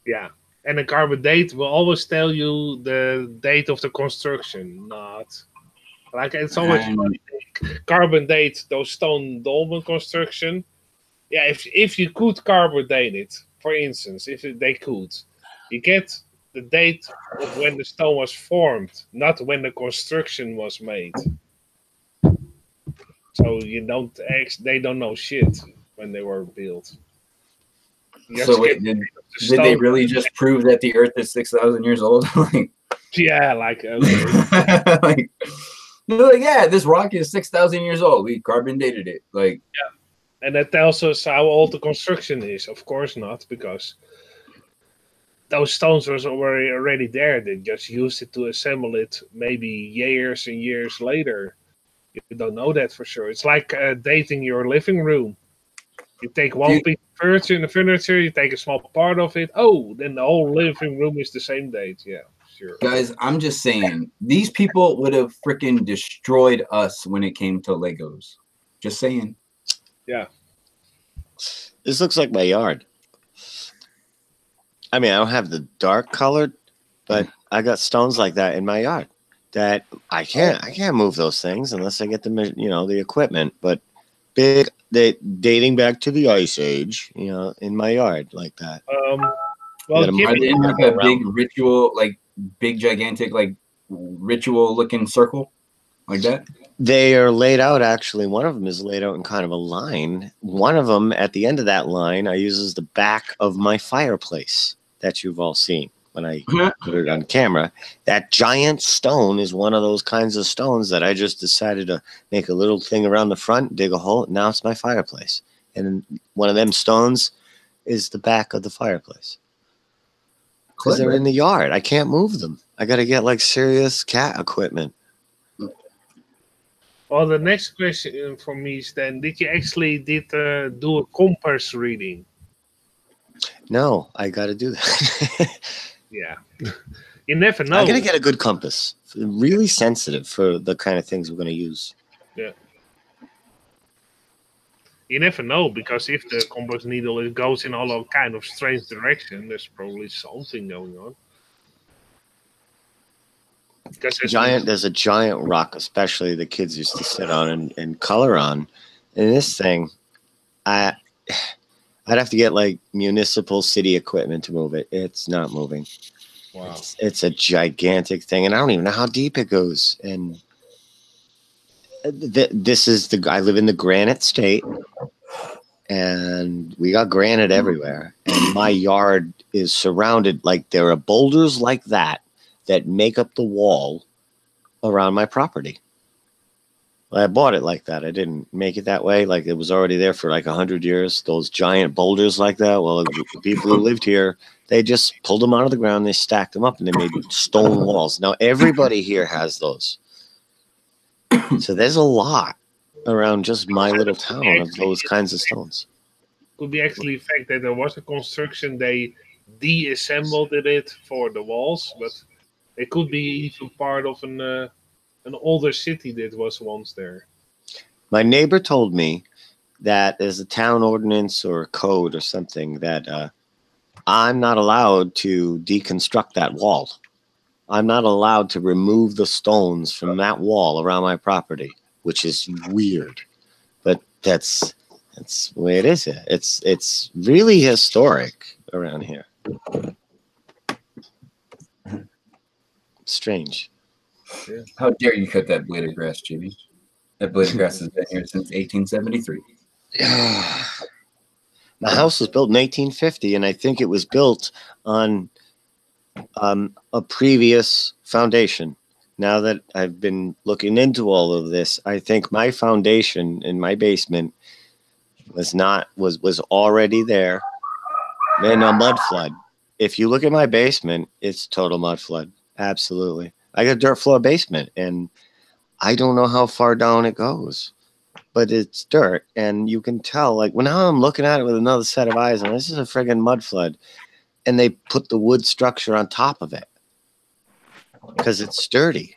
Yeah. And the carbon date will always tell you the date of the construction, not like it's always carbon date those stone dolmen construction. Yeah, if you could carbon date it, for instance, if they could, you get the date of when the stone was formed, not when the construction was made. So they don't know shit when they were built. So wait, did they really just prove that the Earth is 6,000 years old? Yeah, like okay. Like, like, yeah, this rock is 6,000 years old. We carbon dated it. Like, yeah, and that tells us how old the construction is. Of course not, because those stones were already there. They just used it to assemble it maybe years and years later. You don't know that for sure. It's like dating your living room. You take one piece of furniture, you take a small part of it. Oh, then the whole living room is the same date. Yeah, sure. Guys, I'm just saying, these people would have freaking destroyed us when it came to Legos. Just saying. Yeah. This looks like my yard. I mean, I don't have the dark colored, but I got stones like that in my yard that I can't move those things unless I get the the equipment. But dating back to the Ice Age, in my yard like that. Well, are they in like a big ritual, like big gigantic, like ritual looking circle? like that? They are laid out, actually. One of them is laid out in kind of a line. One of them, at the end of that line, I use as the back of my fireplace that you've all seen when I put it on camera. That giant stone is one of those kinds of stones that I just decided to make a little thing around the front, dig a hole. Now it's my fireplace. And one of them stones is the back of the fireplace. Because they're in the yard. I can't move them. I got to get like serious cat equipment. Well, the next question for me is then: did you actually do a compass reading? No, I got to do that. Yeah, you never know. I got to get a good compass. Really sensitive for the kind of things we're going to use. Yeah. You never know, because if the compass needle goes in all kind of strange direction, there's probably something going on. There's a giant rock, especially the kids used to sit on and color on. And this thing, I'd have to get like municipal city equipment to move it. It's not moving. Wow. It's a gigantic thing, and I don't even know how deep it goes. And this is I live in the granite state, and we got granite everywhere. And my yard is surrounded, like there are boulders like that make up the wall around my property. Well, I bought it like that. I didn't make it that way. Like it was already there for like 100 years. Those giant boulders like that. Well, the people who lived here, they just pulled them out of the ground. They stacked them up and they made stone walls. Now everybody here has those. So there's a lot around just my little town of those kinds of stones. Could be actually the fact that there was a construction, they de-assembled it for the walls, but it could be even part of an older city that was once there. My neighbor told me that there's a town ordinance or a code or something that I'm not allowed to deconstruct that wall. I'm not allowed to remove the stones from that wall around my property, which is weird. But that's the way it is here. It's really historic around here. Strange. Yeah. How dare you cut that blade of grass, Jimmy? That blade of grass has been here since 1873. My house was built in 1850, and I think it was built on a previous foundation. Now that I've been looking into all of this, I think my foundation in my basement was already there. And a mud flood. If you look at my basement, it's total mud flood. Absolutely. I got a dirt floor basement, and I don't know how far down it goes, but it's dirt, and you can tell. Like when now I'm looking at it with another set of eyes, and this is a friggin' mud flood, and they put the wood structure on top of it because it's sturdy,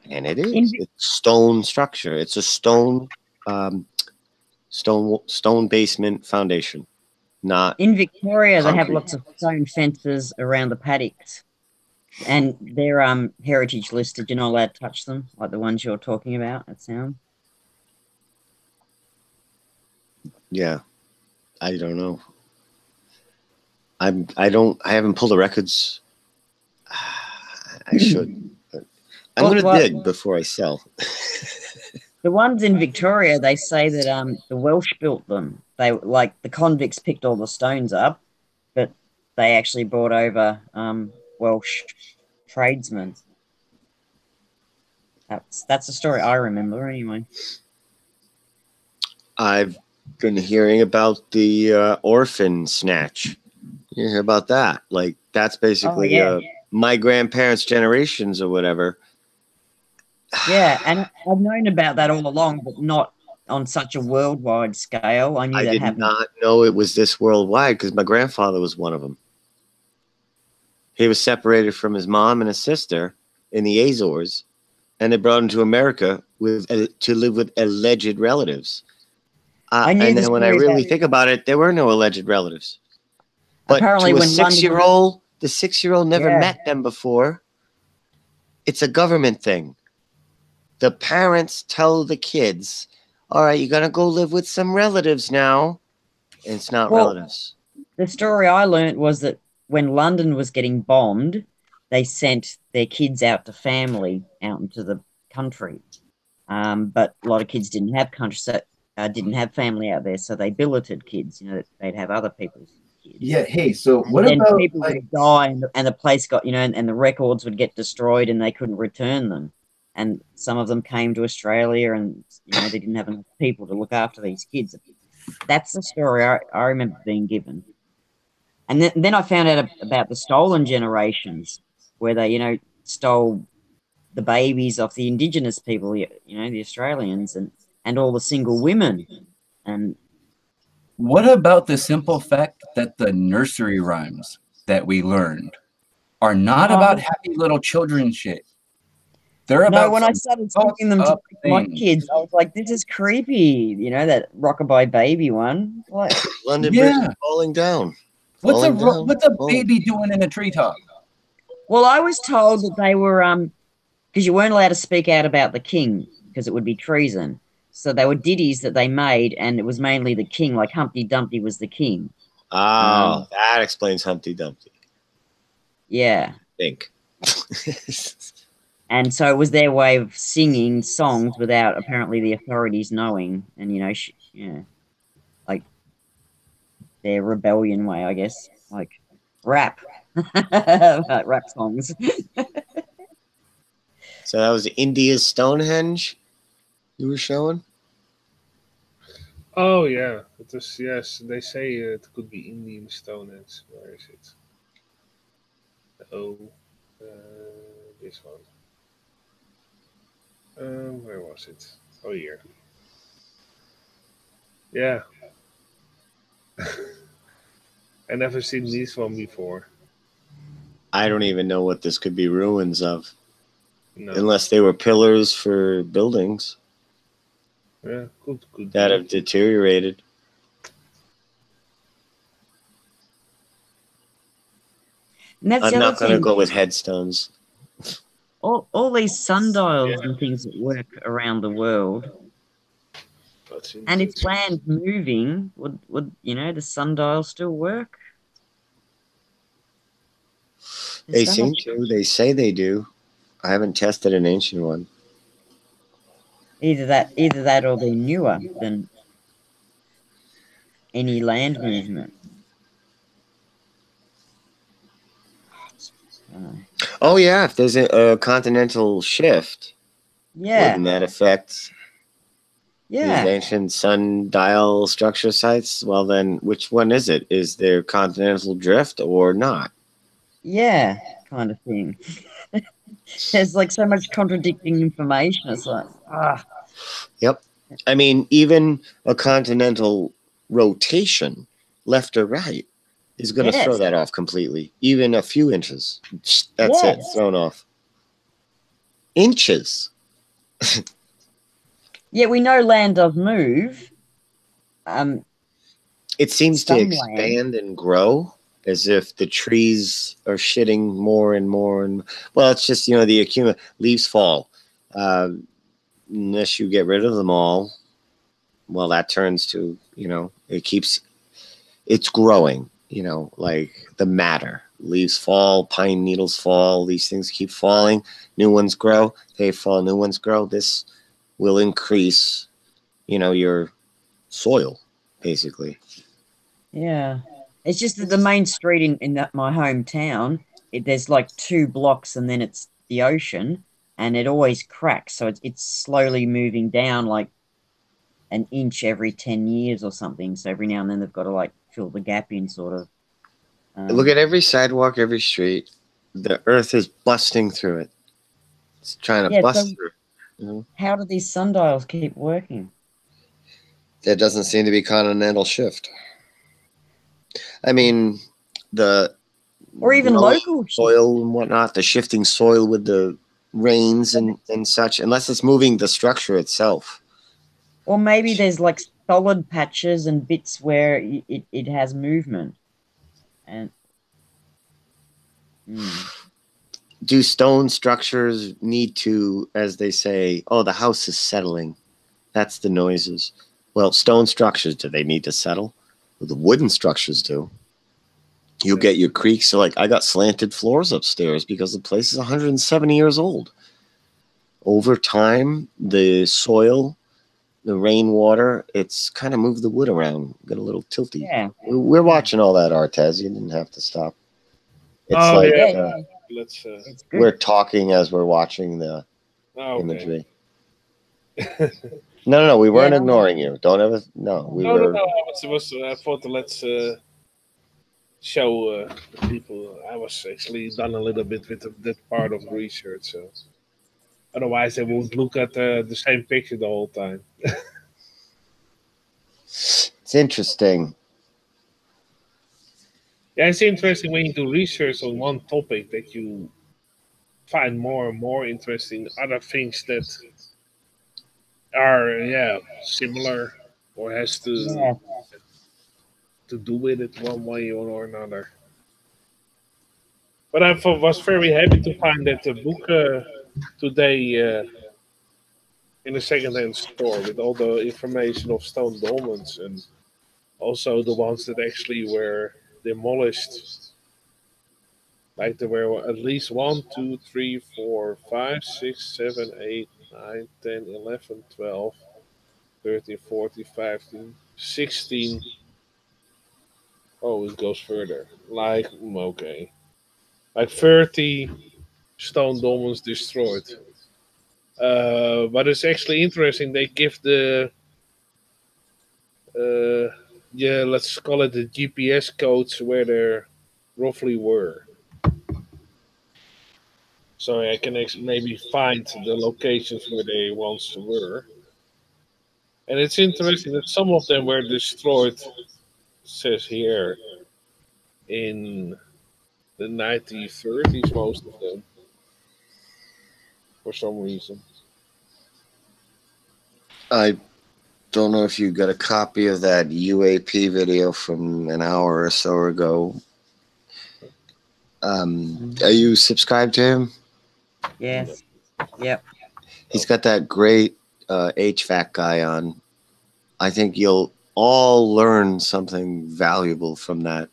and it is. It's stone structure. It's a stone basement foundation. Not in Victoria, concrete. They have lots of stone fences around the paddocks. And they're heritage listed. You're not allowed to touch them, like the ones you're talking about. It sounds. Yeah, I don't know. I haven't pulled the records. I should. But I'm going to dig before I sell. The ones in Victoria, they say that the Welsh built them. They like the convicts picked all the stones up, but they actually brought over Welsh tradesmen. That's the story I remember anyway. I've been hearing about the orphan snatch. You hear about that? Like that's basically my grandparents' generations or whatever. Yeah, and I've known about that all along, but not on such a worldwide scale. I knew that happened. I did not know it was this worldwide because my grandfather was one of them. He was separated from his mom and his sister in the Azores, and they brought him to America to live with alleged relatives. And then when I really think about it, there were no alleged relatives. But apparently to a 6-year-old, the 6-year-old never met them before. It's a government thing. The parents tell the kids, all right, you're going to go live with some relatives now. And it's not relatives. The story I learned was that when London was getting bombed, they sent their kids out to family out into the country. But a lot of kids didn't have country, so didn't have family out there, so they billeted kids. You know, they'd have other people's kids. Yeah. Hey, so And what then about people would die, and the place got, you know, and the records would get destroyed, and they couldn't return them. And some of them came to Australia, and you know they didn't have enough people to look after these kids. That's the story I remember being given. And then I found out about the stolen generations, where they, you know, stole the babies off the indigenous people, you know, the Australians, and all the single women. And what about the simple fact that the nursery rhymes that we learned are not about happy little children shit? They're no, about when I some started fucked talking them to up my things. kids, I was like, "This is creepy," you know, that rockabye baby one. Like, London Bridge is falling down. What's Falling a down. baby doing in a treetop? well, I was told that they were because you weren't allowed to speak out about the king because it would be treason. So they were ditties that they made, and it was mainly the king, like Humpty Dumpty was the king. Oh, that explains Humpty Dumpty. Yeah. I think. And so it was their way of singing songs without apparently the authorities knowing, and you know, yeah, like their rebellion way, I guess, like rap, rap songs. So that was India's Stonehenge you were showing? Oh yeah, it is. Yes, they say it could be Indian Stonehenge. Where is it? Oh, this one. Where was it? Oh, here. Yeah. I never seen this one before. I don't even know what this could be ruins of. No. Unless they were pillars for buildings. Yeah, could that have deteriorated. I'm not going to go with headstones. All these sundials and things that work around the world. And if land's moving, would you know the sundial still work? They seem to. They say they do. I haven't tested an ancient one. Either that or they're newer than any land movement. Oh yeah, if there's a continental shift, wouldn't that affect these ancient sundial structure sites? Well, then which one is it? Is there continental drift or not? Yeah, kind of thing. There's like so much contradicting information. It's like, Yep. I mean, even a continental rotation, left or right, is going to throw that off completely. Even a few inches. That's it. Thrown off. Inches. Yeah, we know land does move. It seems to expand and grow as if the trees are shitting more and more. And well, it's just, you know, the leaves fall. Unless you get rid of them all, well, that turns to, you know, it's growing, you know, like the matter. Leaves fall, pine needles fall, these things keep falling, new ones grow, they fall, new ones grow. This will increase, you know, your soil, basically. Yeah. It's just that the main street in my hometown, there's like 2 blocks and then it's the ocean, and it always cracks. So it's slowly moving down like an inch every 10 years or something. So every now and then they've got to like fill the gap in, sort of. Look at every sidewalk, every street. The earth is busting through it. It's trying to bust through. You know? How do these sundials keep working? There doesn't seem to be continental shift. I mean, or even local soil and whatnot, the shifting soil with the rains and such, unless it's moving the structure itself. Or maybe there's like solid patches and bits where it has movement. And do stone structures need to, as they say, oh, the house is settling? That's the noises. Well, stone structures, do they need to settle? Well, the wooden structures do. You'll get your creaks. So like I got slanted floors upstairs because the place is 170 years old. over time, the soil, the rainwater, it's kind of moved the wood around, got a little tilty. Yeah. We're watching all that, Artez. You didn't have to stop. It's Oh like yeah. Let's. It's good. we're talking as we're watching the imagery. No, we weren't ignoring you. Don't ever. No, we were. No. I thought let's show the people. I was actually done a little bit with that part of the research. So otherwise, they would look at the same picture the whole time. It's interesting. Yeah, it's interesting when you do research on one topic that you find more and more interesting other things that are similar or has to do with it one way or another. But was very happy to find that the book today in a second-hand store with all the information of stone dolmens and also the ones that actually were demolished. Like there were at least 1, 2, 3, 4, 5, 6, 7, 8, 9, 10, 11, 12, 13, 14, 15, 16. Oh, it goes further. Like, okay. Like 30 stone dolmens destroyed. But it's actually interesting. They give let's call it the GPS codes where they roughly were. So I can maybe find the locations where they once were. And it's interesting that some of them were destroyed, says here, in the 1930s, most of them, for some reason. I don't know if you got a copy of that UAP video from an hour or so ago. Are you subscribed to him? Yes. Yep. He's got that great HVAC guy on. I think you'll all learn something valuable from that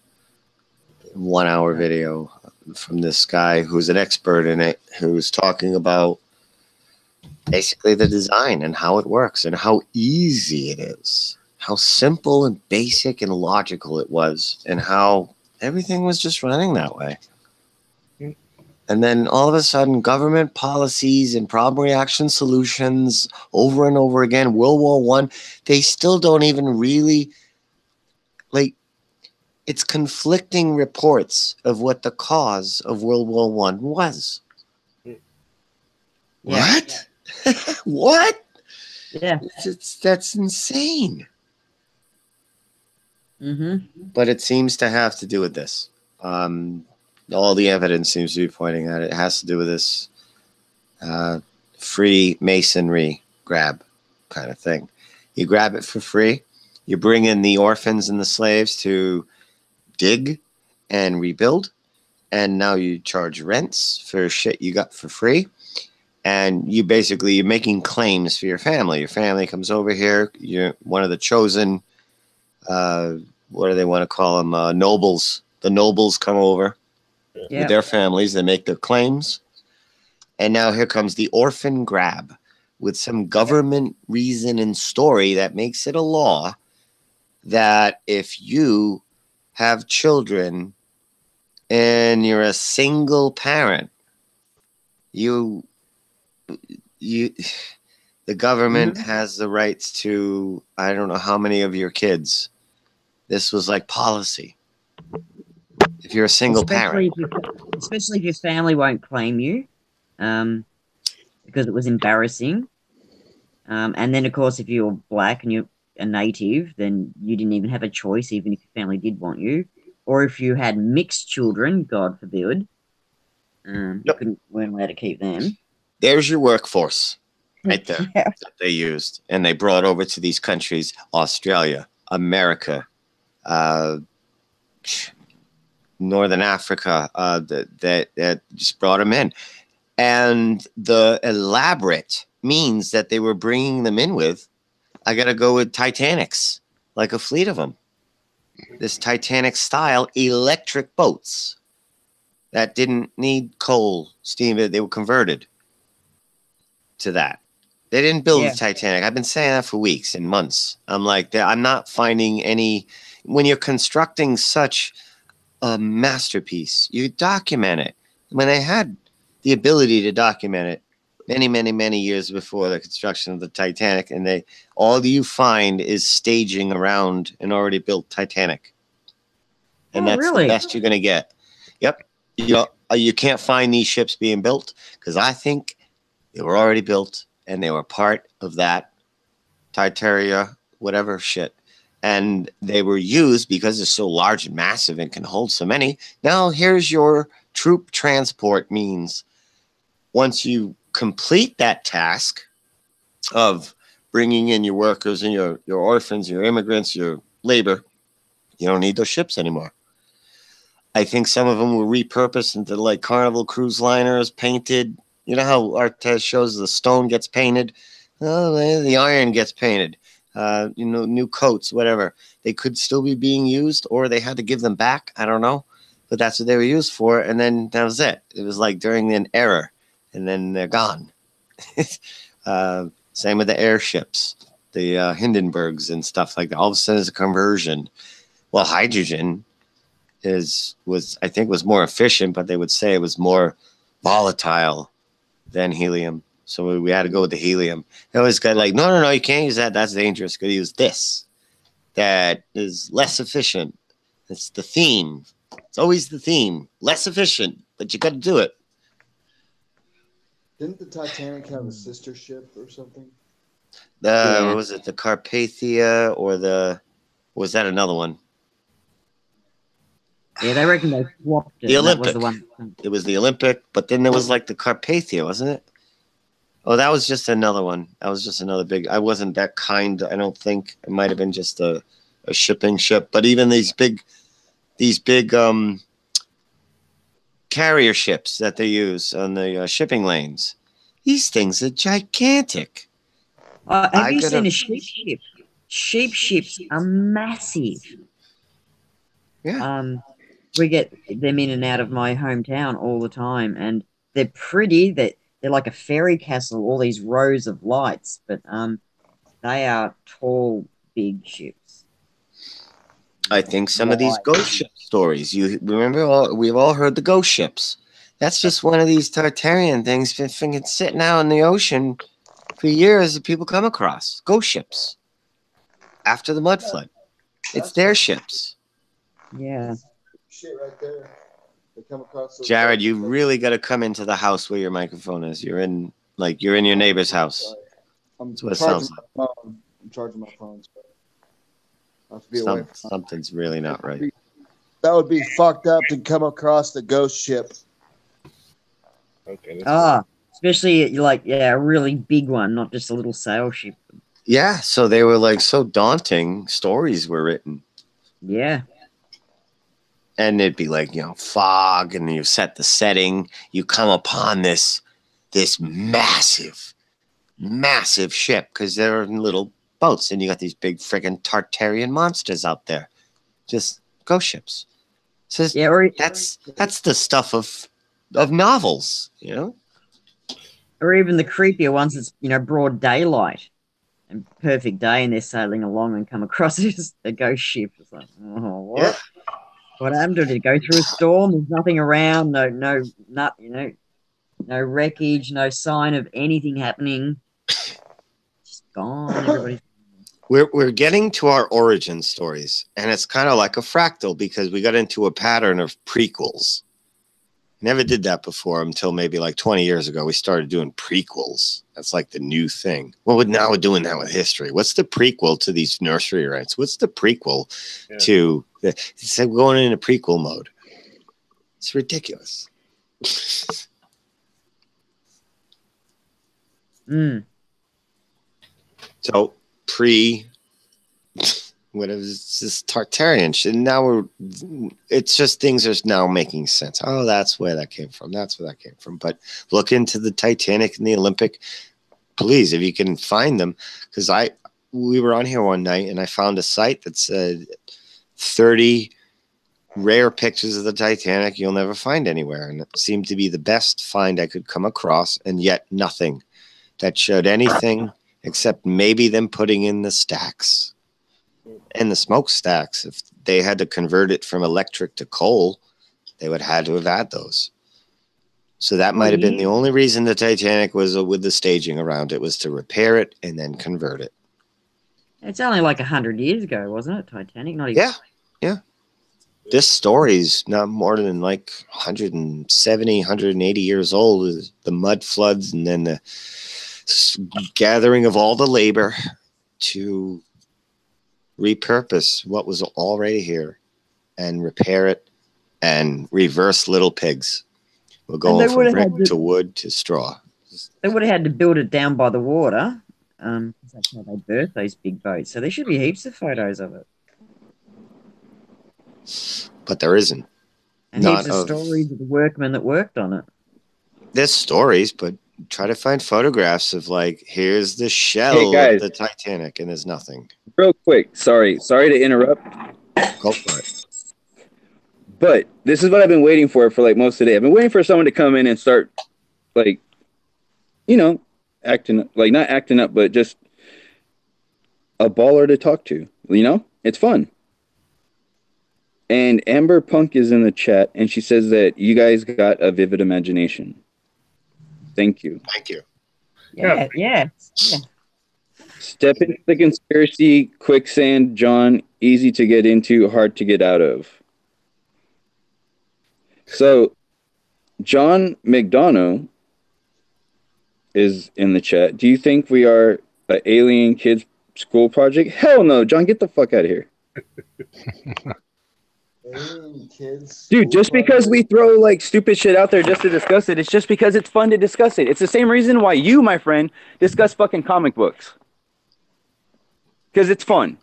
1 hour video from this guy who's an expert in it, who's talking about basically the design and how it works and how easy it is, how simple and basic and logical it was, and how everything was just running that way. And then all of a sudden, government policies and problem reaction solutions over and over again, World War I, they still don't even really, like, it's conflicting reports of what the cause of World War I was. Yeah. What? What? Yeah. That's insane. But it seems to have to do with this. All the evidence seems to be pointing at it. It has to do with this free masonry grab kind of thing. You grab it for free. You bring in the orphans and the slaves to dig and rebuild. And now you charge rents for shit you got for free. And you're making claims for your family. Your family comes over here. You're one of the chosen, what do they want to call them? Nobles. The nobles come over with their families. They make their claims. And now here comes the orphan grab with some government reason and story that makes it a law that if you have children and you're a single parent, the government has the rights to, I don't know how many of your kids. This was like policy. If you're a single parent. Especially if your family won't claim you, because it was embarrassing. And then, of course, if you're black and you're a native, then you didn't even have a choice, even if your family did want you. Or if you had mixed children, God forbid, you weren't allowed to keep them. There's your workforce right there that they used. And they brought over to these countries, Australia, America, Northern Africa, that just brought them in. And the elaborate means that they were bringing them in with, I got to go with Titanics, like a fleet of them. This Titanic style electric boats that didn't need coal, steam. They were converted to that. They didn't build Yeah. the Titanic. I've been saying that for weeks and months. I'm like, I'm not finding any. When you're constructing such a masterpiece, you document it. When they had the ability to document it many, many, many years before the construction of the Titanic, and all you find is staging around an already built Titanic. And that's really? the best you're going to get. Yep. You can't find these ships being built because I think they were already built and they were part of that Titaria, whatever shit. And they were used because they're so large and massive and can hold so many. Now here's your troop transport means. Once you complete that task of bringing in your workers and your orphans, your immigrants, your labor, you don't need those ships anymore. I think some of them were repurposed into like Carnival cruise liners, painted. You know how art shows the stone gets painted? Oh, the iron gets painted. New coats, whatever. They could still be being used, or they had to give them back. I don't know. But that's what they were used for. And then that was it. It was like during an era, and then they're gone. Same with the airships, the Hindenburgs and stuff like that. All of a sudden, it's a conversion. Well, hydrogen was more efficient, but they would say it was more volatile than helium. So we had to go with the helium. They always got like, no, you can't use that. That's dangerous. Got to use this. That is less efficient. It's the theme. It's always the theme. Less efficient, but you got to do it. Didn't the Titanic have a sister ship or something? What was it? The Carpathia was that another one? Yeah, they reckon they swapped it. The Olympic. That was the one. It was the Olympic, but then there was like the Carpathia, wasn't it? Oh, that was just another one. That was just another big. I wasn't that kind. I don't think it might have been just a shipping ship. But even these big carrier ships that they use on the shipping lanes, these things are gigantic. Have you seen a sheep ship? Sheep ships are massive. Yeah. We get them in and out of my hometown all the time, and they're pretty. They're like a fairy castle, all these rows of lights, but they are tall, big ships. I think some of these ghost ship stories. You remember? We've all heard the ghost ships. That's just one of these Tartarian things been sitting out in the ocean for years that people come across. Ghost ships. After the mud flood. It's their ships. Yeah. Shit right there. They come across those Jared, you really got to come into the house where your microphone is. You're in your neighbor's house. That's what it sounds like. I'm charging my phone. So I have to be away from something's really not right. That would be fucked up to come across the ghost ship. Okay. Especially a really big one, not just a little sail ship. Yeah, so they were like so daunting. Stories were written. Yeah. And it'd be like, fog, and you set the setting. You come upon this massive, massive ship because they're in little boats, and you got these big friggin' Tartarian monsters out there, just ghost ships. So that's the stuff of novels, Or even the creepier ones. It's broad daylight and perfect day, and they're sailing along and come across a ghost ship. It's like, oh, what? Yeah. What happened? Did it go through a storm? There's nothing around. No wreckage. No sign of anything happening. Just gone. Everybody's. We're getting to our origin stories, and it's kind of like a fractal because we got into a pattern of prequels. Never did that before until maybe like 20 years ago. We started doing prequels. That's like the new thing. Well, now we're doing that with history. What's the prequel to these nursery rhymes? What's the prequel to? It's like going into prequel mode. It's ridiculous. So whatever, it's this Tartarian shit. Now it's just things are now making sense. Oh, that's where that came from. That's where that came from. But look into the Titanic and the Olympic, please, if you can find them. Because we were on here one night and I found a site that said 30 rare pictures of the Titanic you'll never find anywhere. And it seemed to be the best find I could come across, and yet nothing that showed anything except maybe them putting in the stacks and the smokestacks. If they had to convert it from electric to coal, they would have had to have had those. So that might have been the only reason the Titanic was with the staging around it, was to repair it and then convert it. It's only like 100 years ago, wasn't it, Titanic? Not even. Yeah. This story's not more than like 170, 180 years old. The mud floods and then the gathering of all the labor to repurpose what was already here and repair it and reverse little pigs. We're going from brick to wood to straw. They would have had to build it down by the water. That's how they birth those big boats. So there should be heaps of photos of it. But there isn't. And heaps of stories of the workmen that worked on it. There's stories, but try to find photographs of like, here's the shell of the Titanic, and there's nothing. Real quick, sorry to interrupt. Go for it. But this is what I've been waiting for like most of the day. I've been waiting for someone to come in and start, like, you know, acting like, not acting up, but just a baller to talk to. You know, it's fun. And Amber Punk is in the chat, and she says that you guys got a vivid imagination. Thank you. Thank you. Yeah. Step into the conspiracy quicksand, John. Easy to get into, hard to get out of. So, John McDonough is in the chat. Do you think we are an alien kids school project? Hell no, John, get the fuck out of here. Alien kids. Dude, just because we throw like stupid shit out there just to discuss it, it's just because it's fun to discuss it. It's the same reason why you, my friend, discuss fucking comic books. Because it's fun.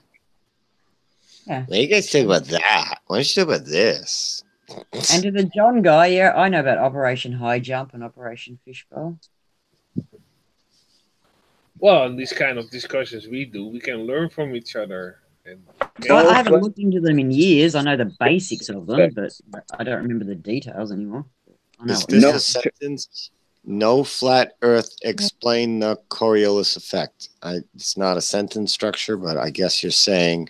Yeah. What do you guys think about that? Why don't you talk about this? And to the John guy, yeah, I know about Operation High Jump and Operation Fishbowl. Well, in these kind of discussions we do, we can learn from each other. And I haven't looked into them in years. I know the basics of them, but I don't remember the details anymore. Is this a sentence? No flat Earth explain the Coriolis effect. It's not a sentence structure, but I guess you're saying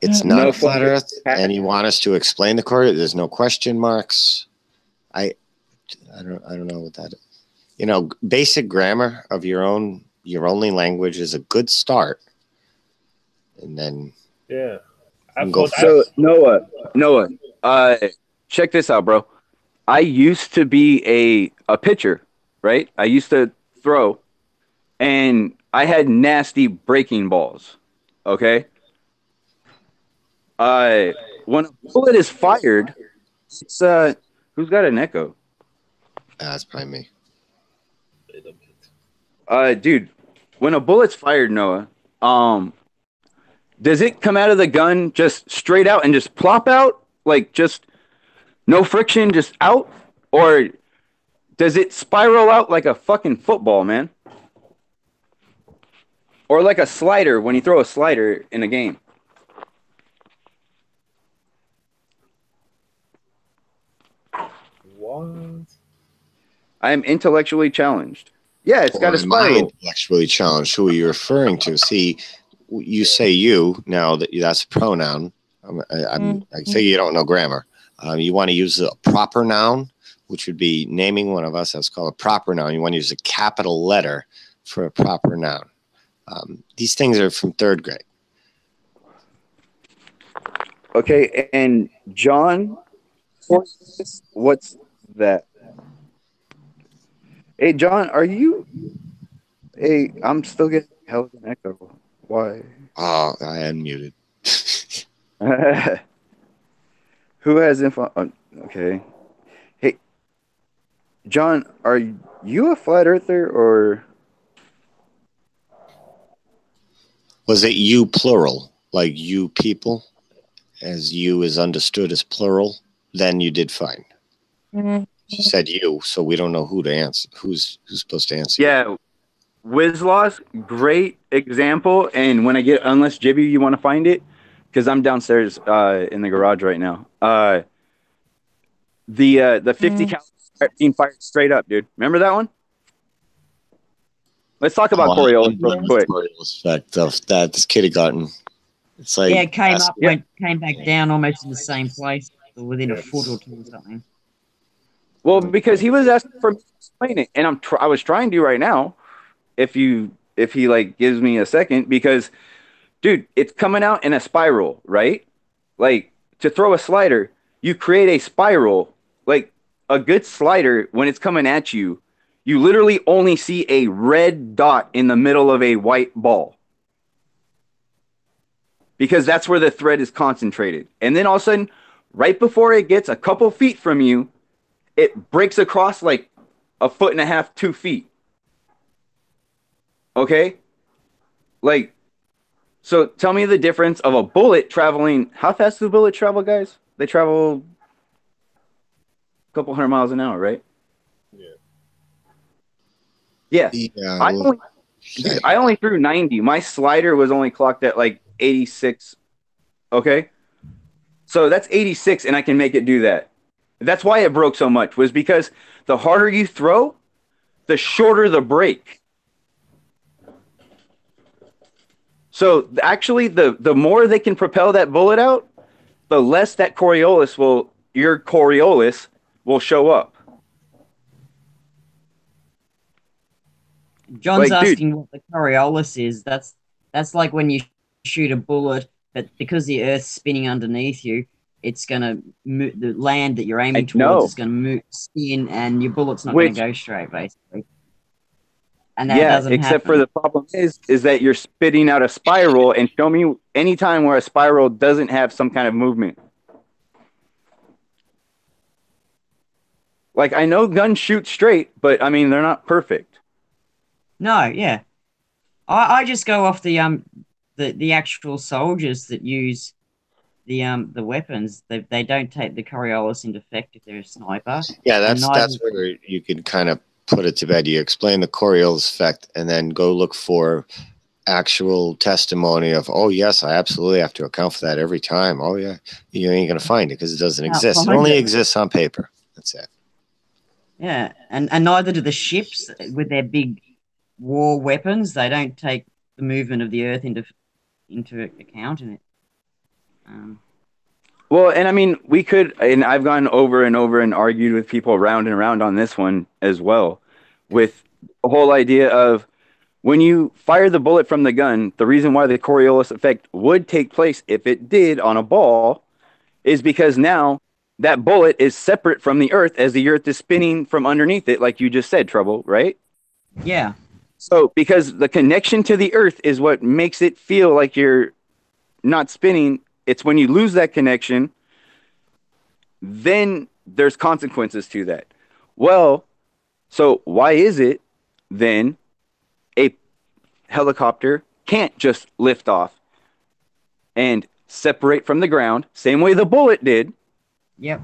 it's not a flat Earth, and you want us to explain the Coriolis. There's no question marks. I don't know what that is. You know, basic grammar of your only language is a good start, and then So Noah, check this out, bro. I used to be a pitcher, right? I used to throw, and I had nasty breaking balls. Okay. When a bullet is fired, it's who's got an echo? That's probably me. Dude, when a bullet's fired, Noah, does it come out of the gun just straight out and just plop out? Like just no friction, just out? Or does it spiral out like a fucking football, man? Or like a slider when you throw a slider in a game? What? I am intellectually challenged. Yeah, it's got a spiral. Intellectually challenged. Who are you referring to? See, you say you now that's a pronoun. I say you don't know grammar. You want to use a proper noun, which would be naming one of us. That's called a proper noun. You want to use a capital letter for a proper noun. These things are from 3rd grade. Okay, and John, what's that? Hey, John, are you? Hey, I'm still getting hell of an echo. Why? Oh, I unmuted. Who has info? Okay. Hey, John, are you a flat earther or? Was it you plural, like you people, as you is understood as plural? Then you did fine. Mm-hmm. She said you, so we don't know who to answer. Who's supposed to answer? Yeah, Wizlaws, great example. And when I get, unless Jibby, you want to find it, because I'm downstairs in the garage right now. The 50 caliber being fired straight up, dude. Remember that one? Let's talk about Coriolis real quick. Coriolis effect of that kindergarten. It's like it came up, came back down almost in the same place, or within a foot or two or something. Well, because he was asking for me to explain it, and I was trying to right now. If he like gives me a second, because dude, it's coming out in a spiral, right? Like to throw a slider, you create a spiral. Like a good slider, when it's coming at you, you literally only see a red dot in the middle of a white ball. Because that's where the thread is concentrated. And then all of a sudden, right before it gets a couple feet from you, it breaks across like 1.5 feet, 2 feet. Okay? Like, so tell me the difference of a bullet traveling. How fast do bullets travel, guys? They travel a couple 100 miles an hour, right? Yeah. I only threw 90. My slider was only clocked at like 86. Okay? So that's 86, and I can make it do that. That's why it broke so much, was because the harder you throw, the shorter the break. So actually, the more they can propel that bullet out, the less that your Coriolis will show up. John's asking what the Coriolis is. That's like when you shoot a bullet, but because the Earth's spinning underneath you, it's going to move, the land that you're aiming towards is going to move, spin, and your bullet's not going to go straight, basically. And that doesn't except happen. for the problem is that you're spitting out a spiral, and show me any time where a spiral doesn't have some kind of movement. Like, I know guns shoot straight, but I mean, they're not perfect. No, yeah. I just go off the actual soldiers that use the weapons. They don't take the Coriolis into effect if they're a sniper. Yeah, that's where you can kind of put it to bed. You explain the Coriolis effect, and then go look for actual testimony of, oh yes, I absolutely have to account for that every time. Oh yeah, you ain't gonna find it because it doesn't exist. It only exists on paper. That's it. Yeah, and neither do the ships with their big war weapons. They don't take the movement of the Earth into account in it. Well, and I mean, we could, and I've gone over and over and argued with people round and around on this one as well, with the whole idea of when you fire the bullet from the gun, the reason why the Coriolis effect would take place if it did on a ball is because now that bullet is separate from the Earth as the Earth is spinning from underneath it, like you just said, Trouble, right? Yeah. So because the connection to the Earth is what makes it feel like you're not spinning, it's when you lose that connection, then there's consequences to that. Well, so why is it then a helicopter can't just lift off and separate from the ground, same way the bullet did? Yep.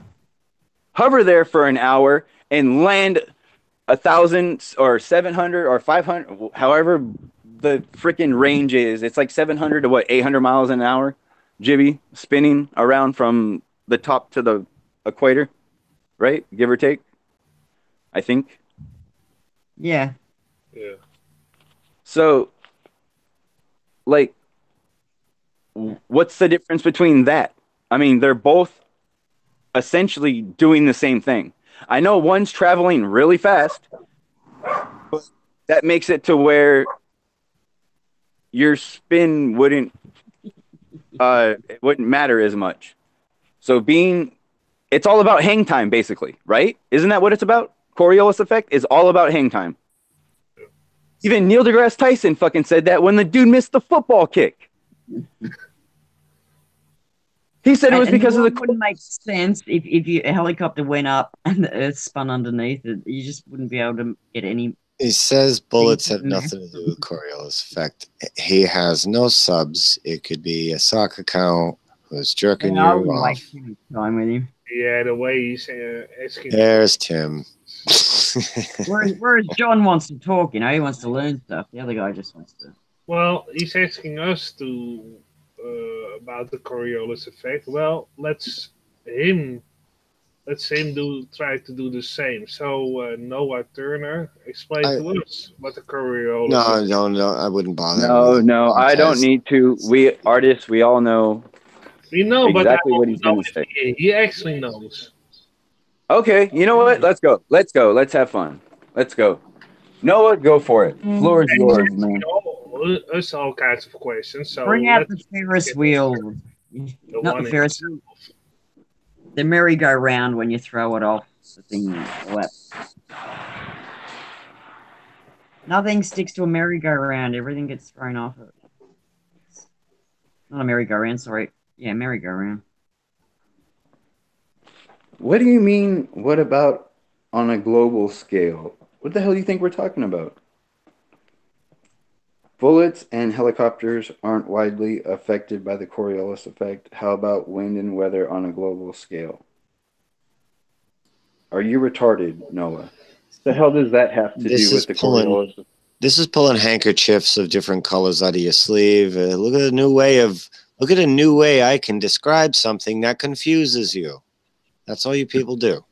Hover there for an hour and land 1,000 or 700 or 500, however the freaking range is. It's like 700 to 800 miles an hour, Jibby, spinning around from the top to the equator, right? Give or take, I think. Yeah. Yeah. So, like, what's the difference between that? I mean, they're both essentially doing the same thing. I know one's traveling really fast, but that makes it to where your spin wouldn't matter as much. So it's all about hang time, basically, right? Isn't that what it's about? Coriolis effect is all about hang time. Even Neil deGrasse Tyson fucking said that when the dude missed the football kick. He said it was because of the. It wouldn't make sense if a helicopter went up and the Earth spun underneath it. You just wouldn't be able to get any. He says bullets have nothing to do with Coriolis effect. He has no subs. It could be a soccer account who's jerking you off. Time with him. Yeah, the way he's asking. There's Tim. whereas John wants to talk, he wants to learn stuff. The other guy just wants to. Well, he's asking us to about the Coriolis effect. Well, let's let's him try to do the same. So Noah Turner, explain to us what the Coriolis. No, I wouldn't bother. No, I don't need to. We artists, we all know. We know, exactly but what he's going to say. He actually knows. Okay, you know what? Let's go. Let's have fun. Let's go. Noah, go for it. Floor is yours, man. Us all kinds of questions. So bring out the Ferris wheel. Not the Ferris wheel. The merry-go-round when you throw it off the thing. Nothing sticks to a merry-go-round. Everything gets thrown off it. Not a merry-go-round, sorry. Yeah, merry-go-round. What do you mean, what about on a global scale? What the hell do you think we're talking about? Bullets and helicopters aren't widely affected by the Coriolis effect. How about wind and weather on a global scale? Are you retarded, Noah? The hell does that have to do with the Coriolis effect? This is pulling handkerchiefs of different colors out of your sleeve. Look at a new way I can describe something that confuses you. That's all you people do.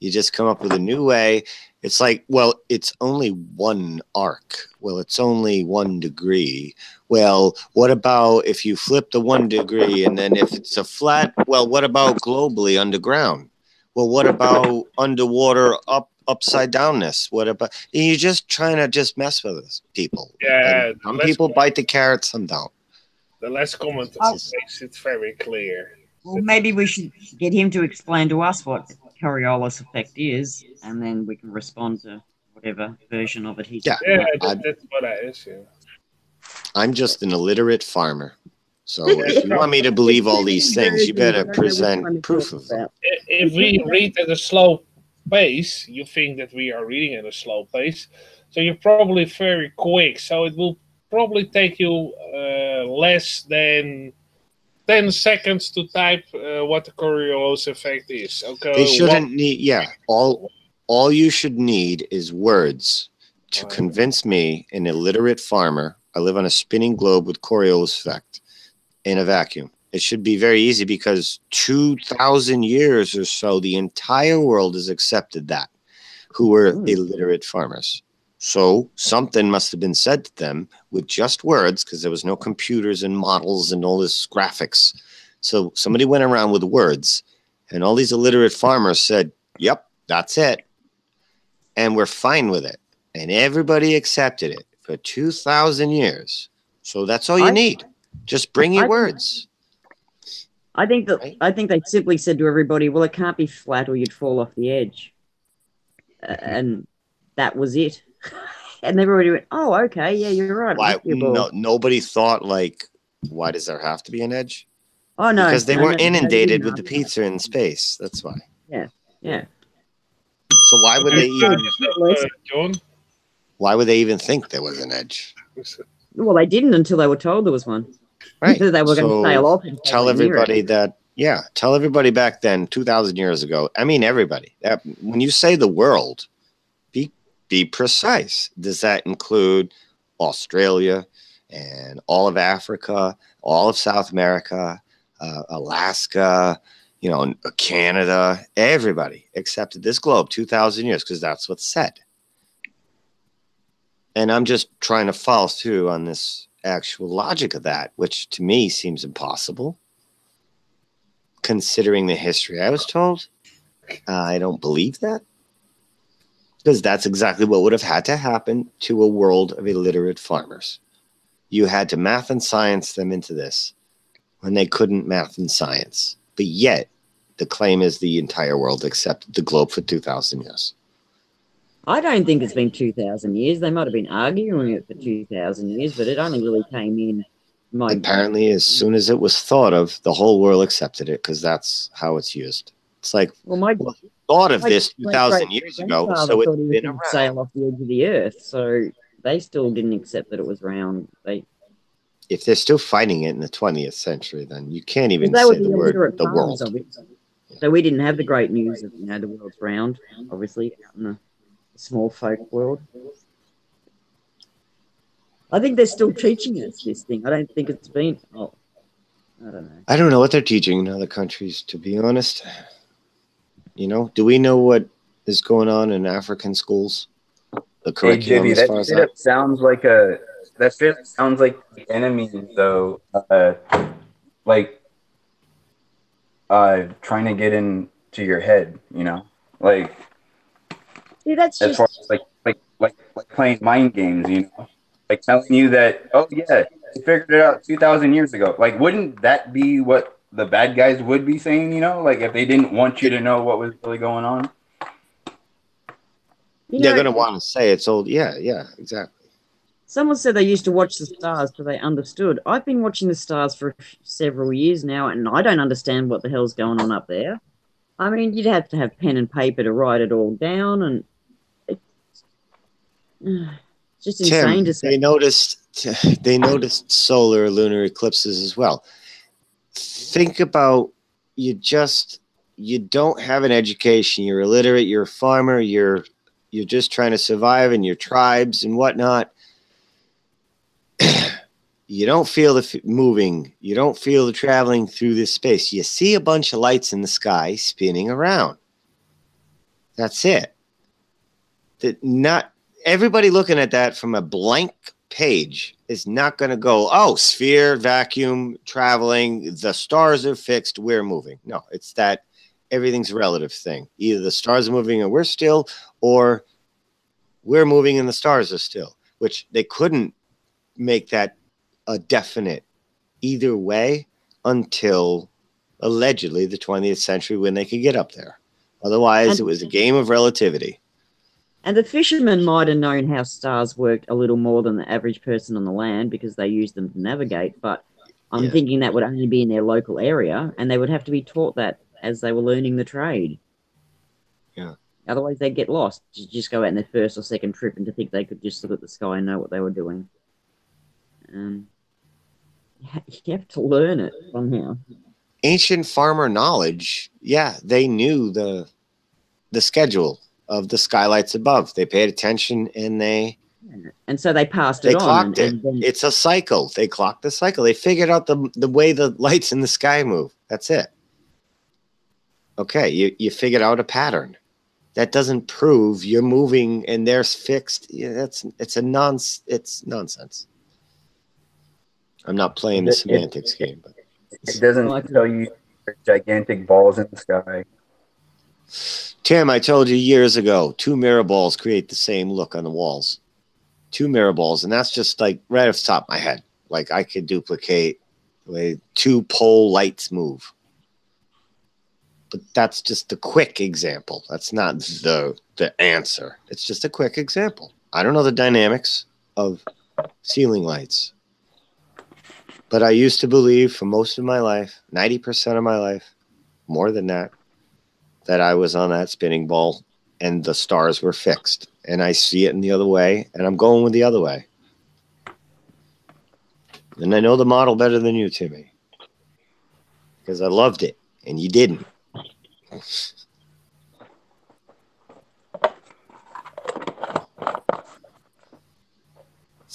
You just come up with a new way. It's like, well, it's only one arc. Well, it's only 1 degree. Well, what about if you flip the 1 degree and then if it's a flat, well, what about globally underground? Well, what about underwater upside downness? What about, you're just trying to just mess with us, people. Yeah. And some people bite the carrot, some don't. The last comment makes it very clear. Well, maybe we should get him to explain to us what the Coriolis effect is, and then we can respond to whatever version of it he's that's what I assume. I'm just an illiterate farmer. So if you want me to believe all these things, you better present proof of them. If we read at a slow pace, you think that we are reading at a slow pace, so you're probably very quick. So it will probably take you less than 10 seconds to type what the Coriolis effect is. Okay. They shouldn't need, all you should need is words to convince me, an illiterate farmer. I live on a spinning globe with Coriolis effect in a vacuum. It should be very easy because 2,000 years or so, the entire world has accepted that, who were illiterate farmers. So something must have been said to them with just words, because there was no computers and models and all this graphics. So somebody went around with words, and all these illiterate farmers said, yep, that's it. And we're fine with it. And everybody accepted it for 2,000 years. So that's all you need. Just bring your words. I think they simply said to everybody, well, it can't be flat or you'd fall off the edge. And that was it. And everybody went, oh, okay, yeah, you're right. Why, nobody thought, like, why does there have to be an edge? Oh, no. Because they were inundated with the pizza in space. That's why. Yeah, yeah. So why would they even... Why would they even think there was an edge? Well, they didn't until they were told there was one. Right. They were going to sail off. Tell everybody that, tell everybody back then, 2,000 years ago. I mean, everybody. When you say the world, be precise. Does that include Australia and all of Africa, all of South America, Alaska, Canada? Everybody accepted this globe 2,000 years because that's what's said. And I'm just trying to follow through on this actual logic of that, which to me seems impossible, considering the history I was told. I don't believe that. Because that's exactly what would have had to happen to a world of illiterate farmers. You had to math and science them into this when they couldn't math and science. But yet, the claim is the entire world accepted the globe for 2,000 years. I don't think it's been 2,000 years. They might have been arguing it for 2,000 years, but it only really came in. Apparently, as soon as it was thought of, the whole world accepted it because that's how it's used. It's like, thought of this 2,000 years ago, so it's been around. Sail off the edge of the earth, so they still didn't accept that it was round. If they're still fighting it in the 20th century, then you can't even say the word the world. So we didn't have the great news of the world's round, obviously, out in the small folk world. I think they're still teaching us this thing. I don't think it's been. I don't know. I don't know what they're teaching in other countries, to be honest. You know, do we know what is going on in African schools? The curriculum, Hey, Jibby, as that far as straight that. up sounds like the enemy, though. Like trying to get into your head, you know, like See, that's as far as just like playing mind games, you know, like telling you that, oh yeah, they figured it out 2,000 years ago. Like, wouldn't that be what the bad guys would be saying? You know, like if they didn't want you to know what was really going on. They're going to want to say it's old. Yeah, yeah, exactly. Someone said they used to watch the stars so they understood. I've been watching the stars for several years now, and I don't understand what the hell's going on up there. I mean, you'd have to have pen and paper to write it all down, and it's just insane Tim, to say. they noticed solar lunar eclipses as well. Think about you don't have an education. You're illiterate. You're a farmer. You're just trying to survive in your tribes and whatnot. You don't feel the moving. You don't feel the traveling through this space. You see a bunch of lights in the sky spinning around. That's it. Not everybody looking at that from a blank page is not going to go, oh, sphere, vacuum, traveling, the stars are fixed, we're moving. No, it's that everything's a relative thing. Either the stars are moving and we're still, or we're moving and the stars are still, which they couldn't make that a definite either way until allegedly the 20th century when they could get up there. Otherwise, it was a game of relativity. And the fishermen might have known how stars worked a little more than the average person on the land because they used them to navigate. But I'm thinking that would only be in their local area, and they would have to be taught that as they were learning the trade. Yeah. Otherwise, they'd get lost. Just go out on their first or second trip and to think they could just look at the sky and know what they were doing. You have to learn it somehow. Ancient farmer knowledge, yeah, they knew the schedule of the skylights above. They paid attention and so they passed it on. Clocked it. It's a cycle. They clocked the cycle. They figured out the way the lights in the sky move. That's it. Okay, you figured out a pattern. That doesn't prove you're moving and they're fixed. Yeah, it's nonsense. I'm not playing the semantics game, but it doesn't tell you there's gigantic balls in the sky. Tim, I told you years ago, 2 mirror balls create the same look on the walls. 2 mirror balls, and that's just like right off the top of my head. Like I could duplicate the way 2 pole lights move. But that's just a quick example. That's not the answer. It's just a quick example. I don't know the dynamics of ceiling lights. But I used to believe for most of my life, 90% of my life, more than that I was on that spinning ball and the stars were fixed. And I see it in the other way, and I'm going with the other way. And I know the model better than you, Timmy. Because I loved it, and you didn't. It's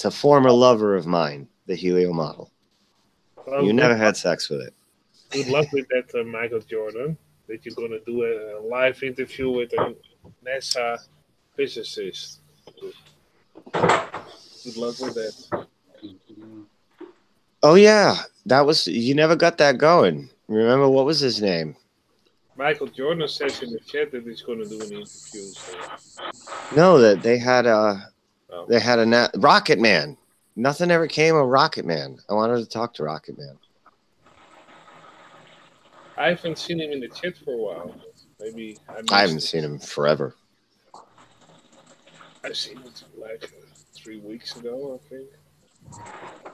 a former lover of mine, the Helio model. Well, you never had sex with it. Good luck with that, Michael Jordan. That you're going to do a live interview with a NASA physicist. Good luck with that. Oh, yeah. You never got that going. Remember, what was his name? Michael Jordan says in the chat that he's going to do an interview. So. No, that they had a Rocket Man. Nothing ever came of Rocket Man. I wanted to talk to Rocket Man. I haven't seen him in the chat for a while. Maybe I haven't seen him forever. I seen it like 3 weeks ago, I think.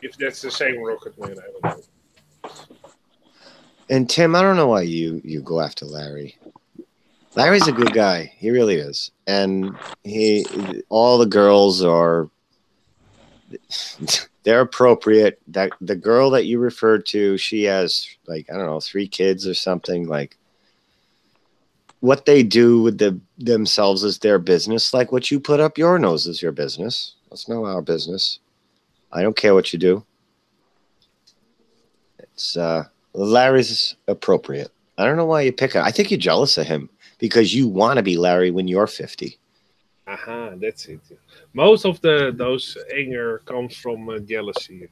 If that's the same Rocket Man, I don't know. And Tim, I don't know why you go after Larry. Larry's a good guy. He really is. And all the girls are they're appropriate. That the girl that you referred to, she has like, I don't know, 3 kids or something. Like what they do with themselves is their business. Like what you put up your nose is your business. That's not our business. I don't care what you do. It's Larry's appropriate. I don't know why you pick it. I think you're jealous of him because you want to be Larry when you're 50. Aha, that's it. Most of those anger comes from jealousy.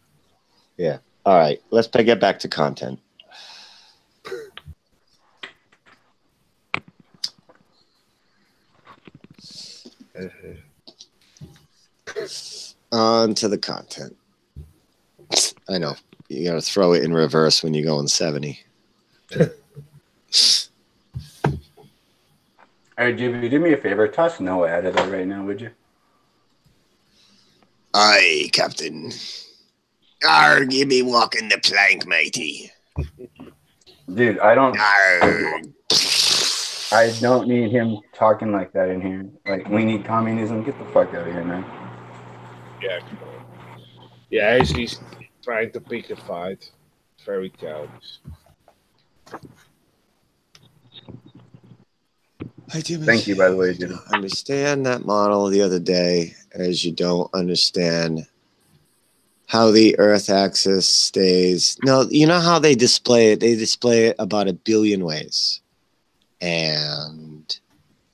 Yeah. All right. Let's get back to content. On to the content. I know. You got to throw it in reverse when you go in 70. Hey, Jimmy, do me a favor. Toss Noah out of there right now, would you? Aye, Captain. Arg, you be walking the plank, matey. Dude, I don't. Arg. I don't need him talking like that in here. Like, we need communism. Get the fuck out of here, man. Yeah, come on. Yeah, he's trying to pick a fight. Very childish. Thank you, by the way, Jimmy. Understand that model the other day as you don't understand how the Earth axis stays. No, you know how they display it? They display it about 1 billion ways. And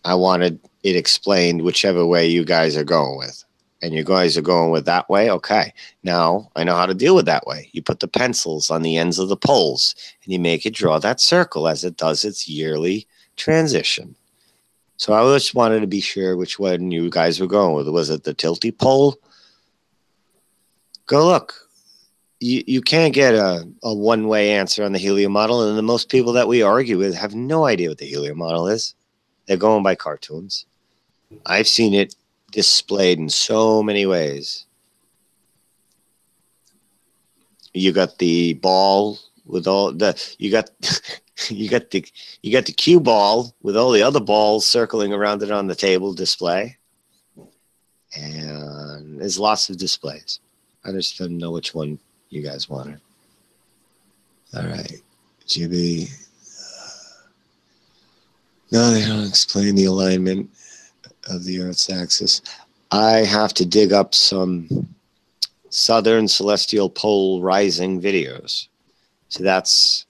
I wanted it explained whichever way you guys are going with. And you guys are going with that way? Okay. Now I know how to deal with that way. You put the pencils on the ends of the poles and you make it draw that circle as it does its yearly transition. So I just wanted to be sure which one you guys were going with. Was it the tilty pole? Go look. You can't get a one-way answer on the helium model, and the most people that we argue with have no idea what the helium model is. They're going by cartoons. I've seen it displayed in so many ways. You got the ball with all the you got the cue ball with all the other balls circling around it on the table display, and there's lots of displays. I just didn't know which one you guys wanted. All right, GB. No, they don't explain the alignment of the Earth's axis. I have to dig up some southern celestial pole rising videos. So that's,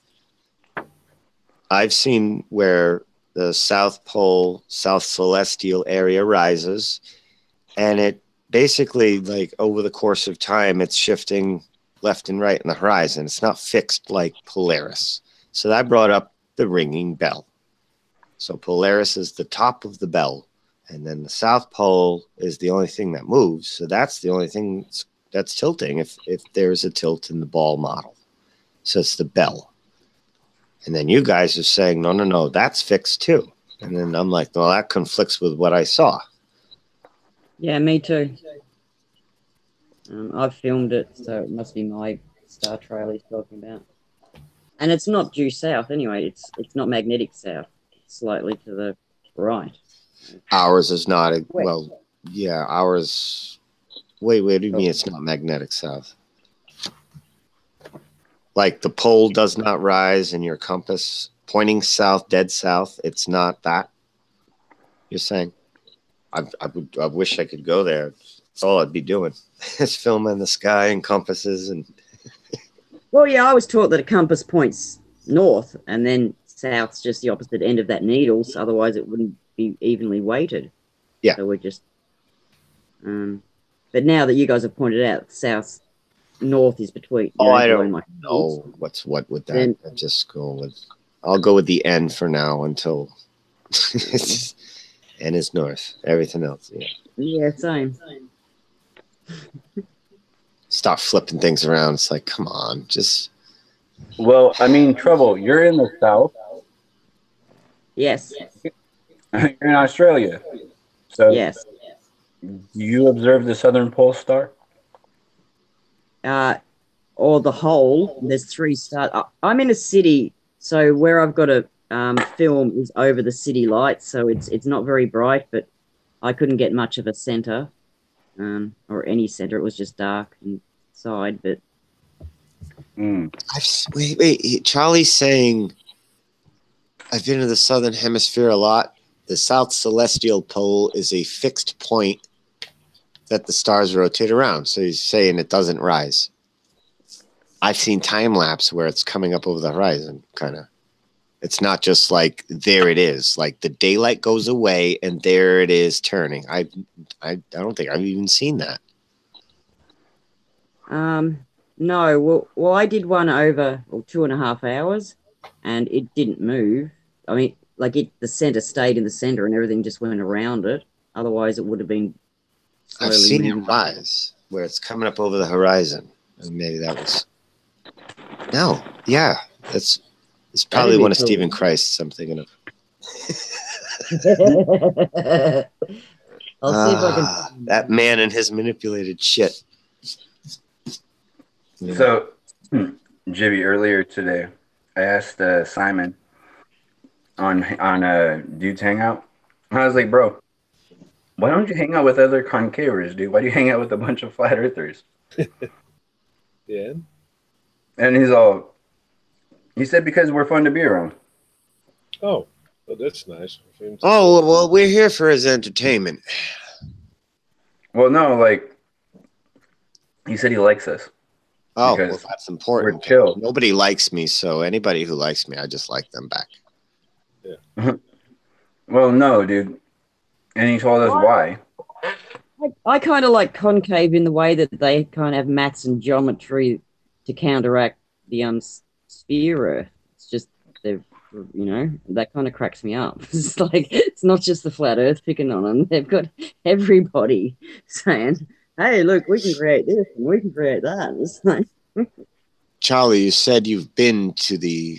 I've seen where the South Pole, South Celestial area rises, and it basically, like, over the course of time, it's shifting left and right in the horizon. It's not fixed like Polaris. So that brought up the ringing bell. So Polaris is the top of the bell, and then the South Pole is the only thing that moves. So that's the only thing that's tilting if there's a tilt in the ball model. So it's the bell. And then you guys are saying, no, that's fixed too. And then I'm like, well, that conflicts with what I saw. Yeah, me too. I've filmed it, so it must be my star trail he's talking about. And it's not due south anyway. It's not magnetic south. It's slightly to the right. Ours is not. Well, yeah, ours. Wait, what do you mean it's not magnetic south? Like the pole does not rise in your compass pointing south, dead south. It's not that. You're saying? I wish I could go there. That's all I'd be doing. Is filming the sky and compasses and. Well, yeah, I was taught that a compass points north, and then south's just the opposite end of that needle. So otherwise, it wouldn't be evenly weighted. Yeah. So we're just. But now that you guys have pointed out, south, north is between. I don't know what's what with that. Then, I just go with. I'll go with the end for now until. And it's north. Everything else, yeah. Yeah, same. Stop flipping things around. It's like, come on, just. Well, I mean, Trouble, you're in the south. Yes. You're in Australia. So yes. Do you observe the southern pole star? Or the whole. There's 3 stars. I'm in a city, so where I've got to film is over the city lights, so it's not very bright, but I couldn't get much of a center. Or any center. It was just dark inside, but wait. Charlie's saying I've been to the southern hemisphere a lot. The South Celestial Pole is a fixed point that the stars rotate around. So he's saying it doesn't rise. I've seen time lapse where it's coming up over the horizon, kind of. It's not just like there it is. Like the daylight goes away and there it is turning. I don't think I've even seen that. No. Well, I did one over 2.5 hours, and it didn't move. I mean, like the center stayed in the center, and everything just went around it. Otherwise, it would have been slowly I've seen moving. it rise where it's coming up over the horizon, and maybe that was. No, yeah, it's probably one of Stephen Christ's I'm thinking of. I'll see if I can. That man and his manipulated shit. Yeah. So, Jibby, earlier today, I asked Simon on Dude's Hangout. I was like, bro, why don't you hang out with other concavers, dude? Why do you hang out with a bunch of flat earthers? Yeah. And he said because we're fun to be around. Oh, well, that's nice. Oh, well, we're here for his entertainment. Well, no, like, he said he likes us. Oh, well, that's important. We're chill. Nobody likes me, so anybody who likes me, I just like them back. Yeah. Well, no, dude. And he told us why. I kind of like concave in the way that they kind of have maths and geometry to counteract the sphere Earth. It's just they're, you know, that kind of cracks me up. It's like it's not just the flat Earth picking on them. They've got everybody saying, "Hey, look, we can create this and we can create that." It's like, Charlie, you said you've been to the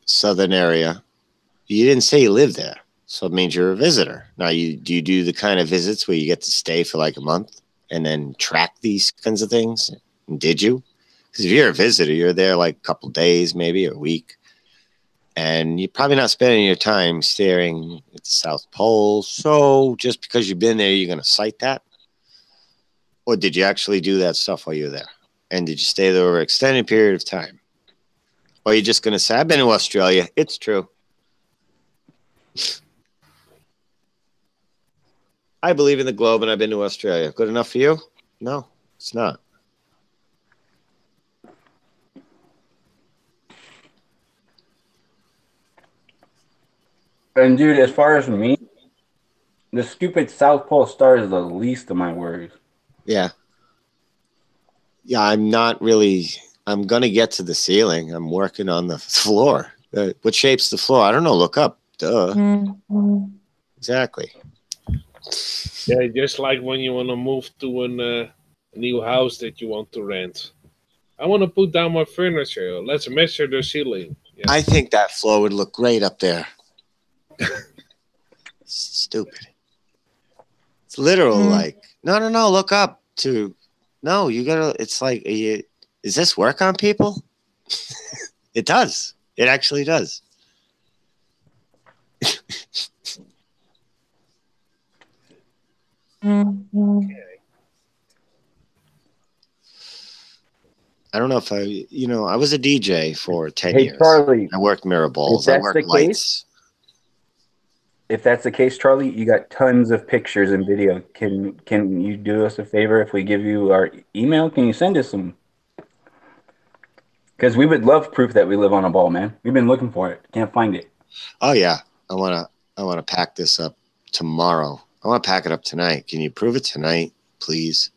southern area. You didn't say you live there, so it means you're a visitor. Now, do you do the kind of visits where you get to stay for like a month and then track these kinds of things? And did you? Because if you're a visitor, you're there like a couple days, maybe a week, and you're probably not spending your time staring at the South Pole. So just because you've been there, you're going to cite that? Or did you actually do that stuff while you were there? And did you stay there over an extended period of time? Or are you just going to say, I've been to Australia. It's true. I believe in the globe and I've been to Australia. Good enough for you? No, it's not. And dude, as far as me, the stupid South Pole star is the least of my worries. Yeah. Yeah, I'm not really. I'm going to get to the ceiling. I'm working on the floor. What shape's the floor? I don't know. Look up. Duh. Mm-hmm. Exactly. Yeah, just like when you want to move to a new house that you want to rent. I want to put down my furniture. Let's measure the ceiling. Yeah. I think that floor would look great up there. Stupid. It's literal, like, no, look up to, no, you gotta, it's like, is this work on people? It does. It actually does. Okay. I don't know if I was a DJ for 10 Hey, years. Charlie, I worked mirror balls. I worked lights. If that's the case, Charlie, you got tons of pictures and video. Can you do us a favor if we give you our email? Can you send us some? Because we would love proof that we live on a ball, man. We've been looking for it. Can't find it. Oh yeah. I wanna pack this up tomorrow. I want to pack it up tonight. Can you prove it tonight, please?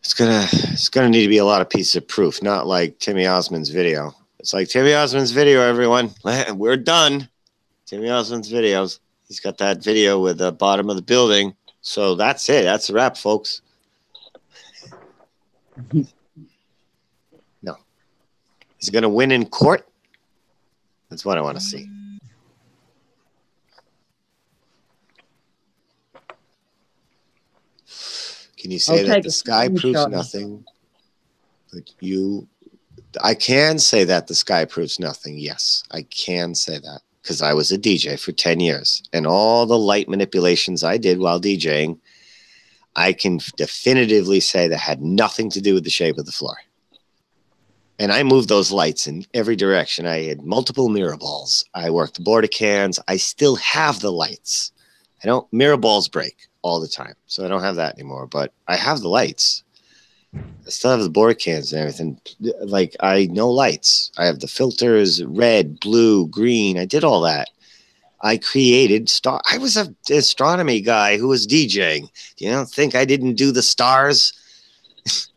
It's gonna need to be a lot of pieces of proof, not like Timmy Osmond's video. It's like Timmy Osmond's video, everyone. We're done. Timmy Osmond's videos. He's got that video with the bottom of the building. So that's it. That's a wrap, folks. No. Is he gonna win in court? That's what I want to see. Can you say that the sky proves nothing? But I can say that the sky proves nothing. Yes, I can say that because I was a DJ for 10 years. And all the light manipulations I did while DJing, I can definitively say that had nothing to do with the shape of the floor. And I moved those lights in every direction. I had multiple mirror balls. I worked the border cans. I still have the lights. Mirror balls break all the time, so I don't have that anymore, but I have the lights. I still have the board cans and everything. Like, I know lights. I have the filters, red, blue, green. I did all that. I created star. I was an astronomy guy who was DJing. You don't think I didn't do the stars?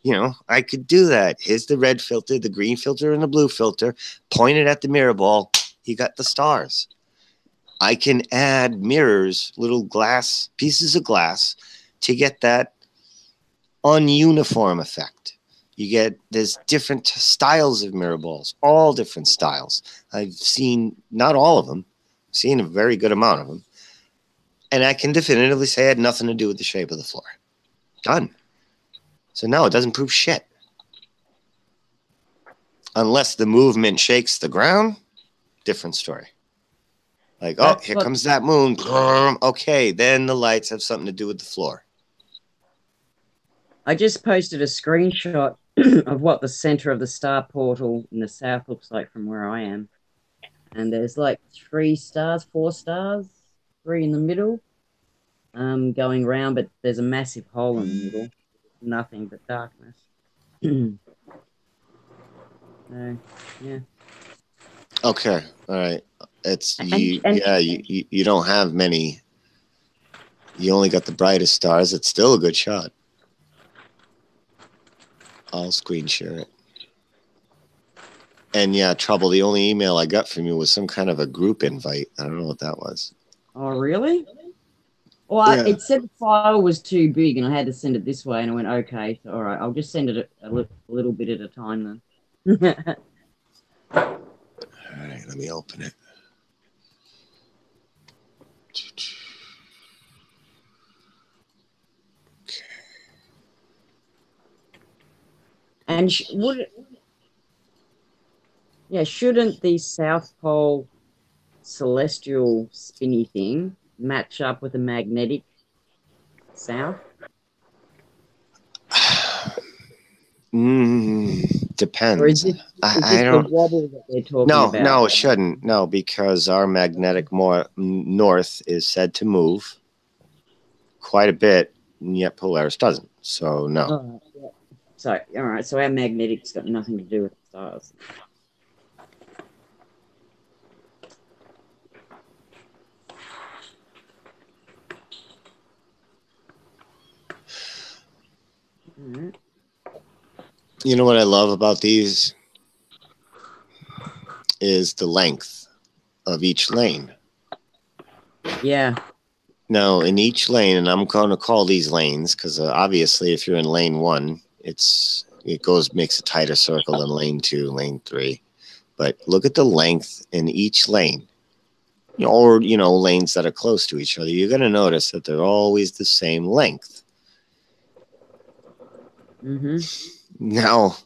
You know, I could do that. Here's the red filter, the green filter, and the blue filter. Pointed at the mirror ball. You got the stars. I can add mirrors, little glass, pieces of glass, to get that ununiform effect. There's different styles of mirror balls, all different styles. I've seen, not all of them, I've seen a very good amount of them. And I can definitively say it had nothing to do with the shape of the floor. Done. So no, it doesn't prove shit. Unless the movement shakes the ground, different story. Like, oh, here comes that moon. Okay, then the lights have something to do with the floor. I just posted a screenshot of what the center of the star portal in the south looks like from where I am. And there's like 4 stars, 3 in the middle, going round, but there's a massive hole in the middle. Nothing but darkness. So, yeah. Okay, all right. It's you don't have many. You only got the brightest stars. It's still a good shot. I'll screen share it. And yeah, Trouble, the only email I got from you was some kind of a group invite. I don't know what that was. Oh, really? Well, Yeah. it said the file was too big and I had to send it this way, and I went, okay, so, all right, I'll just send it a little bit at a time then. All right, let me open it. Okay. And shouldn't the South Pole celestial spinny thing match up with the magnetic south? Depends. Or is this I don't. the wobble that they're talking about? No, it shouldn't. No, because our magnetic north is said to move quite a bit, and yet Polaris doesn't. So no. Oh, yeah. So all right, so our magnetic's got nothing to do with the stars. Mm-hmm. You know what I love about these is the length of each lane. Yeah. Now, in each lane, and I'm going to call these lanes because obviously, if you're in lane 1, it makes a tighter circle than lane 2, lane 3. But look at the length in each lane, or lanes that are close to each other. You're going to notice that they're always the same length. Mm-hmm. Now,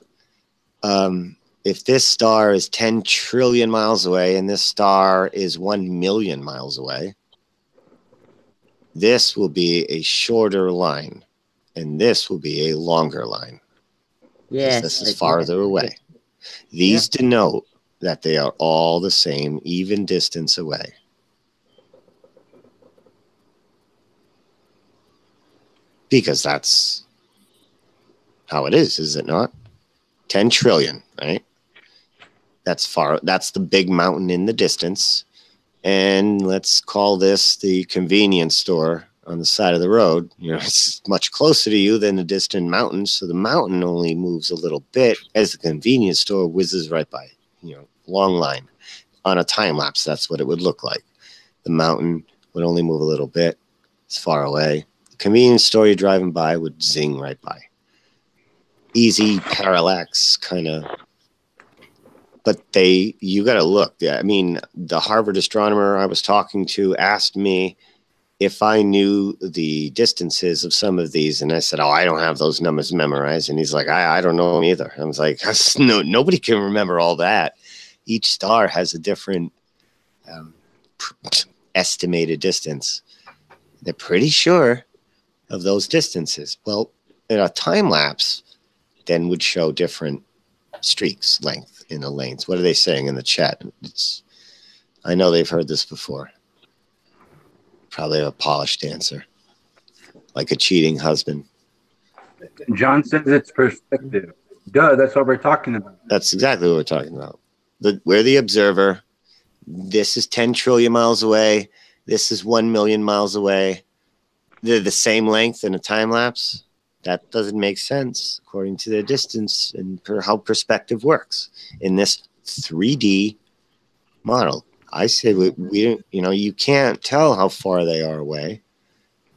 if this star is 10 trillion miles away and this star is 1 million miles away, this will be a shorter line, and this will be a longer line. Yes. This is farther away. These denote that they are all the same, even distance away. Because that's how it is it not? 10 trillion, right? That's far. That's the big mountain in the distance. And let's call this the convenience store on the side of the road. It's much closer to you than the distant mountain. So the mountain only moves a little bit as the convenience store whizzes right by. Long line. On a time lapse, that's what it would look like. The mountain would only move a little bit. It's far away. The convenience store you're driving by would zing right by. Easy parallax kind of. But you got to look. I mean, the Harvard astronomer I was talking to asked me if I knew the distances of some of these. And I said, oh, I don't have those numbers memorized. And he's like, I don't know them either. I was like, no, nobody can remember all that. Each star has a different estimated distance. They're pretty sure of those distances. Well, in a time lapse, then would show different streaks length in the lanes. What are they saying in the chat? I know they've heard this before. Probably a polished answer, like a cheating husband. John says it's perspective. Duh, that's what we're talking about. That's exactly what we're talking about. We're the observer. This is 10 trillion miles away. This is 1 million miles away. They're the same length in a time lapse. That doesn't make sense according to the distance and how perspective works in this 3D model. I say we you can't tell how far they are away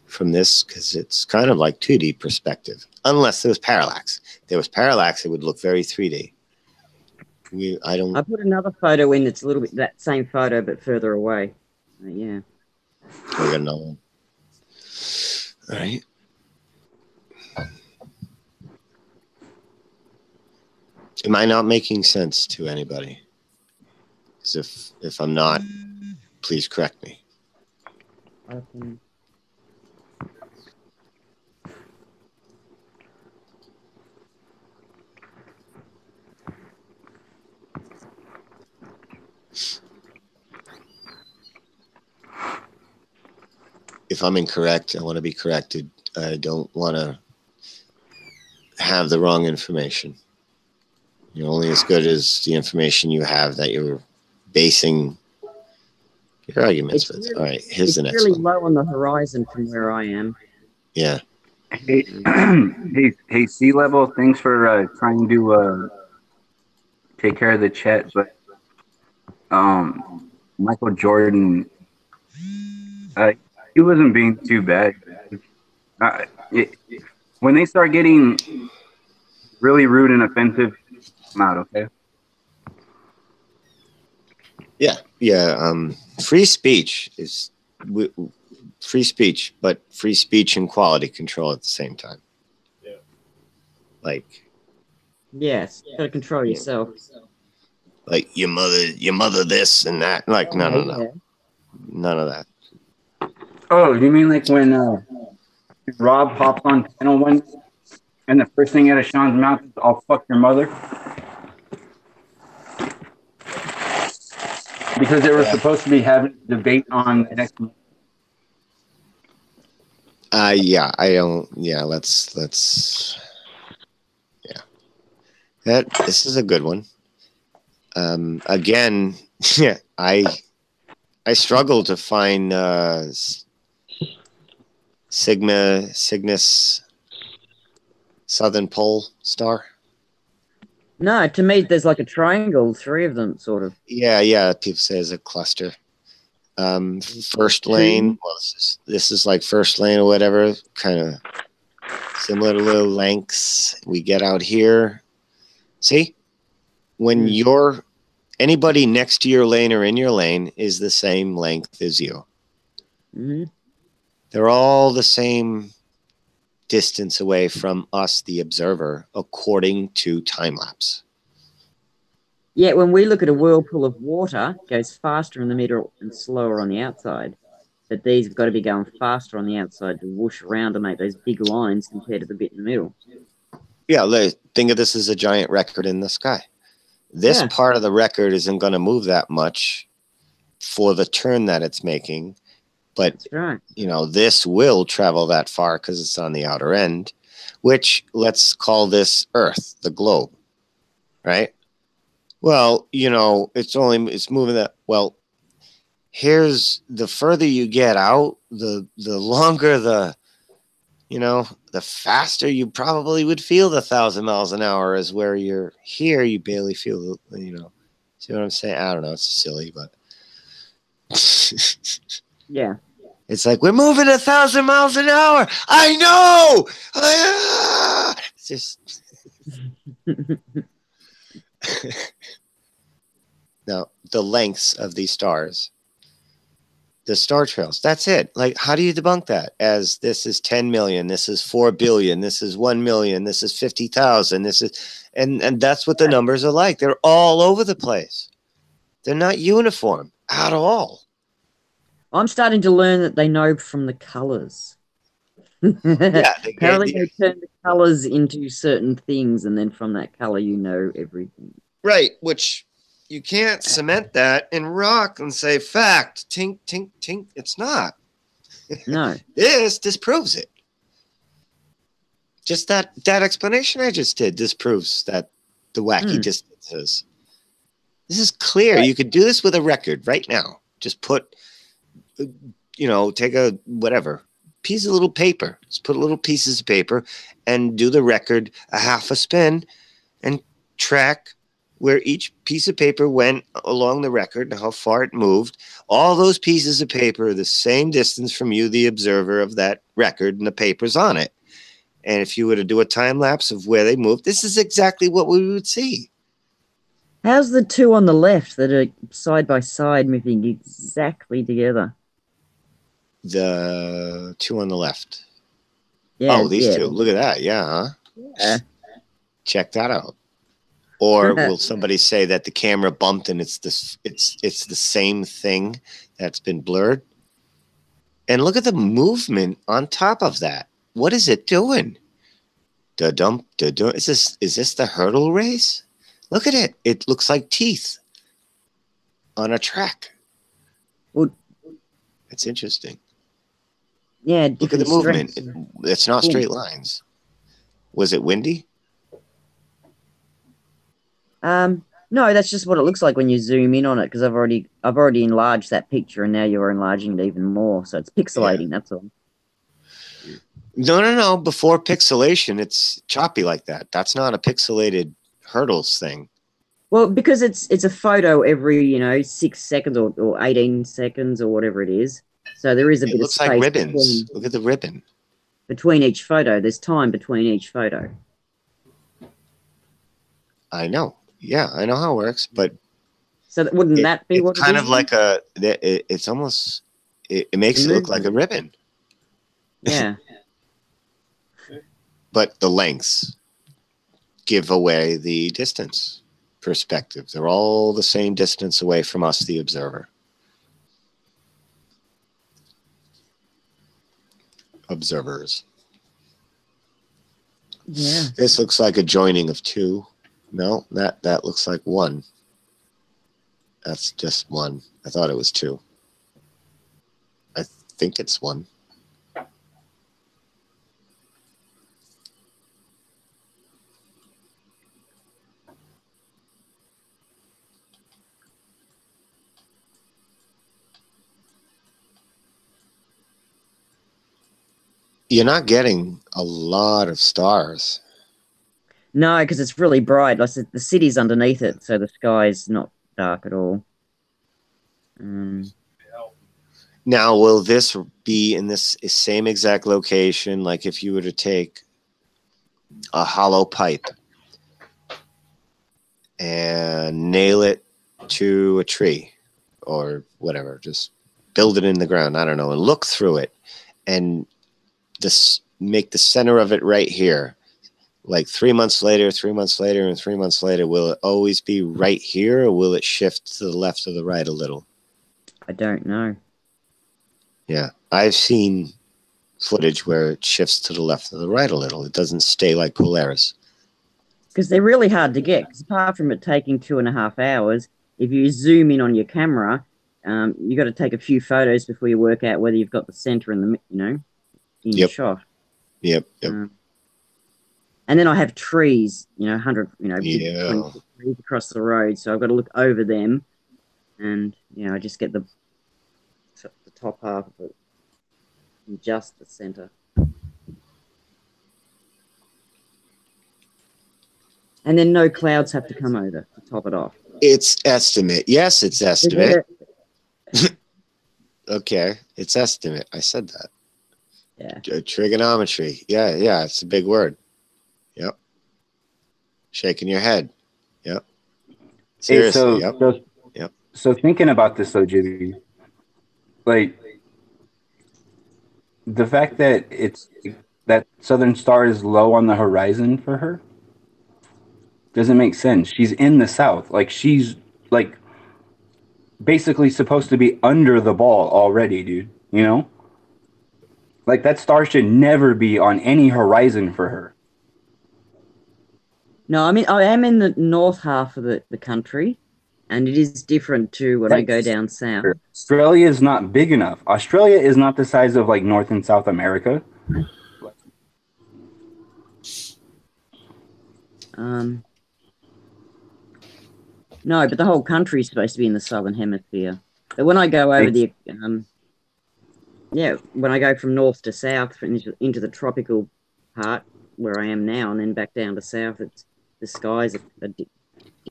from this because it's kind of like 2D perspective, unless there was parallax. If there was parallax, it would look very 3D. I put another photo in that's a little bit that same photo but further away. Yeah. We got another one. All right. Am I not making sense to anybody? Because if I'm not, please correct me. If I'm incorrect, I want to be corrected. I don't want to have the wrong information. You're only as good as the information you have that you're basing your arguments with. All right, here's the next one. It's really low on the horizon from where I am. Yeah. Hey, hey, sea level. Thanks for trying to take care of the chat, but Michael Jordan, he wasn't being too bad. When they start getting really rude and offensive, I'm out. Okay. Yeah. Free speech is free speech, but free speech and quality control at the same time. Yeah. Yes, you gotta control yourself. Like your mother this and that. Like no. None of that. Oh, you mean like when Rob hopped on panel one, and the first thing out of Sean's mouth is "I'll fuck your mother," because they were supposed to be having a debate on the next. Yeah, I don't. Yeah, let's. Yeah, this is a good one. Again, yeah, I struggle to find Cygnus Southern Pole star. No, to me, there's like a triangle, 3 of them, sort of. Yeah. People say it's a cluster. First lane. Well, this is like first lane or whatever. Kind of similar to little lengths we get out here. See, when anybody next to your lane or in your lane is the same length as you. Mm-hmm. They're all the same distance away from us, the observer, according to time lapse. Yeah, when we look at a whirlpool of water, it goes faster in the middle and slower on the outside. But these have got to be going faster on the outside to whoosh around to make those big lines compared to the bit in the middle. Yeah, think of this as a giant record in the sky. This part of the record isn't going to move that much for the turn that it's making. But, this will travel that far because it's on the outer end, which let's call this Earth, the globe, right? Well, it's moving that. Well, here's the further you get out, the longer the faster you probably would feel the 1,000 miles an hour is where you're here. You barely feel, see what I'm saying? I don't know. It's silly, but yeah. It's like, we're moving 1,000 miles an hour. I know. It's just now the lengths of these stars, the star trails. That's it. Like, how do you debunk that? As this is 10 million, this is 4 billion, this is 1 million, this is 50,000, this is, and that's what the numbers are like. They're all over the place. They're not uniform at all. I'm starting to learn that they know from the colors. Apparently they turn the colors into certain things, and then from that color you know everything. Right, which you can't cement that in rock and say fact, tink, tink, tink. It's not. No. This disproves it. Just that explanation I just did disproves that the wacky distances. This is clear. Right. You could do this with a record right now. Just put, take a whatever piece of little paper. Just put little pieces of paper and do the record a half a spin and track where each piece of paper went along the record and how far it moved. All those pieces of paper are the same distance from you, the observer of that record, and the paper's on it. And if you were to do a time lapse of where they moved, this is exactly what we would see. How's the two on the left that are side by side moving exactly together? The two on the left. Yeah. Oh, these two. Look at that. Yeah, huh? Yeah. Check that out. Or will somebody say that the camera bumped and it's the same thing that's been blurred? And look at the movement on top of that. What is it doing? Da-dump, da-dum. Is this the hurdle race? Look at it. It looks like teeth on a track. Well, it's interesting. Yeah. Look at the movement. It's not straight lines. Was it windy? No, that's just what it looks like when you zoom in on it, because I've already enlarged that picture and now you're enlarging it even more. So it's pixelating, that's all. No. Before pixelation, it's choppy like that. That's not a pixelated hurdles thing. Well, because it's a photo every 6 seconds or 18 seconds or whatever it is. So there is a bit of space. It looks like ribbons. Look at the ribbon. Between each photo. There's time between each photo. I know. Yeah, I know how it works, but so wouldn't that be what it's kind of like it's almost it makes it look like a ribbon. Yeah. But the lengths give away the distance perspective. They're all the same distance away from us, the observer. Observers. Yeah. This looks like a joining of two. No, that looks like one. That's just one. I thought it was two. I think it's one. You're not getting a lot of stars. No, because it's really bright. Like the city's underneath it, so the sky's not dark at all. Now, will this be in this same exact location? Like if you were to take a hollow pipe and nail it to a tree or whatever, just build it in the ground, I don't know, and look through it and make the center of it right here. Like 3 months later, 3 months later, and 3 months later, will it always be right here or will it shift to the left or the right a little? I don't know. Yeah, I've seen footage where it shifts to the left or the right a little. It doesn't stay like Polaris. Because they're really hard to get. Because apart from it taking 2.5 hours, if you zoom in on your camera, you got to take a few photos before you work out whether you've got the center in the in your shot. Yep. And then I have trees, 100, yeah, trees across the road, so I've got to look over them, and I just get the top half of it, in just the center. And then no clouds have to come over to top it off. It's estimate. Yes, it's estimate. Okay, it's estimate. I said that. Yeah. Trigonometry. Yeah, it's a big word. Yep. Shaking your head. Yep. Seriously. Yep. So thinking about this though, Jimmy, like the fact that that Southern Star is low on the horizon for her doesn't make sense. She's in the south. Like she's like basically supposed to be under the ball already, dude. Like that star should never be on any horizon for her. No, I mean I am in the north half of the country, and it is different to when I go down south. Australia is not big enough. Australia is not the size of like North and South America. No, but the whole country is supposed to be in the southern hemisphere. But when I go over the when I go from north to south into the tropical part where I am now, and then back down to south, the skies are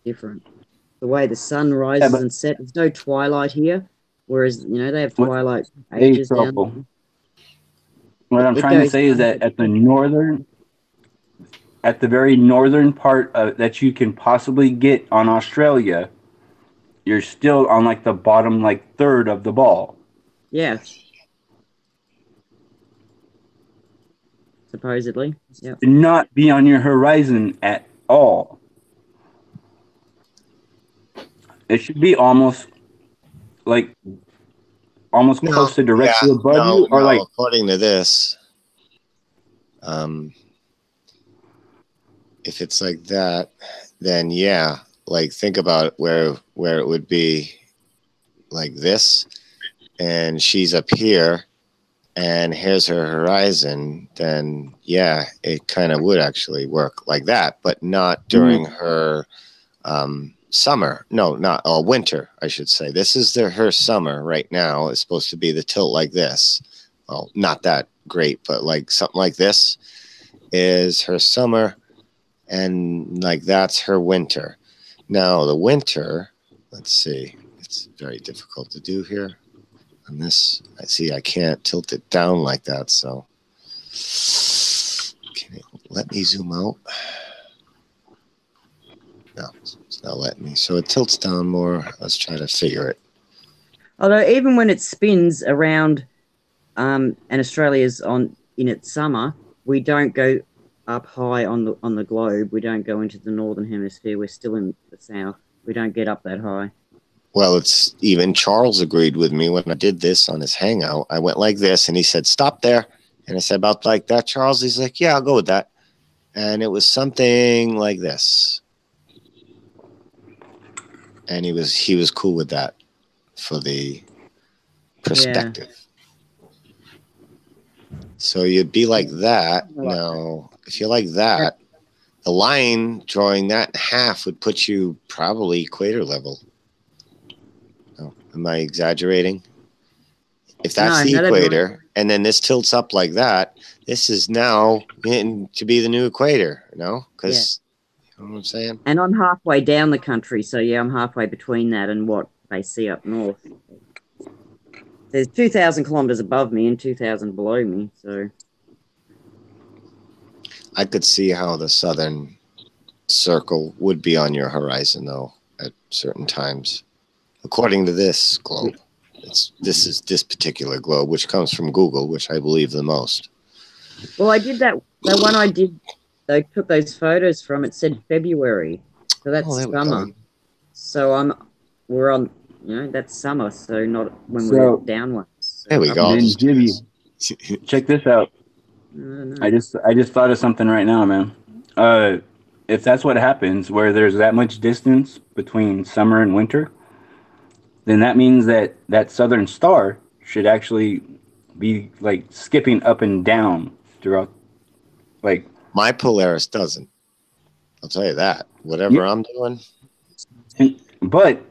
different. The way the sun rises and sets, there's no twilight here, whereas they have twilight ages down there. What I'm trying to say is that at the very northern part that you can possibly get on Australia, you're still on like the bottom third of the ball. Yes. Supposedly. Yeah. Not be on your horizon at all. It should be almost close to directly above you, or according to this, if it's like that, then yeah, think about where it would be like this, and she's up here, and here's her horizon, then yeah, it kind of would actually work like that, but not during her summer. No, not winter, I should say. This is her summer right now. It's supposed to be the tilt like this. Well, not that great, but something like this is her summer, and that's her winter. Now the winter, let's see, it's very difficult to do here. On this, I see I can't tilt it down like that, so can it let me zoom out? No, it's not letting me. So it tilts down more. Let's try to figure it. Although even when it spins around, and Australia's in its summer, we don't go up high on the globe. We don't go into the northern hemisphere. We're still in the south. We don't get up that high. Well, it's even Charles agreed with me when I did this on his hangout. I went like this, and he said, "Stop there." And I said, "About like that, Charles?" He's like, "Yeah, I'll go with that." And it was something like this. And he was cool with that for the perspective. Yeah. So you'd be like that. Now, if you're like that, the line drawing that in half would put you probably equator level. Oh, am I exaggerating? If that's the equator, and then this tilts up like that, this is now getting to be the new equator, Because, you know what I'm saying? And I'm halfway down the country, so yeah, I'm halfway between that and what they see up north. There's 2,000 kilometers above me and 2,000 below me, so... I could see how the southern circle would be on your horizon, though, at certain times. According to this globe. This is this particular globe, which comes from Google, which I believe the most. Well, I did that one I did, they took those photos from, it said February. So that's summer. So we're on, that's summer, so not when we're downwards. So there we go. Then Jimmy, check this out. I just thought of something right now, man. If that's what happens, where there's that much distance between summer and winter, then that means that southern star should actually be skipping up and down throughout. My Polaris doesn't. I'll tell you that. Whatever I'm doing. But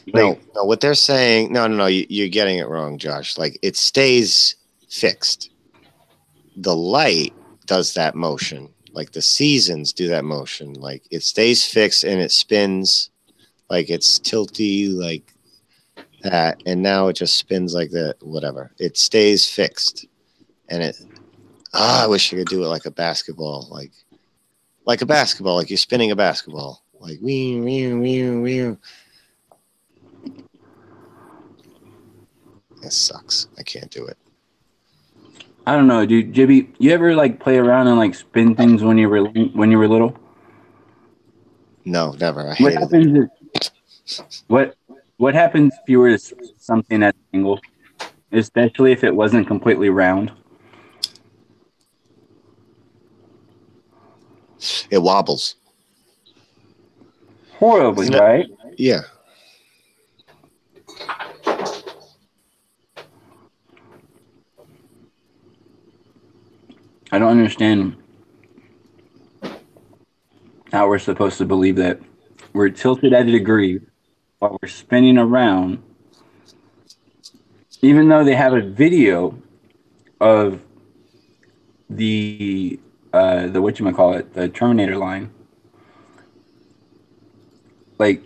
no, what they're saying. No. You're getting it wrong, Josh. It stays fixed. The light does that motion. The seasons do that motion. It stays fixed and it spins. It's tilty like that, and now it just spins like that. Whatever, it stays fixed, and it. I wish I could do it like a basketball, like a basketball, like you're spinning a basketball, like wee wee wee wee. It sucks. I can't do it. I don't know, dude. Jibby, you ever play around and spin things when you were little? No, never. I hated it. What happens if you were to spin something at an angle, especially if it wasn't completely round? It wobbles. Horribly, right? Yeah. I don't understand how we're supposed to believe that we're tilted at a degree while we're spinning around, even though they have a video of the whatchamacallit, the Terminator line, like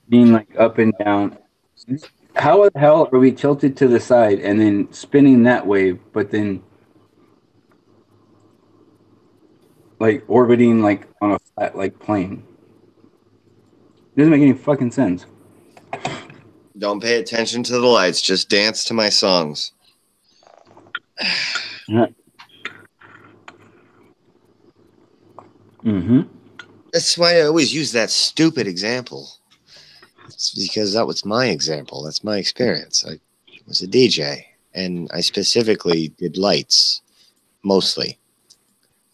being like up and down. How the hell are we tilted to the side and then spinning that way, but then like orbiting like on a flat like plane? It doesn't make any fucking sense. Don't pay attention to the lights. Just dance to my songs. Mm-hmm. That's why I always use that stupid example. It's because that was my example. That's my experience. I was a DJ, and I specifically did lights, mostly,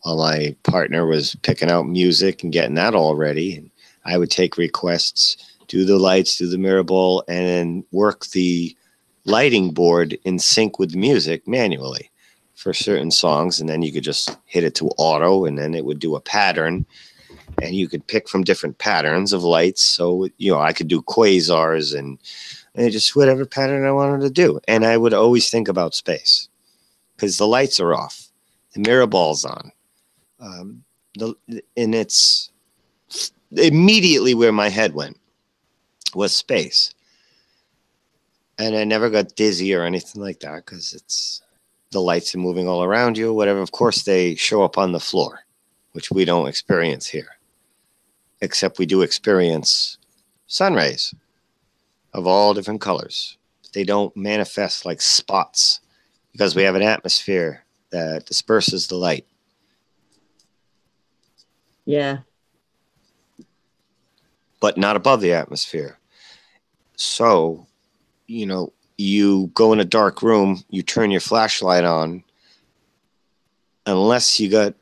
while my partner was picking out music and getting that all ready. And I would take requests, do the lights, do the mirror ball, and then work the lighting board in sync with the music manually for certain songs. And then you could just hit it to auto, and then it would do a pattern. And you could pick from different patterns of lights. So, you know, I could do quasars and just whatever pattern I wanted to do. And I would always think about space because the lights are off. The mirror ball's on. And it's immediately where my head went was space. And I never got dizzy or anything like that because it's the lights are moving all around you, whatever. Of course, they show up on the floor, which we don't experience here. Except we do experience sun rays of all different colors. They don't manifest like spots because we have an atmosphere that disperses the light. Yeah. But not above the atmosphere. So, you know, you go in a dark room, you turn your flashlight on, unless you got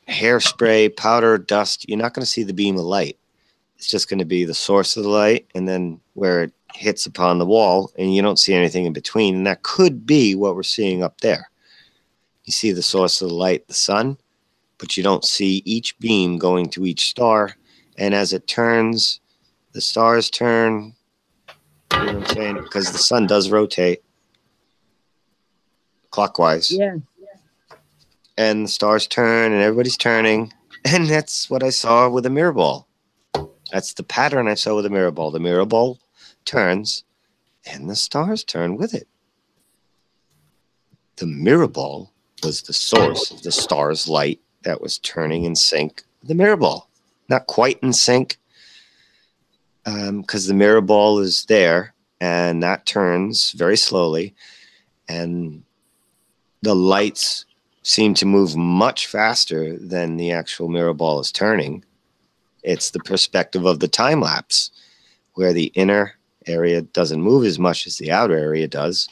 hairspray, powder, dust, you're not going to see the beam of light. It's just going to be the source of the light and then where it hits upon the wall, and you don't see anything in between. And that could be what we're seeing up there. You see the source of the light, the sun, but you don't see each beam going to each star. And as it turns, the stars turn, you know what I'm saying? Because the sun does rotate clockwise. Yeah. And the stars turn and everybody's turning. And that's what I saw with a mirror ball. That's the pattern I saw with the mirror ball. The mirror ball turns and the stars turn with it. The mirror ball was the source of the star's light that was turning in sync with the mirror ball. Not quite in sync because the mirror ball is there and that turns very slowly. And the lights seem to move much faster than the actual mirror ball is turning. It's the perspective of the time lapse where the inner area doesn't move as much as the outer area does.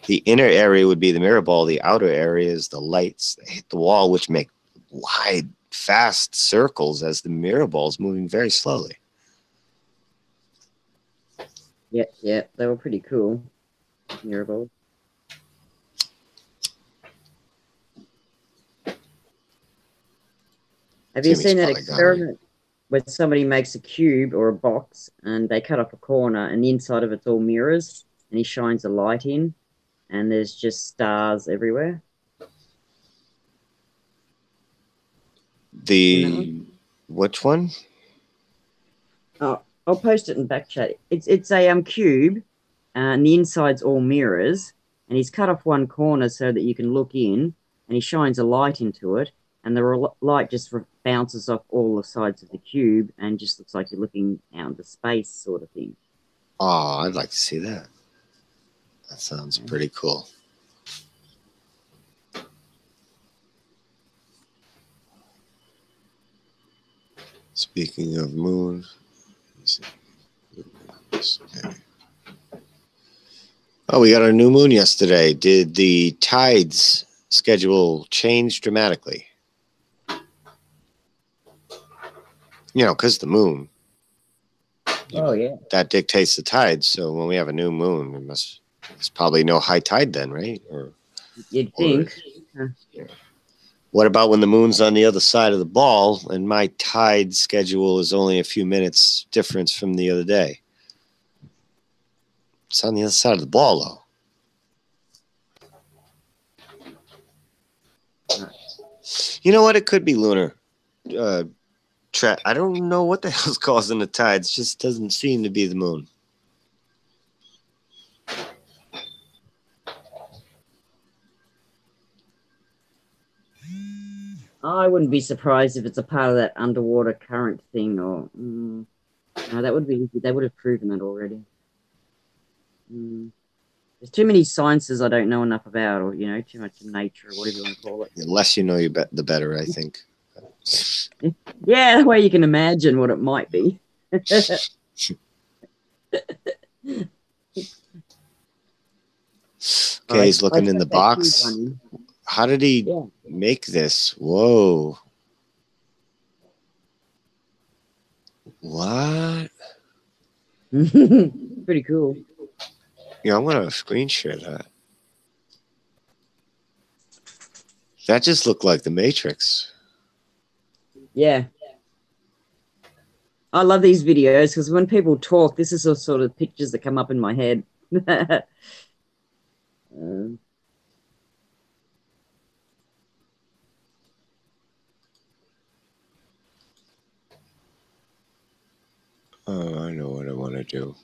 The inner area would be the mirror ball. The outer area is the lights that hit the wall, which make wide, fast circles as the mirror ball is moving very slowly. Yeah, they were pretty cool. Mirror balls. Have you seen that experiment where somebody makes a cube or a box and they cut off a corner and the inside of it's all mirrors and he shines a light in and there's just stars everywhere? Which one? Oh, I'll post it in back chat. It's a cube and the inside's all mirrors and he's cut off one corner so that you can look in and he shines a light into it and the light just bounces off all the sides of the cube and just looks like you're looking out into space sort of thing. Oh, I'd like to see that. That sounds pretty cool. Speaking of moon, oh, we got our new moon yesterday. Did the tides schedule change dramatically? You know, because the moon. Oh, yeah. That dictates the tide. So when we have a new moon, it's probably no high tide then, right? You'd think. Yeah. What about when the moon's on the other side of the ball and my tide schedule is only a few minutes difference from the other day? It's on the other side of the ball, though. You know what? It could be lunar. I don't know what the hell's causing the tides. It just doesn't seem to be the moon. I wouldn't be surprised if it's a part of that underwater current thing, or no, that would be. They would have proven it already. There's too many sciences I don't know enough about, or too much of nature, or whatever you want to call it. The less you know, the better, I think. Yeah, that way you can imagine what it might be. Okay, he's looking in the box. How did he make this? Whoa. What? Pretty cool. Yeah, I'm going to screen share that. That just looked like the Matrix. Yeah. I love these videos because when people talk, this is the sort of pictures that come up in my head. Oh, I know what I want to do.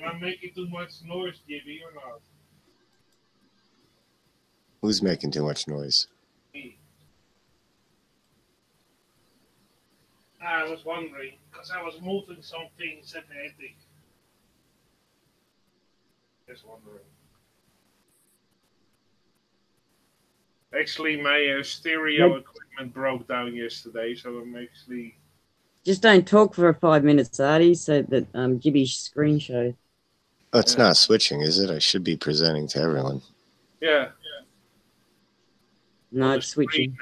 Am I making too much noise, Jimmy, or not? Who's making too much noise? Me. I was wondering, because I was moving some things at the attic. Just wondering. Actually, my stereo equipment broke down yesterday, so I'm actually... Just don't talk for 5 minutes, Artie, so that Gibby's screen shows. Oh, it's not switching, is it? I should be presenting to everyone. Yeah. No, it's switching.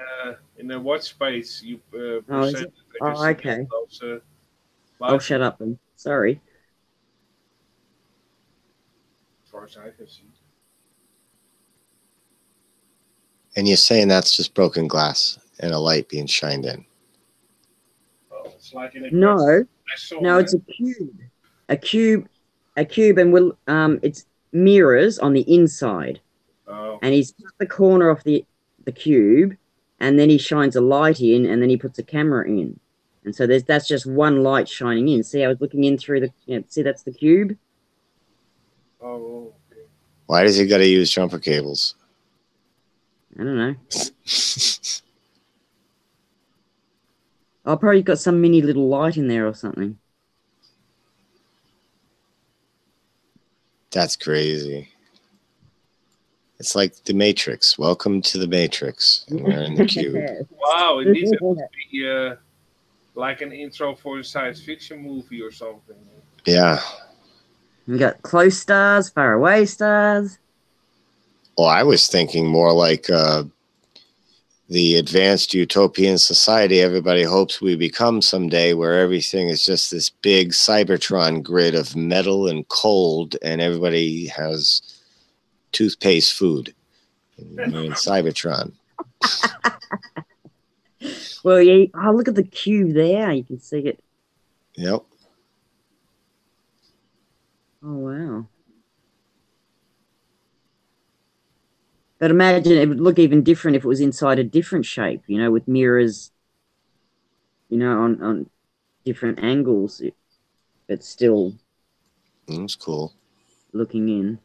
In the watch space, you present. Oh, okay. I'll shut up then. Sorry. As far as I can see. And you're saying that's just broken glass and a light being shined in? Oh, it's like no, it's a cube, and it's mirrors on the inside. Oh. And he's cut the corner off the cube, and then he shines a light in, and then he puts a camera in, and so that's just one light shining in. See, I was looking in through the. See, that's the cube. Oh. Okay. Why does he got to use jumper cables? I don't know. I'll probably got some mini little light in there or something. That's crazy. It's like the Matrix. Welcome to the Matrix. And we're in the cube. Wow, it needs to be like an intro for a science fiction movie or something. Yeah. We got close stars, far away stars. Well, I was thinking more like the advanced utopian society everybody hopes we become someday, where everything is just this big Cybertron grid of metal and cold, and everybody has toothpaste food. And we're in Cybertron. Well, yeah. Oh, look at the cube there. You can see it. Yep. Oh, wow. But imagine it would look even different if it was inside a different shape, with mirrors, on different angles. But still. That's cool. Looking in.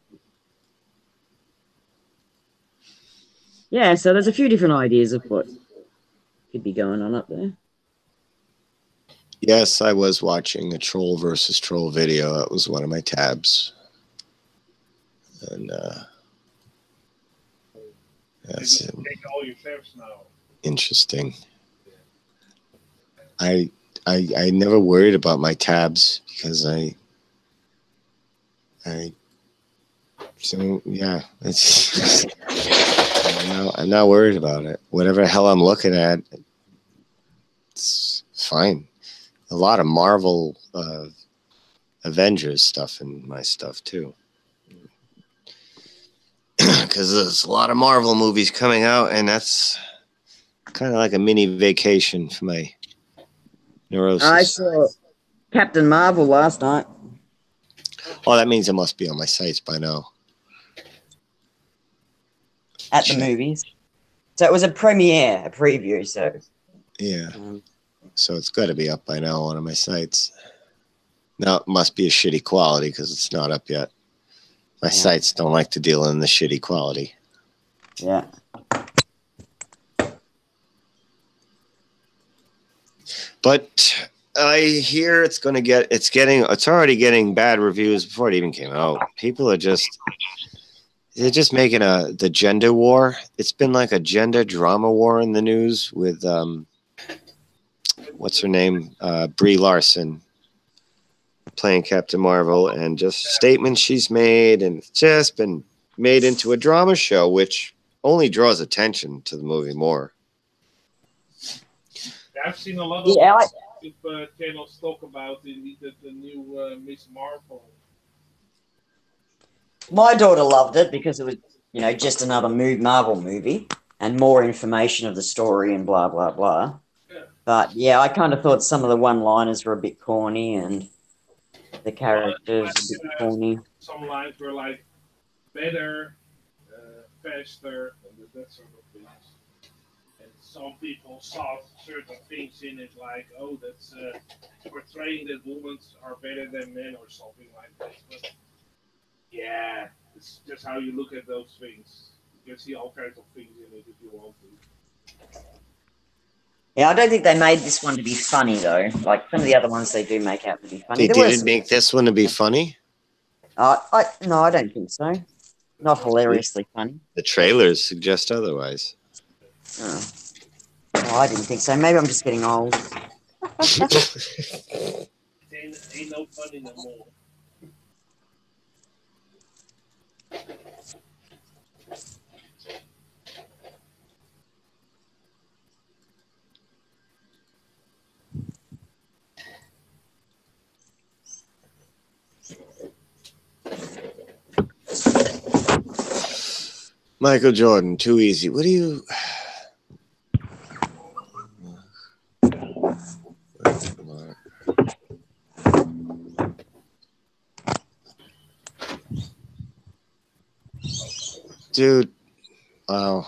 Yeah, so there's a few different ideas of what could be going on up there. Yes, I was watching a troll versus troll video. That was one of my tabs. And that's interesting. I never worried about my tabs because so yeah, it's I'm not worried about it. Whatever the hell I'm looking at, it's fine. A lot of Marvel Avengers stuff in my stuff too. Because there's a lot of Marvel movies coming out, and that's kind of like a mini vacation for my neurosis. I saw Captain Marvel last night. Oh, that means it must be on my sites by now. At the movies. So it was a premiere, a preview, so. Yeah. So it's got to be up by now on one of my sites. Now it must be a shitty quality because it's not up yet. My sites don't like to deal in the shitty quality. Yeah. But I hear it's already getting bad reviews before it even came out. People are they're just making the gender war. It's been like a gender drama war in the news with what's her name? Brie Larson playing Captain Marvel, and just statements she's made, and it's just been made into a drama show, which only draws attention to the movie more. I've seen a lot of channels talk about the new Miss Marvel. My daughter loved it because it was, just another Marvel movie and more information of the story and blah, blah, blah. Yeah. But, yeah, I kind of thought some of the one-liners were a bit corny and the characters a bit corny. Some lines were like better, faster, and that sort of things. And some people saw certain things in it like, oh, that's portraying that women are better than men or something like that. But yeah, it's just how you look at those things. You can see all kinds of things in it if you want to. Yeah, I don't think they made this one to be funny, though. Like, some of the other ones they do make out to be funny. They didn't make this one to be funny? No, I don't think so. Not hilariously funny. The trailers suggest otherwise. Oh. Oh, I didn't think so. Maybe I'm just getting old. Ain't no funny no more. Michael Jordan, too easy. What do you... Dude, wow.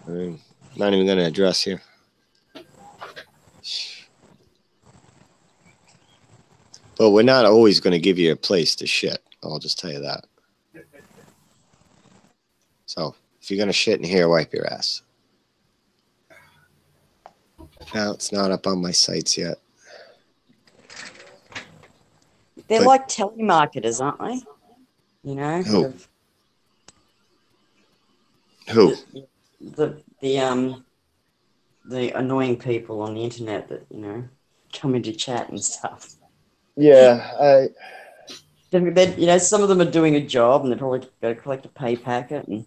I'm not even going to address you. But we're not always going to give you a place to shit. I'll just tell you that. So, if you're going to shit in here, wipe your ass. No, it's not up on my sites yet. They're like telemarketers, aren't they? You know? Who? Who? The annoying people on the internet that, come into chat and stuff. Yeah, some of them are doing a job and they're probably going to collect a pay packet, and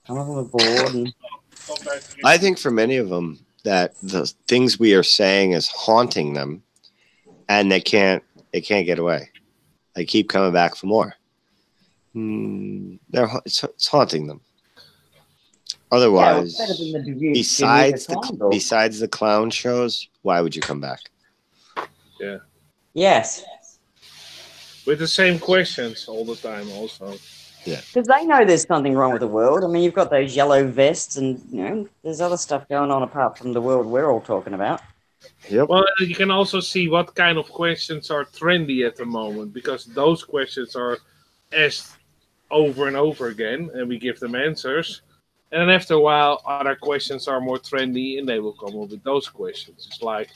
some of them are bored. And I think for many of them that the things we are saying is haunting them, and they can't get away. They keep coming back for more. It's haunting them. Otherwise, besides the clown shows, why would you come back? Yeah. Yes. With the same questions all the time, also. Yeah. Because they know there's something wrong with the world. I mean, you've got those yellow vests, and there's other stuff going on apart from the world we're all talking about. Yep. Well, you can also see what kind of questions are trendy at the moment, because those questions are asked over and over again, and we give them answers. And then after a while, other questions are more trendy, and they will come up with those questions. It's like,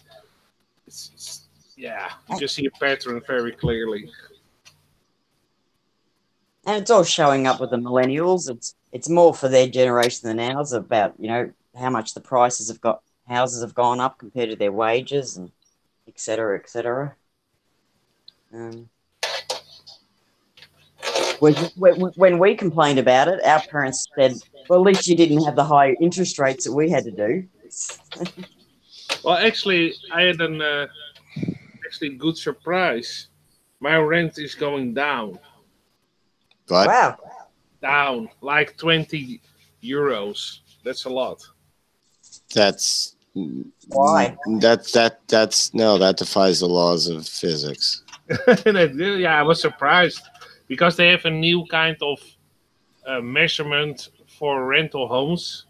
you just see a pattern very clearly. And it's all showing up with the millennials. It's more for their generation than ours about, how much the prices houses have gone up compared to their wages, and et cetera, et cetera. When we complained about it, our parents said, well, at least you didn't have the high interest rates that we had to do. Well, actually, I had an actually good surprise. my rent is going down. But Wow. Down like 20 euros. That's a lot. That's Why? that defies the laws of physics. Yeah, I was surprised because they have a new kind of measurement for rental homes,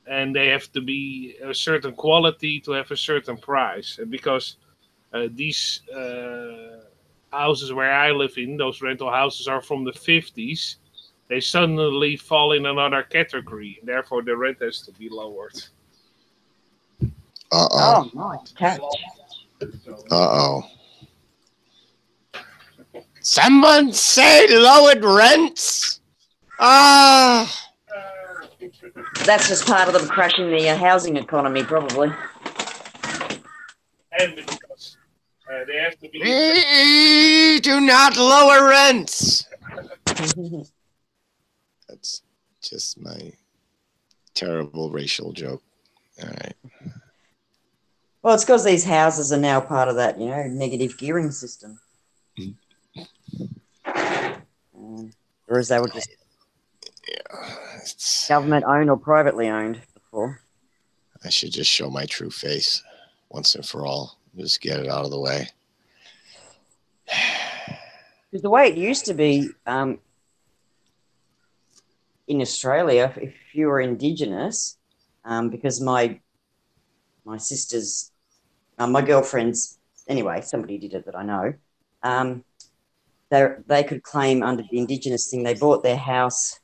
and they have to be a certain quality to have a certain price. And because these houses where I live in, those rental houses are from the 50s, they suddenly fall in another category. Therefore, the rent has to be lowered. Oh, nice catch. Someone say lowered rents. Ah. That's just part of them crashing the housing economy, probably. And because they have to be. Do not lower rents. That's just my terrible racial joke. All right. Well, it's because these houses are now part of that, negative gearing system. Whereas they were just government owned or privately owned before. I should just show my true face once and for all. Just get it out of the way. Because the way it used to be in Australia, if you were Indigenous, because my sister's, my girlfriend's, anyway, somebody did it that I know, they could claim under the Indigenous thing, they bought their house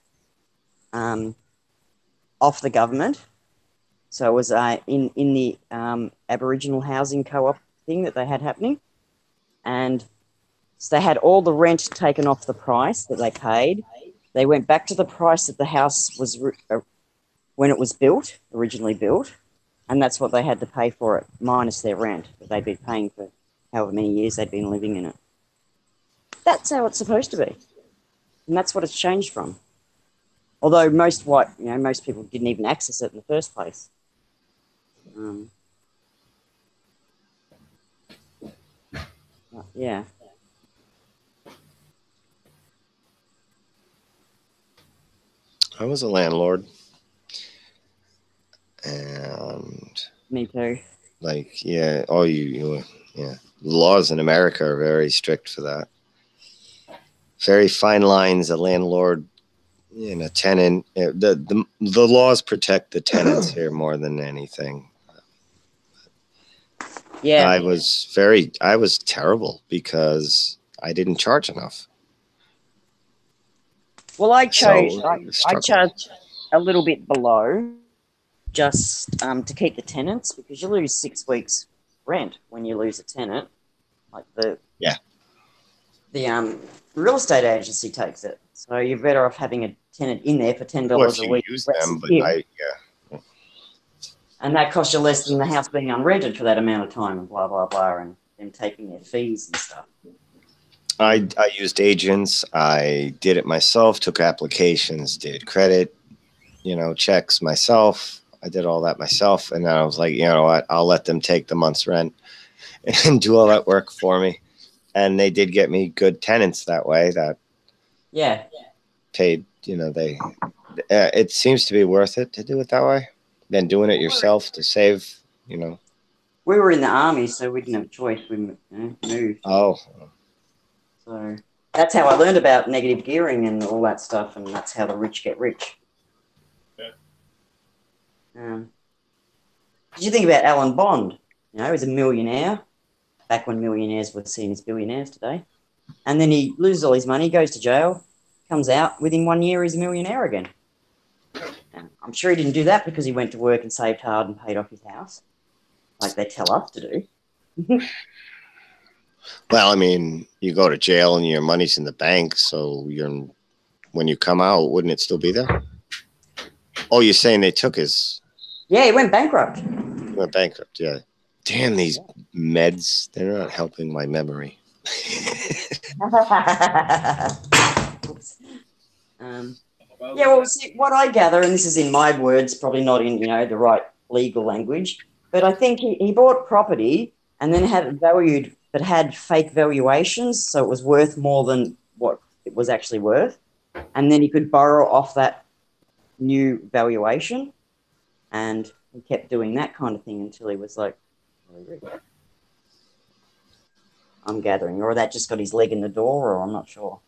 off the government. So it was in the Aboriginal housing co-op thing that they had happening. And so they had all the rent taken off the price that they paid. They went back to the price that the house was when it was built, originally built. And that's what they had to pay for it, minus their rent that they'd been paying for however many years they'd been living in it. That's how it's supposed to be. And that's what it's changed from. Although most people didn't even access it in the first place. Yeah. I was a landlord. And me too. Like, yeah, yeah. The laws in America are very strict for that. Very fine lines, a landlord and a tenant. The laws protect the tenants here more than anything. Yeah. I was terrible because I didn't charge enough. Well, I charged a little bit below just to keep the tenants, because you lose 6 weeks rent when you lose a tenant. Like the real estate agency takes it, so you're better off having a tenant in there for $10 a week. Use them, but and that costs you less than the house being unrented for that amount of time, and blah blah blah, and them taking their fees and stuff. I used agents. I did it myself. Took applications. Did credit, checks myself. I did all that myself, and then I was like, you know what? I'll let them take the month's rent and do all that work for me. And they did get me good tenants that way. That paid. It seems to be worth it to do it that way than doing it yourself to save. We were in the army, so we didn't have a choice. We moved. Oh. So that's how I learned about negative gearing and all that stuff, and that's how the rich get rich. Did you think about Alan Bond? He was a millionaire back when millionaires were seen as billionaires today. And then he loses all his money, goes to jail, comes out, within 1 year he's a millionaire again. And I'm sure he didn't do that because he went to work and saved hard and paid off his house, like they tell us to do. Well, I mean, you go to jail and your money's in the bank, so when you come out, wouldn't it still be there? Oh, you're saying they took his... Yeah, he went bankrupt. He went bankrupt, yeah. Damn, these meds, they're not helping my memory. Well, see, what I gather, and this is in my words, probably not in, the right legal language, but I think he bought property and then had it valued but had fake valuations, so it was worth more than what it was actually worth. And then he could borrow off that new valuation, and he kept doing that kind of thing until he was like really rich. I'm gathering, or that just got his leg in the door, or I'm not sure.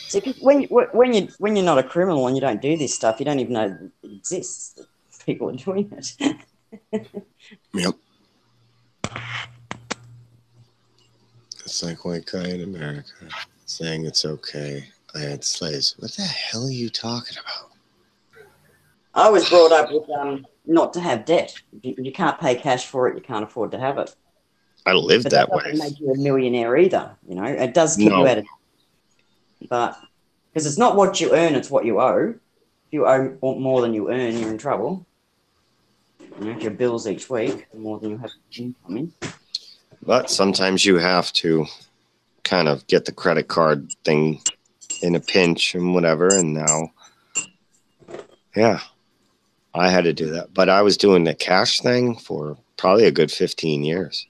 See, when you're not a criminal and you don't do this stuff, you don't even know it exists. That people are doing it. Yep. It's like white guy in America saying it's okay. I had slaves. What the hell are you talking about? I was brought up with not to have debt. You can't pay cash for it. You can't afford to have it. I lived But that that way. doesn't make you a millionaire either. You know, it does keep you out of. But because it's not what you earn, it's what you owe. If you owe more than you earn, you're in trouble. You know, if your bills each week, the more than you have income in. But sometimes you have to kind of get the credit card thing in a pinch and whatever. And now, yeah, I had to do that. But I was doing the cash thing for probably a good 15 years.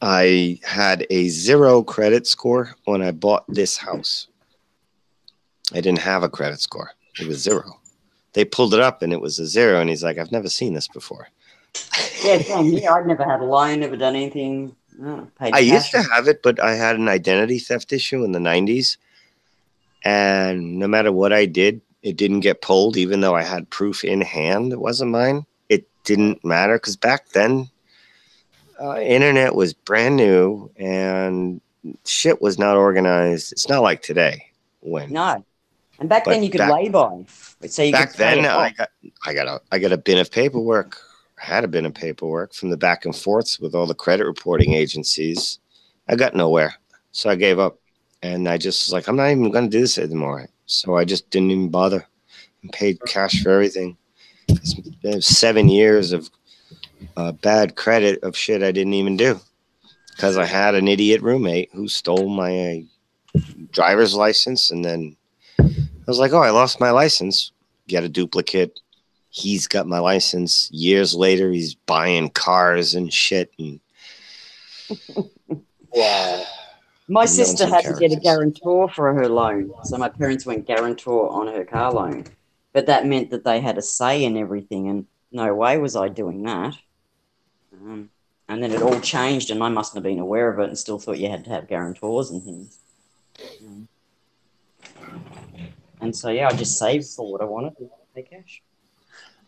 I had a 0 credit score when I bought this house. I didn't have a credit score. It was 0. They pulled it up and it was a 0. And he's like, I've never seen this before. Yeah, same here. I'd never had a loan, never done anything. I used to have it, but I had an identity theft issue in the 90s. And no matter what I did, it didn't get pulled, even though I had proof in hand. It wasn't mine. It didn't matter because back then, internet was brand new and shit was not organized. It's not like today. No. And back then you could lay by. So you back could pay then it I got a bin of paperwork. I had a bin of paperwork from the back and forths with all the credit reporting agencies. I got nowhere. So I gave up. And I just was like, I'm not even going to do this anymore. So I just didn't even bother and paid cash for everything. It's 7 years of bad credit of shit I didn't even do because I had an idiot roommate who stole my driver's license. And then I was like, oh, I lost my license. Get a duplicate. He's got my license. Years later, he's buying cars and shit. And wow. My sister had to get a guarantor for her loan. So my parents went guarantor on her car loan. But that meant that they had a say in everything. And no way was I doing that. And then it all changed and I mustn't have been aware of it and still thought you had to have guarantors and things. And so, yeah, I just saved for what I wanted and pay cash.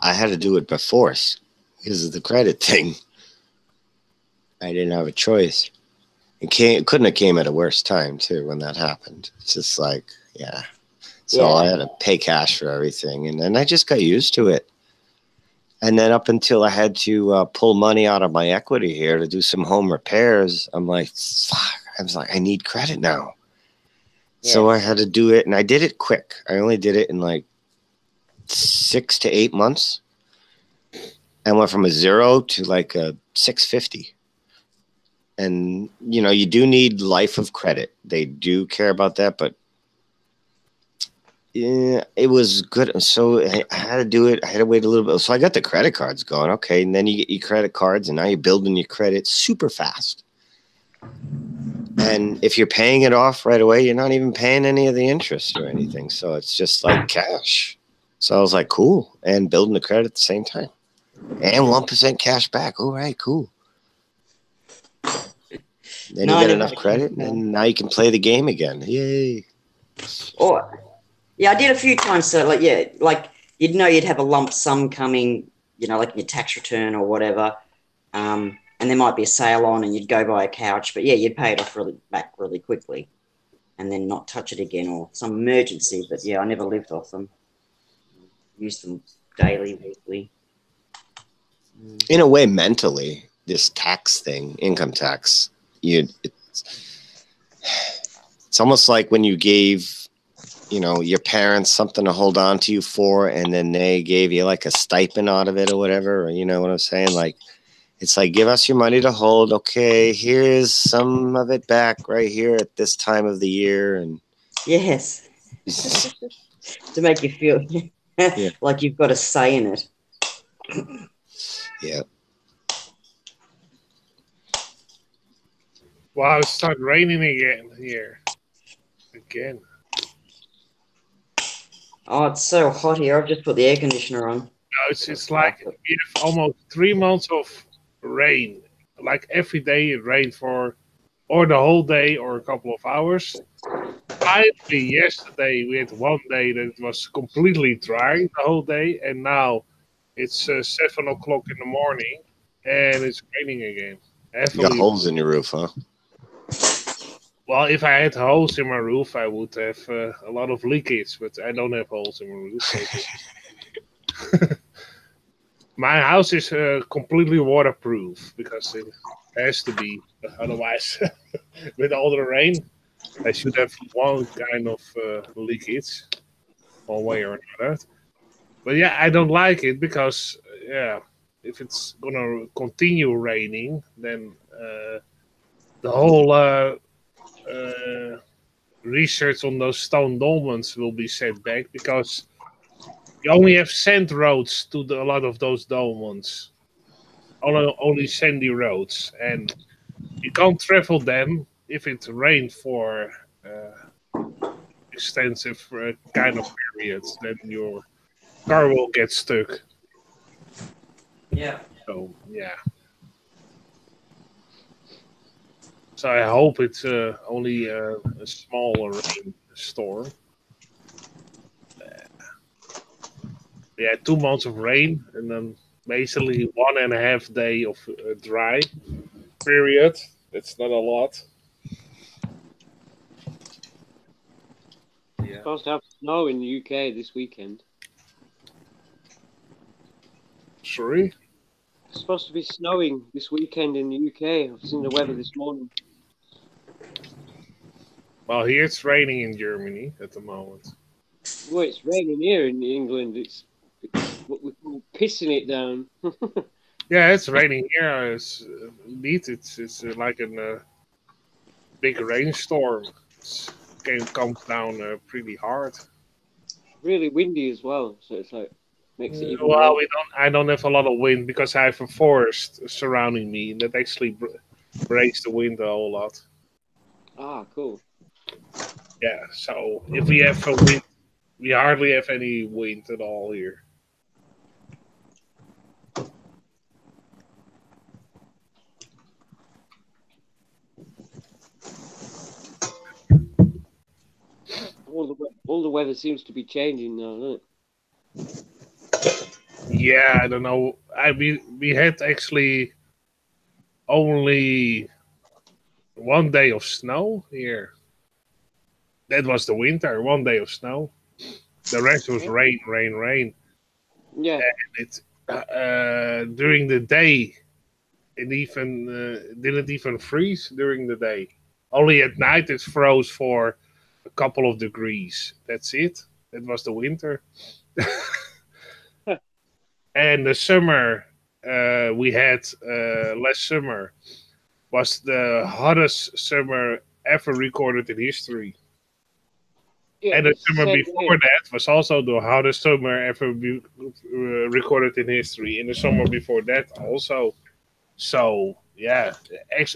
I had to do it by force because of the credit thing. I didn't have a choice. It couldn't have came at a worse time, too, when that happened. It's just like, yeah. So I had to pay cash for everything. And then I just got used to it. And then up until I had to pull money out of my equity here to do some home repairs, I'm like, fuck. I was like, I need credit now. Yeah. So I had to do it. And I did it quick. I only did it in like 6 to 8 months. I went from a 0 to like a 650. And, you know, you do need life of credit. They do care about that, but yeah, it was good. So I had to do it. I had to wait a little bit. So I got the credit cards going. Okay. And then you get your credit cards and now you're building your credit super fast. And if you're paying it off right away, you're not even paying any of the interest or anything. So it's just like cash. So I was like, cool. And building the credit at the same time. And 1% cash back. All right, cool. Then you get enough credit, and now you can play the game again. Yay! Yeah, I did a few times. So, like you'd know you'd have a lump sum coming, you know, like in your tax return or whatever, and there might be a sale on, and you'd go buy a couch. But yeah, you'd pay it off back really quickly, and then not touch it again or some emergency. But yeah, I never lived off them. Used them daily, weekly. In a way, mentally, this tax thing, income tax. It's almost like when you gave, you know, your parents something to hold on to you for, and then they gave you like a stipend out of it or whatever. Or, you know what I'm saying? Like, it's like, give us your money to hold. Okay, here's some of it back right here at this time of the year. And yes, to make you feel like you've got a say in it. Yeah. Wow, it started raining again here. Again. Oh, it's so hot here. I've just put the air conditioner on. No, it's like we have almost 3 months of rain. Like every day it rained for or the whole day or a couple of hours. Finally, yesterday we had one day that it was completely dry the whole day, and now it's 7 o'clock in the morning and it's raining again. You got holes in your roof, huh? Well, if I had holes in my roof, I would have a lot of leakage, but I don't have holes in my roof. So my house is completely waterproof because it has to be. Otherwise, with all the rain, I should have one kind of leakage, one way or another. But yeah, I don't like it because if it's gonna continue raining, then the whole research on those stone dolmens will be set back because you only have sand roads to a lot of those dolmens. Only sandy roads, and you can't travel them if it rained for extensive kind of periods. Then your car will get stuck. Yeah. So yeah. So I hope it's only a small rain storm. Yeah, 2 months of rain and then basically 1.5 day of dry period. It's not a lot. Yeah. Supposed to have snow in the UK this weekend. Sorry? It's supposed to be snowing this weekend in the UK. I've seen the weather this morning. Well, here it's raining in Germany at the moment. Well, it's raining here in England. It's what we call pissing it down. Yeah, it's raining here. It's like a big rainstorm. It comes down pretty hard. Really windy as well, so it's like makes it even well, worse. I don't have a lot of wind because I have a forest surrounding me that actually breaks the wind a whole lot. Ah, cool. Yeah, so if we have a wind, we hardly have any wind at all here. All the weather seems to be changing now, doesn't it? Yeah, I don't know. We had actually only 1 day of snow here. That was the winter. 1 day of snow. The rest was rain, rain, rain. Yeah. And it during the day, it even didn't even freeze during the day. Only at night it froze for a couple of degrees. That's it. That was the winter. And the summer we had last summer was the hottest summer ever recorded in history. Yeah, and the summer before that was also the hottest summer ever recorded in history. In the summer before that also. So, yeah,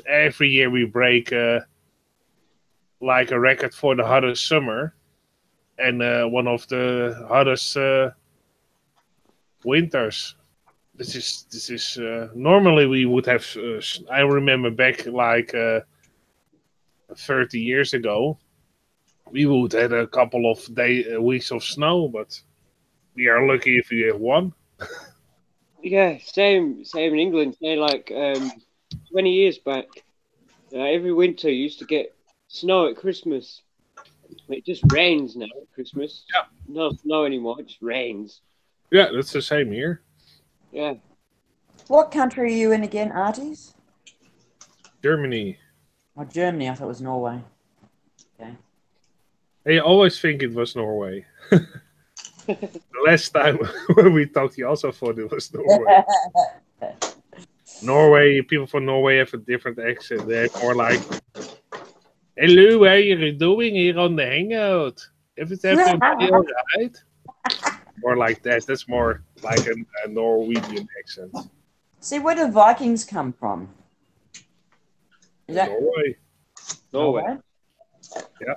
every year we break like a record for the hottest summer and one of the hottest winters. This is normally we would have. I remember back like 30 years ago, we would have a couple of weeks of snow, but we are lucky if we have one. Yeah, same in England. Say like 20 years back, every winter you used to get snow at Christmas. It just rains now at Christmas. Yeah. No snow anymore. It just rains. Yeah, that's the same here. Yeah. What country are you in again, Arties? Germany. Oh, Germany. I thought it was Norway. Okay. I always think it was Norway. The last time when we talked, you also thought it was Norway. Norway, people from Norway have a different accent. They're more like, "Hello, how are you doing here on the hangout? Everything all right?" more like that. That's more like a Norwegian accent. See, where do Vikings come from? Is that Norway? Norway. Yeah.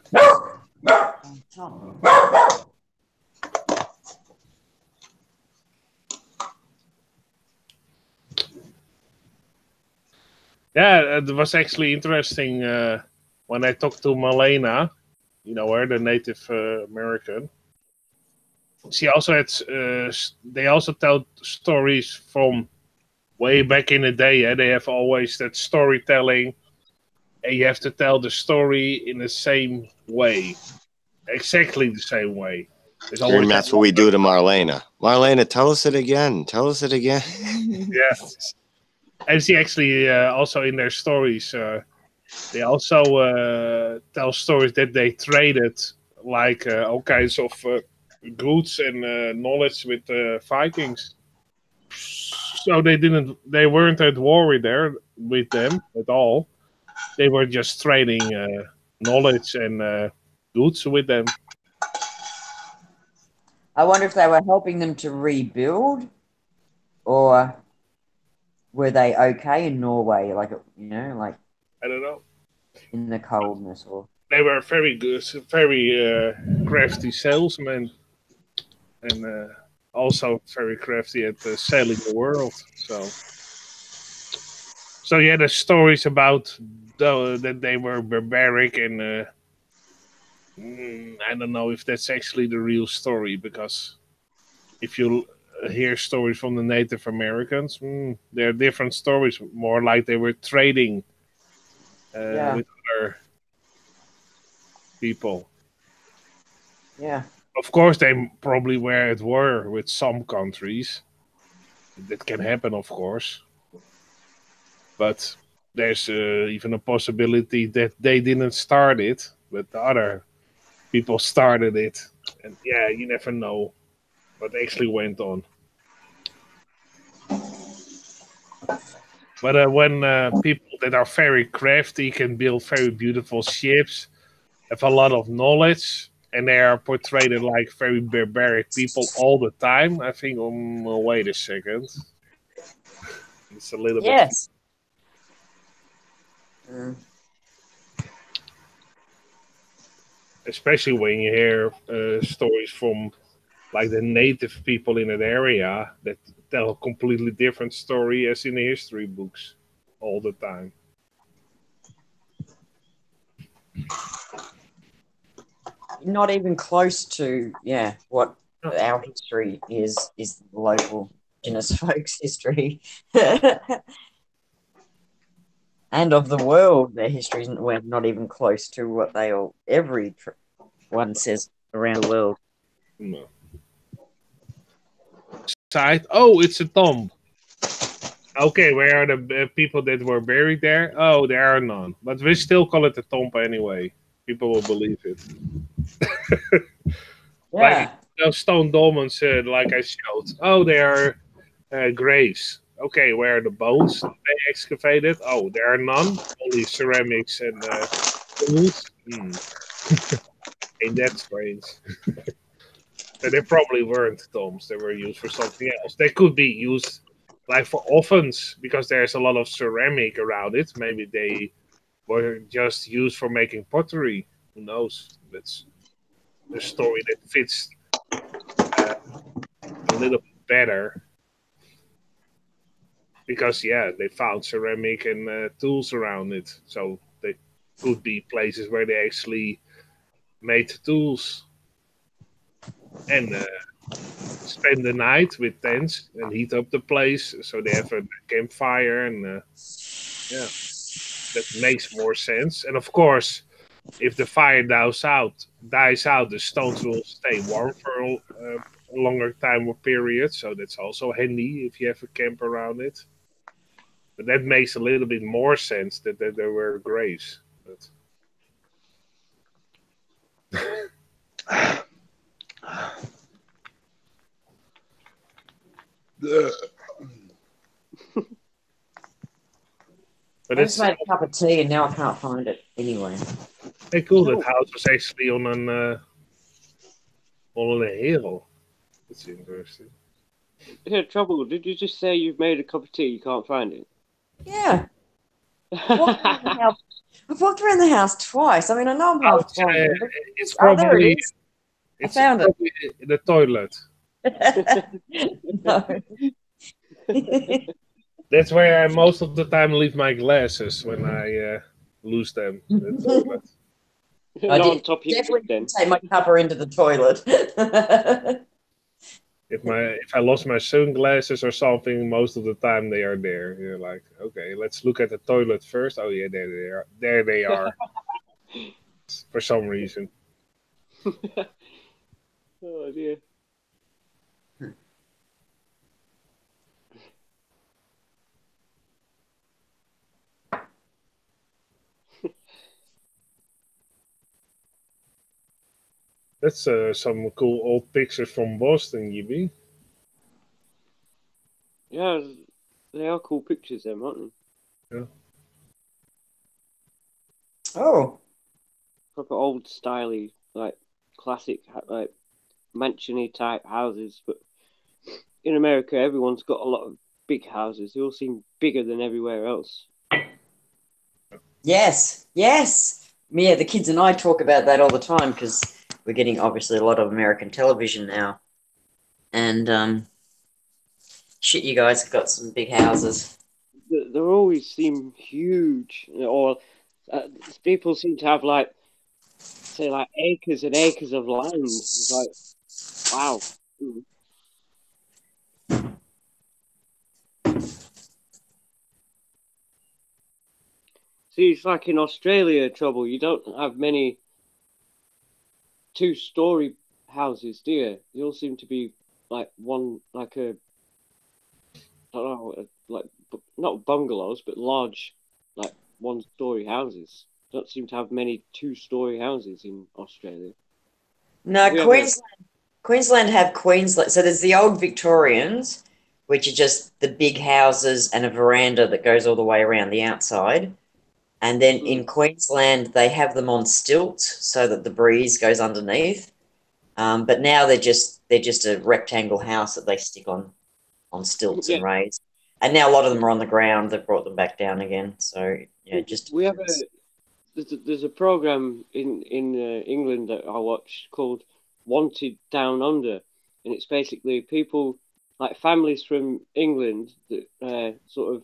Yeah, it was actually interesting when I talked to Malena, you know her, the Native American. She also had, they also tell stories from way back in the day. Yeah? They have always that storytelling, and you have to tell the story in the same way, exactly the same way. And that's what we do to Marlena. Marlena, tell us it again. Tell us it again. Yeah. And she actually also in their stories, they also tell stories that they traded like all kinds of goods and knowledge with the Vikings. So they weren't at war with them at all. They were just trading knowledge and goods with them. I wonder if they were helping them to rebuild, or were they okay in Norway? Like, you know, like I don't know. In the coldness, or they were very good, very crafty salesmen, and also very crafty at selling the world. So yeah, the stories about that they were barbaric and I don't know if that's actually the real story, because if you hear stories from the Native Americans, they're different stories, more like they were trading with other people. Yeah. Of course, they probably were at war with some countries. That can happen, of course. But there's even a possibility that they didn't start it, but the other people started it. And yeah, you never know what actually went on. But when people that are very crafty can build very beautiful ships, have a lot of knowledge, and they are portrayed like very barbaric people all the time, I think, wait a second. It's a little bit... Especially when you hear stories from like the native people in that area that tell a completely different story as in the history books all the time. Not even close to what our history is local indigenous folks' history. And of the world, their history isn't, we're not even close to what everyone says around the world. No. Side. Oh, it's a tomb. Okay, where are the people that were buried there? Oh, there are none. But we still call it a tomb anyway. People will believe it. Like those stone dolmens, like I showed. Oh, they are graves. Okay, where are the bones they excavated? Oh, there are none. Only ceramics and tools. Ain't that strange? But they probably weren't tombs. They were used for something else. They could be used like for ovens, because there's a lot of ceramic around it. Maybe they were just used for making pottery. Who knows? That's the story that fits a little bit better. Because, they found ceramic and tools around it. So they could be places where they actually made tools. And spend the night with tents and heat up the place. So they have a campfire. And that makes more sense. And of course, if the fire dies out, the stones will stay warm for a longer time or period. So that's also handy if you have a camp around it. But that makes a little bit more sense that there were graves. But I just made a cup of tea and now I can't find it anyway. Hey, cool. That house was actually on a hill. That's interesting. Yeah, Trouble, did you just say you've made a cup of tea, you can't find it? Yeah. I've walked around the house twice. I mean, I know I'm half blind, but It's oh, there it probably is. I found it. the toilet. No. That's where I most of the time leave my glasses when I lose them. The toilet. I definitely didn't take my cuppa into the toilet. If I lost my sunglasses or something, most of the time they are there. You're like, okay, let's look at the toilet first. Oh yeah, there they are. There they are. For some reason. Oh dear. That's some cool old pictures from Boston, Yibi. Yeah, they are cool pictures, them, aren't they? Yeah. Oh. Proper old styly, like classic, like mansion-y type houses. But in America, everyone's got a lot of big houses. They all seem bigger than everywhere else. Yes, yes. Yeah, the kids and I talk about that all the time because we're getting obviously a lot of American television now. And shit, you guys have got some big houses. They always seem huge, or people seem to have like, say, like acres and acres of land. It's like, wow. See, it's like in Australia, Trouble. You don't have many two-story houses, do you? They all seem to be like one, like a, I don't know, like not bungalows, but large, like one-story houses. Don't seem to have many two-story houses in Australia. No, Queensland have Queensland. So there's the old Victorians, which are just the big houses and a veranda that goes all the way around the outside. And then in Queensland, they have them on stilts so that the breeze goes underneath. But now they're just a rectangle house that they stick on stilts and raise. And now a lot of them are on the ground. They've brought them back down again. So yeah, just we have there's a program in England that I watch called Wanted Down Under, and it's basically people like families from England that sort of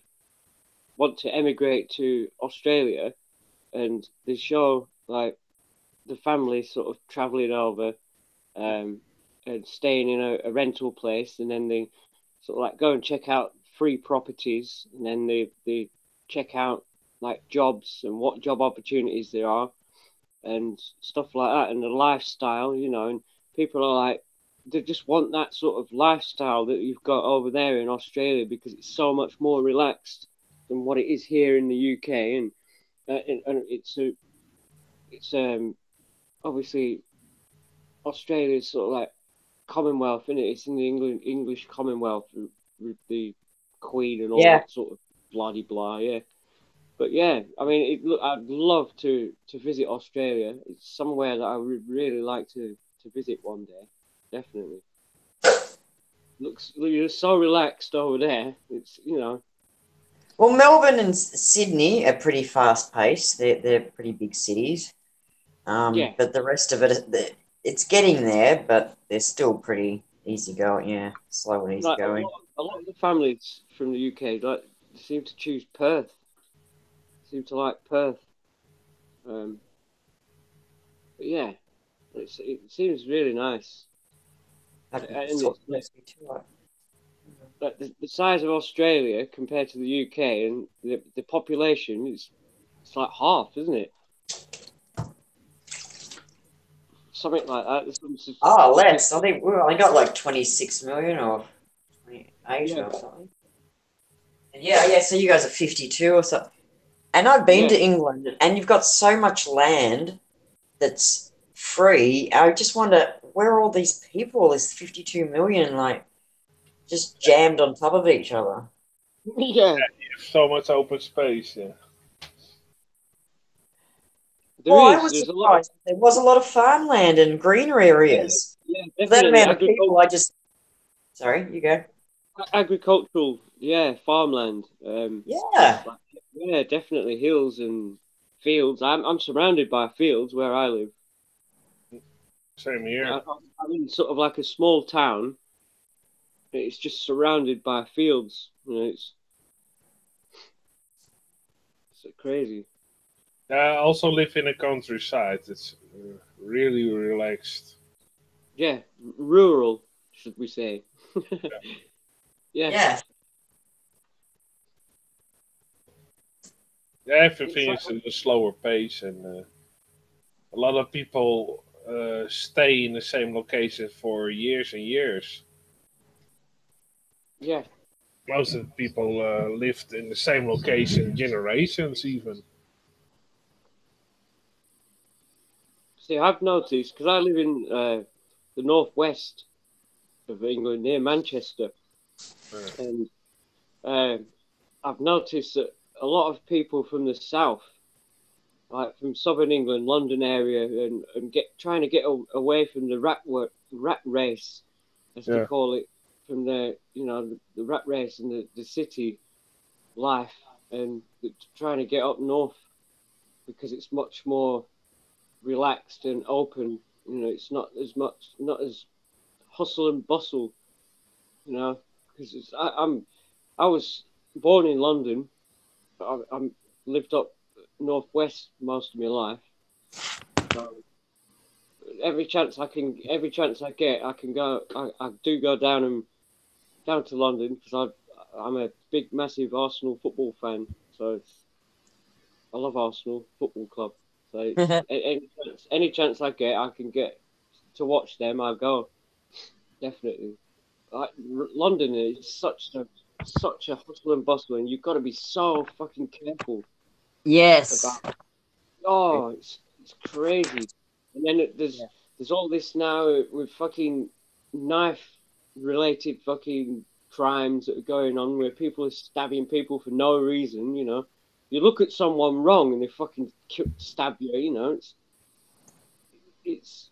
want to emigrate to Australia, and they show like the family sort of traveling over and staying in a rental place, and then they sort of like go and check out free properties, and then they check out like jobs and what job opportunities there are and stuff like that, and the lifestyle, and people are like, they just want that sort of lifestyle that you've got over there in Australia because it's so much more relaxed than what it is here in the UK, and it's obviously Australia's sort of like Commonwealth, isn't it? It's in the English Commonwealth with the Queen and all that sort of bloody blah, yeah. But yeah, I mean, I'd love to visit Australia. It's somewhere that I would really like to visit one day, definitely. You're so relaxed over there. It's Well, Melbourne and Sydney are pretty fast paced. They're pretty big cities. But the rest of it, it's getting there, but they're still pretty easy going. Yeah, slow and easy going. A lot of the families from the UK seem to choose Perth. Seem to like Perth. But yeah, it seems really nice. Like the size of Australia compared to the UK and the population, it's like half, isn't it? Something like that. Oh, less. I think we only got like 26 million or 28 or something. And yeah. So you guys are 52 or something. And I've been to England, and you've got so much land that's free. I just wonder where are all these people? There's 52 million, like, just jammed on top of each other. Yeah. So much open space, yeah. I was surprised. There was a lot of farmland and greener areas. Yeah, that amount of people, I just Sorry, you go. Agricultural, yeah, farmland. Yeah. Yeah, definitely hills and fields. I'm surrounded by fields where I live. Same here. I'm in sort of like a small town. It's just surrounded by fields. You know, it's crazy. I also live in a countryside. It's really relaxed. Yeah, rural, should we say? Yeah. Yeah. Everything is at a slower pace, and a lot of people stay in the same location for years and years. Yeah. Most of the people lived in the same location generations, even. See, I've noticed because I live in the northwest of England, near Manchester, and I've noticed that a lot of people from the south, like from southern England, London area, and trying to get away from the rat race, as they call it, from the the rat race and the city life, and trying to get up north because it's much more relaxed and open. You know, it's not as hustle and bustle. You know, because I was born in London, but I'm lived up northwest most of my life. So every chance I get, I can go. I do go down to London because I'm a big, massive Arsenal football fan. So I love Arsenal Football Club. So any chance I get, I can get to watch them. I go definitely. London is such a hustle and bustle, and you've got to be so fucking careful. Yes. It's crazy. And then there's all this now with fucking knife related fucking crimes that are going on where people are stabbing people for no reason. You know, you look at someone wrong and they fucking stab you. You know, it's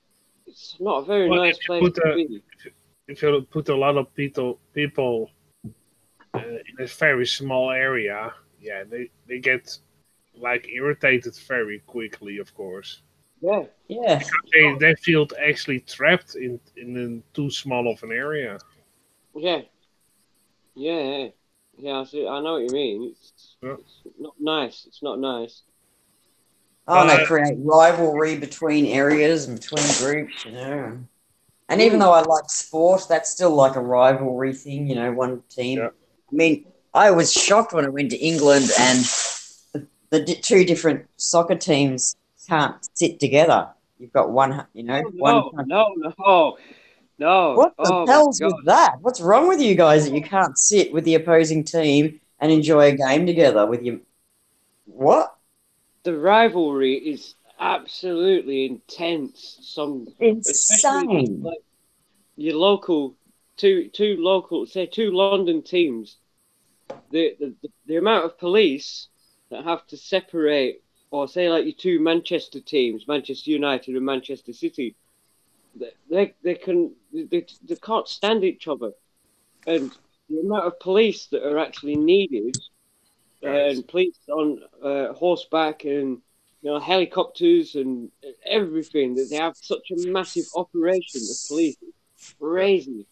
not a very nice place to be. If you put a lot of people in a very small area, yeah, they get like irritated very quickly, of course. Yeah. Because they feel actually trapped in too small of an area. Yeah. I know what you mean. It's not nice. It's not nice. Oh, and they create rivalry between areas and between groups, you know. And even though I like sport, that's still like a rivalry thing, you know, one team. Yeah. I mean, I was shocked when I went to England and the two different soccer teams can't sit together. You've got one, you know, No. What the hell's with that? What's wrong with you guys that you can't sit with the opposing team and enjoy a game together with your... What? The rivalry is absolutely intense. Insane. Like your local two London teams. The amount of police that have to separate, or say like your two Manchester teams, Manchester United and Manchester City, they can't stand each other, and the amount of police that are actually needed, and police on horseback and helicopters and everything, that they have such a massive operation of police. It's crazy.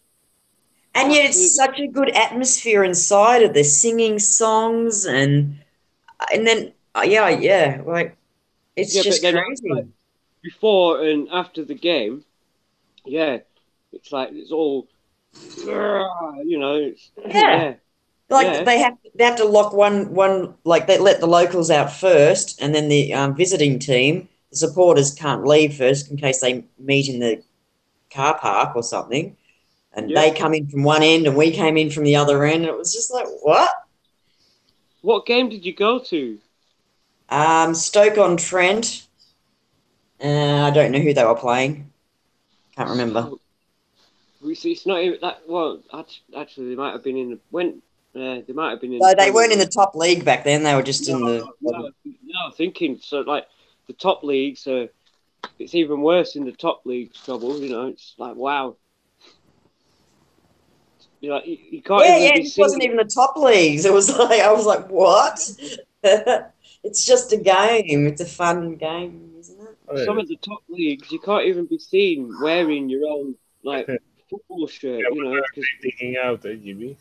And yet it's such a good atmosphere inside of the singing songs and then like it's just crazy. Like, before and after the game, it's like it's all Like they have to lock one like they let the locals out first, and then the visiting team, the supporters can't leave first in case they meet in the car park or something. And they come in from one end and we came in from the other end. And it was just like, what? What game did you go to? Stoke-on-Trent. I don't know who they were playing. Can't remember. It's not even that. Well, actually, they might have been in the they might have been in. No, they weren't in the top league back then. They were just in the. No, thinking so. Like the top leagues, it's even worse in the top leagues trouble. You know, it's like wow. You know, you can't Yeah, even yeah, be it seen. wasn't even the top leagues. It was like I was like, what? It's just a game. It's a fun game, isn't it? Some of the top leagues, you can't even be seen wearing your own like football shirt. You know, because digging out, Jimmy.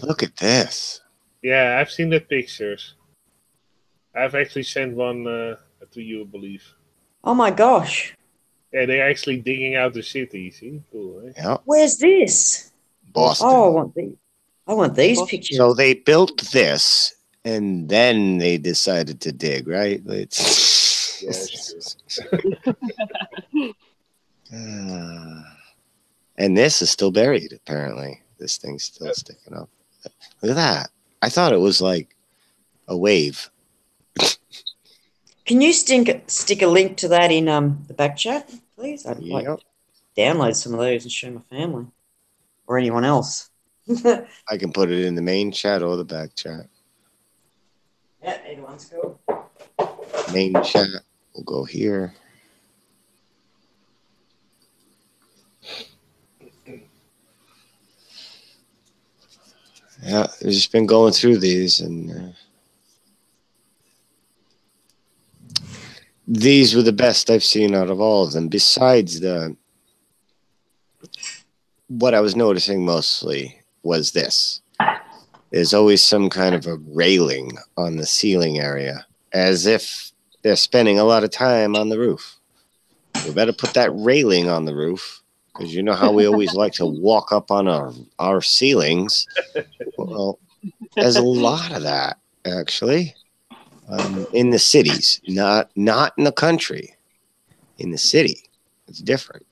Look at this. Yeah, I've seen the pictures. I've actually sent one to you, I believe. Oh my gosh. Yeah, they're actually digging out the city. See, cool. Right? Yeah. Where's this? Boston. Oh, I want these pictures. So they built this, and then they decided to dig, right? It's... Yes. And this is still buried, apparently. This thing's still sticking up. Look at that. I thought it was like a wave. Can you stick a link to that in the back chat, please? I'd like to download some of those and show my family or anyone else. I can put it in the main chat or the back chat. Yeah, either one's cool. Main chat will go here. Yeah, I've just been going through these, and these were the best I've seen out of all of them. Besides what I was noticing mostly was this. There's always some kind of a railing on the ceiling area, as if they're spending a lot of time on the roof. We better put that railing on the roof, because you know how we always like to walk up on our ceilings. Well, there's a lot of that, actually, in the cities, not in the country. In the city, it's different.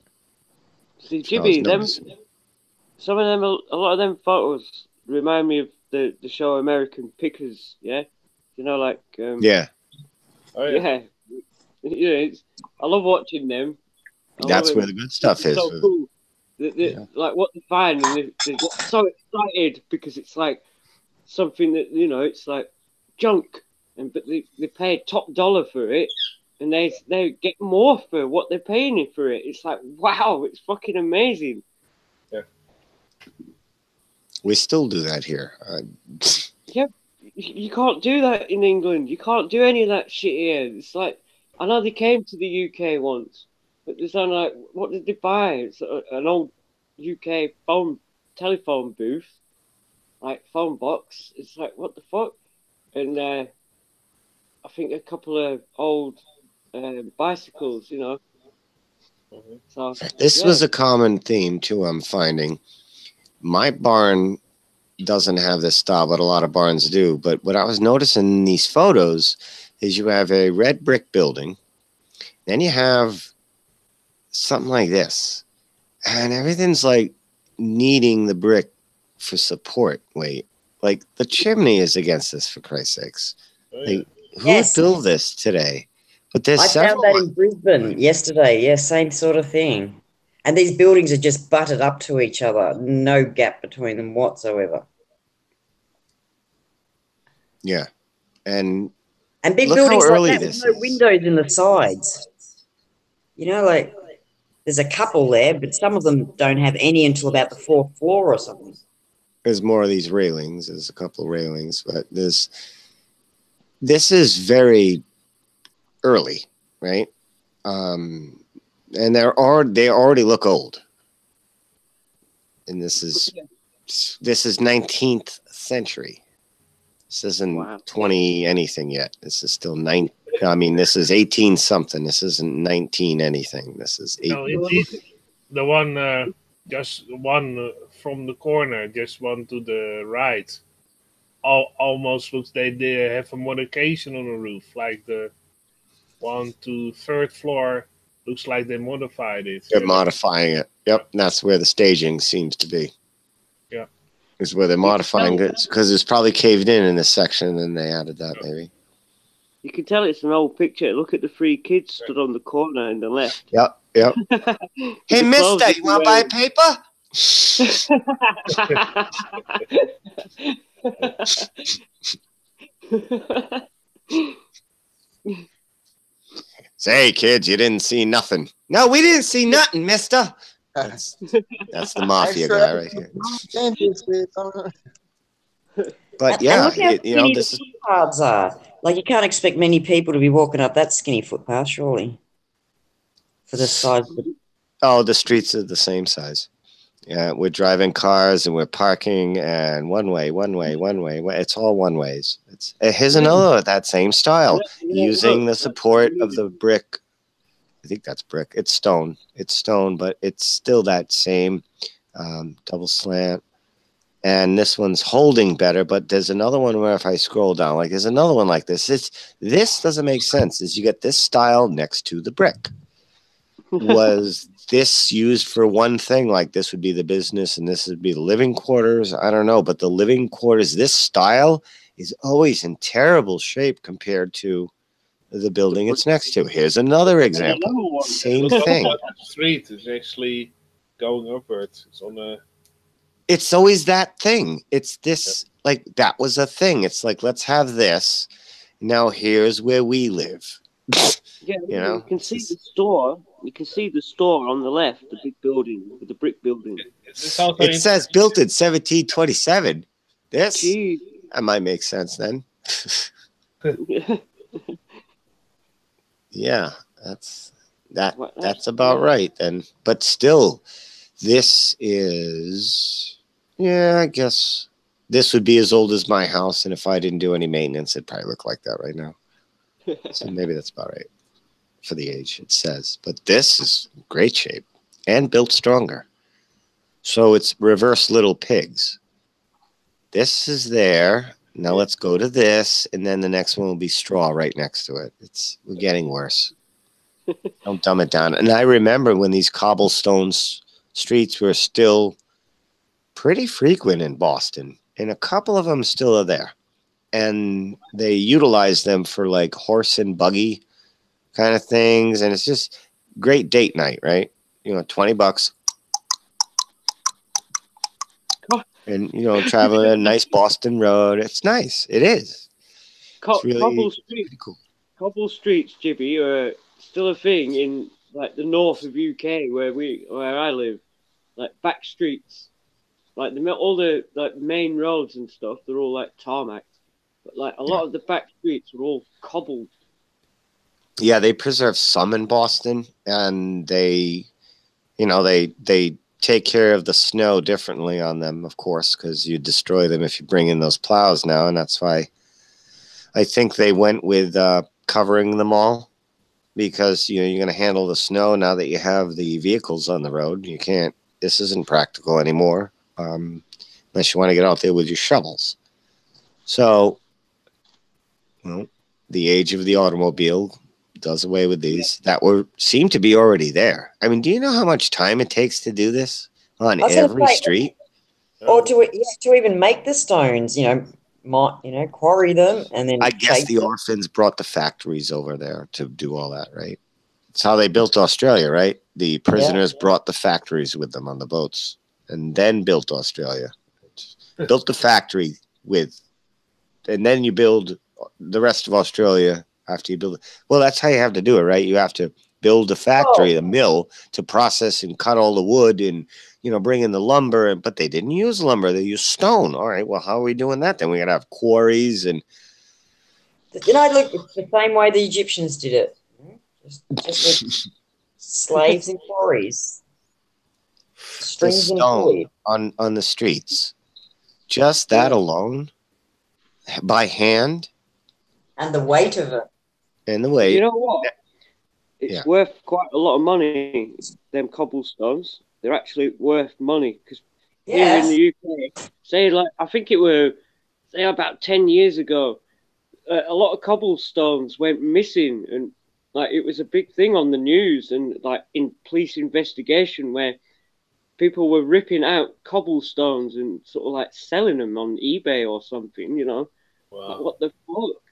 See, Jimmy, some of them, a lot of them photos remind me of the show American Pickers. Yeah, you know, like yeah, oh, yeah. I love watching them. That's where the good stuff is. So cool. Like what they find, and they get so excited because it's like something that it's like junk, but they pay top dollar for it, and they get more for what they're paying for it. It's like, wow, it's fucking amazing. Yeah, we still do that here. Yeah, you can't do that in England. You can't do any of that shit here. It's like, I know they came to the UK once, but there's only like, what did they buy? It's an old UK telephone booth, like phone box. It's like, what the fuck? And I think a couple of old bicycles, So this was a common theme too. I'm finding my barn doesn't have this style, but a lot of barns do. But what I was noticing in these photos is you have a red brick building, then you have something like this, and everything's like needing the brick for support weight. Like the chimney is against this, for Christ's sakes. Like, who would build this today? But there's I found that in Brisbane yesterday. Yeah, same sort of thing. And these buildings are just butted up to each other. No gap between them whatsoever. Yeah. And big look buildings how early like that with no windows in the sides. Like there's a couple there, but some of them don't have any until about the fourth floor or something. There's more of these railings. There's a couple of railings, but this is very early, right? And they already look old. And this is 19th century. This isn't 20 anything yet. This is still this is 18 something. This isn't 19 anything. This is 18. No, indeed, the one just one from the corner, just one to the right, almost looks they have a modification on the roof, like the 1 to 3rd floor looks like they modified it. They're modifying it. Yep, and that's where the staging seems to be. Yeah, is where they're modifying it because it's probably caved in this section, and they added that maybe. You can tell it's an old picture. Look at the 3 kids stood on the corner in the left. Yep. Hey, mister, you want to buy a paper? Say, hey, kids, you didn't see nothing. No, we didn't see nothing, mister. That's the mafia guy right here. But yeah, and look how you know, skinny the this is footpaths are. Like, you can't expect many people to be walking up that skinny footpath, surely, for the size of the... Oh, the streets are the same size. Yeah, we're driving cars and we're parking and one way. It's all one ways. Here's another of that same style, using the support of the brick. I think that's brick. It's stone. It's stone, but it's still that same double slant. And this one's holding better, but there's another one where if I scroll down, like there's another one like this. This doesn't make sense. Is you get this style next to the brick. Was this used for one thing? Like this would be the business and this would be the living quarters? I don't know, but the living quarters, this style is always in terrible shape compared to the building it's next to. Here's another example. Same thing. The street is actually going upwards. It's on a... It's always that thing. It's this, like, that was a thing. It's like, let's have this. Now here's where we live. Yeah, you know, you can see the store. You can see the store on the left, the big building, the brick building. It says built in 1727. This, that might make sense then. Yeah, that's about right then. But still, this is, yeah, I guess this would be as old as my house, and if I didn't do any maintenance, it'd probably look like that right now. So maybe that's about right for the age, it says. But this is great shape and built stronger. So it's reverse Little Pigs. This is there. Now let's go to this, and then the next one will be straw right next to it. We're getting worse. Don't dumb it down. And I remember when these cobblestone streets were still pretty frequent in Boston, and a couple of them still are there. And they utilize them for like horse and buggy kind of things. And it's just great date night, right? You know, $20. And, you know, traveling a nice Boston road. It's nice. It is. It's really cool. Cobble streets, Jibby, are still a thing in like the north of UK where I live. Like back streets. Like all the like main roads and stuff, they're all like tarmac. But like a lot of the back streets are all cobbled. Yeah, they preserve some in Boston, and they take care of the snow differently on them, of course, because you destroy them if you bring in those plows now, and that's why I think they went with covering them all, because you're going to handle the snow now that you have the vehicles on the road. You can't. This isn't practical anymore, unless you want to get out there with your shovels. So. Well, the age of the automobile does away with these that seem to be already there. I mean, do you know how much time it takes to do this on every street? Or to even make the stones, quarry them and then. I guess the Orphans brought the factories over there to do all that, right? It's how they built Australia, right? The prisoners brought the factories with them on the boats and then built Australia. Built the factory and then you build the rest of Australia after you build it. Well, that's how you have to do it, right? You have to build a factory, a mill to process and cut all the wood and, bring in the lumber. But they didn't use lumber. They used stone. All right. Well, how are we doing that? Then we got to have quarries and. Look, it's the same way the Egyptians did it. Just with slaves and quarries. Strings the stone on the streets. Just that alone. By hand. And the weight of it. And the weight. You know what? It's worth quite a lot of money, them cobblestones. They're actually worth money. Because here in the UK, I think it were, about 10 years ago, a lot of cobblestones went missing. And it was a big thing on the news and in police investigation where people were ripping out cobblestones and sort of selling them on eBay or something, Wow. What the fuck?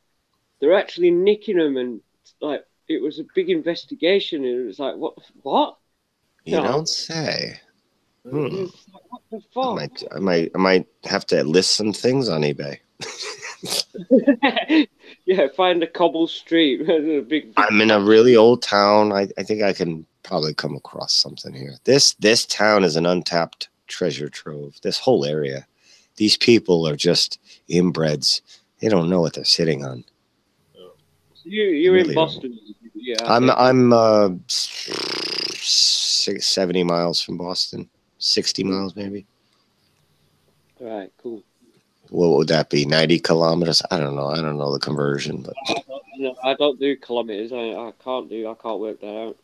They're actually nicking them, and it was a big investigation, and it was what? You don't say. What the fuck? I might have to list some things on eBay. Yeah, find a cobble street. I'm in a really old town. I think I can probably come across something here. This town is an untapped treasure trove. This whole area. These people are just inbreds. They don't know what they're sitting on. You're really in Boston. Yeah. I'm 70 miles from Boston. 60 miles maybe. All right, cool. What would that be? 90 kilometers? I don't know. I don't know the conversion, but I don't do kilometers. I can't work that out.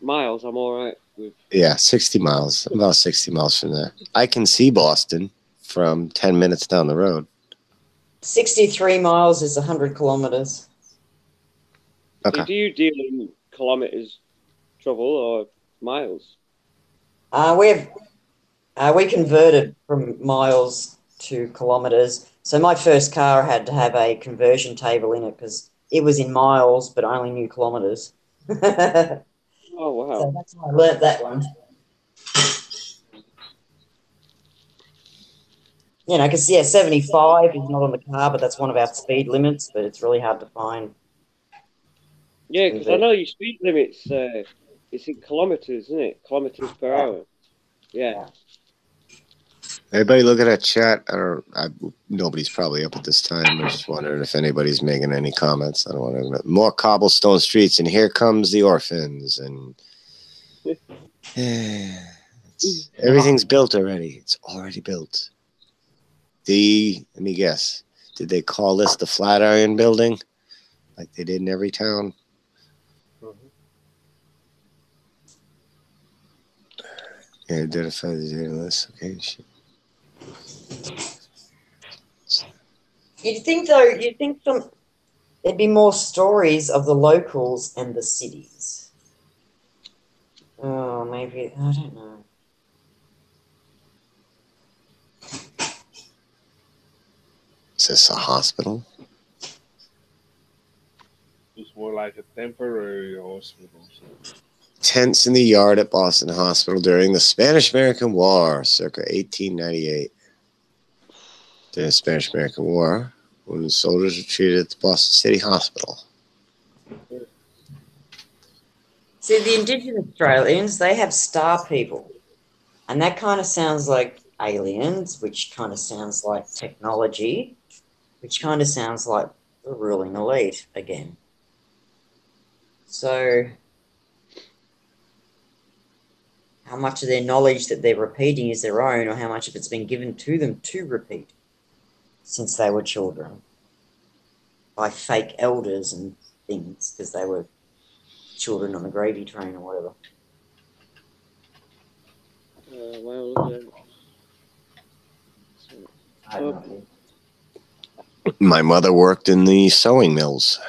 Miles, I'm all right with. yeah, 60 miles. About 60 miles from there. I can see Boston from 10 minutes down the road. 63 miles is 100 kilometers. Okay. So do you deal in kilometers travel or miles? We converted from miles to kilometers. So my first car had to have a conversion table in it because it was in miles, but I only knew kilometers. Oh, wow. So that's how I learnt that one. You know, because, 75 is not on the car, but that's one of our speed limits, but it's really hard to find. Yeah, because I know your speed limit's it's in kilometers, isn't it? Kilometers per hour. Yeah. Everybody look at that chat. Nobody's probably up at this time. I'm just wondering if anybody's making any comments. I don't want to. More cobblestone streets, and here comes the orphans, and everything's built already. It's already built. Let me guess. Did they call this the Flatiron Building, like they did in every town? Yeah, identify the data list. Okay. You'd think there'd be more stories of the locals and the cities. Oh, maybe, I don't know. Is this a hospital? It's more like a temporary hospital. Tents in the yard at Boston Hospital during the Spanish-American War, circa 1898. During the Spanish-American War, when the soldiers were treated at the Boston City Hospital. See, the indigenous Australians, they have star people. And that kind of sounds like aliens, which kind of sounds like technology, which kind of sounds like the ruling elite again. So, how much of their knowledge that they're repeating is their own, or how much of it's been given to them to repeat since they were children by fake elders and things because they were children on the gravy train or whatever. I don't know. My mother worked in the sewing mills.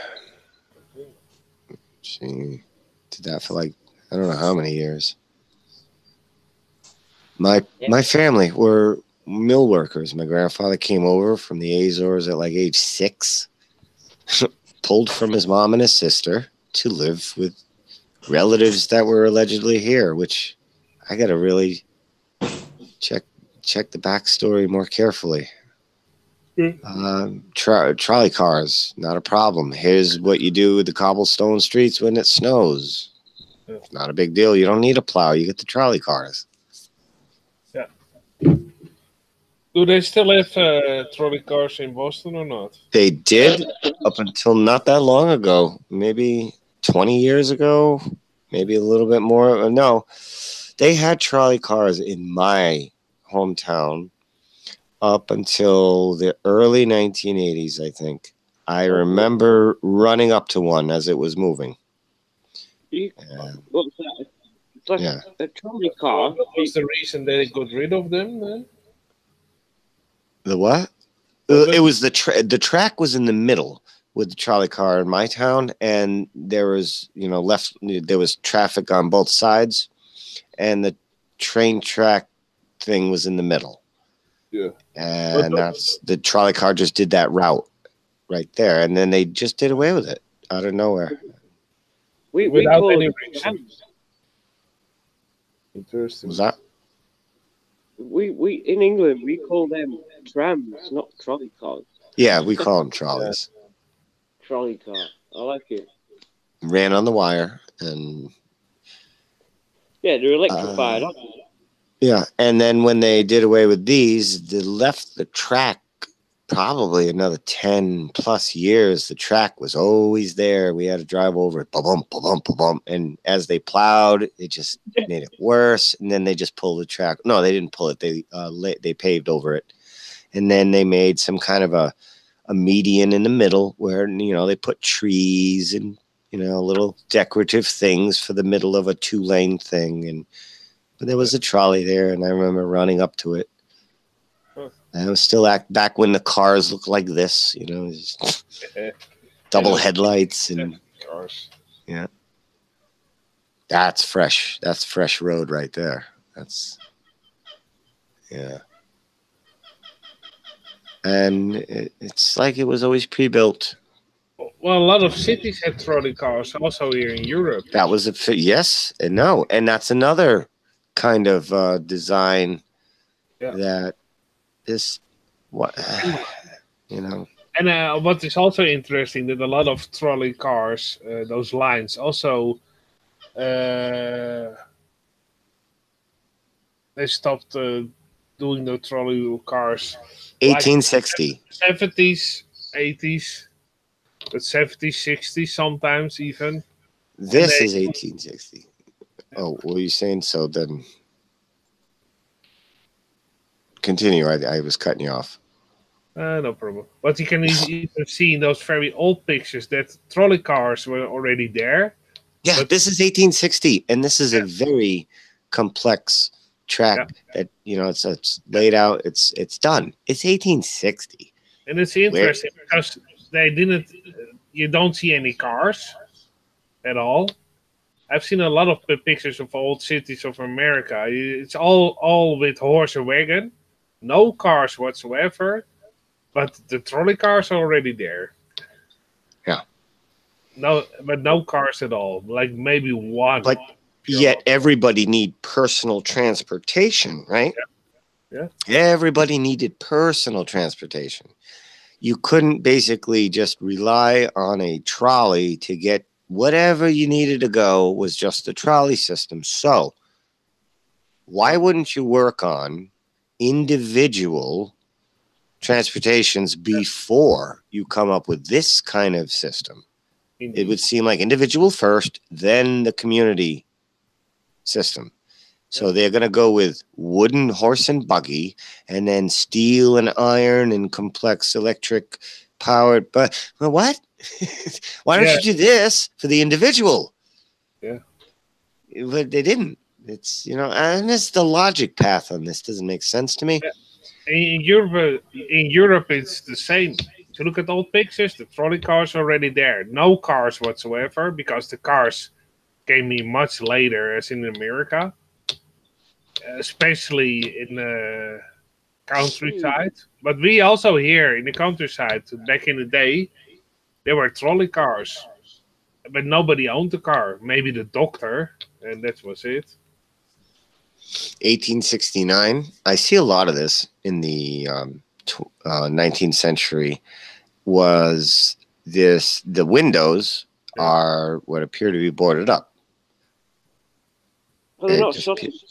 She did that for like, I don't know how many years. My family were mill workers. My grandfather came over from the Azores at like age 6, pulled from his mom and his sister to live with relatives that were allegedly here, which I got to really check the backstory more carefully. Trolley cars, not a problem. Here's what you do with the cobblestone streets when it snows. Not a big deal. You don't need a plow. You get the trolley cars. Yeah. Do they still have trolley cars in Boston or not? They did up until not that long ago. Maybe 20 years ago. Maybe a little bit more. No, they had trolley cars in my hometown up until the early 1980s, I think. I remember running up to one as it was moving. What's that? It's like a trolley car. What was the reason they got rid of them then? The what? It was the track was in the middle with the trolley car in my town, and there was there was traffic on both sides, and the train track thing was in the middle. Yeah. And that's the trolley car just did that route right there, and then they just did away with it out of nowhere. We call any it reason. Interesting. Was that? We in England we call them trams, not trolley cars. Yeah, we call them trolleys. Trolley car. I like it. Ran on the wire. and yeah, they're electrified. Aren't they? yeah. And then when they did away with these, they left the track probably another 10 plus years. The track was always there. We had to drive over it, ba-bum, ba-bum, ba-bum. And as they plowed, it just made it worse. And then they just pulled the track. No, they didn't pull it. They paved over it. And then they made some kind of a median in the middle where, you know, they put trees and, you know, little decorative things for the middle of a 2-lane thing. But there was a trolley there, and I remember running up to it. And it was still back when the cars looked like this, you know, double headlights and yeah. That's fresh. That's fresh road right there. That's yeah. And it's like it was always pre-built. Well, a lot of cities had trolley cars, also here in Europe. That was yes and no, and that's another kind of design that is what you know. And what is also interesting that a lot of trolley cars, those lines, also they stopped doing the trolley cars. 1860, like 70s, 80s, the 70s, 60s, sometimes even. This is 1860. Oh, what are you saying? So then, continue. I was cutting you off. No problem. But you can even see in those very old pictures that trolley cars were already there. Yeah, but this is 1860, and this is a very complex track that, you know, it's laid out. It's done. It's 1860. And it's interesting because they didn't. You don't see any cars at all. I've seen a lot of pictures of old cities of America. It's all with horse and wagon, no cars whatsoever. But the trolley cars are already there. Yeah. No, but no cars at all. Like maybe one. But yet everybody need personal transportation, right? Yeah. Everybody needed personal transportation. You couldn't basically just rely on a trolley to get whatever you needed to go was just the trolley system. So why wouldn't you work on individual transportations before you come up with this kind of system? It would seem like individual first, then the community system. So they're going to go with wooden horse and buggy, and then steel and iron and complex electric powered. But well, what? Why don't you do this for the individual? Yeah. But they didn't. It's, you know, and it's the logic path on this doesn't make sense to me. Yeah. In Europe, it's the same. If you look at old pictures, the trolley cars are already there. No cars whatsoever, because the cars came in much later, as in America, especially in the countryside. But we also here in the countryside, back in the day, there were trolley cars, but nobody owned the car. Maybe the doctor, and that was it. 1869. I see a lot of this in the 19th century. Was this the windows are what appear to be boarded up? Well, they're not sausage.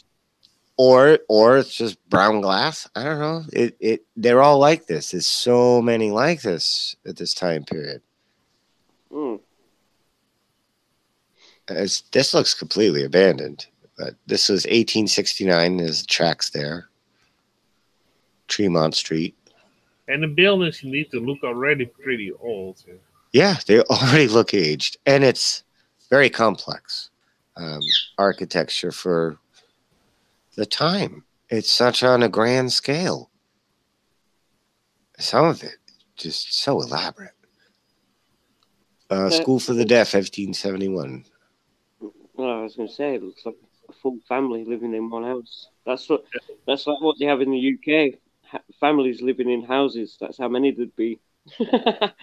Or it's just brown glass. I don't know. They're all like this. There's so many like this at this time period. This looks completely abandoned. But this was 1869. There's the tracks there. Tremont Street. And the buildings need to look already pretty old. Yeah, they already look aged. And it's very complex architecture for the time. It's such on a grand scale. Some of it just so elaborate. School for the Deaf, 1571. Well, I was going to say, it looks like a full family living in one house. That's like what they have in the UK. Families living in houses. That's how many there'd be. But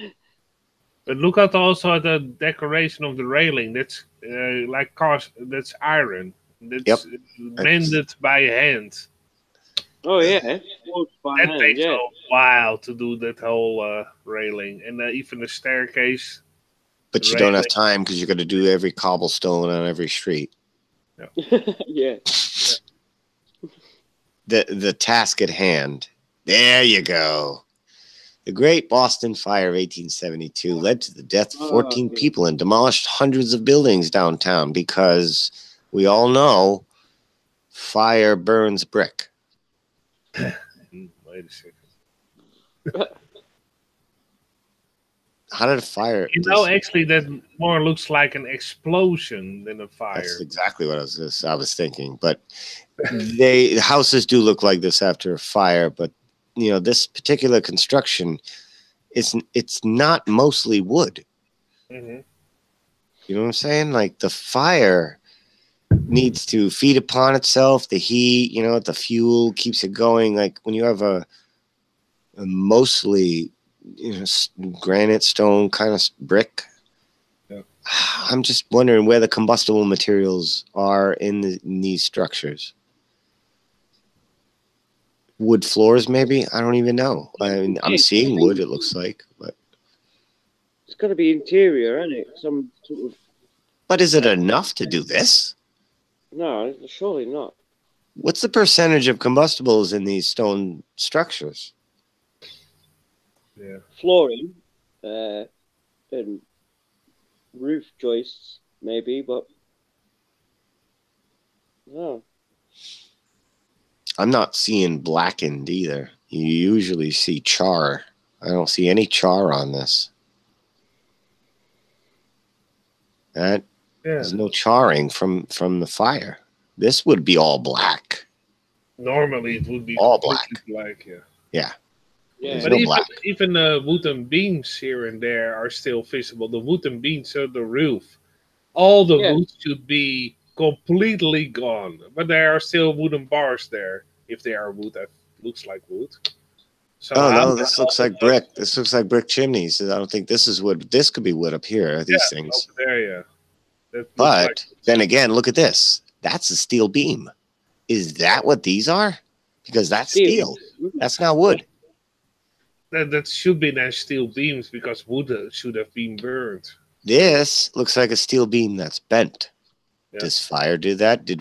look at also at the decoration of the railing. That's like cars. That's iron. That's mended by hand. Oh yeah, that takes a while to do that whole railing, and even the staircase. But you don't have time because you're going to do every cobblestone on every street. Yeah. The task at hand. There you go. The Great Boston Fire of 1872 led to the death of 14 people and demolished hundreds of buildings downtown because we all know fire burns brick. Wait a second. How did a fire... actually, that more looks like an explosion than a fire. That's exactly what I was thinking. But the houses do look like this after a fire, but this particular construction, it's not mostly wood. Mm-hmm. You know what I'm saying? Like the fire needs to feed upon itself. The heat, the fuel keeps it going. Like when you have a mostly granite stone kind of brick. Yeah. I'm just wondering where the combustible materials are in these structures. Wood floors, maybe? I don't even know. I mean, I'm seeing wood, it looks like. But it's got to be interior, isn't it? Some sort of... But is it enough to do this? No, surely not. What's the percentage of combustibles in these stone structures? Yeah. Flooring, and roof joists, maybe, but no. I'm not seeing blackened either. You usually see char. I don't see any char on this. There's no charring from the fire. This would be all black. Normally, it would be all black. Yeah. Yeah. But even the wooden beams here and there are still visible. The wooden beams on the roof. All the wood should be completely gone. But there are still wooden bars there. If they are wood, that looks like wood. So no, this looks like brick. This looks like brick chimneys. I don't think this is wood. This could be wood up here, these things. Over there, yeah. But then again, look at this. That's a steel beam. Is that what these are? Because that's steel. That's not wood. That should be then steel beams because wood should have been burned. This looks like a steel beam that's bent. Yeah. Does fire do that? Did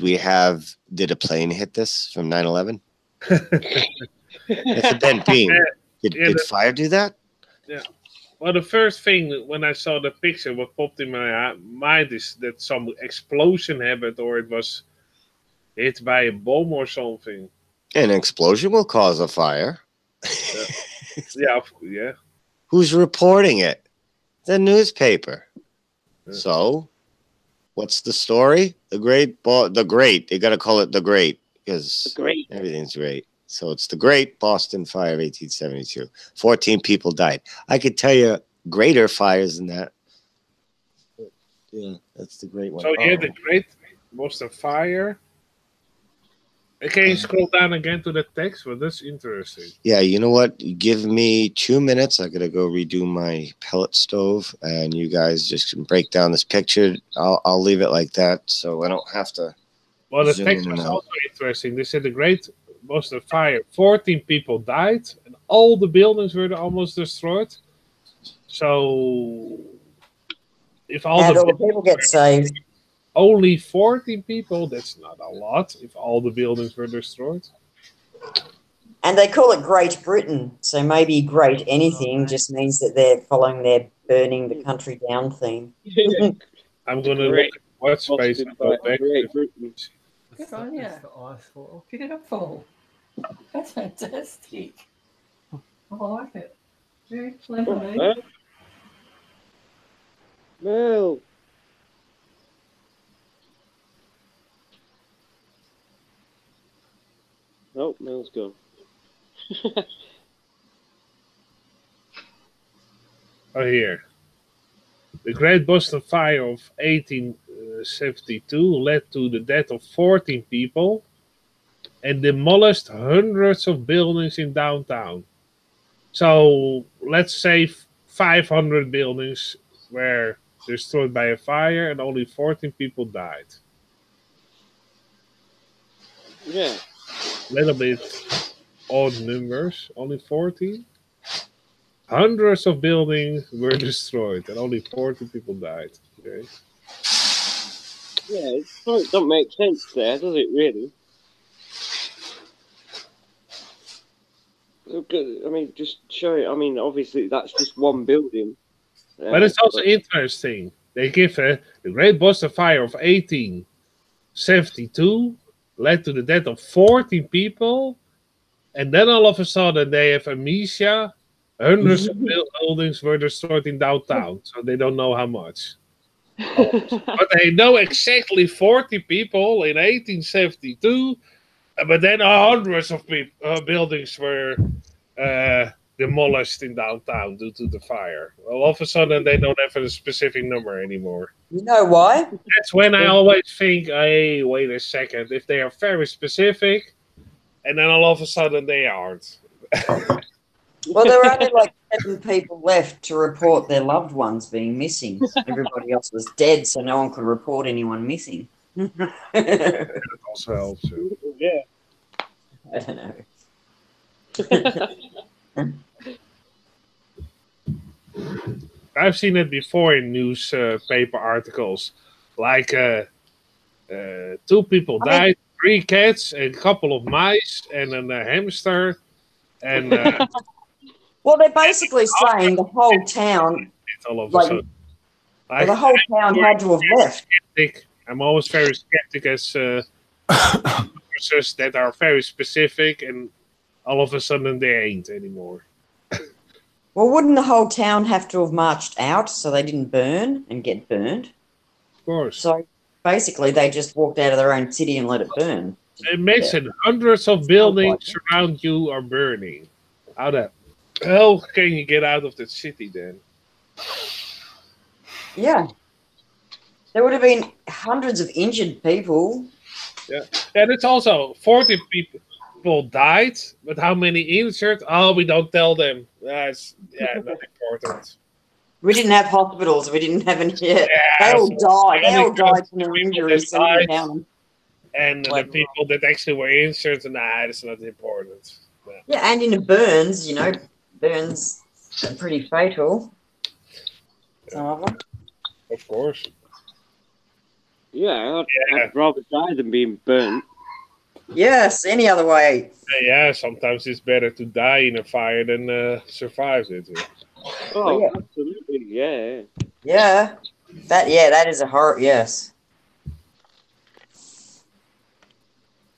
a plane hit this from 9/11? It's a bent beam. Did fire do that? Yeah. Well, the first thing when I saw the picture, what popped in my mind is that some explosion happened or it was hit by a bomb or something. An explosion will cause a fire. Yeah. Who's reporting it? The newspaper. Yeah. So, what's the story? The Great. They got to call it the Great because everything's great. So it's the Great Boston Fire of 1872. 14 people died. I could tell you greater fires than that. Yeah, that's the great one. So the Great Boston Fire. Can you scroll down again to the text? Well, that's interesting. Yeah, you know what? Give me 2 minutes. I gotta go redo my pellet stove, and you guys just can break down this picture. I'll leave it like that, so I don't have to. Well, the text was also interesting. They said the Great Boston Fire, 14 people died, and all the buildings were almost destroyed. So, if all the people get saved. Only 14 people, that's not a lot if all the buildings were destroyed. And they call it Great Britain, so maybe great anything just means that they're following their burning the country down theme. I'm going to look at what space and go back. Good on you. Pick it up, Paul. That's fantastic. I like it. Very clever. Mel. Oh, Mel's gone. Here. The Great Boston Fire of 1872 led to the death of 14 people and demolished hundreds of buildings in downtown. So let's say 500 buildings were destroyed by a fire and only 14 people died. Yeah. A little bit odd numbers, only 14. hundreds of buildings were destroyed and only 40 people died. Okay. Yeah, it don't make sense there, does it really? I mean, just show it. I mean, obviously that's just one building. But it's also interesting. They give the Great Boston Fire of 1872 led to the death of 14 people, and then all of a sudden they have amnesia. Hundreds of buildings were destroyed in downtown, so they don't know how much. But they know exactly 40 people in 1872, but then hundreds of buildings were demolished in downtown due to the fire. Well, all of a sudden they don't have a specific number anymore. You know why? That's when I always think, hey, wait a second, if they are very specific, and then all of a sudden they aren't. Well, there were only like 7 people left to report their loved ones being missing. Everybody else was dead, so no one could report anyone missing. That also helps. Yeah. I don't know. I've seen it before in newspaper articles. Like 2 people died, 3 cats, a couple of mice, and a hamster. And well, they're basically saying the whole town, the whole town had to have left. I'm always very skeptic as officers that are very specific, and all of a sudden they ain't anymore. Well, wouldn't the whole town have to have marched out so they didn't burn and get burned? Of course. So basically they just walked out of their own city and let it burn. Imagine hundreds of buildings around you are burning. How the hell can you get out of that city then? Yeah. There would have been hundreds of injured people. Yeah. And it's also 40 people died, but how many injured? Oh, we don't tell them. That's not important. We didn't have hospitals. We didn't have any. Yeah, they all died. They all because died from their injuries. So we didn't count them. And the people that actually were injured, that's not important. Yeah, and in the burns, burns are pretty fatal. Some of them. Of course. Yeah, I'd rather die than being burnt. Yes, any other way. Yeah, sometimes it's better to die in a fire than survive it. Oh, yeah. Absolutely, yeah. Yeah, that is a horror. Yes.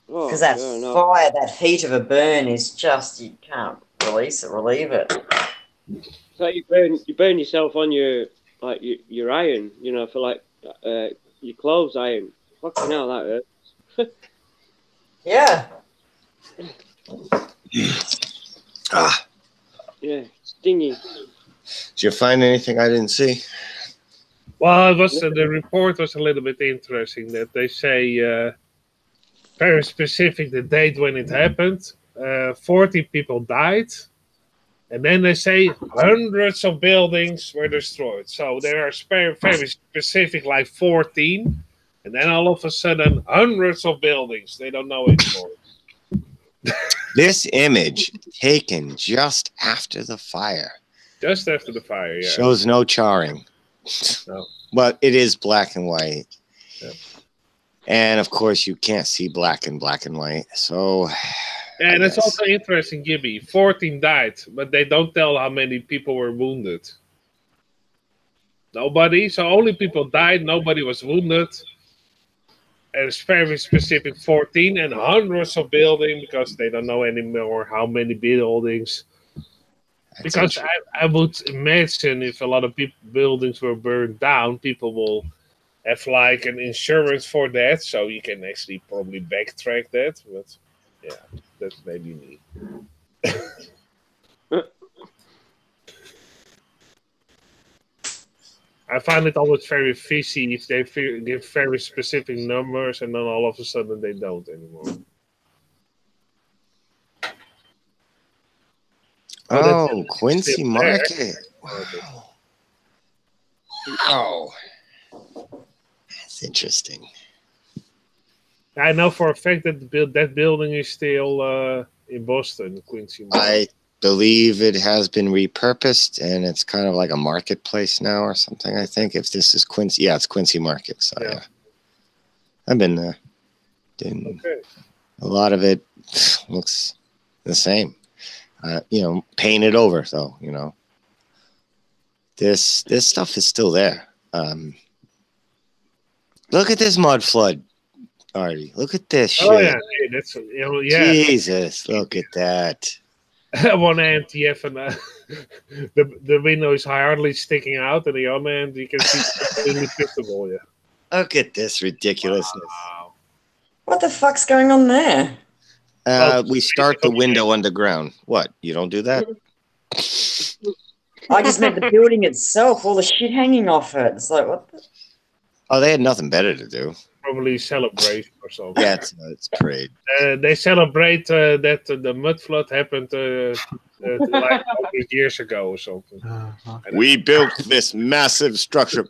Because that fire, that heat of a burn is just, you can't relieve it. So you burn yourself on your iron, for your clothes iron. Fucking hell, that hurts. Yeah. Yeah, stingy. Did you find anything I didn't see? Well, the report was a little bit interesting that they say very specific the date when it happened. 40 people died, and then they say hundreds of buildings were destroyed. So there are very specific, like 14, and then all of a sudden hundreds of buildings. They don't know anymore. This image taken just after the fire. Just after the fire, yeah. Shows no charring. No. But it is black and white. Yeah. And of course you can't see black and white. So and it's also interesting, Gibby. 14 died, but they don't tell how many people were wounded. Nobody. So only people died, nobody was wounded. And it's very specific 14 and hundreds of buildings because they don't know anymore how many buildings. Because I would imagine if a lot of buildings were burned down, people will have like an insurance for that, so you can actually probably backtrack that. But yeah, that's maybe me. I find it always very fishy if they give very specific numbers and then all of a sudden they don't anymore. Oh, Quincy Market. Wow. Oh, that's interesting. I know for a fact that that building is still in Boston, Quincy Market. believe it has been repurposed, and it's kind of like a marketplace now or something, I think. If this is Quincy, yeah, it's Quincy Market. So yeah, I've been there. A lot of it looks the same. You know, painted over, though. You know, this stuff is still there. Look at this mud flood, Artie. Look at this shit. Oh yeah, hey, that's yeah. Jesus, look at that. On one end you have the window is hardly sticking out, and the other end you can see completely visible. Yeah. Look at this ridiculousness. Wow. What the fuck's going on there? We start the window underground. What? You don't do that? I just meant the building itself, all the shit hanging off it. It's like, what the? Oh, they had nothing better to do. Probably celebration or something. Yeah, it's parade. They celebrate that the mud flood happened like 100 years ago or something. We built this massive structure.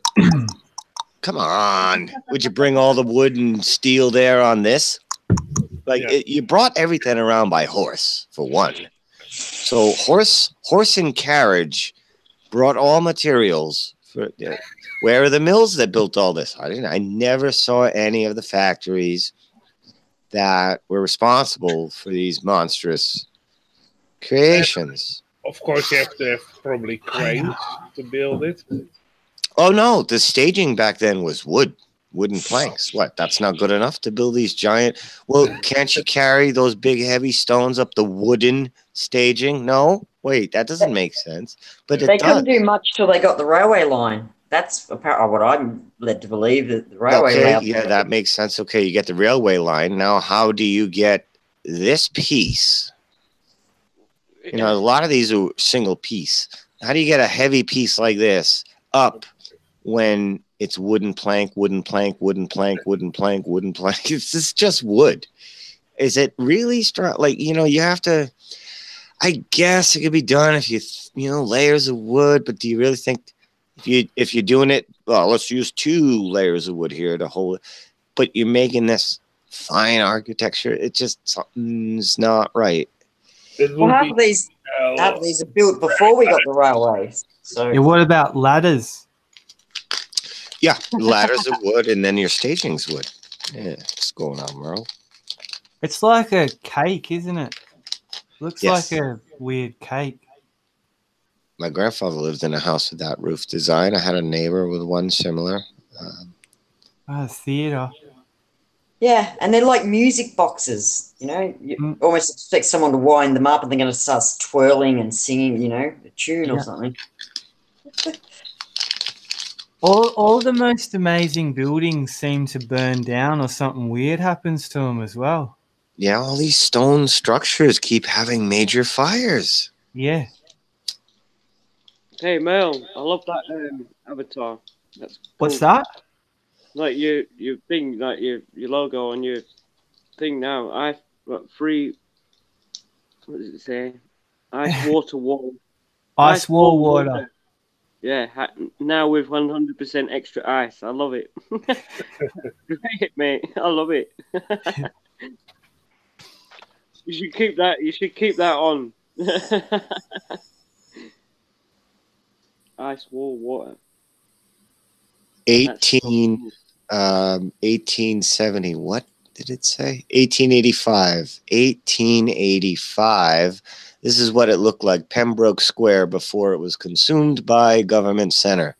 Come on. Would you bring all the wood and steel there on this? Like, you brought everything around by horse, for one. So horse and carriage brought all materials. Where are the mills that built all this? I never saw any of the factories that were responsible for these monstrous creations. Of course, you have to have probably cranes to build it. Oh, no. The staging back then was wooden planks. What? That's not good enough to build these giant... Well, can't you carry those big, heavy stones up the wooden staging? No? Wait, that doesn't make sense. But they couldn't do much till they got the railway line. That's apparently what I'm led to believe, that the railway line. Yeah, that makes sense. Okay, you get the railway line. Now, how do you get this piece? You know, a lot of these are single piece. How do you get a heavy piece like this up when it's wooden plank, wooden plank, wooden plank, wooden plank, wooden plank? It's just wood. Is it really strong? Like, you know, you have to... I guess it could be done if you know, layers of wood, but do you really think... If you're doing it, well, let's use 2 layers of wood here to hold it. But you're making this fine architecture. It just something's not right. Well, half of these are built before we got the railways. So yeah, what about ladders? Yeah, ladders of wood, and then your staging's wood. Yeah, what's going on, Merle? It's like a cake, isn't it? Looks Yes. like a weird cake. My grandfather lived in a house with that roof design. I had a neighbor with one similar. Theatre. yeah, and they're like music boxes. You know, you almost expect someone to wind them up, and they're going to start twirling and singing. You know, a tune or something. All the most amazing buildings seem to burn down, or something weird happens to them as well. Yeah, all these stone structures keep having major fires. Yeah. Hey Mel, I love that avatar. That's cool. What's that? Like your thing, like your logo on your thing now. I've got free. What does it say? Ice water wall. Ice wall water. Yeah, now with 100% extra ice. I love it. Great, mate. I love it. You should keep that. You should keep that on. Ice wall water. 1870. What did it say? 1885. 1885. This is what it looked like. Pembroke Square before it was consumed by Government Center.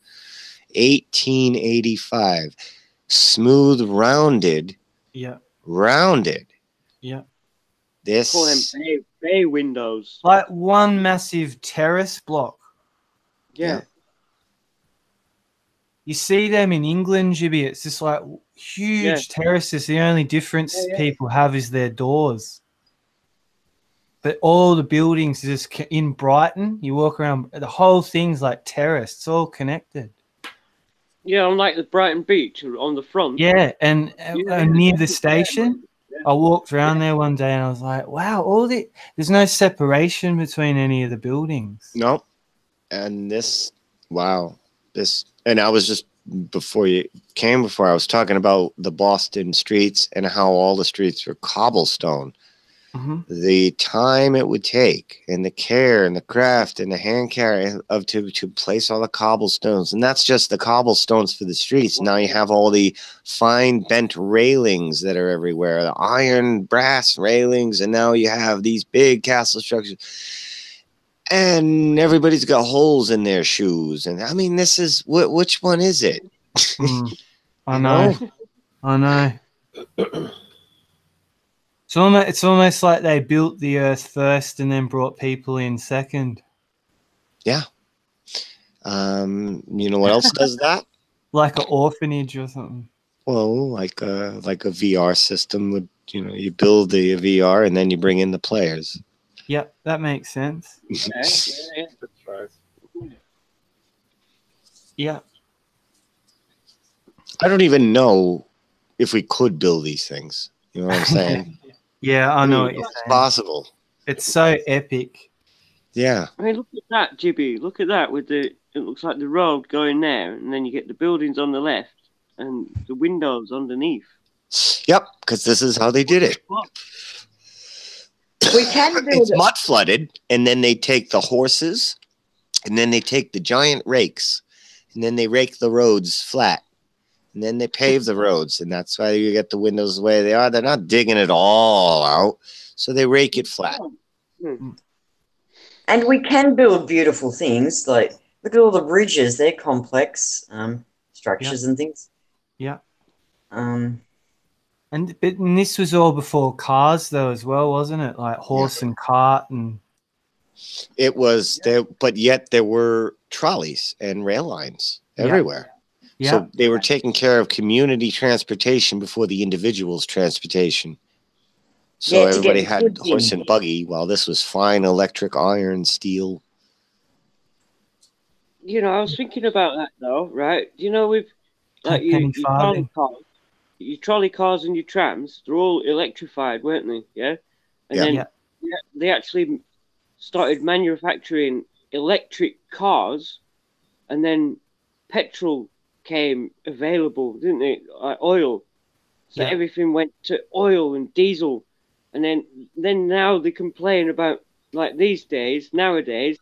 1885. Smooth, rounded. Yeah. Rounded. Yeah. This. Call them bay windows. Like one massive terrace block. Yeah. You see them in England, Jibby. It's just like huge terraces. The only difference people have is their doors. But all the buildings just in Brighton, you walk around, the whole thing's like terrace. It's all connected. Yeah, on like the Brighton Beach on the front. Yeah, and near the station, I walked around there one day and I was like, wow, there's no separation between any of the buildings. Nope. And this, wow. And I was just, before I was talking about the Boston streets and how all the streets were cobblestone. the time it would take and the care and the craft and the hand care of to place all the cobblestones. And that's just the cobblestones for the streets. Now you have all the fine bent railings that are everywhere, the iron brass railings, and now you have these big castle structures. And everybody's got holes in their shoes. And I mean, this is which one is it? I know. I know. It's almost like they built the earth first and then brought people in second. Yeah. You know what else does that? Like an orphanage or something. Well, like a VR system would, you build the VR and then you bring in the players. Yep, that makes sense. That's right. Yeah. I don't even know if we could build these things. You know what I'm saying? Yeah, I know what you're saying. It's possible. It's so epic. Yeah. I mean, look at that, Jibby. Look at that with it looks like the road going there, and then you get the buildings on the left and the windows underneath. Yep, because this is how they did it. We can build it's mud flooded, and then they take the horses, and then they take the giant rakes, and then they rake the roads flat, and then they pave the roads, and that's why you get the windows the way they are. They're not digging it all out, so they rake it flat. And we can build beautiful things. Like, look at all the bridges. They're complex structures and things. Yeah. Um, and this was all before cars, though, as well, wasn't it? Like horse and cart and... It was there, but yet there were trolleys and rail lines everywhere. Yeah. So they were taking care of community transportation before the individual's transportation. So everybody had horse and buggy, while this was fine electric, iron, steel. You know, I was thinking about that though, right? You know, with like your trolley cars and your trams, they're all electrified, weren't they? Yeah. And then they actually started manufacturing electric cars, and then petrol came available, didn't they? Like oil. So everything went to oil and diesel. And then now they complain about, like these days, nowadays,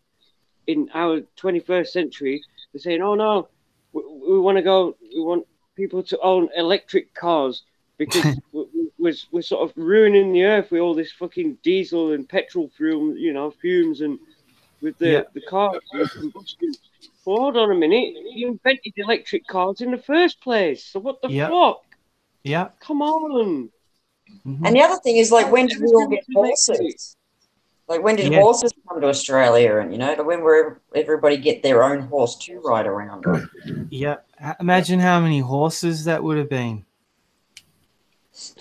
in our 21st century, they're saying, oh no, we want people to own electric cars because we're sort of ruining the earth with all this fucking diesel and petrol fumes and with the cars and combustion. Well, hold on a minute, you invented electric cars in the first place, so what the fuck? Yeah. Come on. And the other thing is, like, when did we all get horses? Like, when did horses come to Australia? And, when were everybody get their own horse to ride around? Yeah. Imagine how many horses that would have been.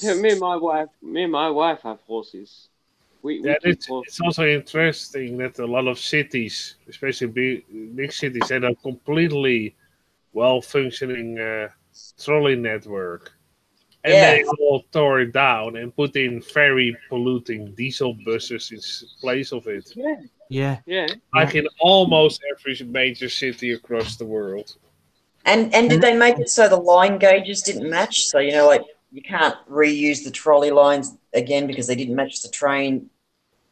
Me and my wife have horses. It's also interesting that a lot of cities, especially big cities, had a completely well-functioning trolley network. And they all tore it down and put in very polluting diesel buses in place of it. Yeah. Like in almost every major city across the world. And did they make it so the line gauges didn't match? So, like, you can't reuse the trolley lines again because they didn't match the train,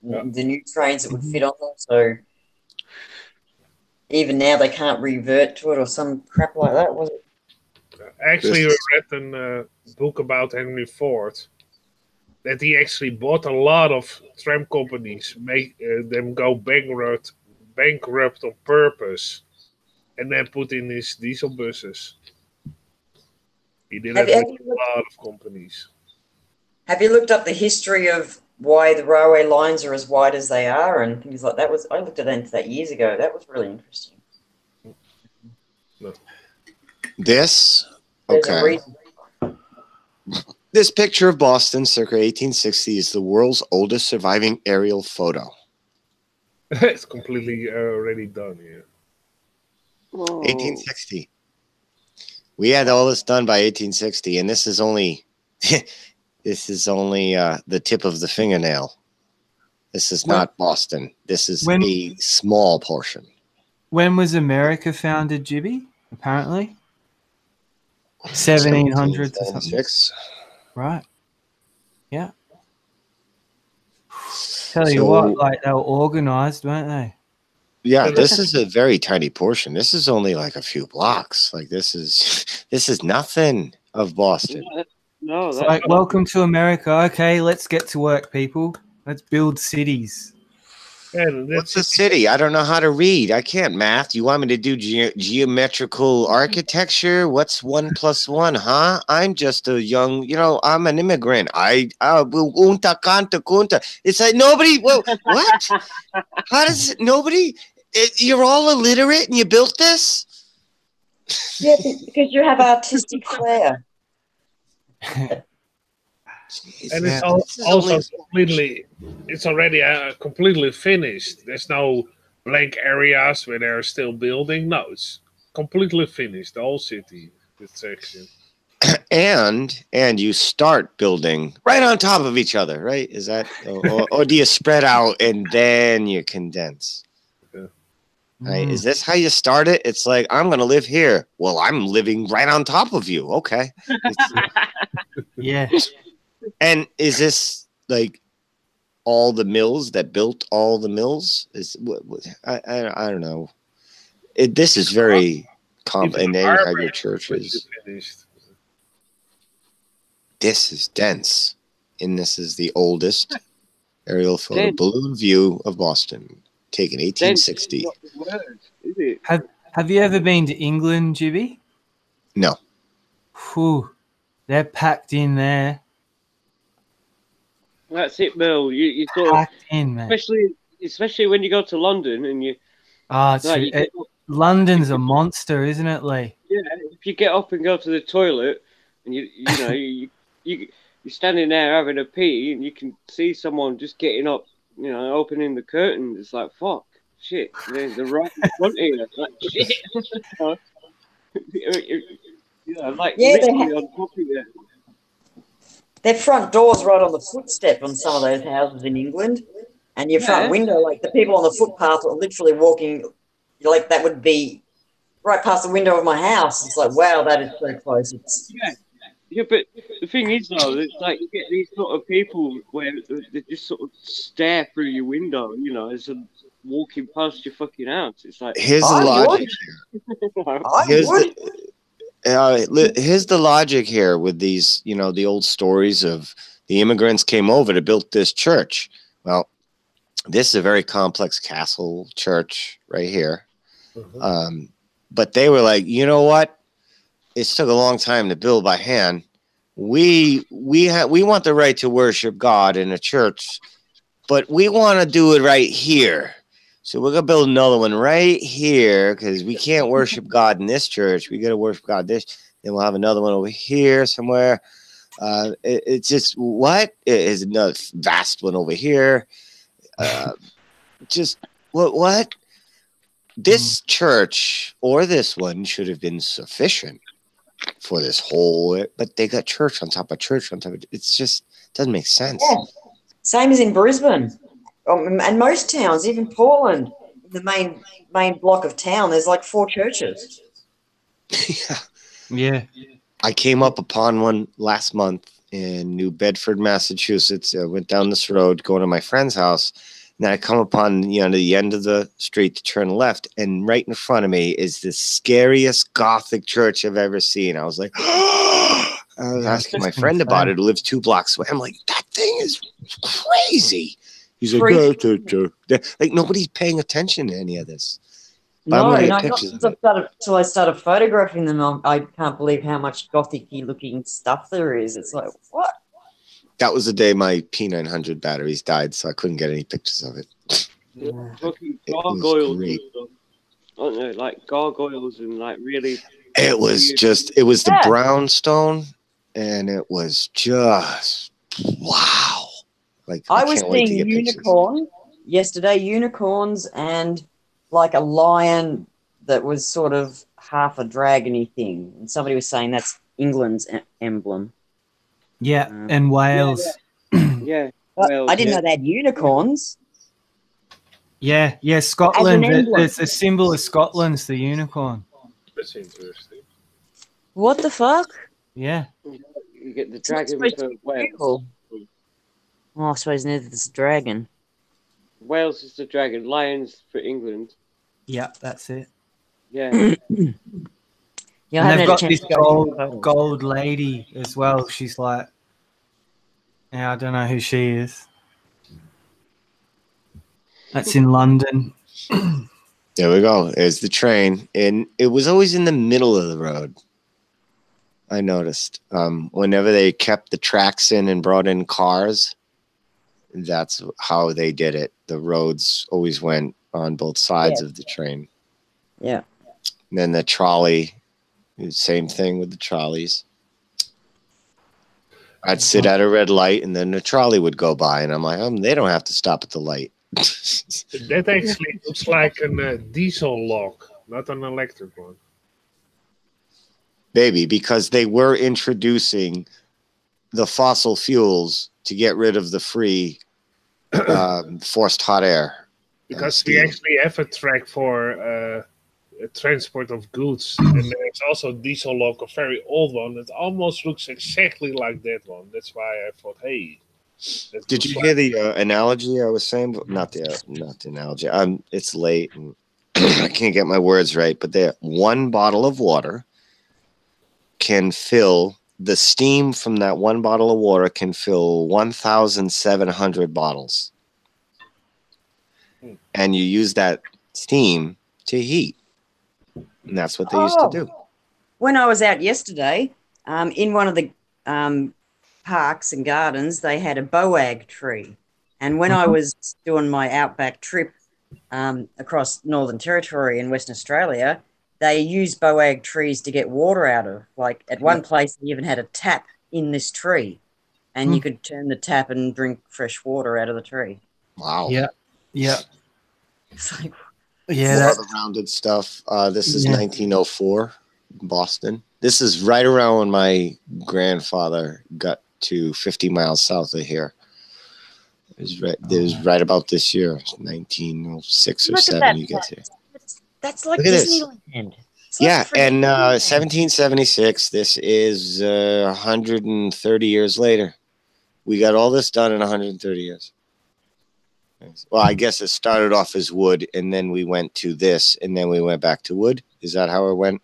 the new trains that would fit on them. So even now they can't revert to it or some crap like that, was it? Actually, I read a book about Henry Ford that he actually bought a lot of tram companies, make them go bankrupt on purpose, and then put in his diesel buses. He did that with a lot of companies. Have you looked up the history of why the railway lines are as wide as they are and things like that? I looked at that years ago. That was really interesting. No. This? Okay. This picture of Boston circa 1860 is the world's oldest surviving aerial photo. It's completely already done, yeah. 1860. We had all this done by 1860, and this is only the tip of the fingernail. This is not Boston. This is a small portion. When was America founded, Jibby? Apparently 1700s or something. Right. Yeah. Tell you what, like they were organized, weren't they? Yeah, this is a very tiny portion. This is only like a few blocks. Like this is nothing of Boston. No, it's like welcome to America. Okay, let's get to work, people. Let's build cities. What's a city? I don't know how to read. I can't math. You want me to do geometrical architecture? What's 1 + 1, huh? I'm just a young, I'm an immigrant. Unta canta kunta. It's like nobody. Well, what? How does it? Nobody? You're all illiterate and you built this? Yeah, because you have artistic flair. And it's also completely, it's already completely finished. There's no blank areas where they're still building. No, it's completely finished, the whole city, this section. And you start building right on top of each other, right? Is that, or do you spread out and then you condense? Okay. Right? Is this how you start it? It's like, I'm going to live here. Well, I'm living right on top of you. Okay. Yeah. And is this like all the mills that built all the mills? I don't know. This is very complex. And then you have your churches. This is dense. And this is the oldest aerial photo balloon view of Boston, taken 1860. Have you ever been to England, Jibby? No. Whew. They're packed in there. That's it, Bill. You sort of, especially when you go to London and you. London's a monster, isn't it, Lee? Yeah, if you get up and go to the toilet, and you're standing there having a pee, and you can see someone just getting up, opening the curtain. It's like fuck, shit. They're right in front of you. Like shit. Literally on top of you. Their front door's right on the footstep on some of those houses in England. And your front window, like the people on the footpath are literally walking, like that would be right past the window of my house. It's like, wow, that is so close. Yeah, but the thing is, though, it's like you get these sort of people where they just sort of stare through your window, as they're walking past your fucking house. It's like, here's the logic here. Here's the logic here with these, the old stories of the immigrants came over to build this church. Well, this is a very complex castle church right here. But they were like, you know what? It took a long time to build by hand. We want the right to worship God in a church, but we want to do it right here. So we're gonna build another one right here because we can't worship God in this church. We got to worship God this. Then we'll have another one over here somewhere. It's just what is another vast one over here. Just what? This church or this one should have been sufficient for this whole, but they got church on top of church on top of it's just doesn't make sense. Yeah. Same as in Brisbane and most towns, even Portland, the main block of town, there's like 4 churches. Yeah. I came up upon one last month in New Bedford, Massachusetts. I went down this road going to my friend's house. And then I come upon, the end of the street to turn left, and right in front of me is the scariest Gothic church I've ever seen. I was like, I was asking my friend about it, who lives 2 blocks away. I'm like, that thing is crazy. He's like, like nobody's paying attention to any of this. But not until I started photographing them. I can't believe how much Gothic-y looking stuff there is. It's like, what? That was the day my P900 batteries died, so I couldn't get any pictures of it. Fucking gargoyles, aren't they? Like gargoyles and like really. It was the brownstone, and it was just wow. Like I was seeing unicorns yesterday, unicorns and like a lion that was sort of half a dragony thing, and somebody was saying that's England's emblem. Yeah, and Wales. Yeah. I didn't know they had unicorns. Yeah, Scotland. It's a symbol of Scotland's the unicorn. That's interesting. What the fuck? Yeah. You get the dragon for Wales. Oh, I suppose neither is a dragon. Wales is the dragon. Lions for England. Yeah, that's it. Yeah. Yeah, I And haven't they've had a got chance this to go through the photos. gold lady as well. She's like, yeah, I don't know who she is. That's in London. There we go. There's the train. And it was always in the middle of the road. I noticed. Whenever they kept the tracks in and brought in cars, that's how they did it. The roads always went on both sides of the train. Yeah. And then the trolley, same thing with the trolleys. I'd sit at a red light and then the trolley would go by and I'm like, they don't have to stop at the light. That actually looks like a diesel log, not an electric one. Baby, because they were introducing the fossil fuels to get rid of the free forced hot air. Because we actually have a track for transport of goods, and there's also diesel log, a very old one that almost looks exactly like that one. That's why I thought, hey. Did you hear the analogy I was saying? Not the analogy. It's late and I can't get my words right. But there, one bottle of water can fill the steam from that one bottle of water can fill 1,700 bottles, and you use that steam to heat, and that's what they used to do. When I was out yesterday, in one of the parks and gardens, they had a boag tree. And when I was doing my outback trip across Northern Territory in Western Australia, they used boag trees to get water out of. Like at one place, they even had a tap in this tree, and you could turn the tap and drink fresh water out of the tree. Wow. Yeah. Yeah. It's like, Yeah, that's the rounded stuff. This is 1904, Boston. This is right around when my grandfather got to 50 miles south of here. It was right about this year, 1906 or look at 7. that. You get here. That's like Look at this. Disneyland. It's Yeah, like freaking and Disneyland. 1776. This is 130 years later. We got all this done in 130 years. Well, I guess it started off as wood, and then we went to this, and then we went back to wood. Is that how it went?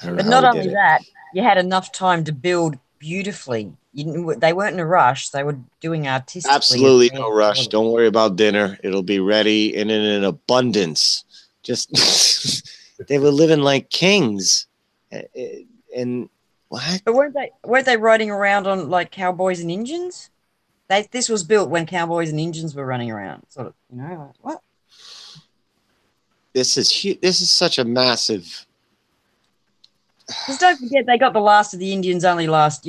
I don't know But how not we only did it. that, you had enough time to build beautifully. They weren't in a rush. They were doing artistically. Absolutely no rush. Don't worry about dinner. It'll be ready and in an abundance. Just they were living like kings. And what? But weren't they riding around on like cowboys and Indians? This was built when cowboys and Indians were running around. Sort of, like, what? This is huge. This is such a massive. Because don't forget, they got the last of the Indians only last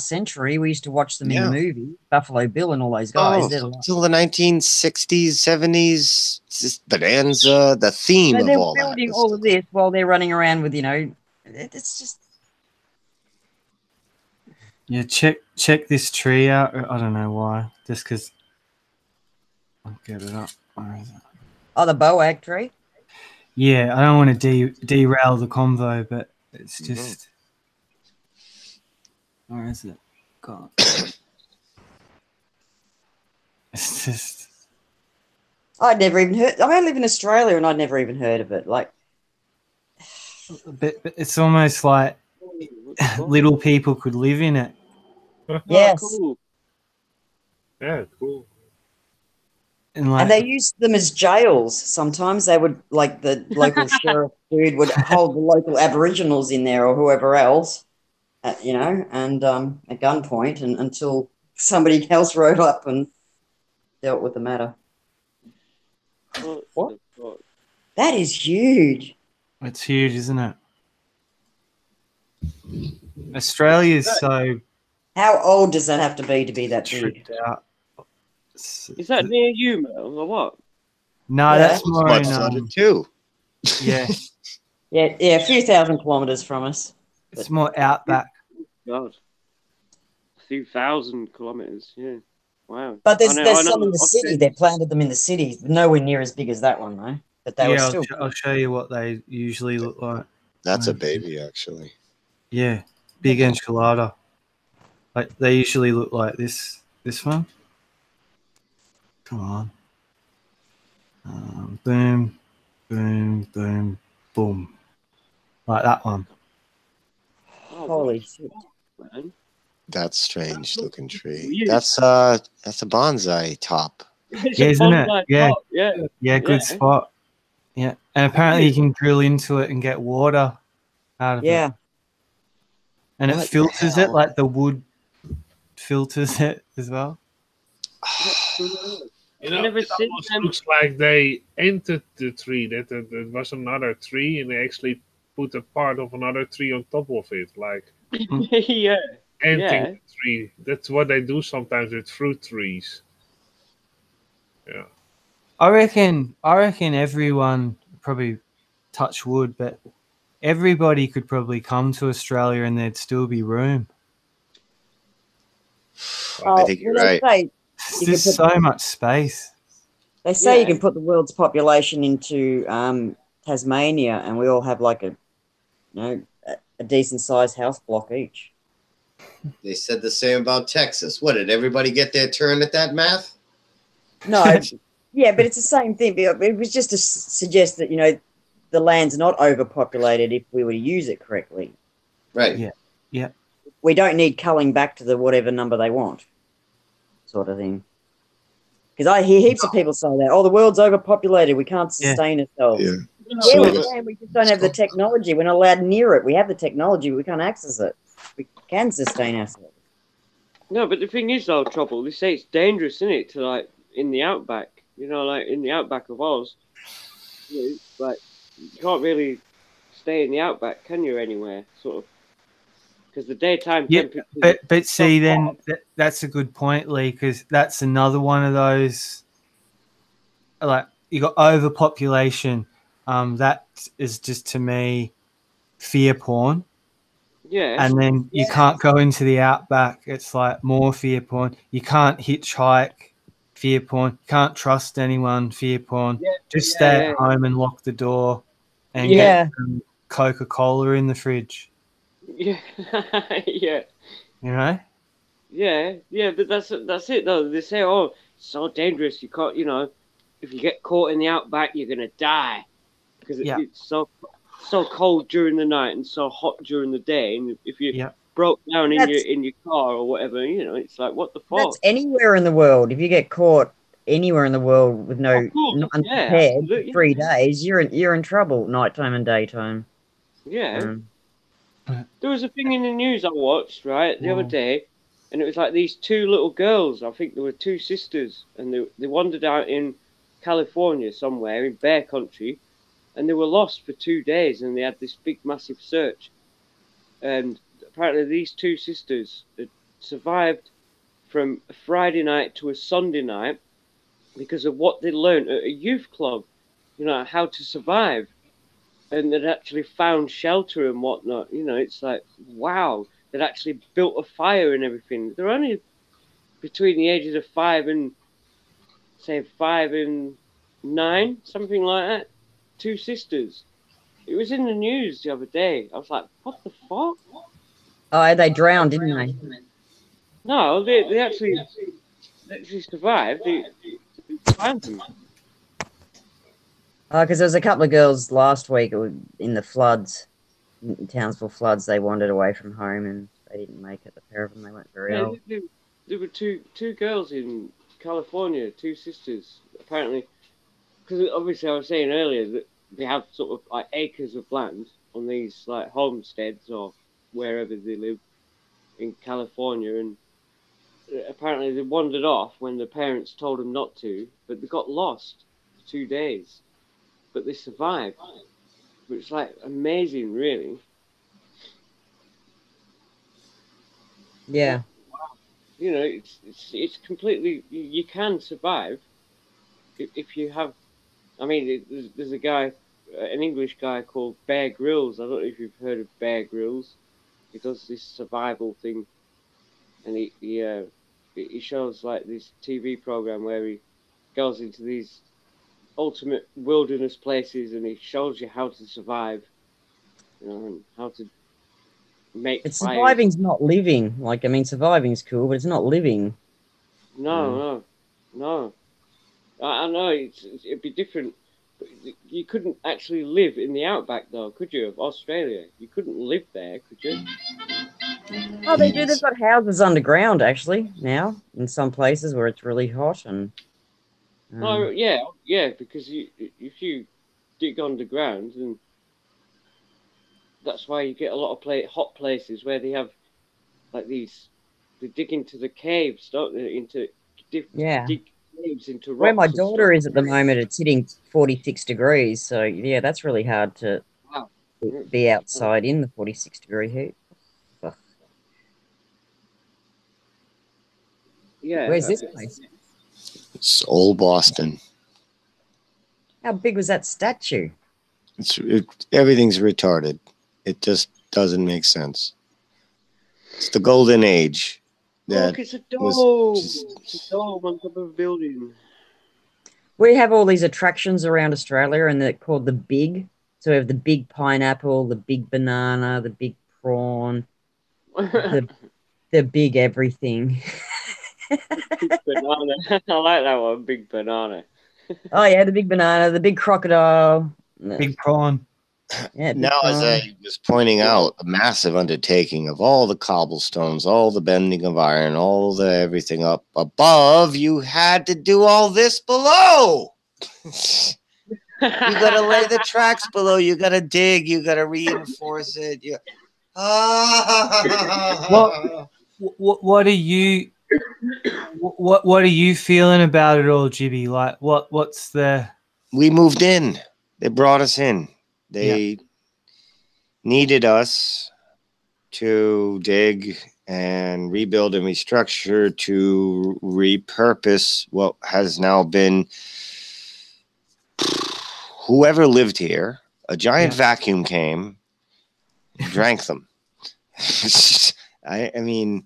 century. We used to watch them in the movie Buffalo Bill and all those guys. Till the 1960s, 70s, just Bonanza, the theme of all that. They're building all of this while they're running around with, it's just. Yeah, check this tree out. I don't know why. Just because. I'll get it up. Where is it? Oh, the boag tree? Yeah, I don't want to derail the convo, but it's just. Where is it? God. It's just. I'd never even heard. I live in Australia and I'd never even heard of it. Like. But it's almost like little people could live in it. Yes. Cool. Yeah, cool. And they used them as jails. Sometimes they would, like the local sheriff dude would hold the local Aboriginals in there or whoever else, and at gunpoint, and until somebody else rode up and dealt with the matter. What? That is huge. It's huge, isn't it? Australia's so. How old does that have to be that big? Out. Is that near you, Mel, or what? No, that's more in, too. Yeah. yeah, a few thousand kilometres from us. It's more outback. God. A few thousand kilometres, yeah. Wow. But there's some in the city. They planted them in the city. Nowhere near as big as that one, though. But they were still. I'll show you what they usually look like. That's a baby, actually. Yeah, big enchilada. Like they usually look like this one. Come on. Boom, boom, boom, boom. Like that one. Holy shit, man. That's strange looking tree. That's a bonsai top. Yeah, isn't it? Yeah. Yeah. Yeah, good spot. Yeah. And apparently you can drill into it and get water out of it. And it filters it like the wood filters it as well. You know, it almost looks like they entered the tree, that there was another tree, and they actually put a part of another tree on top of it, like yeah, entering the tree. That's what they do sometimes with fruit trees. Yeah. I reckon everyone, probably touch wood, but everybody could probably come to Australia and there'd still be room. I think you're right. There's so much space. They say you can put the world's population into Tasmania, and we all have like a decent sized house block each. They said the same about Texas. What, did everybody get their turn at that math? No, yeah, but it's the same thing. It was just to suggest that, the land's not overpopulated if we were to use it correctly. Right. Yeah. Yeah. We don't need culling back to the whatever number they want, sort of thing. Because I hear heaps of people say that, the world's overpopulated, we can't sustain ourselves. Yeah. Yeah, we can, we just don't have the technology. We're not allowed near it. We have the technology, but we can't access it. We can sustain ourselves. No, but the thing is, though, Trouble, they say it's dangerous, isn't it, to, like, in the outback, like in the outback of Oz, like, you can't really stay in the outback, can you, anywhere, sort of, because the daytime temperature... But see, then, that's a good point, Lee, because that's another one of those, like, you got overpopulation, that is just, to me, fear porn. Yeah. And then you can't go into the outback. It's like more fear porn. You can't hitchhike, fear porn. You can't trust anyone, fear porn. Just stay at home and lock the door and get some Coca-Cola in the fridge. Yeah. Yeah. You know? Yeah, but that's it, though. They say, it's so dangerous. You can't, if you get caught in the outback, you're going to die. Because it's so cold during the night and so hot during the day, and if you broke down in your car or whatever, it's like, what the fuck? That's anywhere in the world. If you get caught anywhere in the world with not unprepared for 3 days, you're in trouble, nighttime and daytime. Yeah. There was a thing in the news I watched the other day, and it was like these two little girls. I think there were two sisters, and they wandered out in California somewhere in bear country. And they were lost for 2 days, and they had this big, massive search. And apparently these two sisters had survived from a Friday night to a Sunday night because of what they learned at a youth club, how to survive. And they'd actually found shelter and whatnot. It's like, wow, they'd actually built a fire and everything. They're only between the ages of 5 and 9, something like that. Two sisters. It was in the news the other day. I was like, what the fuck? Oh, they drowned, didn't they? No, they actually survived. They found them. Because there was a couple of girls last week in the floods, in Townsville floods. They wandered away from home and they didn't make it. The pair of them, they went very old. There were two girls in California, two sisters, apparently. Because obviously I was saying earlier that they have sort of like acres of land on these like homesteads or wherever they live in California, and apparently they wandered off when their parents told them not to, but they got lost for 2 days, but they survived, which is like amazing, really. Yeah. It's completely, you can survive if you have. I mean, there's a guy, an English guy called Bear Grylls. I don't know if you've heard of Bear Grylls. He does this survival thing, and he shows like this TV program where he goes into these ultimate wilderness places and he shows you how to survive, and how to make fires. Surviving's not living. Surviving's cool, but it's not living. No. I know it'd be different. But you couldn't actually live in the outback, though, could you? Of Australia, you couldn't live there, could you? Oh, they do. They've got houses underground actually now in some places where it's really hot and. Oh yeah, because if you dig underground, and that's why you get a lot of hot places where they have like these. They dig into the caves, don't they? Yeah. Dig caves into Where my rocks and stuff. daughter is at the moment, it's hitting 46 degrees. So yeah, that's really hard to Wow. be outside in the 46-degree heat. Ugh. Yeah. Where's this place? It's old Boston. How big was that statue? Everything's retarded. It just doesn't make sense. It's the golden age. Look, it's a dome. It's a dome on top of a building. We have all these attractions around Australia, and they're called the big. So we have the big pineapple, the big banana, the big prawn, the big everything. Big banana. I like that one. Big banana. Oh yeah, the big banana, the big crocodile, big prawn. Yeah. Now, as I was pointing out, a massive undertaking of all the cobblestones, all the bending of iron, all the everything up above, you had to do all this below. You got to lay the tracks below. You got to dig. You got to reinforce it. What are you feeling about it all, Jibby? Like, what's the? We moved in. They brought us in. They needed us to dig and rebuild and restructure to repurpose what has now been whoever lived here. A giant vacuum came and drank them. I mean,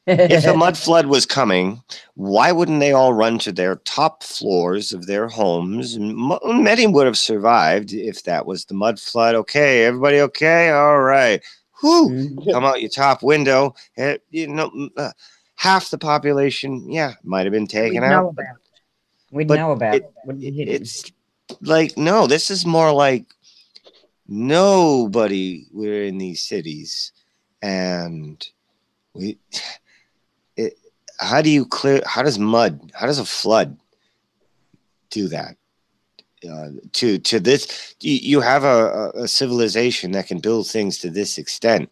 if a mud flood was coming, why wouldn't they all run to their top floors of their homes? Many would have survived if that was the mud flood. Okay, everybody okay? All right. Whew. Come out your top window. Half the population, might have been taken out. We'd know about it. It's like, no, this is more like nobody. We're in these cities, and how do you clear? How does a flood do that? To this, you have a civilization that can build things to this extent,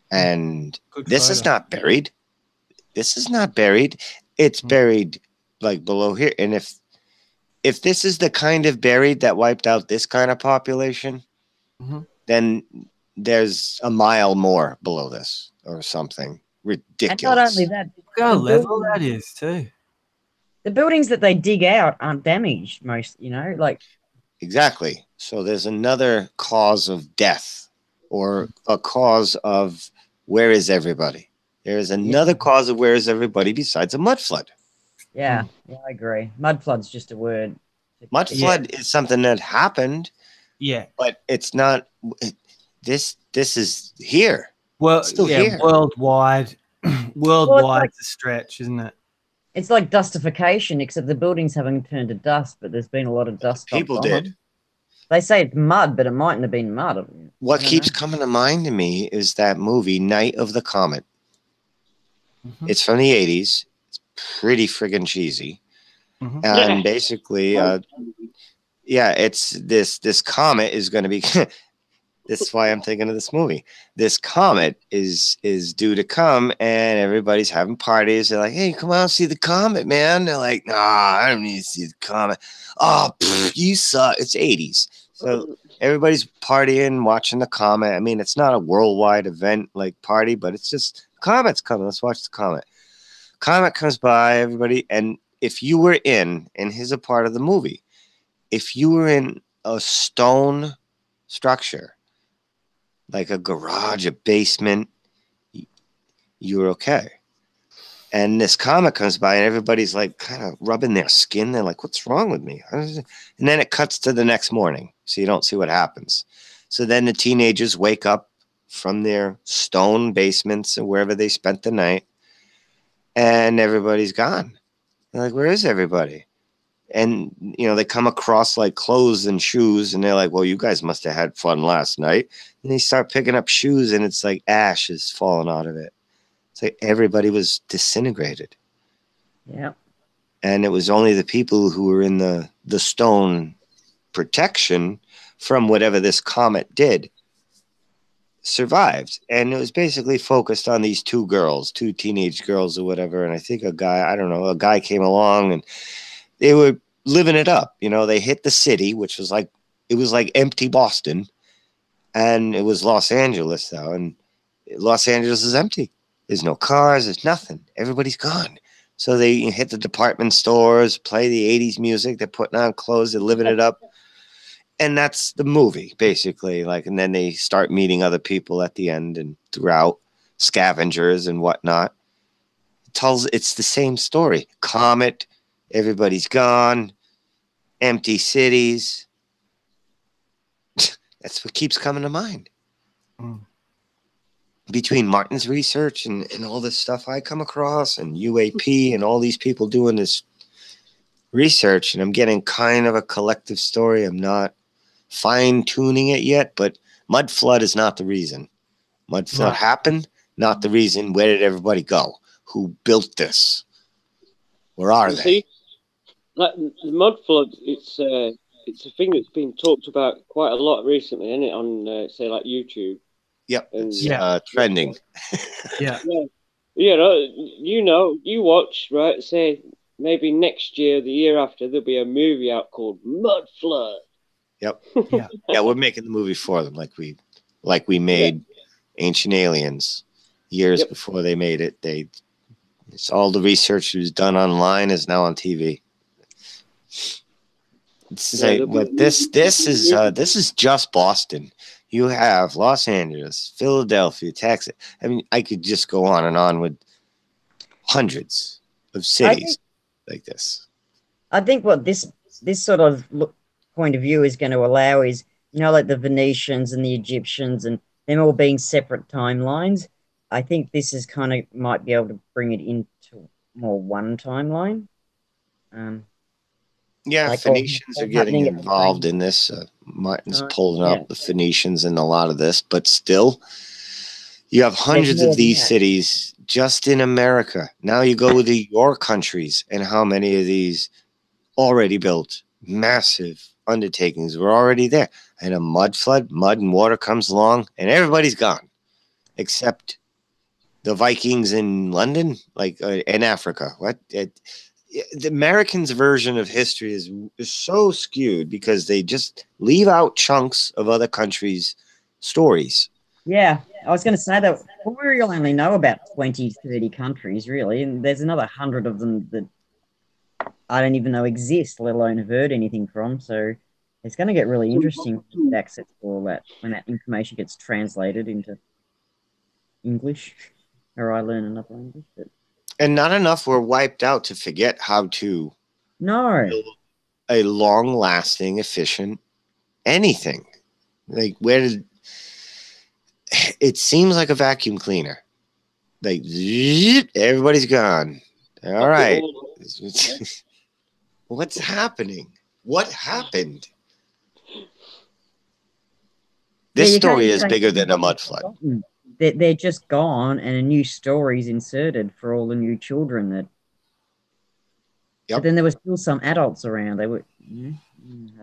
and this is not buried. This is not buried. It's buried like below here. And if this is the kind of buried that wiped out this kind of population, then there's a mile more below this or something ridiculous. And not only that, how level that is too. The buildings that they dig out aren't damaged most, like. Exactly. So there's another cause of death or a cause of where is everybody? There is another cause of where is everybody besides a mud flood. Yeah, I agree. Mud flood's just a word. Mud flood is something that happened. Yeah. But it's not this is here. Well, it's still here. Worldwide. Worldwide it's a stretch, isn't it? It's like dustification, except the buildings haven't turned to dust, but there's been a lot of dust. People did. Them. They say it's mud, but it mightn't have been mud. What keeps coming to mind to me is that movie Night of the Comet. It's from the 80s. It's pretty friggin' cheesy. And basically, it's this comet is going to be. This is why I'm thinking of this movie. This comet is due to come, and everybody's having parties. They're like, "Hey, come on, see the comet, man." They're like, "Nah, I don't need to see the comet." Oh, you suck. It's 80s, so everybody's partying, watching the comet. I mean, it's not a worldwide event like party, but it's just comet's coming. Let's watch the comet. Comet comes by, everybody, and if you were in here's a part of the movie, if you were in a stone structure, like a garage, a basement, you're okay. And this comet comes by and everybody's like kind of rubbing their skin. They're like, what's wrong with me? And then it cuts to the next morning. So you don't see what happens. So then the teenagers wake up from their stone basements or wherever they spent the night, and everybody's gone. They're like, where is everybody? And, you know, they come across like clothes and shoes, and they're like, well, you guys must have had fun last night. And they start picking up shoes, and it's like ash is falling out of it. It's like everybody was disintegrated. Yeah. And it was only the people who were in the stone protection from whatever this comet did survived. And it was basically focused on these two teenage girls or whatever. And I think a guy came along, and they were living it up. You know, they hit the city, which was like, it was like empty Boston, and it was Los Angeles though. And Los Angeles is empty. There's no cars. There's nothing. Everybody's gone. So they hit the department stores, play the 80s music. They're putting on clothes. They're living it up. And that's the movie, basically. Like, and then they start meeting other people at the end and throughout, scavengers and whatnot. It's the same story. Comet, everybody's gone, empty cities. That's what keeps coming to mind. Mm. Between Martin's research and all this stuff I come across, and UAP and all these people doing this research, and I'm getting kind of a collective story. I'm not fine-tuning it yet, but mud flood is not the reason. Mud flood happened, not the reason. Where did everybody go? Who built this? Where are they? See, like the mud flood, it's a thing that's been talked about quite a lot recently, isn't it? On say like YouTube. Yep, and, it's trending. Yeah. You watch, right? Say maybe next year, the year after, there'll be a movie out called Mud Flood. Yep. Yeah, we're making the movie for them, like we made Ancient Aliens years before they made it. It's all the research that was done online is now on TV. This is just Boston. You have Los Angeles, Philadelphia, Texas. I mean, I could just go on and on with hundreds of cities like this. I think what this sort of point of view is going to allow is, you know, like the Venetians and the Egyptians and them all being separate timelines. I think this is kind of might be able to bring it into more one timeline. Yeah, like Phoenicians are getting involved in this. Martin's pulling up the Phoenicians in a lot of this, but still, you have hundreds of these cities just in America. Now you go to your countries, and how many of these already built, massive undertakings were already there. And a mud flood, mud and water comes along, and everybody's gone, except the Vikings in London, like in Africa. The Americans' version of history is so skewed because they just leave out chunks of other countries' stories. Yeah, I was going to say that we really only know about 20, 30 countries, really, and there's another 100 of them that I don't even know exist, let alone have heard anything from. So it's going to get really interesting to get access to all that when that information gets translated into English, or I learn another language. And not enough were wiped out to forget how to build a long-lasting, efficient anything. Like, where did it seems like a vacuum cleaner? Like, everybody's gone. All right. What's happening? What happened? This story is bigger than a mud flood. They're just gone, and a new story's inserted for all the new children that. But then there were still some adults around. They were. I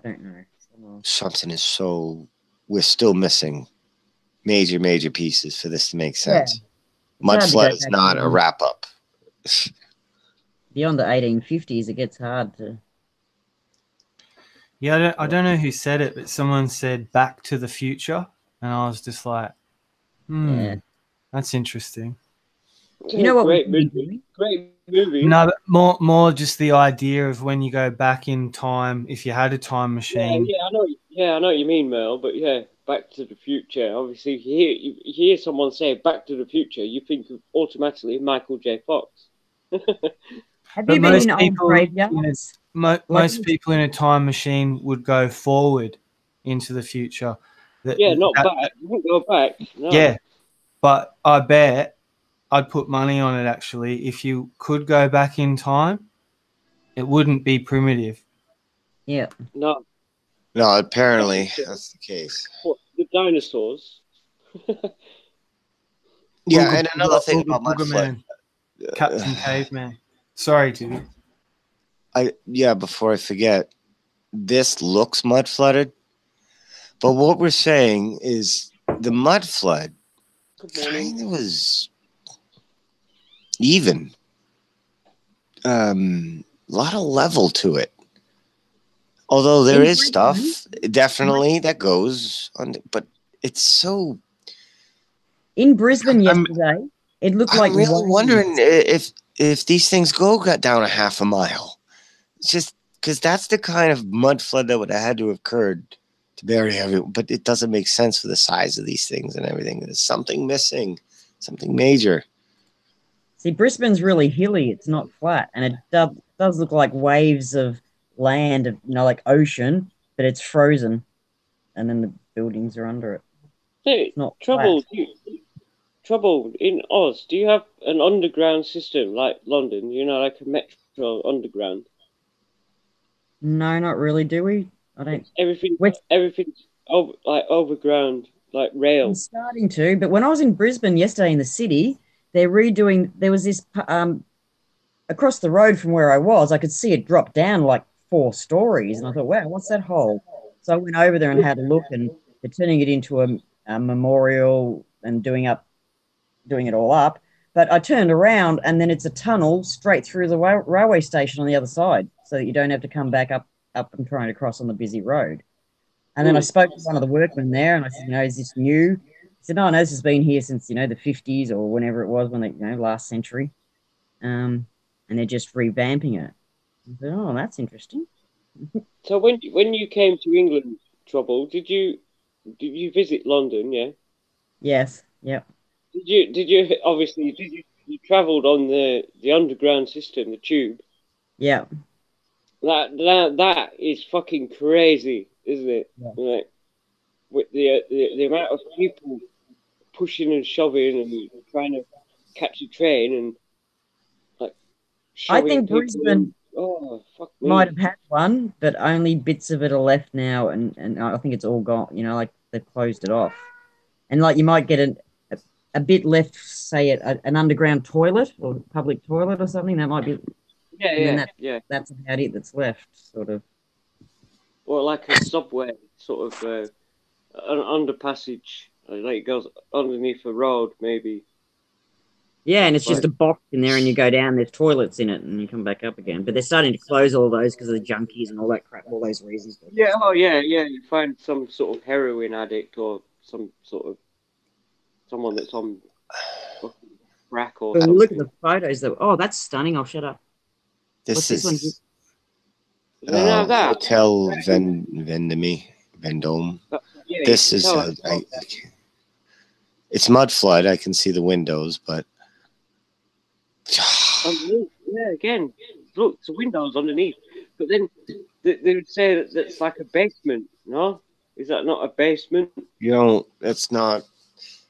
don't know. Something is so. We're still missing major pieces for this to make sense. Mud flood is not a wrap up. Beyond the 1850s, it gets hard to. Yeah, I don't know who said it, but someone said "Back to the Future," and I was just like, that's interesting. You know what? Great movie. No, but more just the idea of when you go back in time, if you had a time machine. I know what you mean, Mel. But Back to the Future. Obviously, if you hear someone say Back to the Future, you think of automatically Michael J. Fox. Have you been in old graveyards? Most people in a time machine would go forward into the future. Not back. You won't go back. No. Yeah, but I bet I'd put money on it, actually. If you could go back in time, it wouldn't be primitive. Yeah. No. No, apparently that's the case. What, the dinosaurs? Yeah, Ooga and another thing Booga about mud Booga flood. Man, Captain Caveman. Sorry, dude. Before I forget, this looks mud flooded, but what we're saying is the mud flood kind of was even. A lot of level to it. Although there is stuff definitely that goes on, but it's so. In Brisbane yesterday, it looked like. I'm really wondering if these things got down a half a mile. It's just because that's the kind of mud flood that would have had to have occurred to bury everyone. But it doesn't make sense for the size of these things and everything. There's something missing, something major. See, Brisbane's really hilly. It's not flat, and it does look like waves of land, you know, like ocean, but it's frozen, and then the buildings are under it. Hey, It's not Trouble, flat. Trouble in Oz. Do you have an underground system like London? You know, like a metro underground. No, not really. Do we? I don't. Everything's like overground, like rail. I'm starting to, but when I was in Brisbane yesterday in the city, they're redoing. There was this across the road from where I was. I could see it drop down like 4 stories, and I thought, wow, what's that hole? So I went over there and had a look, and they're turning it into a memorial and doing it all up. But I turned around, and then it's a tunnel straight through the railway station on the other side, so that you don't have to come back up and trying to cross on the busy road. And then I spoke to one of the workmen there, and I said, you know, is this new? He said, no, this has been here since, you know, the 50s or whenever it was, when they, you know, last century. And they're just revamping it. I said, oh, that's interesting. So when you came to England, Trouble, did you visit London? Yeah. Yes. Yep. Did you travelled on the underground system, the tube? Yeah. That is fucking crazy, isn't it? Yeah. Like, with the amount of people pushing and shoving and trying to catch a train and like I shoving think people Brisbane in. Oh, fuck me. might have had one, but only bits of it are left now, and I think it's all gone. You know, like they've closed it off, and like you might get a bit left, say an underground toilet or public toilet or something. That might be. Yeah, and then yeah. That's about it that's left, sort of. Or like a subway, sort of an underpassage, like it goes underneath a road, maybe. Yeah, and it's just a box in there, and you go down. There's toilets in it, and you come back up again. But they're starting to close all those because of the junkies and all that crap, all those reasons. Yeah, yeah. You find some sort of heroin addict or some sort of someone that's on crack or But something. look at the photos, though. Oh, that's stunning. I'll shut up. This What's is this Hotel Vendome. Yeah, this is it's mud flood. I can see the windows, but yeah, again, look, the windows underneath. But then they would say that that's like a basement. No, is that not a basement? you don't. That's not.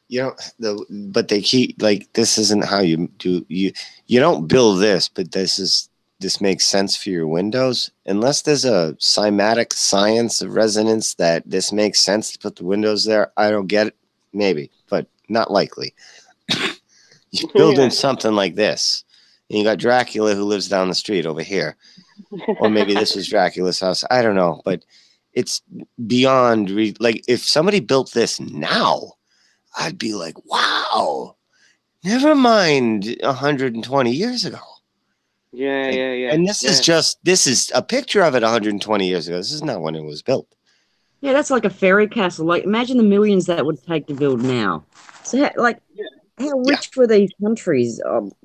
You don't. But they keep like this isn't how you do. You don't build this, but this makes sense for your windows. Unless there's a cymatic science of resonance that this makes sense to put the windows there. I don't get it. Maybe, but not likely. You're building something like this. And you got Dracula who lives down the street over here. Or maybe this was Dracula's house. I don't know. But it's beyond. Like, if somebody built this now, I'd be like, wow. Never mind 120 years ago. Yeah. And this is a picture of it 120 years ago. This is not when it was built. Yeah, that's like a fairy castle. Like, imagine the millions that would take to build now. So, how rich were these countries?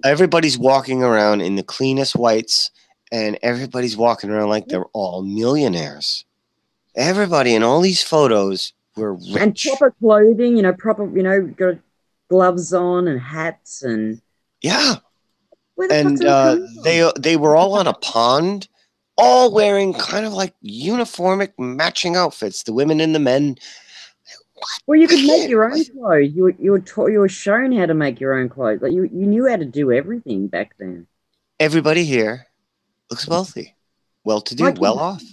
Everybody's walking around in the cleanest whites, and everybody's walking around like they're all millionaires. Everybody in all these photos were rich. And proper clothing, got gloves on and hats and... Yeah. And they were all on a pond, all wearing kind of like uniformic matching outfits, the women and the men. Well, you could make your own clothes. You were shown how to make your own clothes. Like you knew how to do everything back then. Everybody here looks wealthy, well-to-do, well off.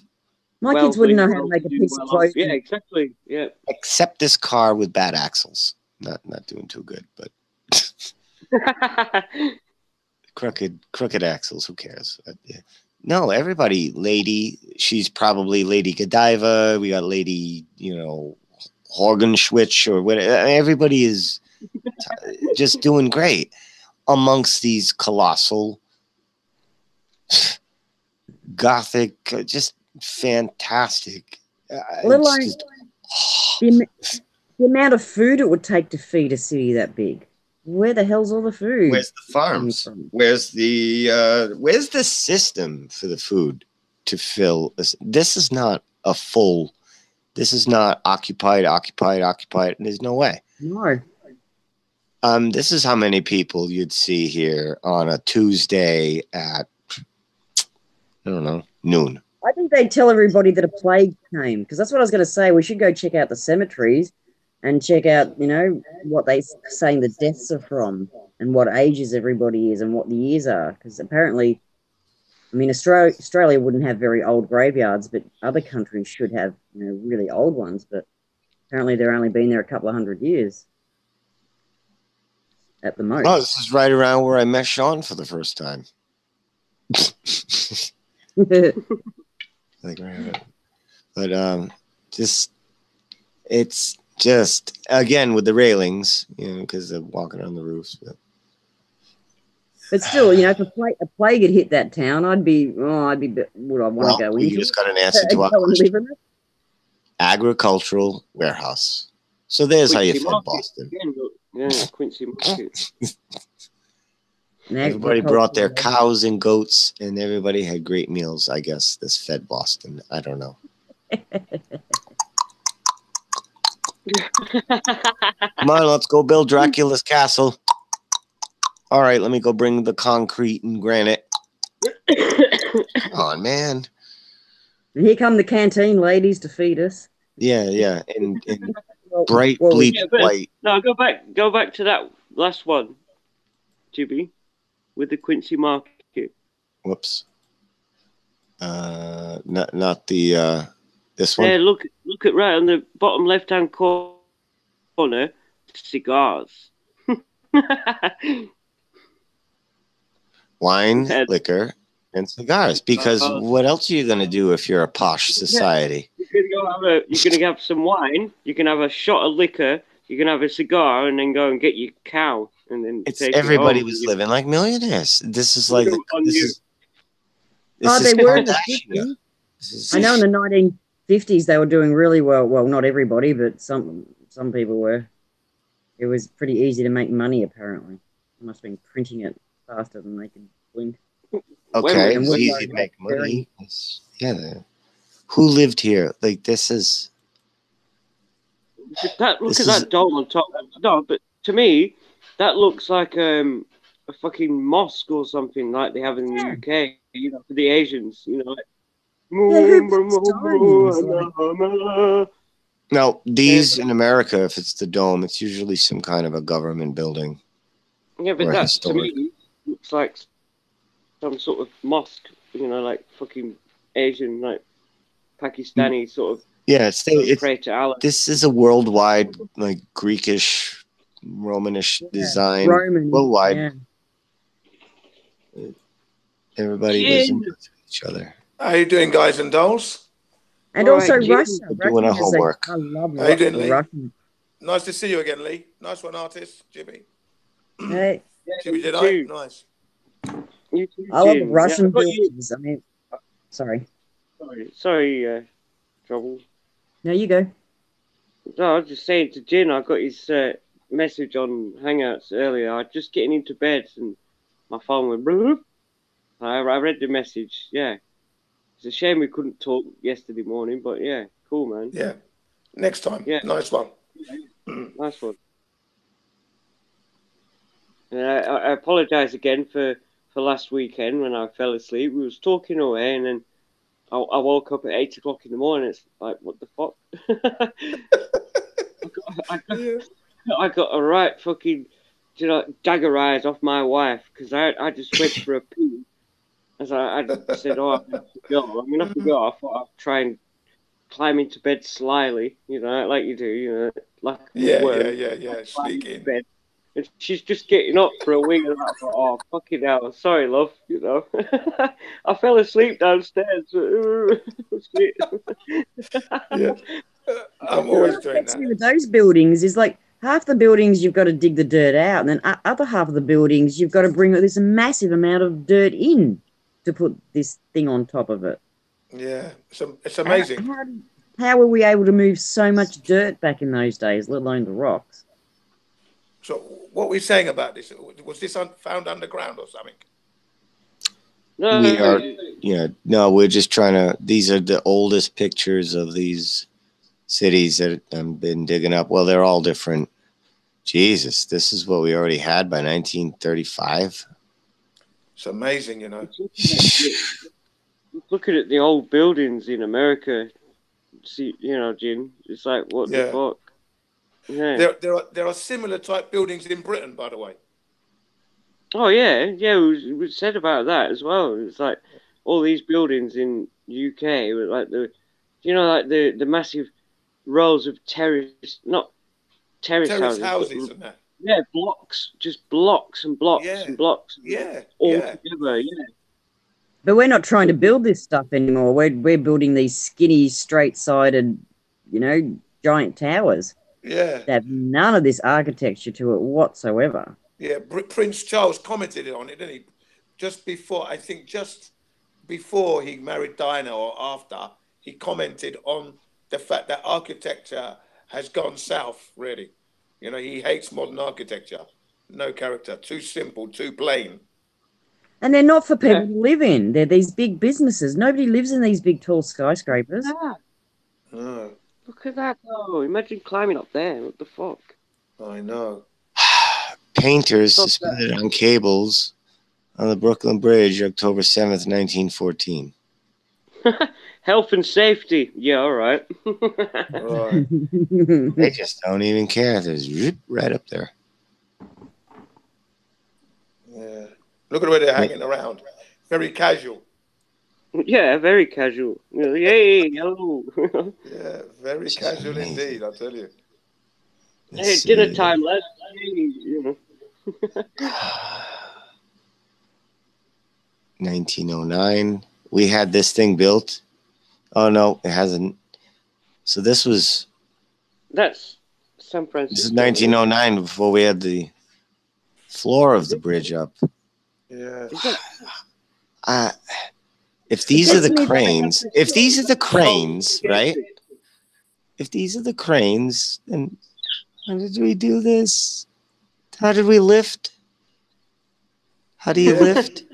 My kids wouldn't know how to make a well-to-do, piece of clothing. Yeah, exactly. Yeah. Except this car with bad axles. Not doing too good, but crooked axles. Who cares? Yeah. No, everybody, Lady. She's probably Lady Godiva. We got Lady, Horgenschwitz or whatever. Everybody is just doing great amongst these colossal, gothic, just fantastic. Let alone the amount of food it would take to feed a city that big. Where the hell's all the food? Where's the farms? Where's the system for the food to fill this? This is not a full. This is not occupied. There's no way. No. This is how many people you'd see here on a Tuesday at, I don't know, noon. I think they'd tell everybody that a plague came, because that's what I was going to say. We should go check out the cemeteries and check out, what they saying the deaths are from and what ages everybody is and what the years are. Because apparently, Australia wouldn't have very old graveyards, but other countries should have, really old ones. But apparently they're only been there a couple of 100 years at the most. Oh, this is right around where I met Sean for the first time. But it's just, again, with the railings, because they're walking on the roofs. But still, if a plague had hit that town, would I want to go into? You just got an answer to our question. Agricultural warehouse. So there's how you fed Boston. Yeah, Quincy Market. Everybody brought their cows and goats, and everybody had great meals. I guess this fed Boston. I don't know. Come on, let's go build Dracula's castle. All right, let me go bring the concrete and granite. Come on, man. And here come the canteen ladies to feed us. Yeah, and bright bleach white. No, go back to that last one, Jibby, with the Quincy Market. Whoops. Not the this one. Yeah, look at right on the bottom left-hand corner, cigars. Wine, liquor, and cigars. Because what else are you going to do if you're a posh society? You're going to have some wine. You can have a shot of liquor. You can have a cigar, and then go and get your cow. And then everybody was living like millionaires. This is like they were in the 50s. I know in the 1950s they were doing really well. Well, not everybody, but some people were. It was pretty easy to make money, apparently. They must have been printing it faster than they could blink. Okay, it was easy to make money. Yeah. Who lived here? Like, this is... Look at that dome on top. No, but to me, that looks like a fucking mosque or something like they have in the UK, for the Asians, like... Now, these in America, if it's the dome, it's usually some kind of a government building. Yeah, but that to me looks like some sort of mosque, like fucking Asian, like Pakistani sort of. Yeah, this is a worldwide, like Greekish, Romanish design. Worldwide. Yeah. Everybody lives in each other. How you doing, guys and dolls? And also Russia. Doing our homework. I love How you doing, Lee? Russian. Nice to see you again, Lee. Nice one, artist, Jimmy. Hey. Jimmy, did I? Nice. I love Russian buildings. Sorry. Sorry, Trouble. No, you go. No, I was just saying to Jin, I got his message on Hangouts earlier. I was just getting into bed and my phone went bloop. I read the message, yeah. It's a shame we couldn't talk yesterday morning, but yeah, cool, man. Yeah. Next time. Yeah. Nice one. Nice one. I apologise again for last weekend when I fell asleep. We was talking away and then I woke up at 8 o'clock in the morning. It's like, what the fuck? I got a right fucking, dagger eyes off my wife because I just went for a pee. As I said, I have to go. I'm going to have to go. I thought I'd try and climb into bed slyly, you know, like you do, you know, like a Yeah, worm. Sneak in. Bed. And she's just getting up for a wee, and I thought, oh, fucking hell, sorry, love, you know. I fell asleep downstairs. Yeah, I'm always doing That's that. with those buildings is like half the buildings you've got to dig the dirt out, and then other half of the buildings you've got to bring this massive amount of dirt in to put this thing on top of it. Yeah, it's amazing. How were we able to move so much dirt back in those days, let alone the rocks? So, what were we saying about this? Was this found underground or something? No, we are, no, we're just trying to. These are the oldest pictures of these cities that I've been digging up. Well, they're all different. Jesus, this is what we already had by 1935. It's amazing, you know. Looking at the old buildings in America, see, you know, Jim, it's like, what the fuck? Yeah. There are similar type buildings in Britain, by the way. Oh yeah, we said about that as well. It's like all these buildings in UK with like like the massive rows of terrace, not terrace houses, and that. Yeah, blocks, just blocks and blocks and blocks. All together. Yeah. But we're not trying to build this stuff anymore. We're building these skinny, straight-sided, giant towers. Yeah. That have none of this architecture to it whatsoever. Yeah, Prince Charles commented on it, didn't he? Just before he married Diana or after, he commented on the fact that architecture has gone south, really. You know, he hates modern architecture. No character, too simple, too plain. And they're not for people to live in. They're these big businesses. Nobody lives in these big, tall skyscrapers. Oh. Look at that, though. Imagine climbing up there. What the fuck? I know. Painters suspended on cables on the Brooklyn Bridge, October 7th, 1914. Health and safety. Yeah, all right. Right. They just don't even care. There's right up there. Yeah. Look at where they're hanging around. Very casual. Yeah, very casual. Yay, hello. Yeah, very casual indeed, I'll tell you. Hey, dinner time, lads. You know. 1909. We had this thing built. Oh no, it hasn't. So this was. That's San Francisco. This is 1909 before we had the floor of the bridge up. Yeah. If these are the cranes, right? If these are the cranes, then how did we do this? How did we lift? How do you lift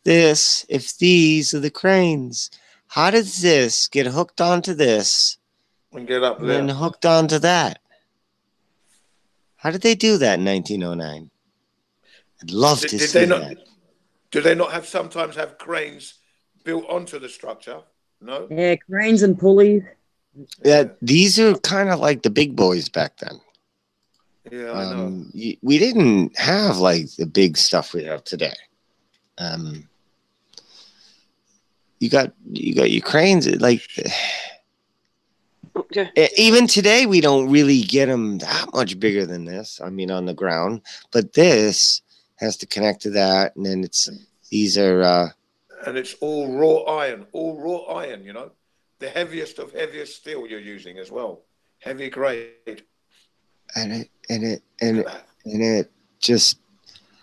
this if these are the cranes? How does this get hooked onto this and get up and there? then hooked onto that? How did they do that in 1909? I'd love to see that. Do they not sometimes have cranes built onto the structure? No? Yeah, cranes and pulleys. Yeah, these are kind of like the big boys back then. Yeah, I know. We didn't have like the big stuff we have today. You got your cranes like. Even today, we don't really get them that much bigger than this. I mean, on the ground, but this has to connect to that, and then these are. And it's all raw iron, you know, the heaviest of heaviest steel you're using as well, heavy grade. And it just.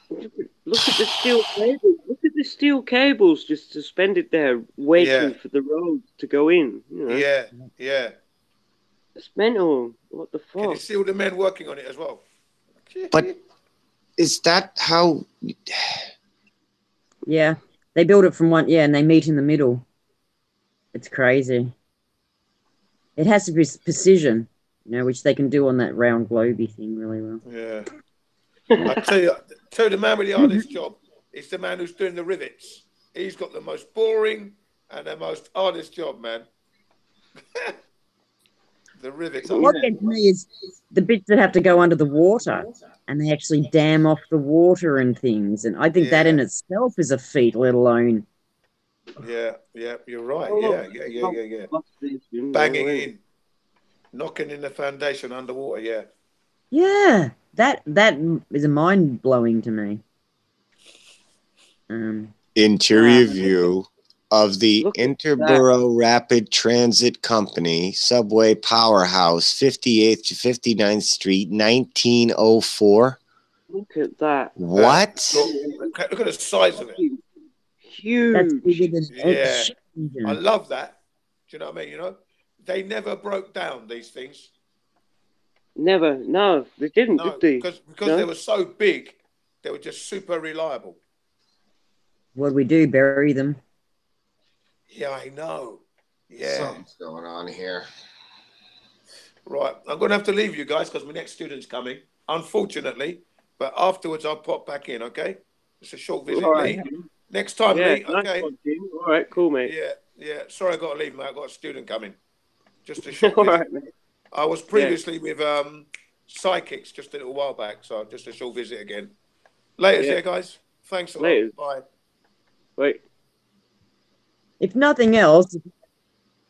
Look at the steel cables. Look at the steel cables just suspended there, waiting for the road to go in. You know? Yeah. It's mental. What the fuck? Can you see all the men working on it as well? But is that how? Yeah, they build it from one. Yeah, and they meet in the middle. It's crazy. It has to be precision, which they can do on that round globey thing really well. Yeah. I tell you, the man with the hardest job is the man who's doing the rivets. He's got the most boring and the most hardest job, man. The rivets. What gets me is the bits that have to go under the water, and they actually dam off the water and things. And I think that in itself is a feat, let alone Yeah, yeah, you're right. Oh, Yeah, look, yeah, yeah, yeah, yeah. Banging in, knocking in the foundation underwater. Yeah. Yeah, that is a mind blowing to me. Interior view of the Look at Interborough Rapid Transit Company subway powerhouse, 58th to 59th Street, 1904. Look at that. What? Look at the size of it. Huge. Yeah, I love that. Do you know what I mean? You know, they never broke down these things. Never. No, they didn't, No, did they? because they were so big, they were just super reliable. What do we do? Bury them? Yeah, I know. Yeah. Something's going on here. Right, I'm going to have to leave you guys because my next student's coming, unfortunately. But afterwards, I'll pop back in, okay? It's a short visit, All right. Lee. Next time, Yeah, Lee, nice okay? one, Jim. All right, cool, mate. Yeah, yeah. Sorry I got to leave, mate. I've got a student coming. Just a short All visit. right, mate. I was previously with psychics just a little while back, so just a short visit again. Later, yeah, guys. Thanks a lot. Bye. Wait. If nothing else,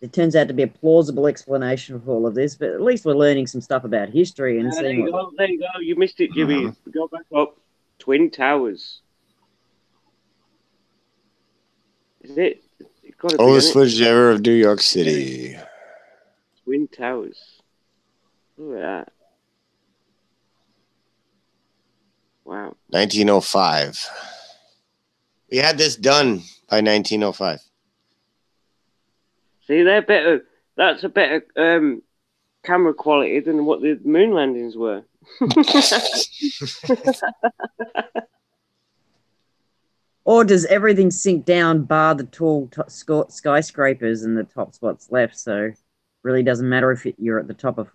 it turns out to be a plausible explanation of all of this, but at least we're learning some stuff about history and There seeing you what. go. There you go. You missed it, Jimmy. Go back up. Twin Towers. Is it? It's got to be. Oldest footage ever of New York City. Twin Towers. Look at that. Wow. 1905. We had this done by 1905. See, they're better. That's a better camera quality than what the moon landings were. Or does everything sink down bar the tall skyscrapers and the top spots left? So really doesn't matter if you're at the top of a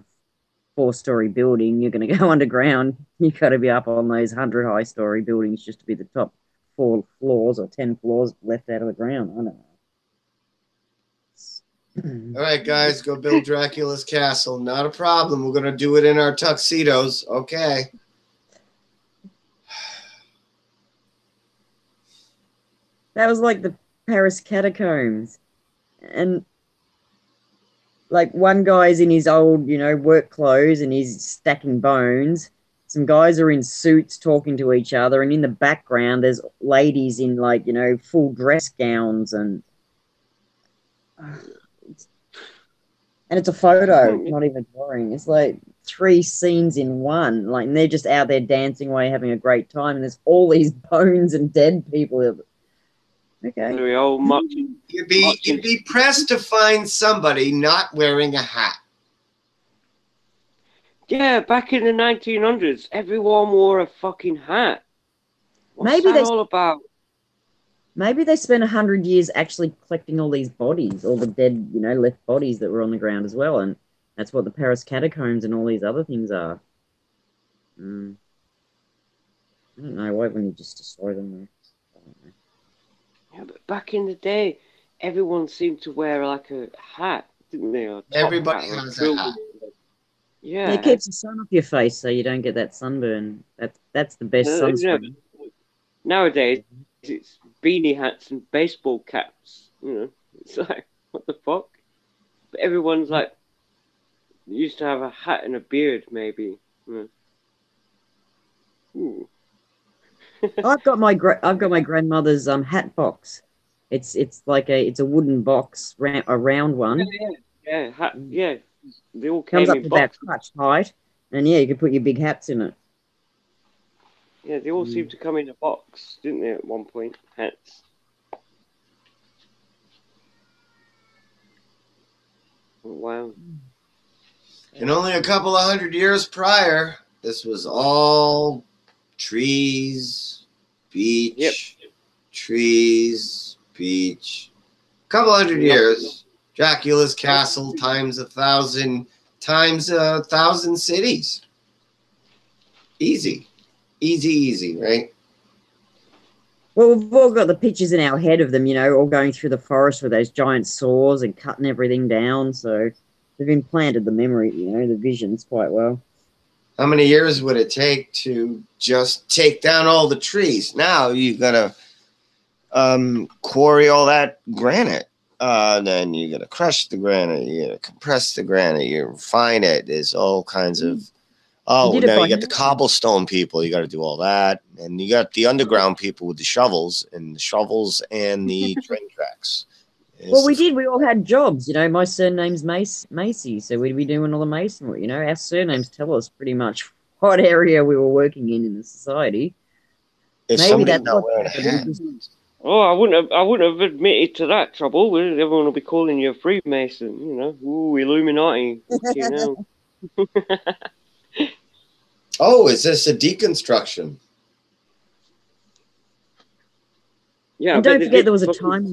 4-story building, you're going to go underground. You've got to be up on those 100 high-story buildings just to be the top 4 floors or 10 floors left out of the ground. I don't know. All right, guys, go build Dracula's castle. Not a problem. We're going to do it in our tuxedos. Okay. That was like the Paris catacombs. And like one guy's in his old, work clothes and he's stacking bones. Some guys are in suits talking to each other. And in the background, there's ladies in full dress gowns and it's a photo, not even a drawing. It's like 3 scenes in one. Like, and they're just out there dancing away, having a great time. And there's all these bones and dead people. Okay. You'd be pressed to find somebody not wearing a hat. Yeah, back in the 1900s, everyone wore a fucking hat. What's that all about? Maybe they spent 100 years actually collecting all these bodies, all the dead, left bodies that were on the ground as well, and that's what the Paris catacombs and all these other things are. I don't know. Why wouldn't you just destroy them? Yeah, but back in the day, everyone seemed to wear like a hat, didn't they? Everybody has a hat. Yeah. It keeps the sun off your face so you don't get that sunburn. That's the best sunscreen. Nowadays, it's beanie hats and baseball caps. It's like, what the fuck? But everyone's like, used to have a hat and a beard, maybe. Ooh. I've got my grandmother's hat box. It's like a wooden box, a round one. Yeah. They all comes came up in to about boxes. crutch height, and you can put your big hats in it. Yeah, they all seemed to come in a box, didn't they? At one point, hats. Oh, wow. And only a couple of 100 years prior, this was all trees, beach, trees, beach. A couple 100 years. Dracula's castle times 1,000 times 1,000 cities. Easy, right? Well, we've all got the pictures in our head of them, all going through the forest with those giant saws and cutting everything down. So they've implanted the memory, the visions quite well. How many years would it take to just take down all the trees? Now you gotta quarry all that granite. Then you got to crush the granite, you got to compress the granite, you refine it. There's all kinds of. Oh, now you got the cobblestone people. You got to do all that, and you got the underground people with the shovels and the train tracks. Well, we did. We all had jobs. You know, my surname's Macy, so we'd be doing all the masonry. You know, our surnames tell us pretty much what area we were working in the society. If Maybe somebody's that's not what wearing a hat. Oh, I wouldn't have admitted to that trouble. Everyone will be calling you a Freemason. You know, ooh, Illuminati. You know. Oh, is this a deconstruction? Yeah, and don't forget there was a time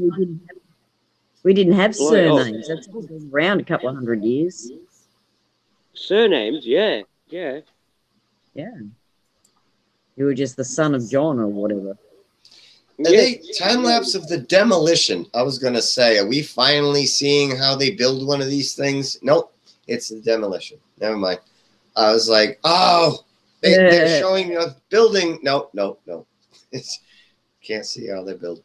we didn't have surnames. That's been around a couple of 100 years. Surnames, yeah. Yeah. You were just the son of John or whatever. Are they time lapse of the demolition? I was gonna say, are we finally seeing how they build one of these things? Nope, it's the demolition. Never mind. I was like, oh, they're showing a building. No. Can't see how they build.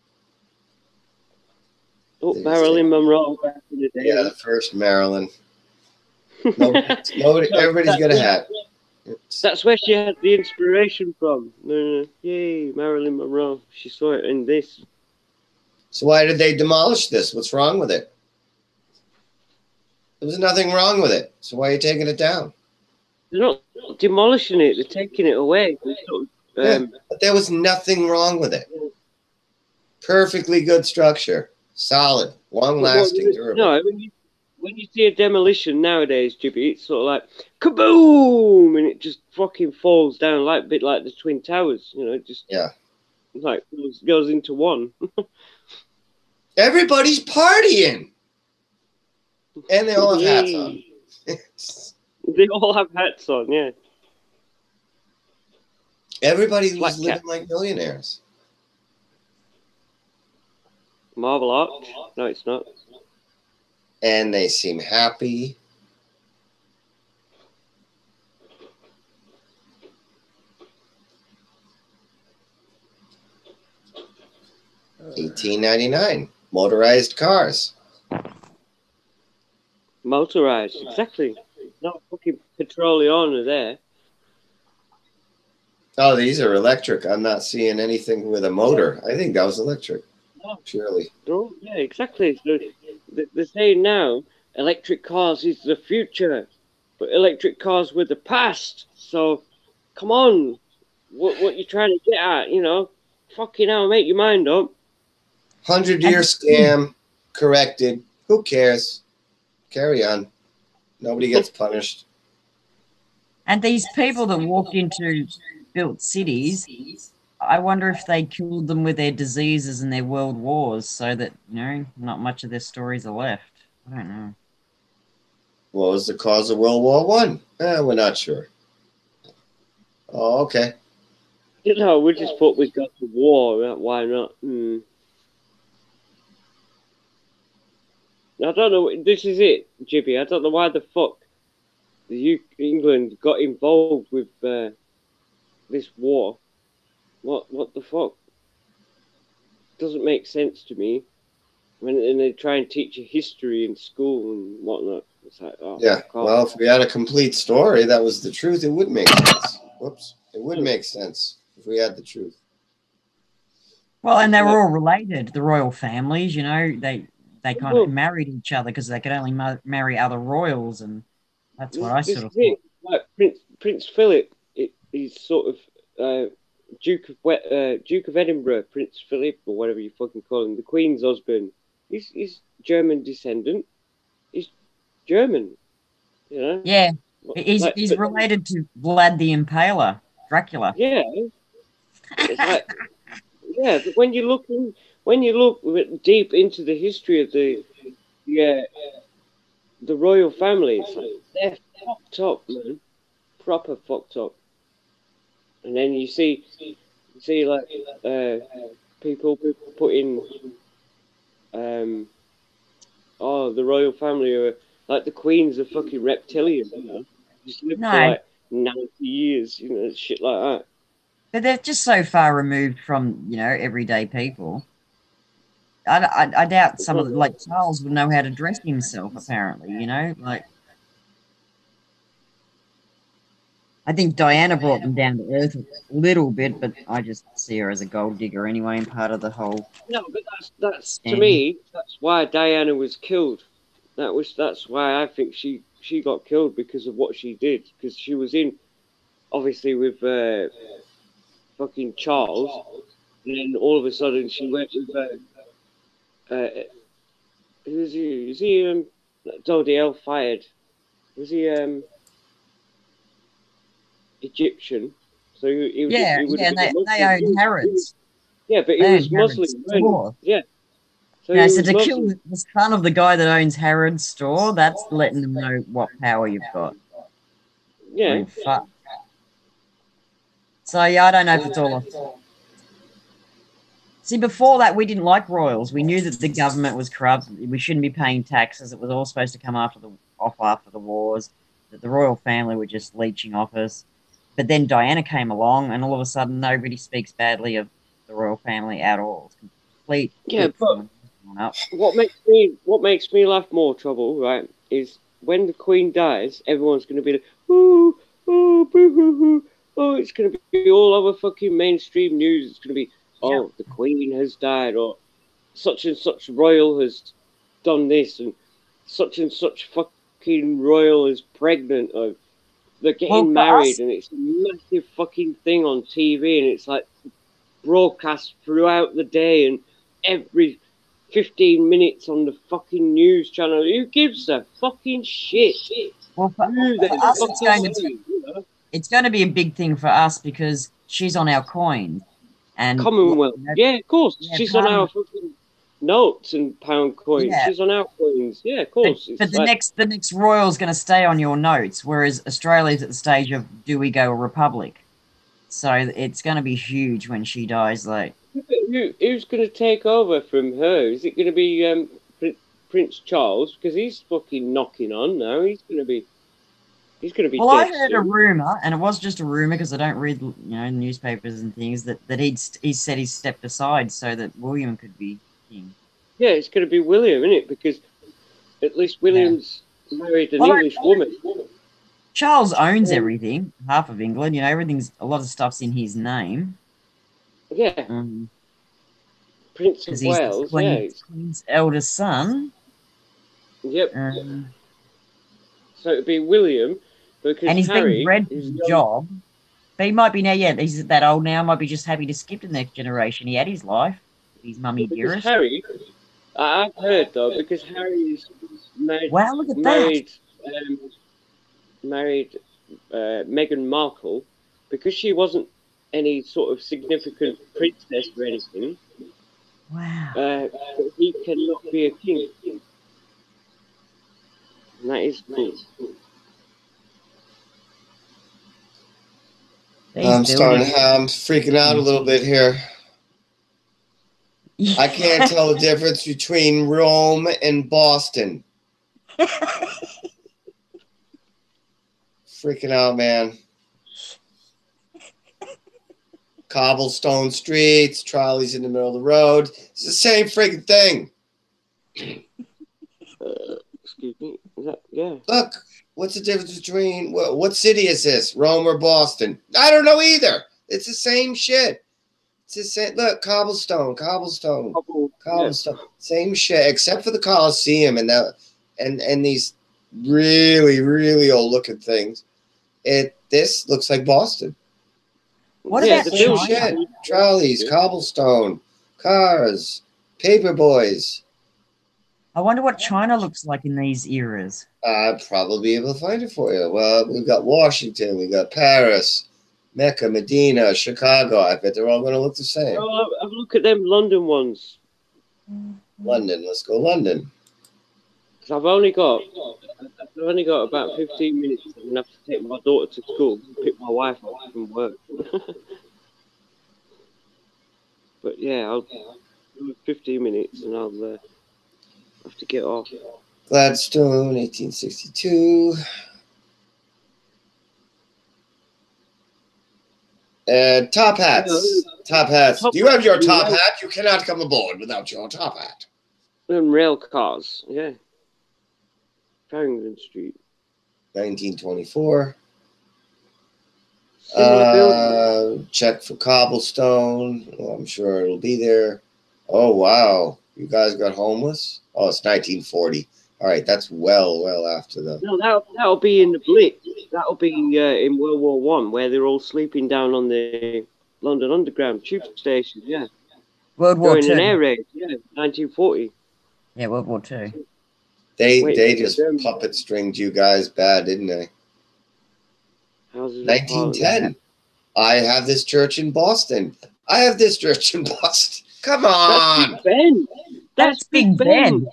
Oh, Marilyn Monroe back in the day. Yeah, the first Marilyn. Nobody, everybody's got a hat. That's where she had the inspiration from. Yay, Marilyn Monroe. She saw it in this. So why did they demolish this? What's wrong with it? There was nothing wrong with it. So why are you taking it down? They're not demolishing it. They're taking it away. Yeah, but there was nothing wrong with it. Perfectly good structure. Solid. Long-lasting, durable. No, when you see a demolition nowadays, Jibby, it's sort of like kaboom, and it just fucking falls down like a bit like the Twin Towers. You know, it just like goes into one. Everybody's partying, and they all have hats on. They all have hats on, yeah. Everybody was living like millionaires. Marble Arch? No, it's not. And they seem happy. $18.99. Motorized cars. Motorized, exactly. Not fucking petroleum there. Oh, these are electric. I'm not seeing anything with a motor. I think that was electric. Surely. Oh, yeah, exactly. So they're saying now electric cars is the future, but electric cars were the past. So, come on, what you trying to get at? You know, fucking hell, make your mind up. 100-year scam corrected. Who cares? Carry on. Nobody gets punished. And these people that walked into built cities, I wonder if they killed them with their diseases and their world wars so that, you know, not much of their stories are left. I don't know. What was the cause of World War One? We're not sure. Oh, okay. You know, we just thought we got to war. Why not? I don't know. This is it, Jibby. I don't know why the fuck England got involved with this war. What the fuck? Doesn't make sense to me. When they try and teach you history in school and whatnot, it's like, oh, yeah. Well, if we had a complete story that was the truth, it would make sense. Whoops, it would make sense if we had the truth. Well, and they were all related. The royal families, you know, they kind of married each other because they could only marry other royals, and that's what I sort of thought. Like Prince Philip, he's sort of Duke of Edinburgh, Prince Philip, or whatever you fucking call him, the Queen's husband. He's German descendant. He's German, you know. Yeah, he's related to Vlad the Impaler, Dracula. Yeah, it's like, yeah. But when you look deep into the history of the royal family, it's like they're fucked up, man, proper fucked up. And then you see like people putting the royal family are like the Queen's a fucking reptilian, you know. Just lived for like 90 years, you know, shit like that. But they're just so far removed from, you know, everyday people. I doubt some of the, like Charles would know how to dress himself. Apparently, you know, like I think Diana brought them down to earth a little bit, but I just see her as a gold digger anyway, and part of the whole. No, but that's to me. That's why Diana was killed. That's why I think she got killed because of what she did. Because she was in, obviously with fucking Charles, and then all of a sudden she went with who's he? Is he Dodiel fired? Was he Egyptian? So he would Yeah, have and been they owned Harrods. Yeah, but he was Muslim. Yeah. So no, he so was to Muslim. kill the son of the guy that owns Harrods store, that's letting them know what power you've got. Yeah. I mean, fuck. So yeah, I don't know if it's all. See, before that, we didn't like royals. We knew that the government was corrupt. We shouldn't be paying taxes. It was all supposed to come after the wars. That the royal family were just leeching off us. But then Diana came along, and all of a sudden, nobody speaks badly of the royal family at all. It's complete. Yeah, but what makes me laugh more, Trouble, right, is when the Queen dies, everyone's going to be like, ooh, oh, boo hoo hoo. Oh, it's going to be all over fucking mainstream news. It's going to be, oh, the Queen has died, or such and such royal has done this, and such fucking royal is pregnant, or they're getting married, and it's a massive fucking thing on TV, and it's like broadcast throughout the day, and every 15 minutes on the fucking news channel. Who gives a fucking shit? Well, for us, it's going to be a big thing for us because she's on our coins. And Commonwealth. Yeah, of course. She's on our fucking notes and pound coins. Yeah. She's on our coins. Yeah, of course. But the next royal is going to stay on your notes, whereas Australia's at the stage of do we go a republic? So it's going to be huge when she dies. Like, who's going to take over from her? Is it going to be Prince Charles? Because he's fucking knocking on now. He's going to be. Well, I heard a rumor, and it was just a rumor because I don't read, newspapers and things. That he said he stepped aside so that William could be king. Yeah, it's going to be William, isn't it? Because at least William's married an English woman. Charles owns everything, half of England. A lot of stuff's in his name. Yeah. Prince of Wales. Queen's eldest son. Yep. So it'd be William. Because and he's Harry been bred for the job. But he might be now, he's that old now, might be just happy to skip to the next generation. He had his life. His mummy dearest. Harry, I've heard though, because Harry is married. Wow, look at married Meghan Markle, because she wasn't any sort of significant princess or anything. Wow. He cannot be a king. And that is cool. I'm freaking out a little bit here. I can't tell the difference between Rome and Boston. Freaking out, man. Cobblestone streets, trolleys in the middle of the road. It's the same freaking thing. Excuse me. Yeah. Look. What's the difference between what city is this? Rome or Boston? I don't know either. It's the same shit. It's the same. Look, cobblestone. Yeah. Same shit, except for the Colosseum and these really, really old looking things. This looks like Boston. What about the same shit? Trolleys, cobblestone, cars, paper boys. I wonder what China looks like in these eras. I'd probably be able to find it for you. Well, we've got Washington, we've got Paris, Mecca, Medina, Chicago. I bet they're all going to look the same. Oh, have a look at them London ones. London, let's go London. Because I've only got about 15 minutes. I'm going to have to take my daughter to school and pick my wife up from work. But yeah, I'll do 15 minutes and I'll have to get off. Gladstone, 1862. Top hats. Top hats. Top Do you have your hats top and hat? You cannot come aboard without your top hat. and rail cars, yeah. Farrington Street. 1924. Similar building. Check for cobblestone. Well, I'm sure it'll be there. Oh, wow. You guys got homeless? Oh, it's 1940. All right, that's well after the... No, that'll be in the Blitz. That'll be in World War One, where they're all sleeping down on the London Underground tube station, yeah. World War During an Two. air raid, yeah, 1940. Yeah, World War Two. They just puppet stringed you guys bad, didn't they? Houses 1910. I have this church in Boston. I have this church in Boston. Come on. That's Big Ben.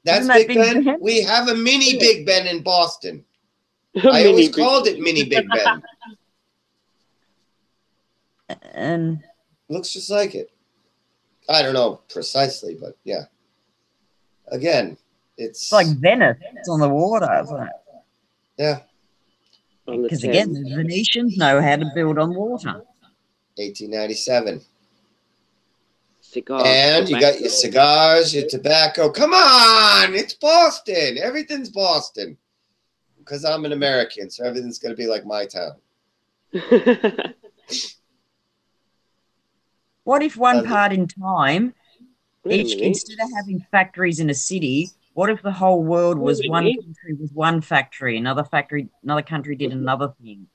That's Big Ben. That's Big Ben? We have a mini Big Ben in Boston. I always called it mini Big Ben. And looks just like it. I don't know precisely, but yeah. Again, it's like Venice. It's on the water, isn't it? Yeah. Because again, the Venetians know how to build on water. 1897. Cigars, and you got your cigars, your tobacco. Come on, it's Boston. Everything's Boston. Because I'm an American, so everything's going to be like my town. What if one part in time, instead of having factories in a city, what if the whole world was one country with one factory, another country did another thing,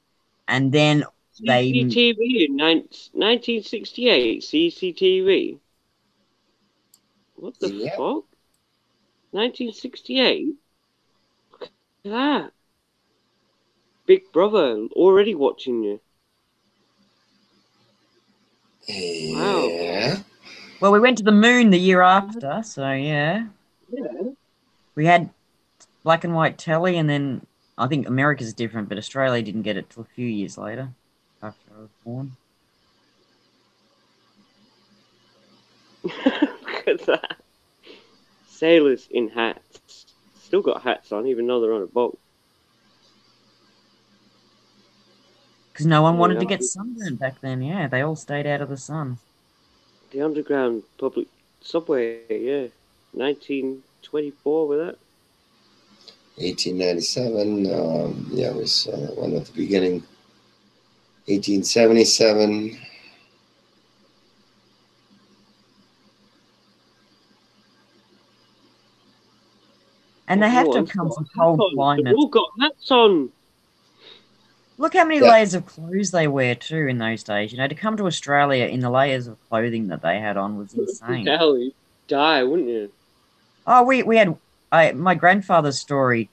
and then they CCTV in 1968. CCTV. What the fuck? 1968. Look at that. Big Brother already watching you. Yeah. Wow. Well, we went to the moon the year after, so yeah. Yeah. We had black and white telly, and then I think America's different, but Australia didn't get it till a few years later after I was born. Look at that. Sailors in hats. Still got hats on, even though they're on a boat. Because no one wanted to get sunburned back then, yeah. They all stayed out of the sun. The underground public subway, yeah. 1924 with that. 1897. Yeah, we saw that one at the beginning. 1877. And they have to have come from cold climates. They've all got hats on. Look how many layers of clothes they wear too in those days. You know, to come to Australia in the layers of clothing that they had on was insane. Hell, you'd die, wouldn't you? Oh, we had my grandfather's story.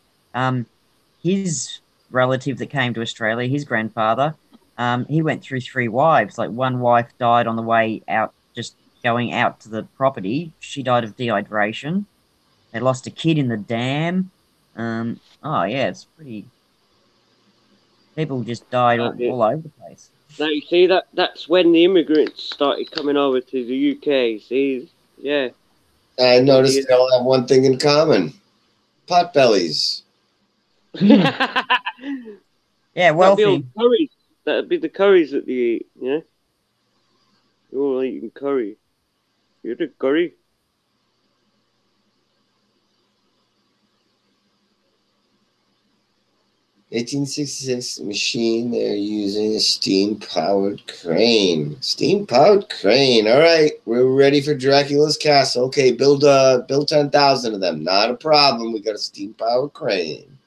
His relative that came to Australia, his grandfather, he went through 3 wives. Like one wife died on the way out, just going out to the property. She died of dehydration. They lost a kid in the dam. Oh yeah, it's pretty. People just died all over the place. Now you see that's when the immigrants started coming over to the UK. See, yeah. I noticed they all have one thing in common: potbellies. Yeah, wealthy. That'd be the curries that they eat. Yeah, you're all eating curry. You're the curry. 1866 machine. They're using a steam-powered crane. Steam-powered crane. All right, we're ready for Dracula's castle. Okay, build 10,000 of them. Not a problem. We got a steam-powered crane.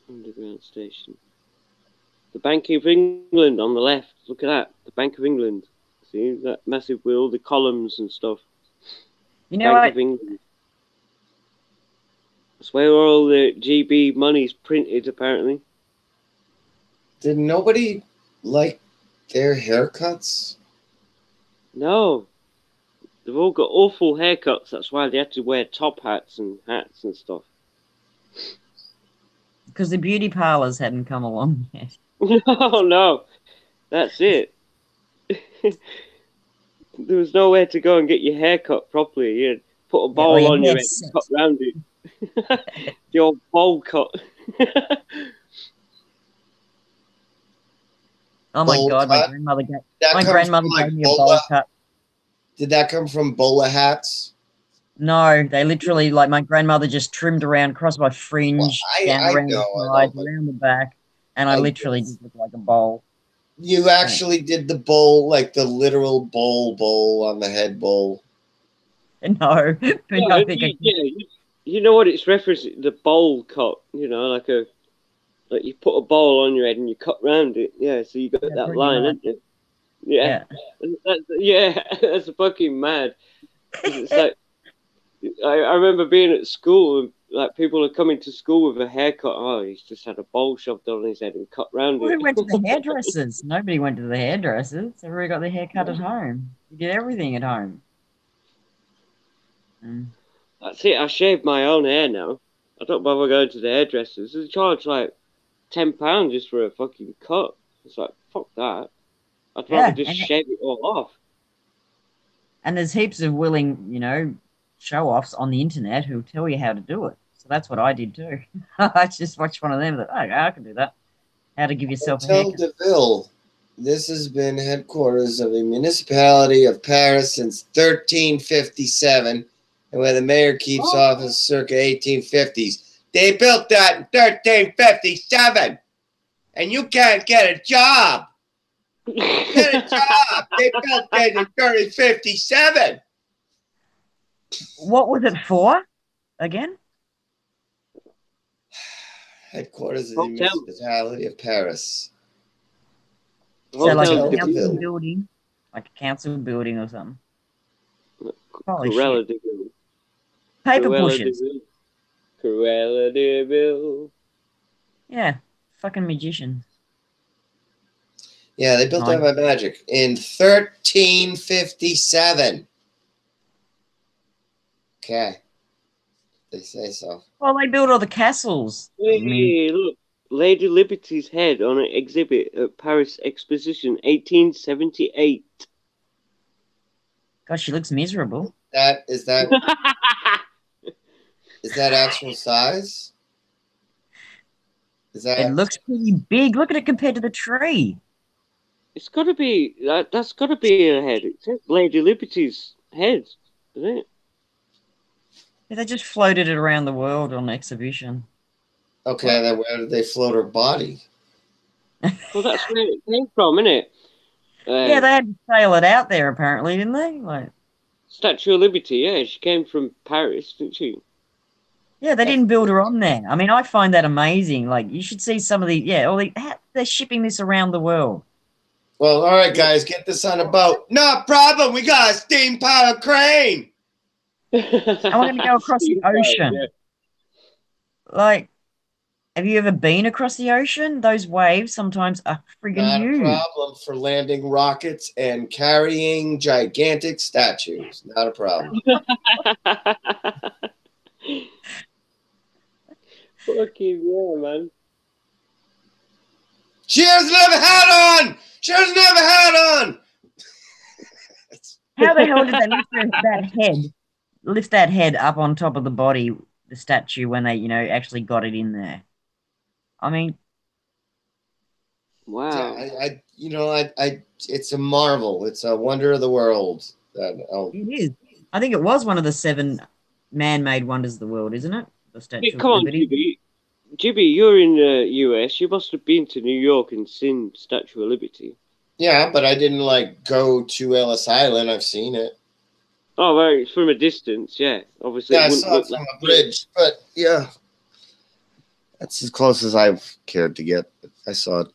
Underground station. The Bank of England on the left. Look at that. The Bank of England. See that massive with all the columns and stuff. You know Bank what? of England. That's where all the GB money's printed, apparently. Did nobody like their haircuts? No. They've all got awful haircuts. That's why they had to wear top hats and stuff. Because the beauty parlors hadn't come along yet. No, no. That's it. There was nowhere to go and get your hair cut properly. You'd put a bowl on your head and cut round it. The old bowl cut. Oh my Bowl god, my cut? grandmother That my comes grandmother from, like, gave me a bola? bowl cut. Did that come from bowler hats? No, they literally, like, my grandmother just trimmed around across my fringe, down I around know, the sides, around the back, and I I literally just looked like a bowl. You actually did the bowl, like the literal bowl on the head bowl. No, but Yeah, I think you know what it's referencing? The bowl cut. You know, like you put a bowl on your head and you cut round it. Yeah, so you got that pretty line, much. haven't you? Yeah. That's fucking mad. 'Cause it's like I remember being at school and like people are coming to school with a haircut. Oh, he's just had a bowl shoved on his head and cut round Well, it. who went to the hairdressers? Nobody went to the hairdressers. Everybody got their hair cut at home. You did everything at home. That's it. I shave my own hair now. I don't bother going to the hairdressers. They charge like £10 just for a fucking cut. It's like fuck that. I'd rather Yeah, just and shave it all off. there's heaps of willing, show-offs on the internet who tell you how to do it. So that's what I did too. I just watched one of them that, I can do that. How to give yourself a Hotel haircut. de Ville. This has been headquarters of the municipality of Paris since 1357, and where the mayor keeps office circa 1850s. They built that in 1357, and you can't get a job. Get a job. They built that in 1357. What was it for? Again? Headquarters of the municipality of Paris. So like a Hotel de council Ville. building, like a council building or something. Holy Cruella shit. de Vil. Paper Cruella de pushers. Vil. Cruella de Vil. Yeah, fucking magicians. Yeah, they built that by magic in 1357. Okay. They say so. Well, they built all the castles. Hey, look. Lady Liberty's head on an exhibit at Paris Exposition, 1878. God, she looks miserable. Is that actual size? It looks pretty big. Look at it compared to the tree. It's got to be that's got to be her head. It's Lady Liberty's head, isn't it? Yeah, they just floated it around the world on exhibition. Okay, then where did they float her body? Well, that's where it came from, isn't it? Yeah, they had to sail it out there apparently, didn't they? Like Statue of Liberty. Yeah, she came from Paris, didn't she? Yeah, they didn't build her on there. I mean, I find that amazing. Like, you should see some of they're shipping this around the world. Well, all right, guys, get this on a boat. No problem. We got a steam powered crane. And we're going to go across the ocean. Yeah. Like, have you ever been across the ocean? Those waves sometimes are friggin' Not huge. a problem for landing rockets and carrying gigantic statues. Not a problem. Fucking yeah, man. She doesn't have a hat on. She doesn't have a hat on. How the hell did they lift that head up on top of the body, the statue, when they, actually got it in there? I mean, wow. It's a marvel. It's a wonder of the world. It is. I think it was one of the 7 man-made wonders of the world, isn't it? The Statue Come of on, Liberty. Jibby, you're in the US. You must have been to New York and seen Statue of Liberty. Yeah, but I didn't go to Ellis Island. I've seen it. Oh, right, from a distance, yeah. Obviously, yeah, I saw it from a bridge, but yeah, that's as close as I've cared to get. I saw it.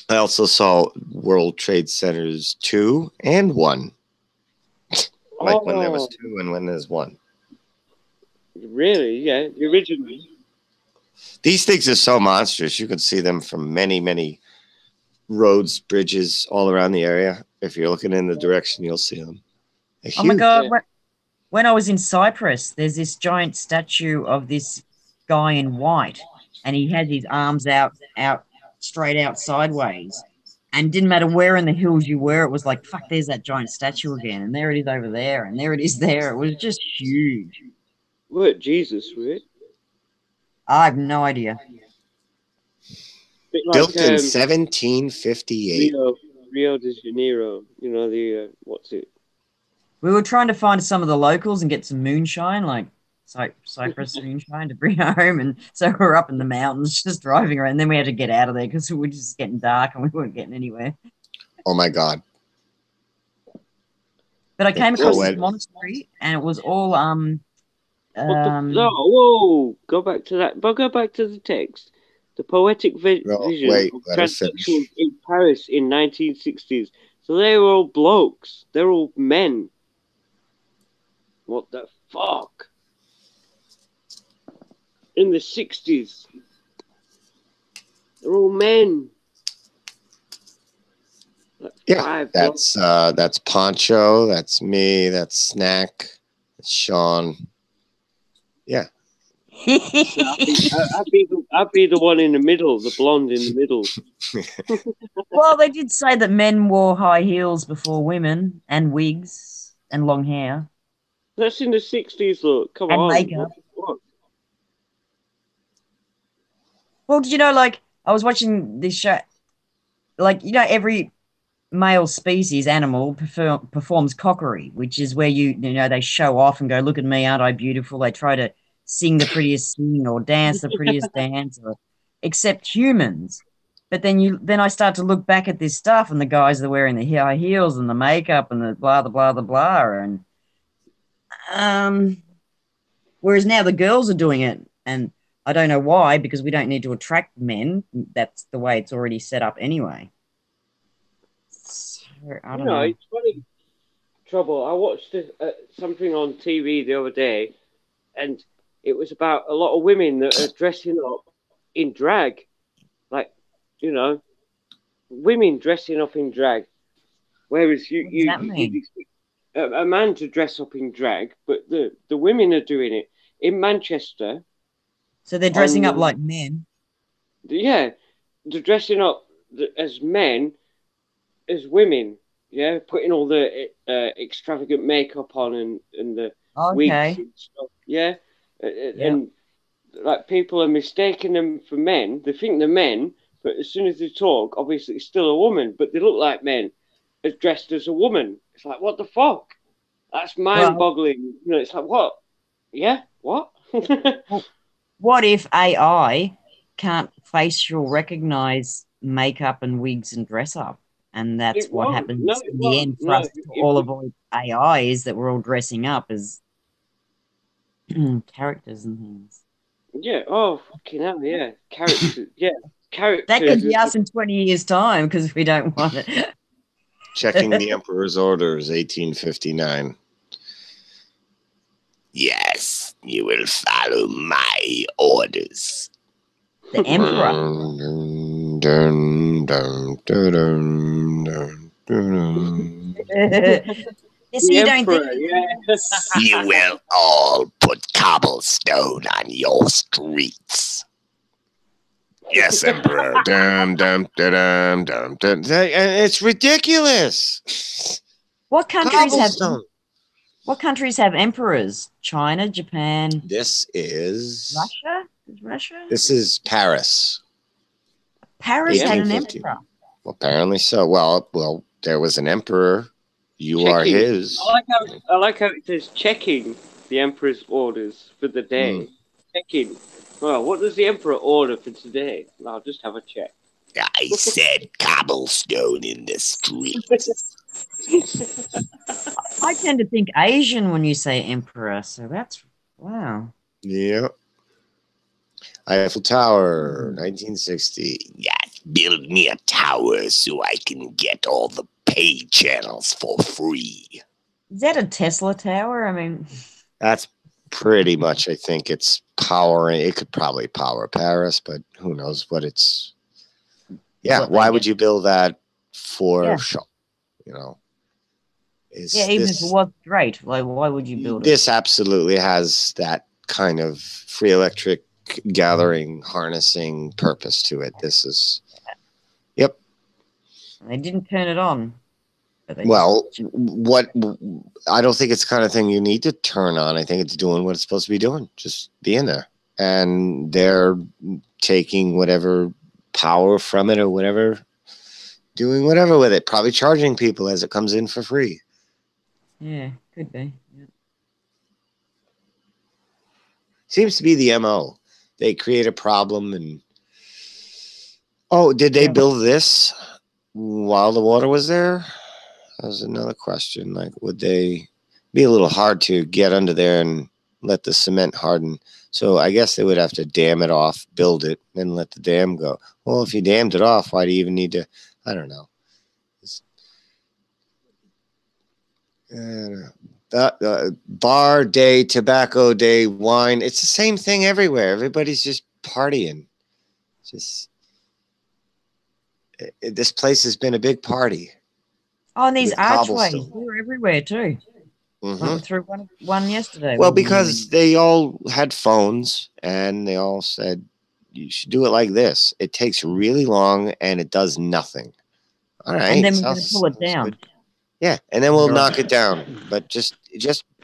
I also saw World Trade Centers 2 and 1. When there was 2 and when there's 1. Really? Yeah, the original. These things are so monstrous. You can see them from many, many roads, bridges all around the area. If you're looking in the direction, you'll see them. Oh my God. When I was in Cyprus, there's this giant statue of this guy in white, and he had his arms out straight out sideways. And didn't matter where in the hills you were, it was like, fuck, there's that giant statue again. And there it is over there, and there it is there. It was just huge. What Jesus, right? I have no idea. Bit Built like in 1758. Rio de Janeiro. You know the what's it? We were trying to find some of the locals and get some moonshine, like Cyprus moonshine, to bring home. And so we're up in the mountains just driving around. Then we had to get out of there because we were just getting dark and we weren't getting anywhere. Oh my God. But I came across this monastery and it was all whoa! Go back to that. But go back to the text. The poetic vision of transsexuals in Paris in 1960s. So they were all blokes. They're all men. What the fuck? In the 60s. They're all men. Yeah, that's Poncho, that's me, that's Snack, that's Sean. Yeah. I'd be the one in the middle, the blonde in the middle. Well, they did say that men wore high heels before women and wigs and long hair. That's in the 60s, look. Come on. Makeup. Well, did you know, like, I was watching this show, like, you know, every male species animal performs cockery, which is where you know, they show off and go, look at me, aren't I beautiful? They try to sing the prettiest sing or dance the prettiest dance, except humans. But then I start to look back at this stuff, and the guys that are wearing the high heels and the makeup and the blah, the blah, the blah, and whereas now the girls are doing it, and I don't know why, because we don't need to attract men. That's the way it's already set up anyway. So, I don't know. It's funny. Trouble. I watched something on TV the other day, and it was about a lot of women that are dressing up in drag. Like, you know, women dressing up in drag. Whereas you'd expect a man to dress up in drag, but the women are doing it in Manchester. So they're dressing up like men. Yeah, they're dressing up as men, as women. Yeah, putting all the extravagant makeup on and the wigs and stuff. Yeah, and like people are mistaking them for men. They think they're men, but as soon as they talk, obviously it's still a woman. But they look like men, as dressed as a woman. It's like, what the fuck? That's mind-boggling. You know, it's like, what? Yeah, what? What if AI can't facial recognize makeup and wigs and dress up? And that's what happens in the end for us to all avoid AI, is that we're all dressing up as characters and things. Yeah. Oh, fucking hell, yeah. Characters. Yeah. Characters. That could be us in 20 years' time because we don't want it. Checking the Emperor's Orders, 1859. Yes, you will follow my orders. The Emperor. You will all put cobblestone on your streets. Yes, Emperor. It's ridiculous. What countries have emperors? China, Japan. This is Russia. Is Russia? This is Paris. Paris had an emperor. Apparently so. Well, there was an emperor. You are his. I like how it says checking the emperor's orders for the day. Checking. Well, what does the emperor order for today? I'll just have a check. I said cobblestone in the street. I tend to think Asian when you say emperor, so that's wow. Yeah. Eiffel Tower, 1960. Yes, build me a tower so I can get all the pay channels for free. Is that a Tesla tower? I mean, that's pretty much, I think it's powering. It could probably power Paris, but who knows what it's. Yeah, why would you build that for show? You know. Even if it was great, like why would you build it? This absolutely has that kind of free electric gathering, harnessing purpose to it. This is, yep. They didn't turn it on. Well, what I don't think it's the kind of thing you need to turn on. I think it's doing what it's supposed to be doing, just being there. And they're taking whatever power from it or whatever, doing whatever with it, probably charging people as it comes in for free. Yeah, could be. Yeah. Seems to be the MO. They create a problem and, oh, did they build this while the water was there? That was another question. Like, would they be a little hard to get under there and let the cement harden? So I guess they would have to dam it off, build it, then let the dam go. Well, if you dammed it off, why do you even need to? I don't know. Bar day, tobacco day, wine. It's the same thing everywhere. Everybody's just partying. Just this place has been a big party. Oh, and these with archways, cobblestone. they were everywhere too. Went through one yesterday. Well, because they all had phones and they all said, you should do it like this. It takes really long and it does nothing. All right. And then we're going to pull it down. Good. Yeah, and then we'll knock it down. But just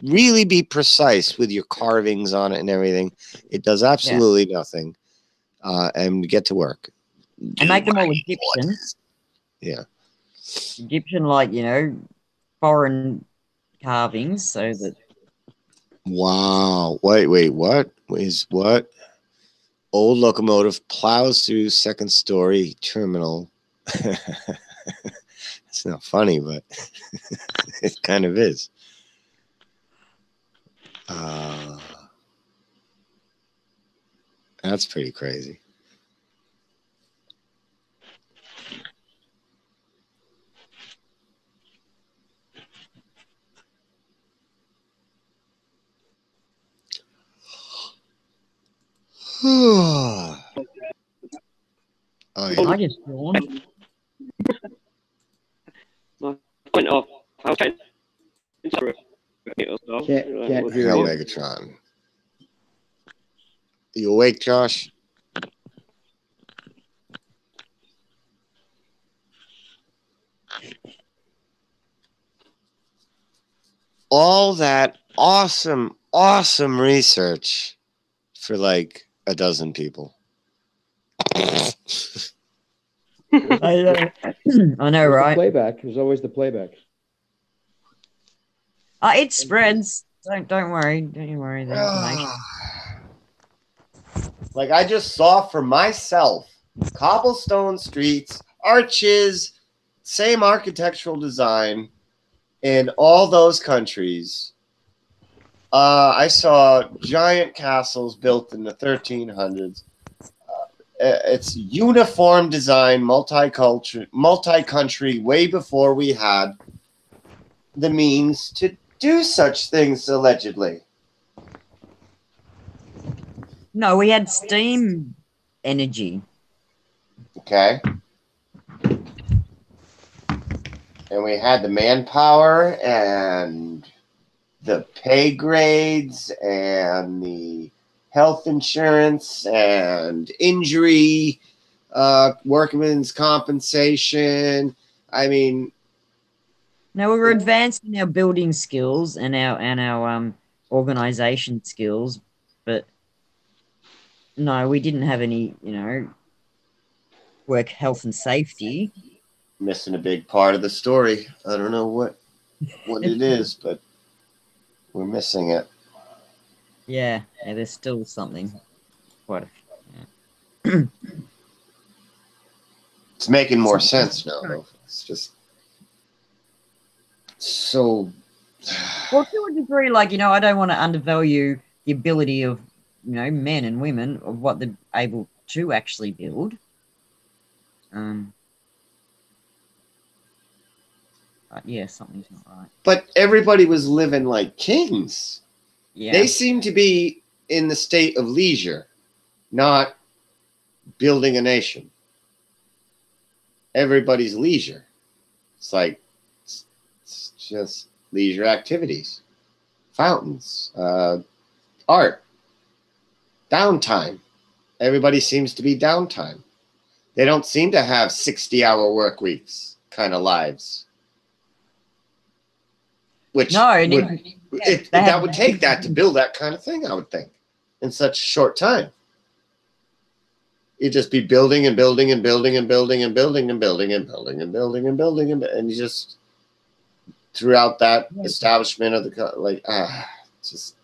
really be precise with your carvings on it and everything. It does absolutely nothing. And get to work. And make them all Egyptian. Yeah. Egyptian, like, you know, foreign carvings, so that. Wow. Wait, what? Is what? Old locomotive plows through second story terminal. It's not funny, but it kind of is. That's pretty crazy. Oh, yeah. I just yawned. Went off. I was trying Hell, Megatron. You awake, Josh? All that awesome research for like a dozen people. I know, right? Playback. There's always the playback. It spreads. Don't worry. Don't you worry. The information. Like I just saw for myself, cobblestone streets, arches, same architectural design in all those countries. I saw giant castles built in the 1300s. It's uniform design, multi-country, way before we had the means to do such things, allegedly. No, we had steam energy. Okay. And we had the manpower and the pay grades and the health insurance and injury, workman's compensation. I mean, now we were advancing our building skills and our organization skills, but no, we didn't have any, you know, work health and safety. Missing a big part of the story. I don't know what it is, but we're missing it. Yeah, there's still something. What? It's making more sense now, though. It's just so. Well, to a degree, like, you know, I don't want to undervalue the ability of, you know, men and women of what they're able to actually build. But yeah, something's not right. But everybody was living like kings. Yeah. They seem to be in the state of leisure, not building a nation. Everybody's leisure. It's like, it's just leisure activities, fountains, art, downtime. Everybody seems to be downtime. They don't seem to have 60-hour work weeks kind of lives. Which that would take that to build that kind of thing, I would think, in such a short time. You'd just be building and building and building and building and building and building and building and building and building and you just throughout that establishment of the just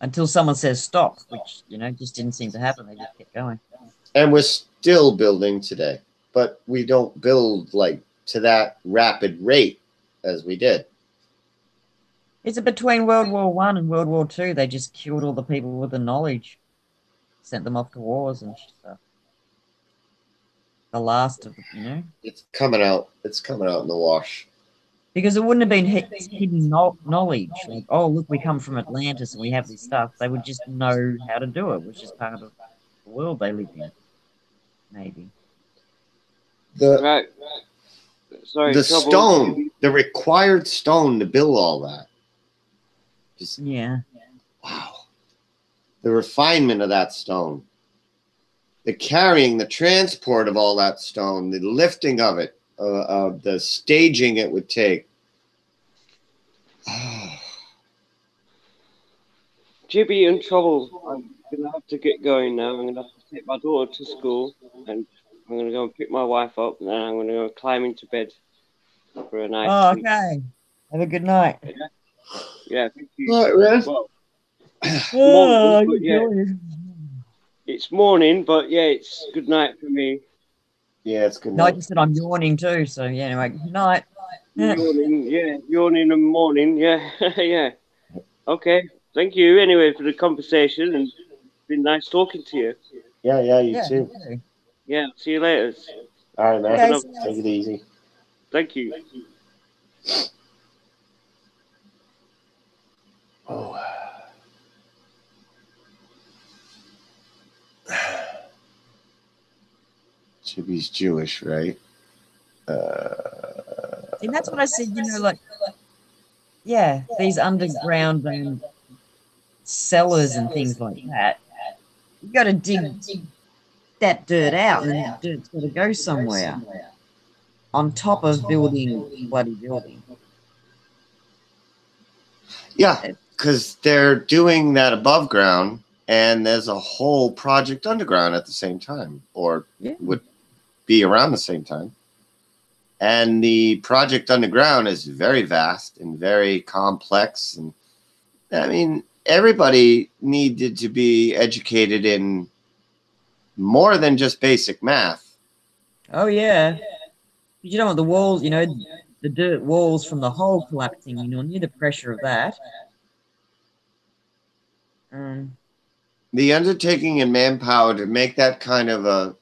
until someone says stop, which just didn't seem to happen. They just kept going. And we're still building today, but we don't build like to that rapid rate as we did. Is it between World War I and World War II? They just killed all the people with the knowledge, sent them off to wars and stuff. The last of It's coming out. It's coming out in the wash. Because it wouldn't have been hidden knowledge. Like, oh, look, we come from Atlantis and we have this stuff. They would just know how to do it, which is part of the world they live in. Maybe. Right. Sorry, the stone, the required stone to build all that. Wow. The refinement of that stone. The carrying, the transport of all that stone, the lifting of it, the staging it would take. Jibby in trouble. I'm going to have to get going now. I'm going to have to take my daughter to school and I'm going to go and pick my wife up and then I'm going to go climb into bed for a night. Okay. Have a good night. Yeah, thank you. All right, Well, it's morning, but yeah, it's good night for me. Yeah, it's good night. No, I night. just said I'm yawning too, so yeah, anyway, good night. Yawning in the morning, yeah. Okay, thank you anyway for the conversation, and it's been nice talking to you. Yeah, you too. Yeah, see you later. All right, man. Take it easy. Thank you. Oh. Chibi's Jewish, right? And that's what I said, these underground cellars and things like that. You got to dig that dirt out, and that dirt's got to go somewhere on top of building bloody building. Yeah, because they're doing that above ground, and there's a whole project underground at the same time, or would be around the same time. And the project underground is very vast and very complex. And I mean, everybody needed to be educated in more than just basic math. Oh, yeah. You don't want the walls, the dirt walls from the hole collapsing, near the pressure of that. The undertaking and manpower to make that kind of a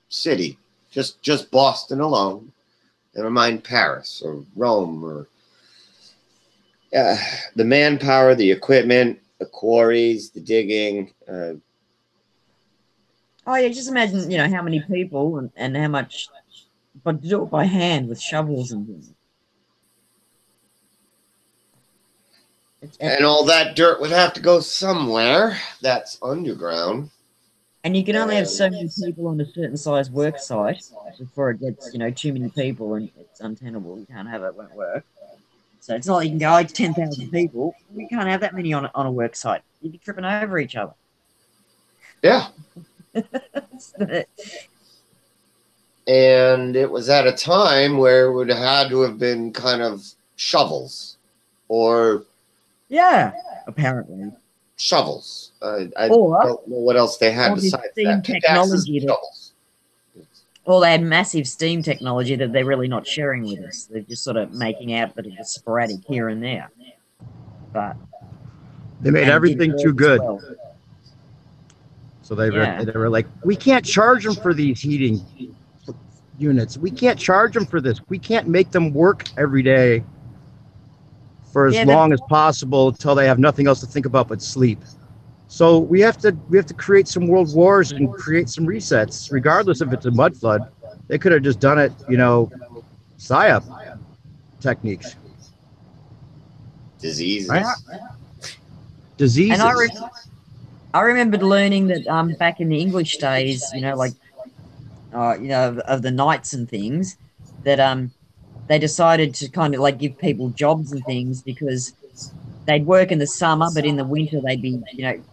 city, just Boston alone, never mind Paris or Rome or the manpower, the equipment, the quarries, the digging. Just imagine, how many people and how much, but to do it by hand with shovels and things. And all that dirt would have to go somewhere that's underground. And you can only have so many people on a certain size work site before it gets, too many people and it's untenable. You can't have it, won't work. So it's not like you can go 10,000 people. We can't have that many on a work site. You'd be tripping over each other. Yeah. And it was at a time where it would have had to have been kind of shovels or... Yeah, apparently. Shovels. I don't know what else they had besides that. Technology they had massive steam technology that they're really not sharing with us. They're just sort of making out that it's sporadic here and there. But they made everything too good. So they were like, we can't charge them for these heating units. We can't charge them for this. We can't make them work every day for as long as possible until they have nothing else to think about but sleep. So we have to create some world wars and create some resets, regardless if it's a mud flood. They could have just done it, PSYOP techniques. Diseases. And I remembered learning that back in the English days, of the knights and things, that they decided to kind of like give people jobs and things because they'd work in the summer, but in the winter they'd be,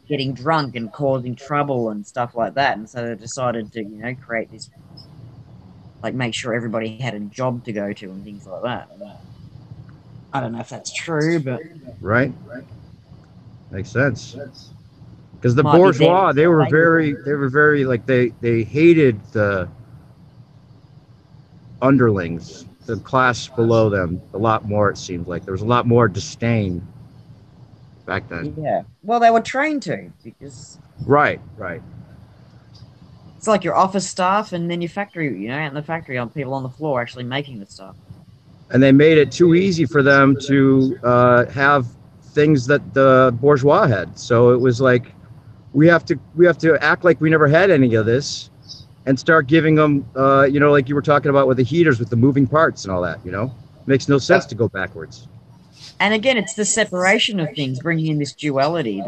getting drunk and causing trouble and stuff like that. And so they decided to, create this, like, make sure everybody had a job to go to and things like that. I don't know if that's true, but right, makes sense. Because the bourgeois, they were very like they hated the underlings, the class below them, a lot more. It seemed like there was a lot more disdain back then. Yeah, well, they were trained to, because right. It's like your office staff and then your factory, out in the factory, on people on the floor actually making the stuff. And they made it too easy for them to have things that the bourgeois had. So it was like we have to act like we never had any of this, and start giving them, like you were talking about with the heaters, with the moving parts and all that. Makes no sense to go backwards. And again, it's the separation of things, bringing in this duality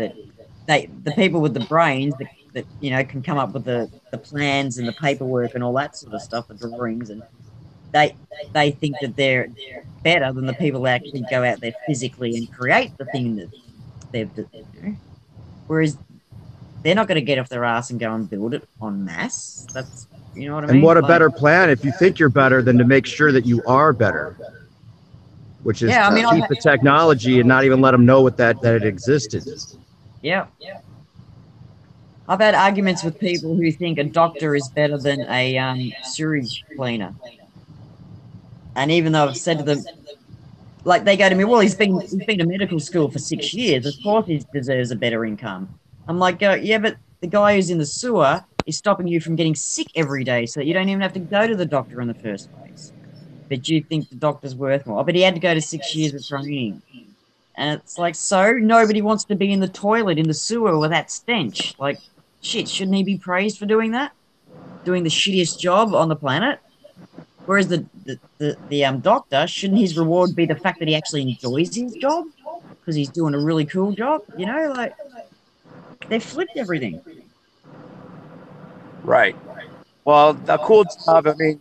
that the people with the brains that can come up with the plans and the paperwork and all that sort of stuff, the drawings, and they think that they're better than the people that actually go out there physically and create the thing that they've, whereas they're not going to get off their ass and go and build it en masse. That's, you know what I mean? And what a better plan if you think you're better than to make sure that you are better, which is to keep the technology and not even let them know that it existed. Yeah. I've had arguments with people who think a doctor is better than a sewage cleaner. And even though I've said to them, like, they go to me, well, he's been to medical school for 6 years. Of course he deserves a better income. I'm like, yeah, but the guy who's in the sewer is stopping you from getting sick every day so that you don't even have to go to the doctor in the first place. But you think the doctor's worth more. But he had to go to 6 years of training. And it's like, so nobody wants to be in the toilet in the sewer with that stench. Like, shit, shouldn't he be praised for doing that? Doing the shittiest job on the planet? Whereas the doctor, shouldn't his reward be the fact that he actually enjoys his job? Because he's doing a really cool job, like, they flipped everything. Right. Well, the cool job, I mean,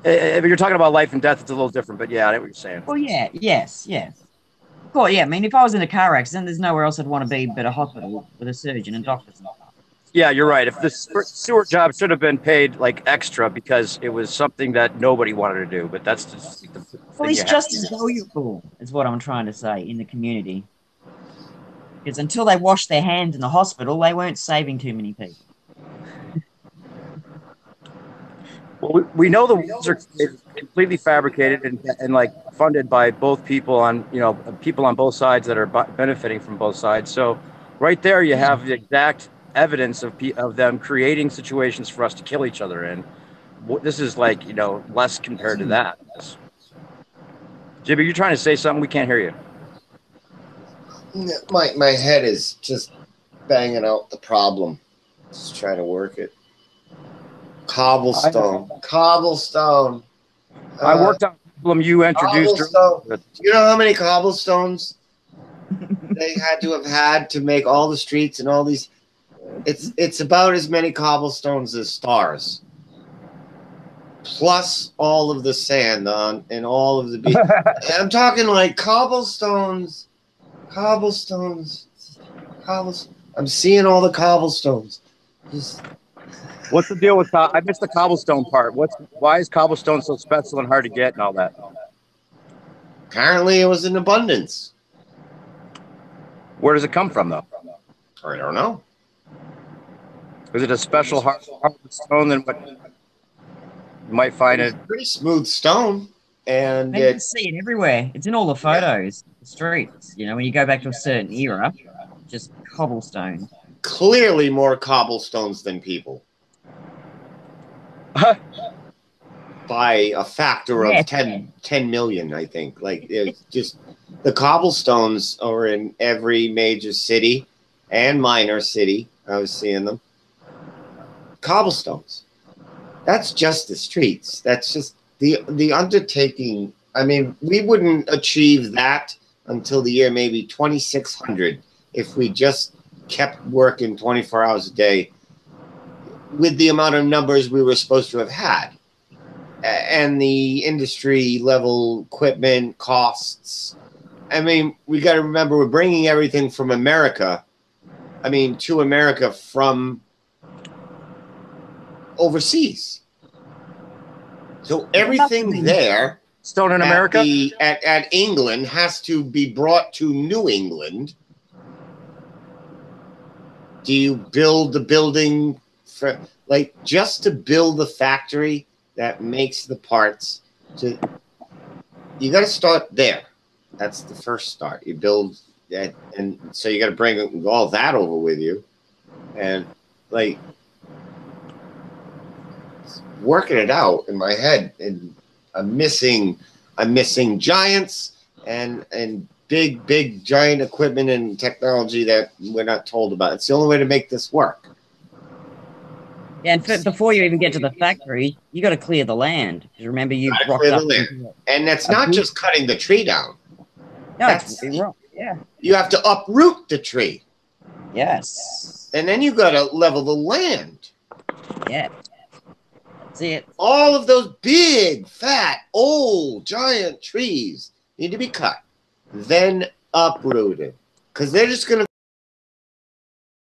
if you're talking about life and death, it's a little different, but yeah, I know what you're saying. Well, yeah, yes. Well, yeah, I mean, if I was in a car accident, there's nowhere else I'd want to be but a hospital with a surgeon and doctors and stuff. Yeah, you're right. If the sewer job should have been paid like extra because it was something that nobody wanted to do, but that's just the well, it's just as valuable, is what I'm trying to say, in the community. Because until they washed their hands in the hospital, they weren't saving too many people. Well, we know the walls are completely fabricated and like funded by both people on both sides that are benefiting from both sides. So right there, you have the exact evidence of them creating situations for us to kill each other in. This is like, less compared to that. Jibby, you're trying to say something? We can't hear you. My head is just banging out the problem. Just trying to work it. Cobblestone. I worked on a problem you introduced. Do you know how many cobblestones they had to make all the streets and all these? It's about as many cobblestones as stars, plus all of the sand and all of the beach. I'm talking like cobblestones. I'm seeing all the cobblestones. What's the deal with? I missed the cobblestone part. Why is cobblestone so special and hard to get and all that? Apparently, it was in abundance. Where does it come from, though? I don't know. Is it a special hard stone than what you might find it? Pretty smooth stone, and you can see it everywhere. It's in all the photos, the streets. When you go back to a certain era, just cobblestone. Clearly, more cobblestones than people. By a factor of 10 million, I think. Like, it's just the cobblestones are in every major city and minor city. I was seeing them. Cobblestones. That's just the streets. That's just the undertaking. I mean, we wouldn't achieve that until the year maybe 2600 if we just kept working 24 hours a day with the amount of numbers we were supposed to have had. and the industry level equipment costs. I mean, we got to remember we're bringing everything from America. I mean, to America from overseas. So everything there, still in America, at England has to be brought to New England. Do you build the building for, like, just to build the factory that makes the parts? You got to start there. That's the first start. You build that, and so you got to bring all that over with you, and like working it out in my head. And I'm missing giants and big giant equipment and technology that we're not told about. It's the only way to make this work. Yeah, and before you even get to the factory, you got to clear the land. Because remember, you rocked up. And that's not just cutting the tree down. No, that's wrong. Yeah. You have to uproot the tree. Yes. And then you got to level the land. Yeah. That's it. All of those big, fat, old, giant trees need to be cut, then uprooted, because they're just going to